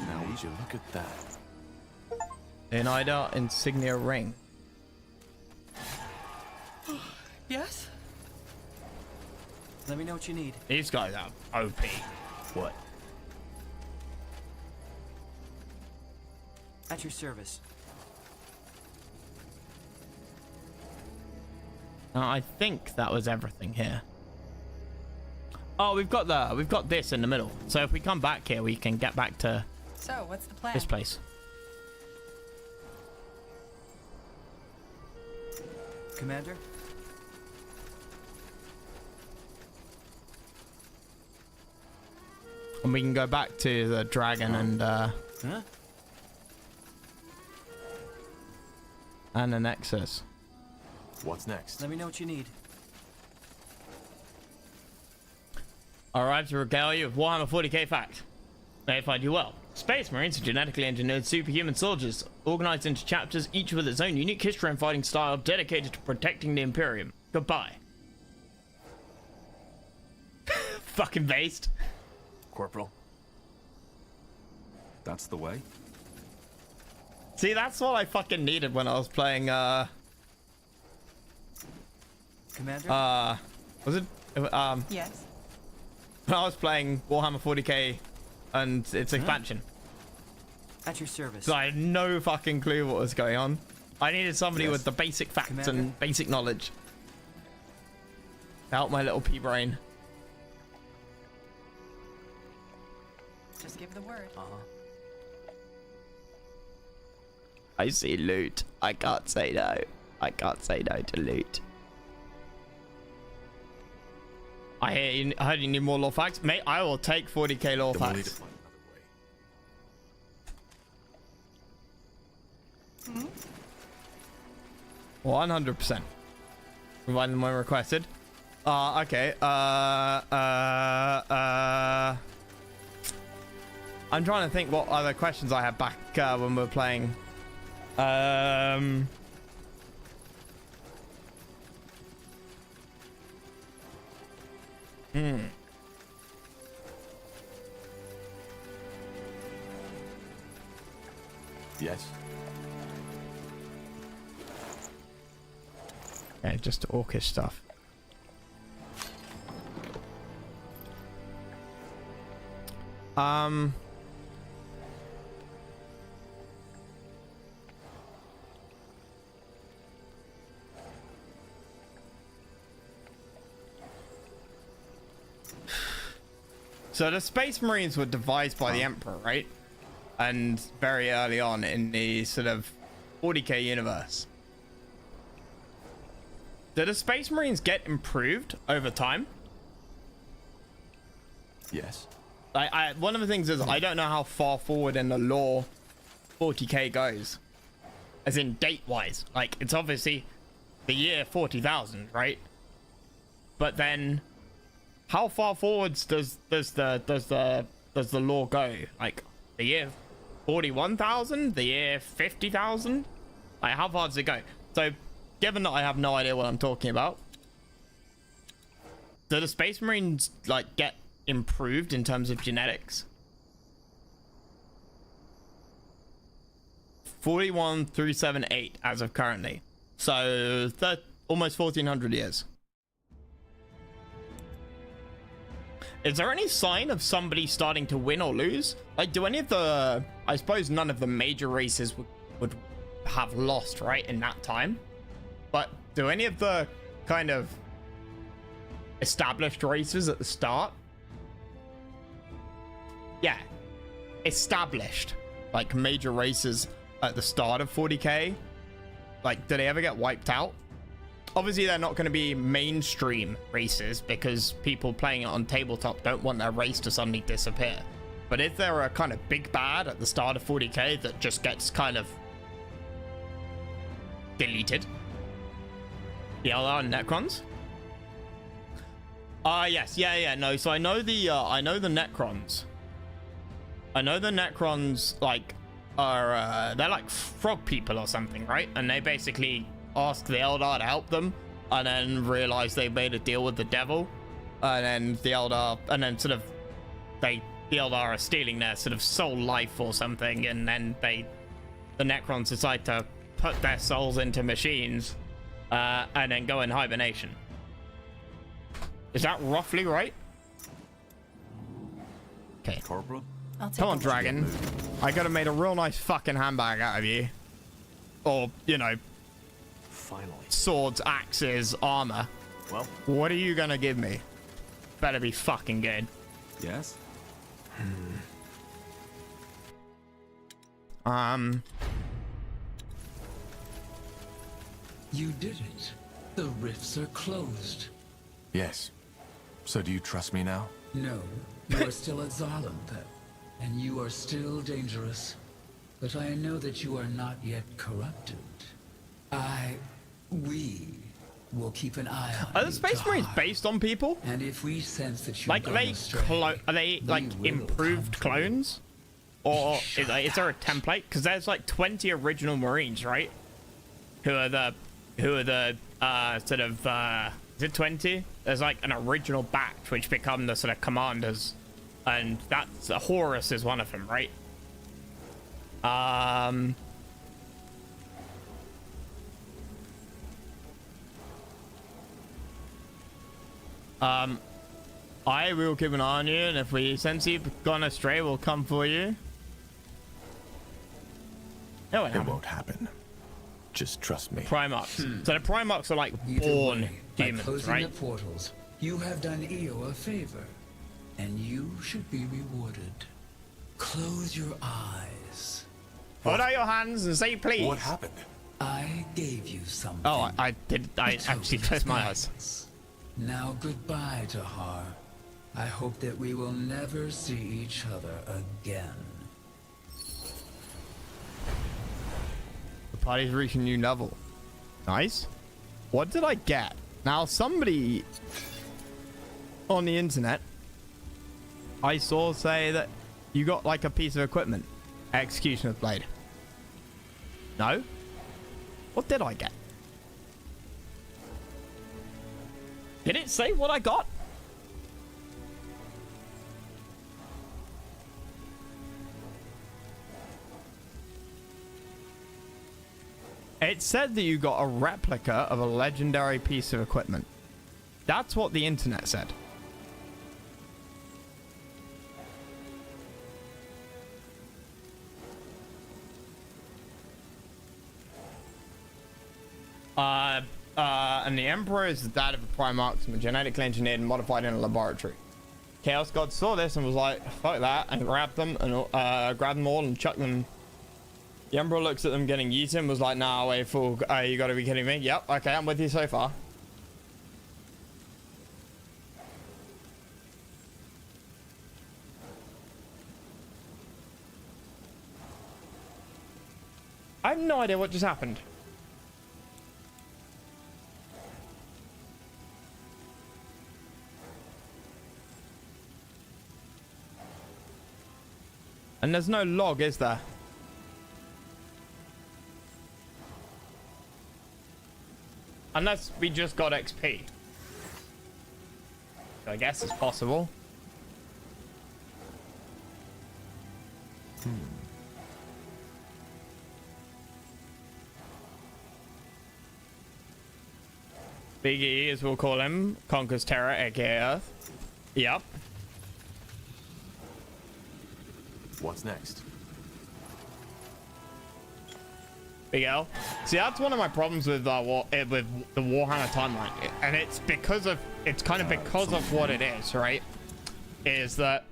Speaker 17: Now would you look at that?
Speaker 1: Leonida insignia ring.
Speaker 13: Yes? Let me know what you need.
Speaker 1: These guys are OP. What?
Speaker 13: At your service.
Speaker 1: I think that was everything here. Oh, we've got this in the middle. So if we come back here, we can get back to
Speaker 21: So, what's the plan?
Speaker 1: this place.
Speaker 13: Commander?
Speaker 1: And we can go back to the dragon and
Speaker 13: Huh?
Speaker 1: and the Nexus.
Speaker 2: What's next?
Speaker 13: Let me know what you need.
Speaker 1: Arrived to regale you with Warhammer 40k fact. May it find you well. Space Marines are genetically engineered superhuman soldiers, organized into chapters, each with its own unique history and fighting style, dedicated to protecting the Imperium. Goodbye. Fucking based.
Speaker 14: Corporal. That's the way?
Speaker 1: See, that's what I fucking needed when I was playing,
Speaker 13: Commander?
Speaker 1: was it,
Speaker 21: Yes.
Speaker 1: when I was playing Warhammer 40k and its expansion.
Speaker 13: At your service.
Speaker 1: So I had no fucking clue what was going on. I needed somebody with the basic facts and basic knowledge. Help my little pea brain.
Speaker 21: Just give the word.
Speaker 1: I see loot. I can't say no. I can't say no to loot. I heard you need more lore facts. Mate, I will take 40k lore facts. 100%. Provided when requested. Okay. I'm trying to think what other questions I had back when we were playing.
Speaker 2: Yes.
Speaker 1: Yeah, just orcish stuff. So the Space Marines were devised by the Emperor, right? And very early on in the sort of 40k universe. Did the Space Marines get improved over time?
Speaker 2: Yes.
Speaker 1: One of the things is I don't know how far forward in the lore 40k goes. As in date-wise. Like, it's obviously the year 40,000, right? But then how far forwards does the lore go? Like the year 41,000, the year 50,000? Like how far does it go? So given that I have no idea what I'm talking about, do the Space Marines like get improved in terms of genetics? 41,378 as of currently. So almost 1,400 years. Is there any sign of somebody starting to win or lose? Like, do any of the... I suppose none of the major races would have lost, right, in that time? But do any of the kind of established races at the start? Yeah. Established. Like, major races at the start of 40k? Like, do they ever get wiped out? Obviously, they're not going to be mainstream races because people playing it on tabletop don't want their race to suddenly disappear. But is there a kind of big bad at the start of 40k that just gets kind of deleted? The Eldar and Necrons? Yes, yeah, no. So I know the Necrons. I know the Necrons like are they're like frog people or something, right? And they basically ask the Eldar to help them, and then realize they made a deal with the devil, and then the Eldar, and then sort of the Eldar are stealing their sort of soul life or something, and then the Necrons decide to put their souls into machines, and then go in hibernation. Is that roughly right? Okay.
Speaker 2: Corporal?
Speaker 1: Come on, dragon. I could have made a real nice fucking handbag out of you. Or, you know,
Speaker 8: finally,
Speaker 1: swords, axes, armor.
Speaker 8: Well,
Speaker 1: what are you gonna give me? Better be fucking good.
Speaker 17: Yes?
Speaker 12: You did it. The rifts are closed.
Speaker 2: Yes. So do you trust me now?
Speaker 12: No, you are still at Zarland, though. And you are still dangerous. But I know that you are not yet corrupted. We will keep an eye on
Speaker 1: Are the Space Marines based on people?
Speaker 12: And if we sense that you
Speaker 1: like, are they like improved clones? Or is there a template? Because there's like 20 original Marines, right? Who are the sort of is it 20? There's like an original batch which become the sort of commanders, and that's Horus is one of them, right? I will keep an eye on you, and if we sense you've gone astray, we'll come for you.
Speaker 2: It won't happen. Just trust me.
Speaker 1: Primarchs. So the Primarchs are like born demons,
Speaker 12: closing
Speaker 1: right?
Speaker 12: the portals, you have done Io a favor, and you should be rewarded. Close your eyes.
Speaker 1: Hold out your hands and say please.
Speaker 2: What happened?
Speaker 12: I gave you something.
Speaker 1: Oh, I did. I actually closed my eyes.
Speaker 12: Now goodbye, Tahar. I hope that we will never see each other again.
Speaker 1: The party's reaching a new level. Nice. What did I get? Now, somebody on the internet I saw say that you got like a piece of equipment. Executioner's blade. No? What did I get? Did it say what I got? It said that you got a replica of a legendary piece of equipment. That's what the internet said. And the Emperor is that of a Primarch, genetically engineered and modified in a laboratory. Chaos God saw this and was like, fuck that, and grabbed them all and chucked them. The Emperor looks at them getting yeeted and was like, nah, wait, fool, you gotta be kidding me. Yep, okay, I'm with you so far. I have no idea what just happened. And there's no log, is there? Unless we just got XP. I guess it's possible. Big E, as we'll call him, conquers Terra, aka Earth. Yep.
Speaker 2: What's next?
Speaker 1: Big L. See, that's one of my problems with the Warhammer timeline, and it's because of what it is, right? Is that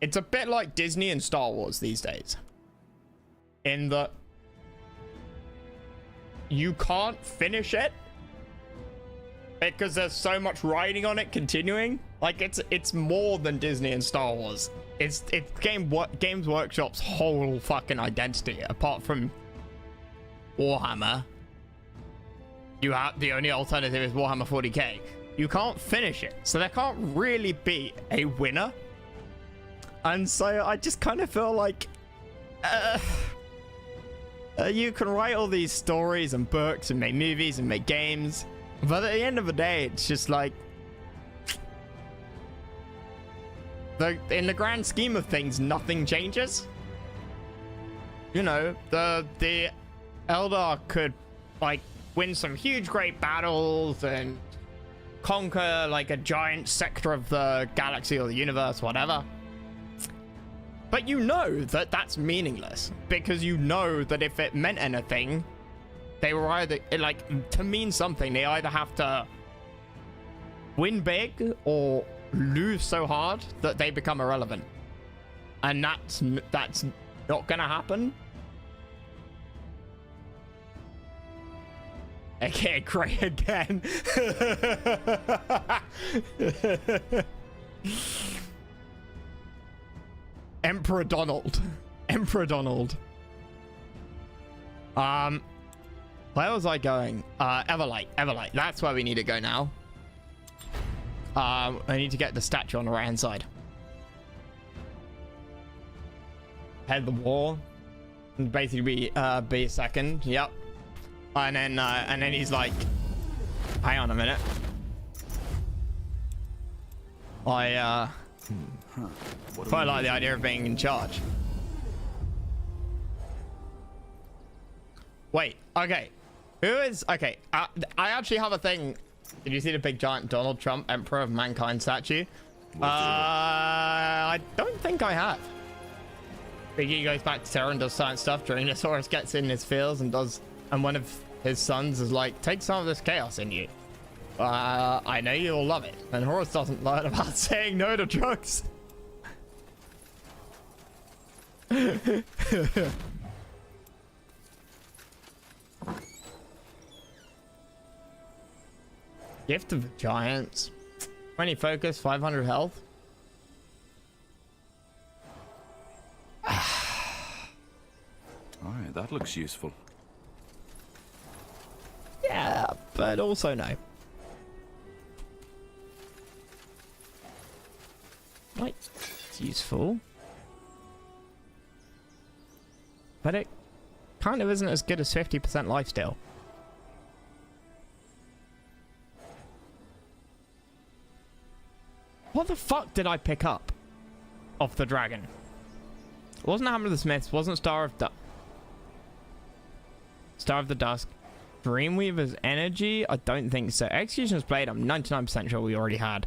Speaker 1: it's a bit like Disney and Star Wars these days, in that you can't finish it because there's so much riding on it continuing. Like, it's more than Disney and Star Wars. It's Games Workshop's whole fucking identity. Apart from Warhammer, you have the only alternative is Warhammer 40k. You can't finish it, so there can't really be a winner. And so I just kind of feel like you can write all these stories and books and make movies and make games, but at the end of the day, it's just like, in the grand scheme of things, nothing changes. You know, the Eldar could like win some huge great battles and conquer like a giant sector of the galaxy or the universe, whatever. But you know that that's meaningless, because you know that if it meant anything, they were either, like, to mean something, they either have to win big or lose so hard that they become irrelevant. And that's not gonna happen. Okay, great again. Emperor Donald. Emperor Donald. Where was I going? Everlight. Everlight. That's where we need to go now. I need to get the statue on the right hand side. Head the wall. And basically be second. Yep. And then he's like, hang on a minute. I quite like the idea of being in charge. Wait, okay. Who is... Okay, I actually have a thing. Did you see the big giant Donald Trump Emperor of Mankind statue? I don't think I have. Biggie goes back to Terra and does science stuff. Tyrannosaurus gets in his feels and one of his sons is like, take some of this chaos in you. I know you'll love it. And Horus doesn't learn about saying no to drugs. Gift of Giants. 20 focus, 500 health.
Speaker 14: Alright, that looks useful.
Speaker 1: Yeah, but also no. Right, it's useful. But it kind of isn't as good as 50% lifesteal. What the fuck did I pick up off the dragon? It wasn't Hammer of the Smiths, wasn't Star of the Dusk. Dreamweaver's Energy? I don't think so. Executioner's Blade, I'm 99% sure we already had.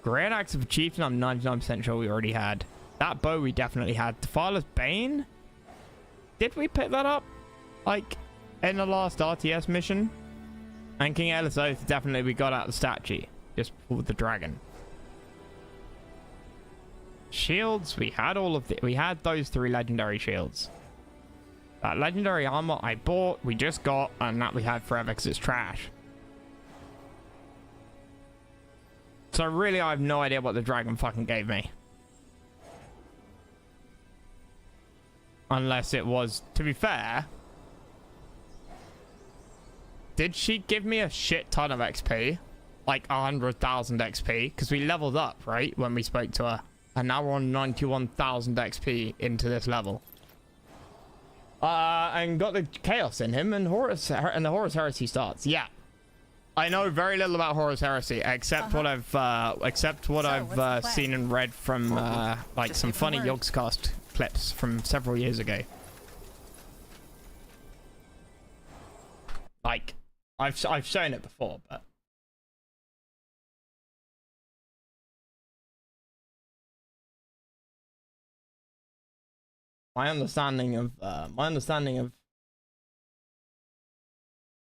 Speaker 1: Great Axe of Chieftain, I'm 99% sure we already had. That bow we definitely had. Defiler's Bane? Did we pick that up? Like, in the last RTS mission? And King Airless Oath, definitely we got out the statue. Just with the dragon. Shields, we had all of we had those 3 legendary shields. That legendary armor I bought, we just got, and that we had forever because it's trash. So really I have no idea what the dragon fucking gave me. Unless it was, to be fair, did she give me a shit ton of XP? Like 100,000 XP? Because we leveled up, right? When we spoke to her. And now we're on 91,000 XP into this level. And got the chaos in him, and the Horus Heresy starts. Yeah, I know very little about Horus Heresy, except what I've seen and read from like some funny Yogscast clips from several years ago. Like, I've shown it before, but. My understanding of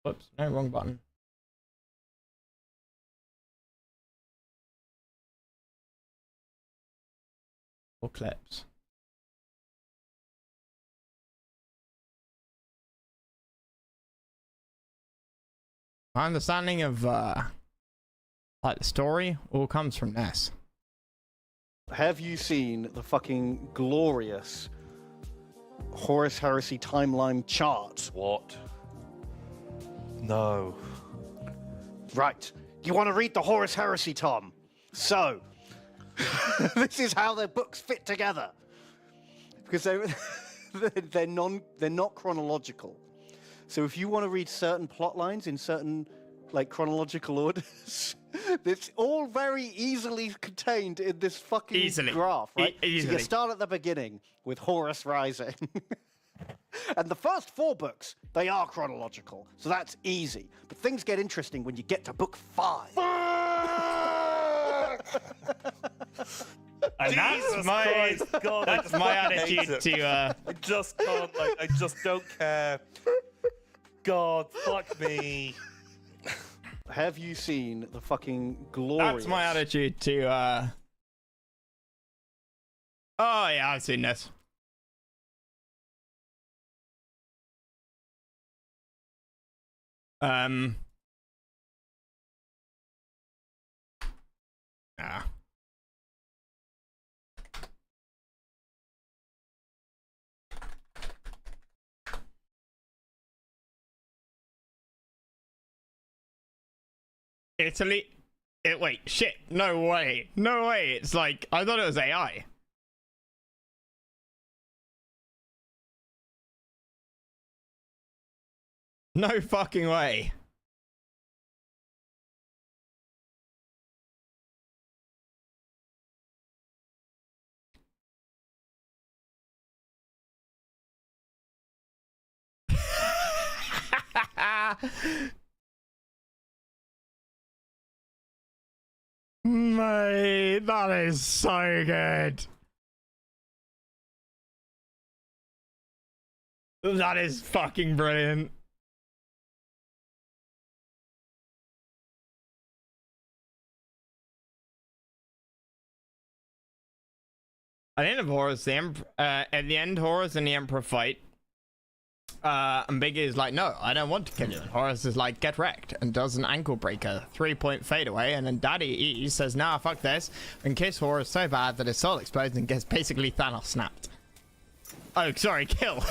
Speaker 1: whoops, no, wrong button. Or clips. My understanding of like the story all comes from this.
Speaker 7: Have you seen the fucking glorious Horus Heresy timeline chart?
Speaker 15: What? No.
Speaker 7: Right. You want to read the Horus Heresy, Tom? So, this is how their books fit together. Because they're not chronological. So if you want to read certain plot lines in certain like chronological orders, it's all very easily contained in this fucking graph, right?
Speaker 1: Easily.
Speaker 7: So you start at the beginning with Horus Rising. And the first 4 books, they are chronological, so that's easy. But things get interesting when you get to book 5.
Speaker 1: And that's my
Speaker 15: God,
Speaker 1: that's my attitude to
Speaker 15: I just can't, like, I just don't care. God, fuck me.
Speaker 7: Have you seen the fucking glorious...
Speaker 1: That's my attitude to oh yeah, I've seen this. Italy. Wait, shit. No way. No way. It's like, I thought it was AI. No fucking way. Mate, that is so good. That is fucking brilliant. At the end of Horus, at the end, Horus and the Emperor fight. And Biggie is like, no, I don't want to kill you. And Horus is like, get wrecked, and does an ankle breaker, 3-point fadeaway. And then Daddy E says, nah, fuck this, and kiss Horus so bad that his soul explodes and gets basically Thanos snapped. Oh, sorry, kill.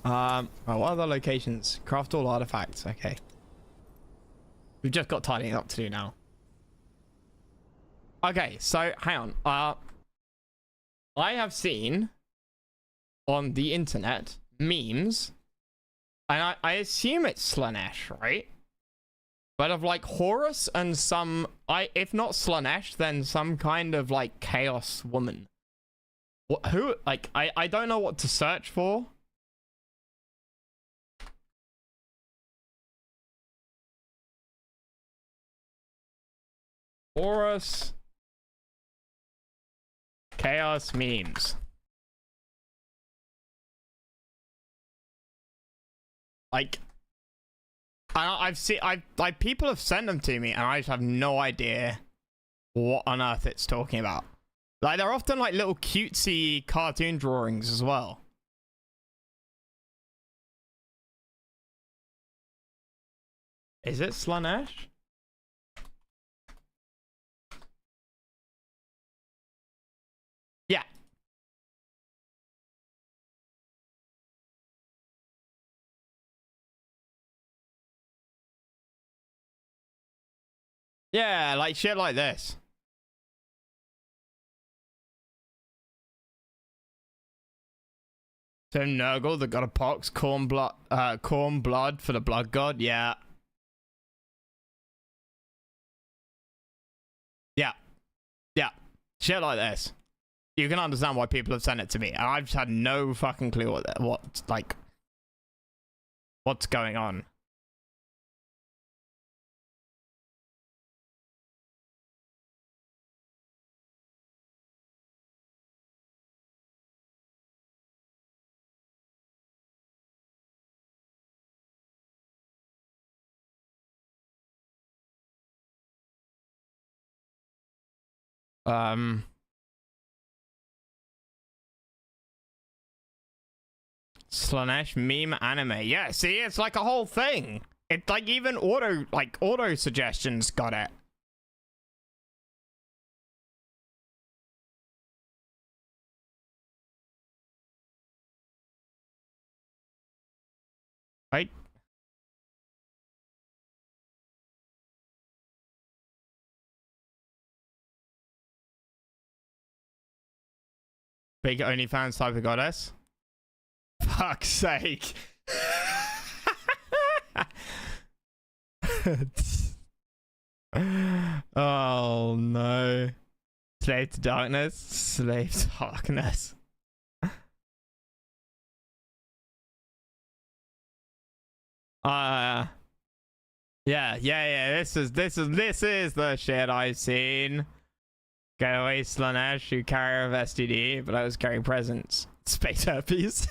Speaker 1: Well, what other locations? Craft all artifacts. Okay. We've just got tidying up to do now. Okay, so hang on. I have seen on the internet memes, and I assume it's Slanesh, right? But of like Horus and some, if not Slanesh, then some kind of like chaos woman. Who, like, I don't know what to search for. Horus chaos memes. Like, I've seen, like, people have sent them to me, and I just have no idea what on earth it's talking about. Like, they're often like little cutesy cartoon drawings as well. Is it Slanesh? Yeah. Yeah, like shit like this. So Nurgle that got a pox, corn blood for the blood god, yeah. Yeah. Yeah. Shit like this. You can understand why people have sent it to me. And I've just had no fucking clue what's going on. Slanesh meme anime. Yeah, see, it's like a whole thing. It's like even auto suggestions got it. Right? Big OnlyFans type of goddess. Fuck's sake. Oh no. Slave to darkness. Slave to darkness. Yeah. This is the shit I've seen. Get away, Slanesh, you carrier of STD, but I was carrying presents. Space herpes.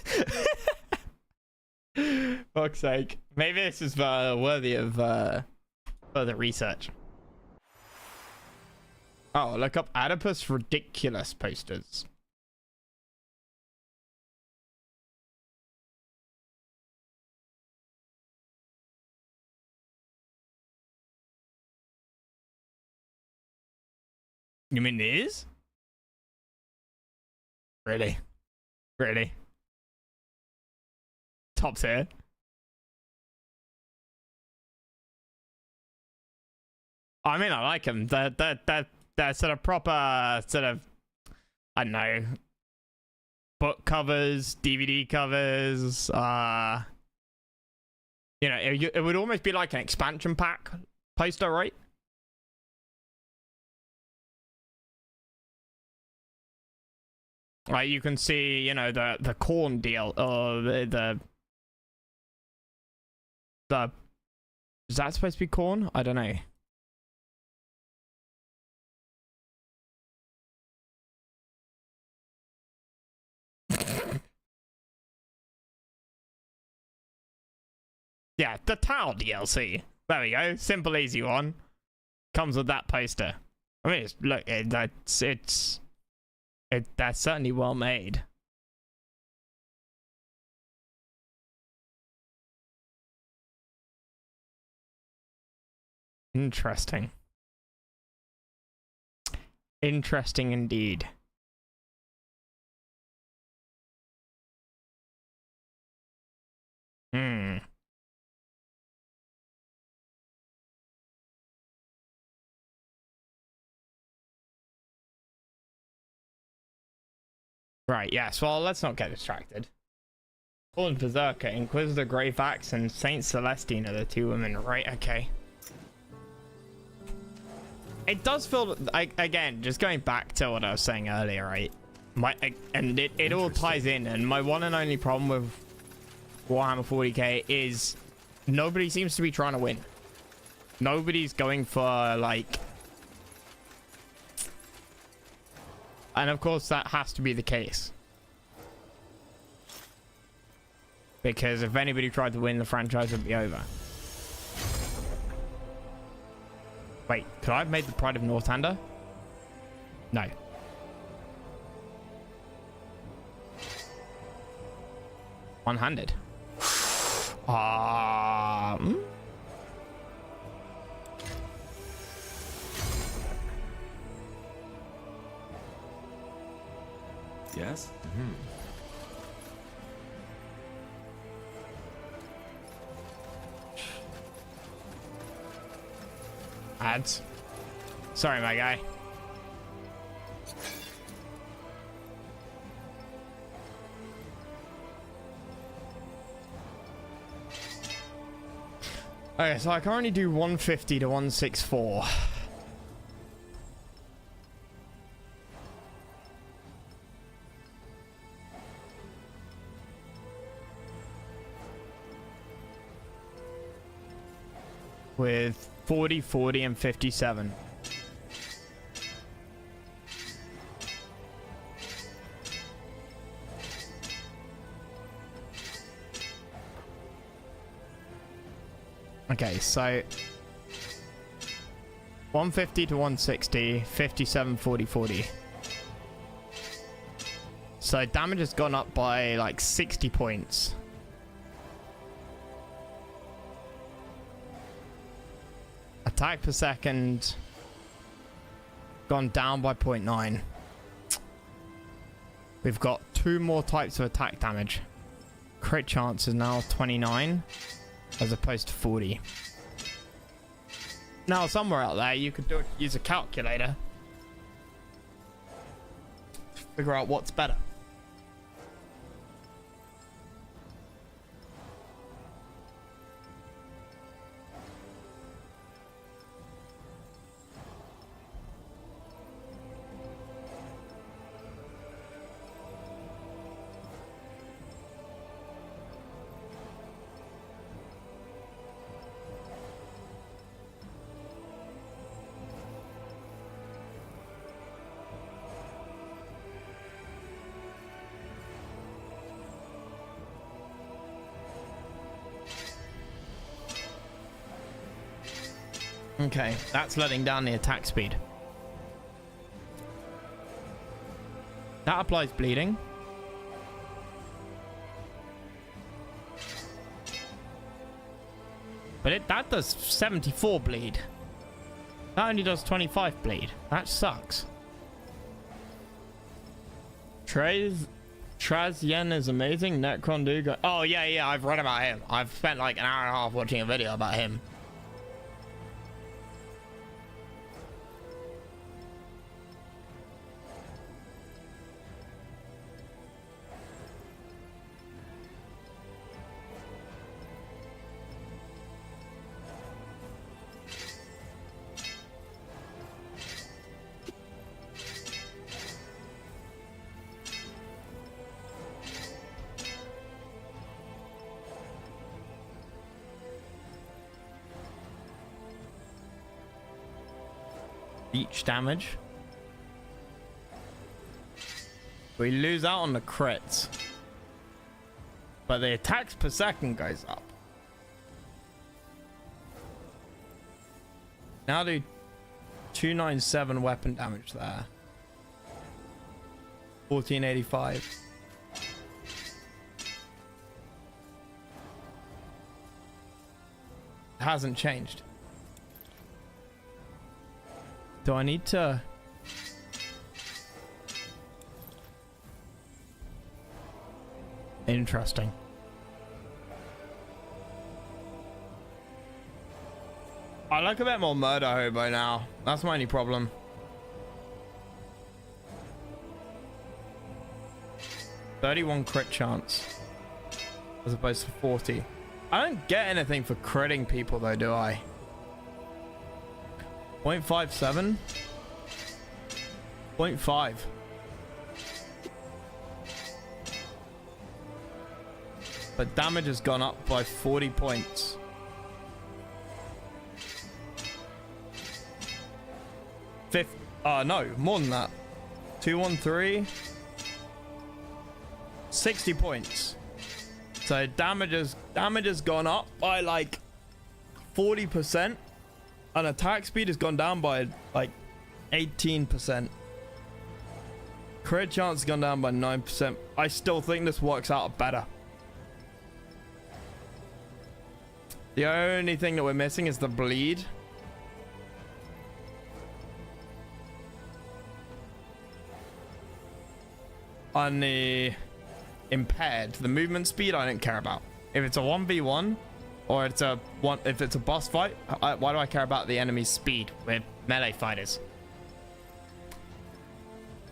Speaker 1: Fuck's sake. Maybe this is worthy of further research. Oh, look up Adipus Ridiculous posters. You mean these? Really? Really? Top tier. I mean, I like them. They're sort of proper, sort of, I don't know, book covers, DVD covers. You know, it would almost be like an expansion pack poster, right? Like you can see, you know, the corn deal, or the Is that supposed to be corn? I don't know. Yeah, the Tau DLC. There we go. Simple, easy one. Comes with that poster. I mean, look, that's certainly well made. Interesting. Interesting indeed. Hmm. Right, yes, well, let's not get distracted. Corn Berserker, Inquisitor Greyfax, and Saint Celestine are the two women, right? Okay. It does feel like, again, just going back to what I was saying earlier, right? And it all ties in, and my one and only problem with Warhammer 40k is nobody seems to be trying to win. Nobody's going for, like... And of course that has to be the case. Because if anybody tried to win, the franchise would be over. Wait, could I have made the Pride of Northander? No. One-handed.
Speaker 17: Yes?
Speaker 1: Ads. Sorry, my guy. Okay, so I can only do 150 to 164. With 40, 40, and 57. Okay, so 150 to 160, 57, 40, 40. So damage has gone up by like 60 points. Attack per second gone down by 0.9. We've got 2 more types of attack damage. Crit chance is now 29 as opposed to 40. Now somewhere out there you could use a calculator to figure out what's better. Okay, that's letting down the attack speed. That applies bleeding. But that does 74 bleed. That only does 25 bleed. That sucks. Trazien is amazing. Necron Duga. Oh yeah, I've read about him. I've spent like an hour and a half watching a video about him. each damage. We lose out on the crits. But the attacks per second goes up. Now do 297 weapon damage there. 1485. It hasn't changed. Do I need to... Interesting. I like a bit more murder hobo now. That's my only problem. $31 crit chance as opposed to 40. I don't get anything for critting people though, do I? 0.57? 0.5. But damage has gone up by 40 points. No, more than that. 213. 60 points. So damage has gone up by like 40%, and attack speed has gone down by like 18%. Crit chance has gone down by 9%. I still think this works out better. The only thing that we're missing is the bleed. On the impaired, the movement speed I don't care about. If it's a 1v1 or if it's a boss fight, why do I care about the enemy's speed with melee fighters?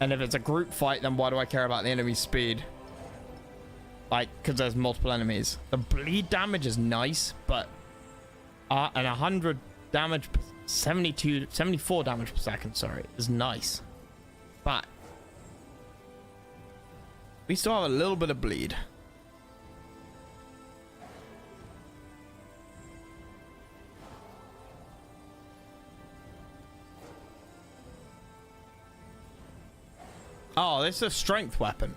Speaker 1: And if it's a group fight, then why do I care about the enemy's speed? Like, because there's multiple enemies. The bleed damage is nice, but and 100 damage, 74 damage per second, sorry, is nice. But we still have a little bit of bleed. Oh, this is a strength weapon.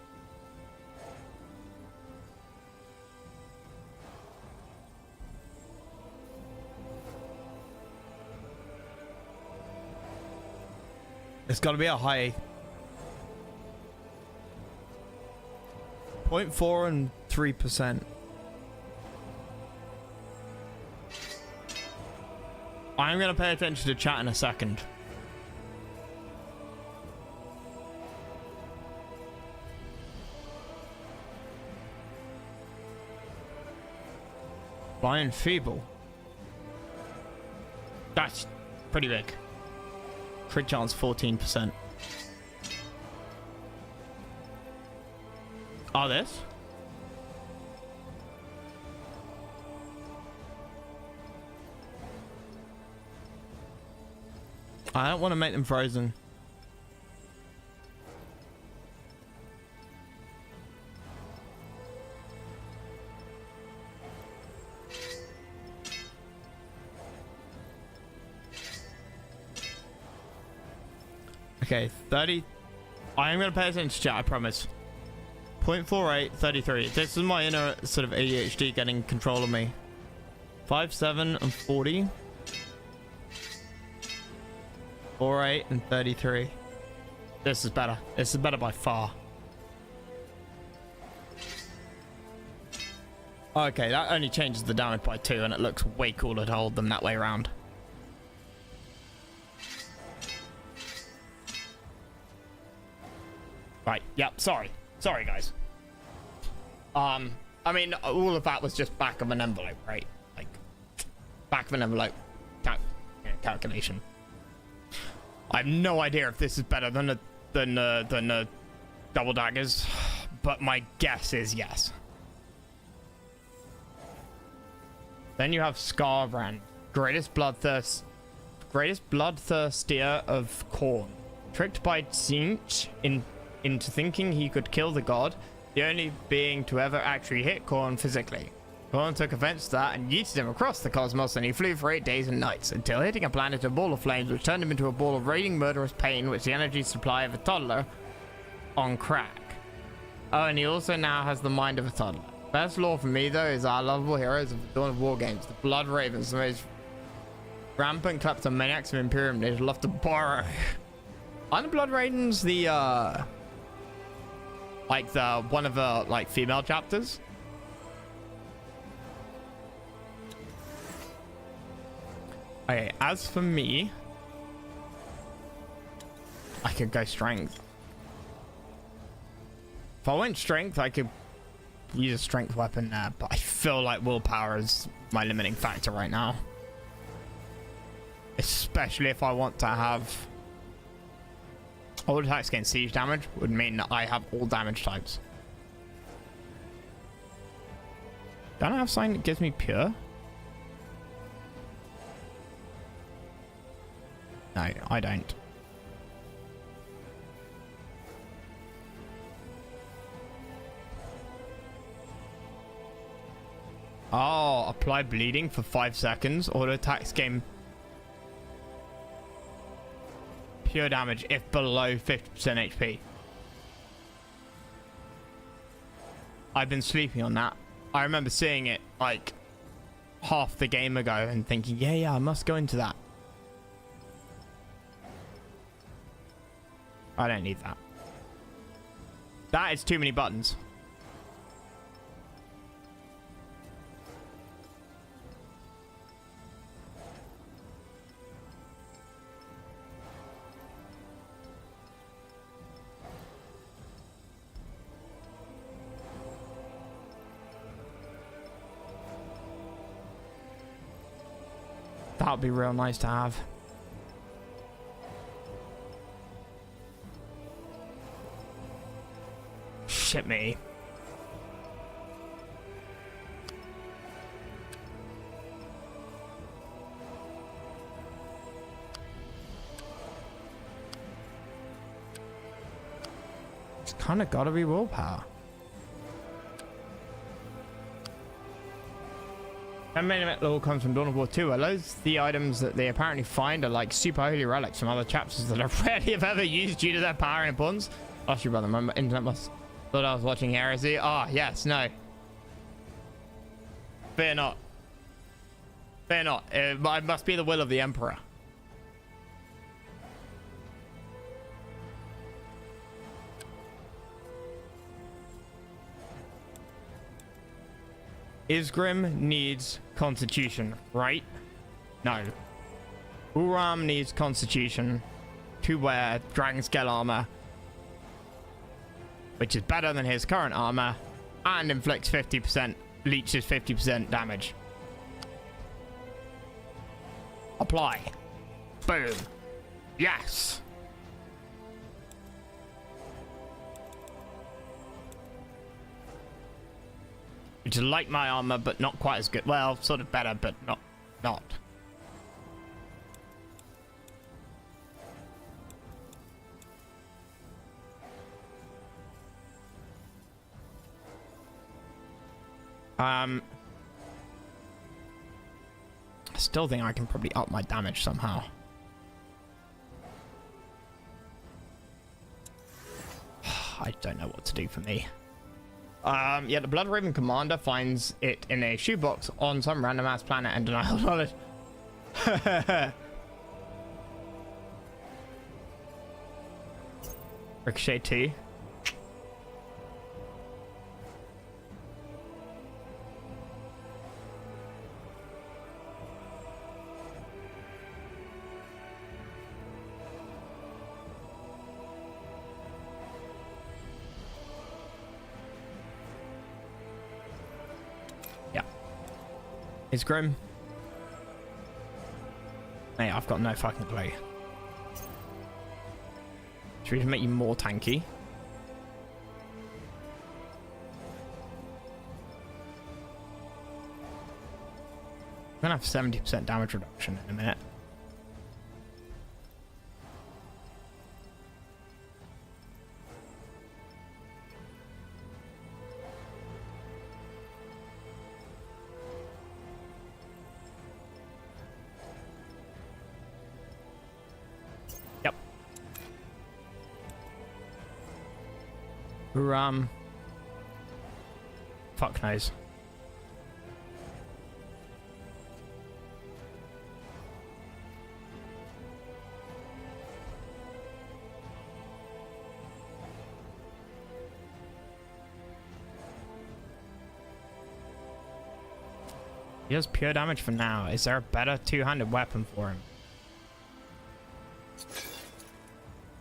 Speaker 1: It's got to be a high 0.4 and 3%. I'm going to pay attention to chat in a second. Lion Feeble. That's pretty big. Crit chance 14%. Oh, this? I don't want to make them frozen. Okay, 30. I am going to pay attention to chat, I promise. 0.48, 33. This is my inner sort of ADHD getting control of me. 57 and 40. 48 and 33. This is better. This is better by far. Okay, that only changes the damage by 2, and it looks way cooler to hold them that way around. Right, yep, sorry, guys. I mean, all of that was just back of an envelope, right? Like, back of an envelope calculation. I have no idea if this is better than the double daggers, but my guess is yes. Then you have Scarbrand, greatest bloodthirstier of Khorne, tricked by Tzeentch into thinking he could kill the god, the only being to ever actually hit Khorne physically. Gorn took offense to that and yeeted him across the cosmos, and he flew for 8 days and nights, until hitting a planet a ball of flames, which turned him into a ball of raging murderous pain, which the energy supply of a toddler on crack. Oh, and he also now has the mind of a toddler. Best lore for me, though, is our lovable heroes of the Dawn of War games, the Blood Ravens, the most rampant kleptomaniacs of Imperium. They'd love to borrow. Aren't the Blood Ravens the, like the, one of the, like, female chapters? Okay, as for me, I could go strength. If I went strength, I could use a strength weapon there, but I feel like willpower is my limiting factor right now. Especially if I want to have all attacks against siege damage, would mean that I have all damage types. Don't I have something that gives me pure? No, I don't. Oh, apply bleeding for 5 seconds. Auto attacks gain pure damage if below 50% HP. I've been sleeping on that. I remember seeing it like half the game ago and thinking, yeah, I must go into that. I don't need that. That is too many buttons. That would be real nice to have. Shit me. It's kind of gotta be willpower. 10-minute level comes from Dawn of War 2, where loads of the items that they apparently find are like super holy relics from other chapters that I rarely have ever used due to their power and importance. Lost you, brother. My internet must thought I was watching Heresy. Ah, yes, no. Fear not. Fear not. It must be the will of the Emperor. Isgrim needs Constitution, right? No. Uram needs Constitution to wear Dragon Scale armor, which is better than his current armor, and inflicts 50%, leeches 50% damage. Apply. Boom. Yes. Which is like my armor, but not quite as good. Well, sort of better, but not. I still think I can probably up my damage somehow. I don't know what to do for me. Yeah, the Blood Raven Commander finds it in a shoebox on some random ass planet and denial knowledge. Ricochet 2. Is Grim? Hey, I've got no fucking clue. Should we just make you more tanky? I'm gonna have 70% damage reduction in a minute. Who, fuck knows. He has pure damage for now. Is there a better two-handed weapon for him?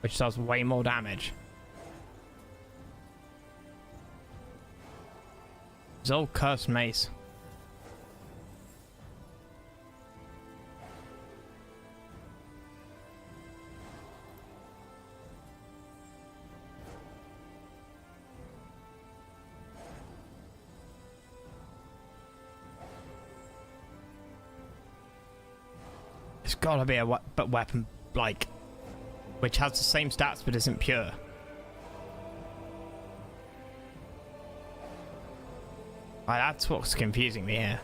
Speaker 1: Which does way more damage. His old cursed mace. It's gotta be a weapon, like, which has the same stats but isn't pure. That's what's confusing me here.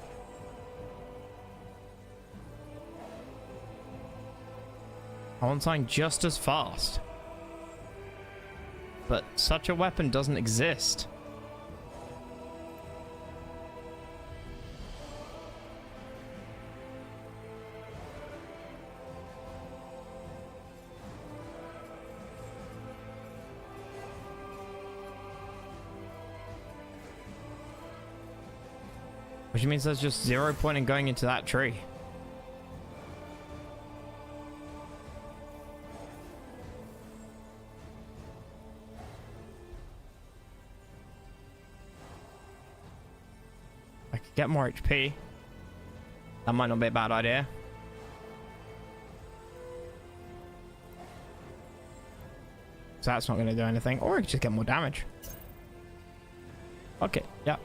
Speaker 1: I want something just as fast. But such a weapon doesn't exist. Which means there's just 0 point in going into that tree. I could get more HP. That might not be a bad idea. So that's not going to do anything. Or I could just get more damage. Okay, yeah.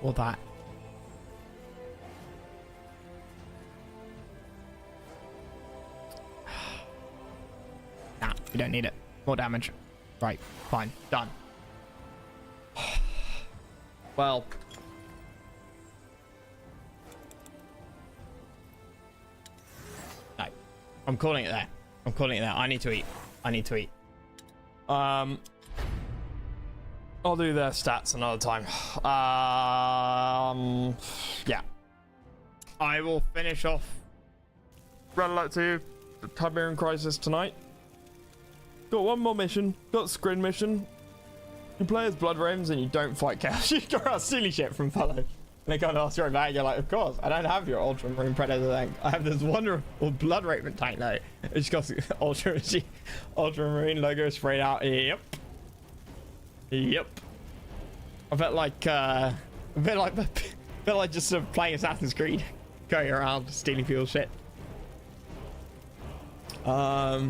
Speaker 1: Or that. Nah, we don't need it. More damage. Right, fine, done. Well. No. I'm calling it there. I'm calling it there. I need to eat. I need to eat. I'll do their stats another time. Yeah. I will finish off Red Alert 2, the Tiberian Crisis tonight. Got one more mission. Got the screen mission. You play as Blood Rains and you don't fight chaos. You go around stealing shit from fellow. And they kind of ask you back. You're like, of course, I don't have your Ultramarine Predator tank. I have this wonderful Blood Raven tank though. It's got Ultramarine logo sprayed out. Yep. Yep. I felt like a bit like just sort of playing Assassin's Creed, going around stealing people's shit. Yeah.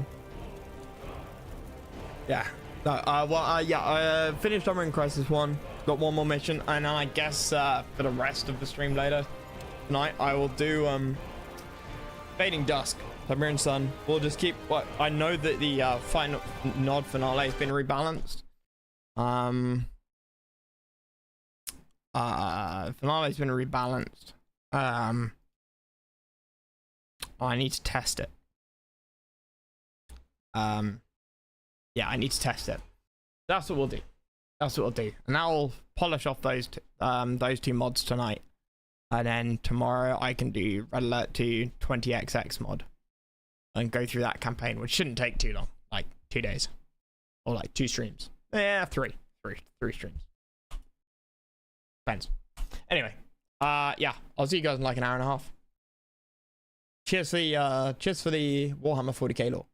Speaker 1: No. I finished Tiberian Crisis 1. Got one more mission, and I guess for the rest of the stream later tonight, I will do Fading Dusk, Tiberian Sun. We'll just keep. What I know that the final Nod finale has been rebalanced. Finale's been rebalanced. I need to test it. Yeah, I need to test it. That's what we'll do. That's what we'll do. And I'll polish off those two mods tonight. And then tomorrow I can do Red Alert 2 20XX mod. And go through that campaign, which shouldn't take too long. Like 2 days. Or like 2 streams. Yeah, 3 streams. Depends. Anyway, yeah, I'll see you guys in like an hour and a half. Cheers for the Warhammer 40k lore.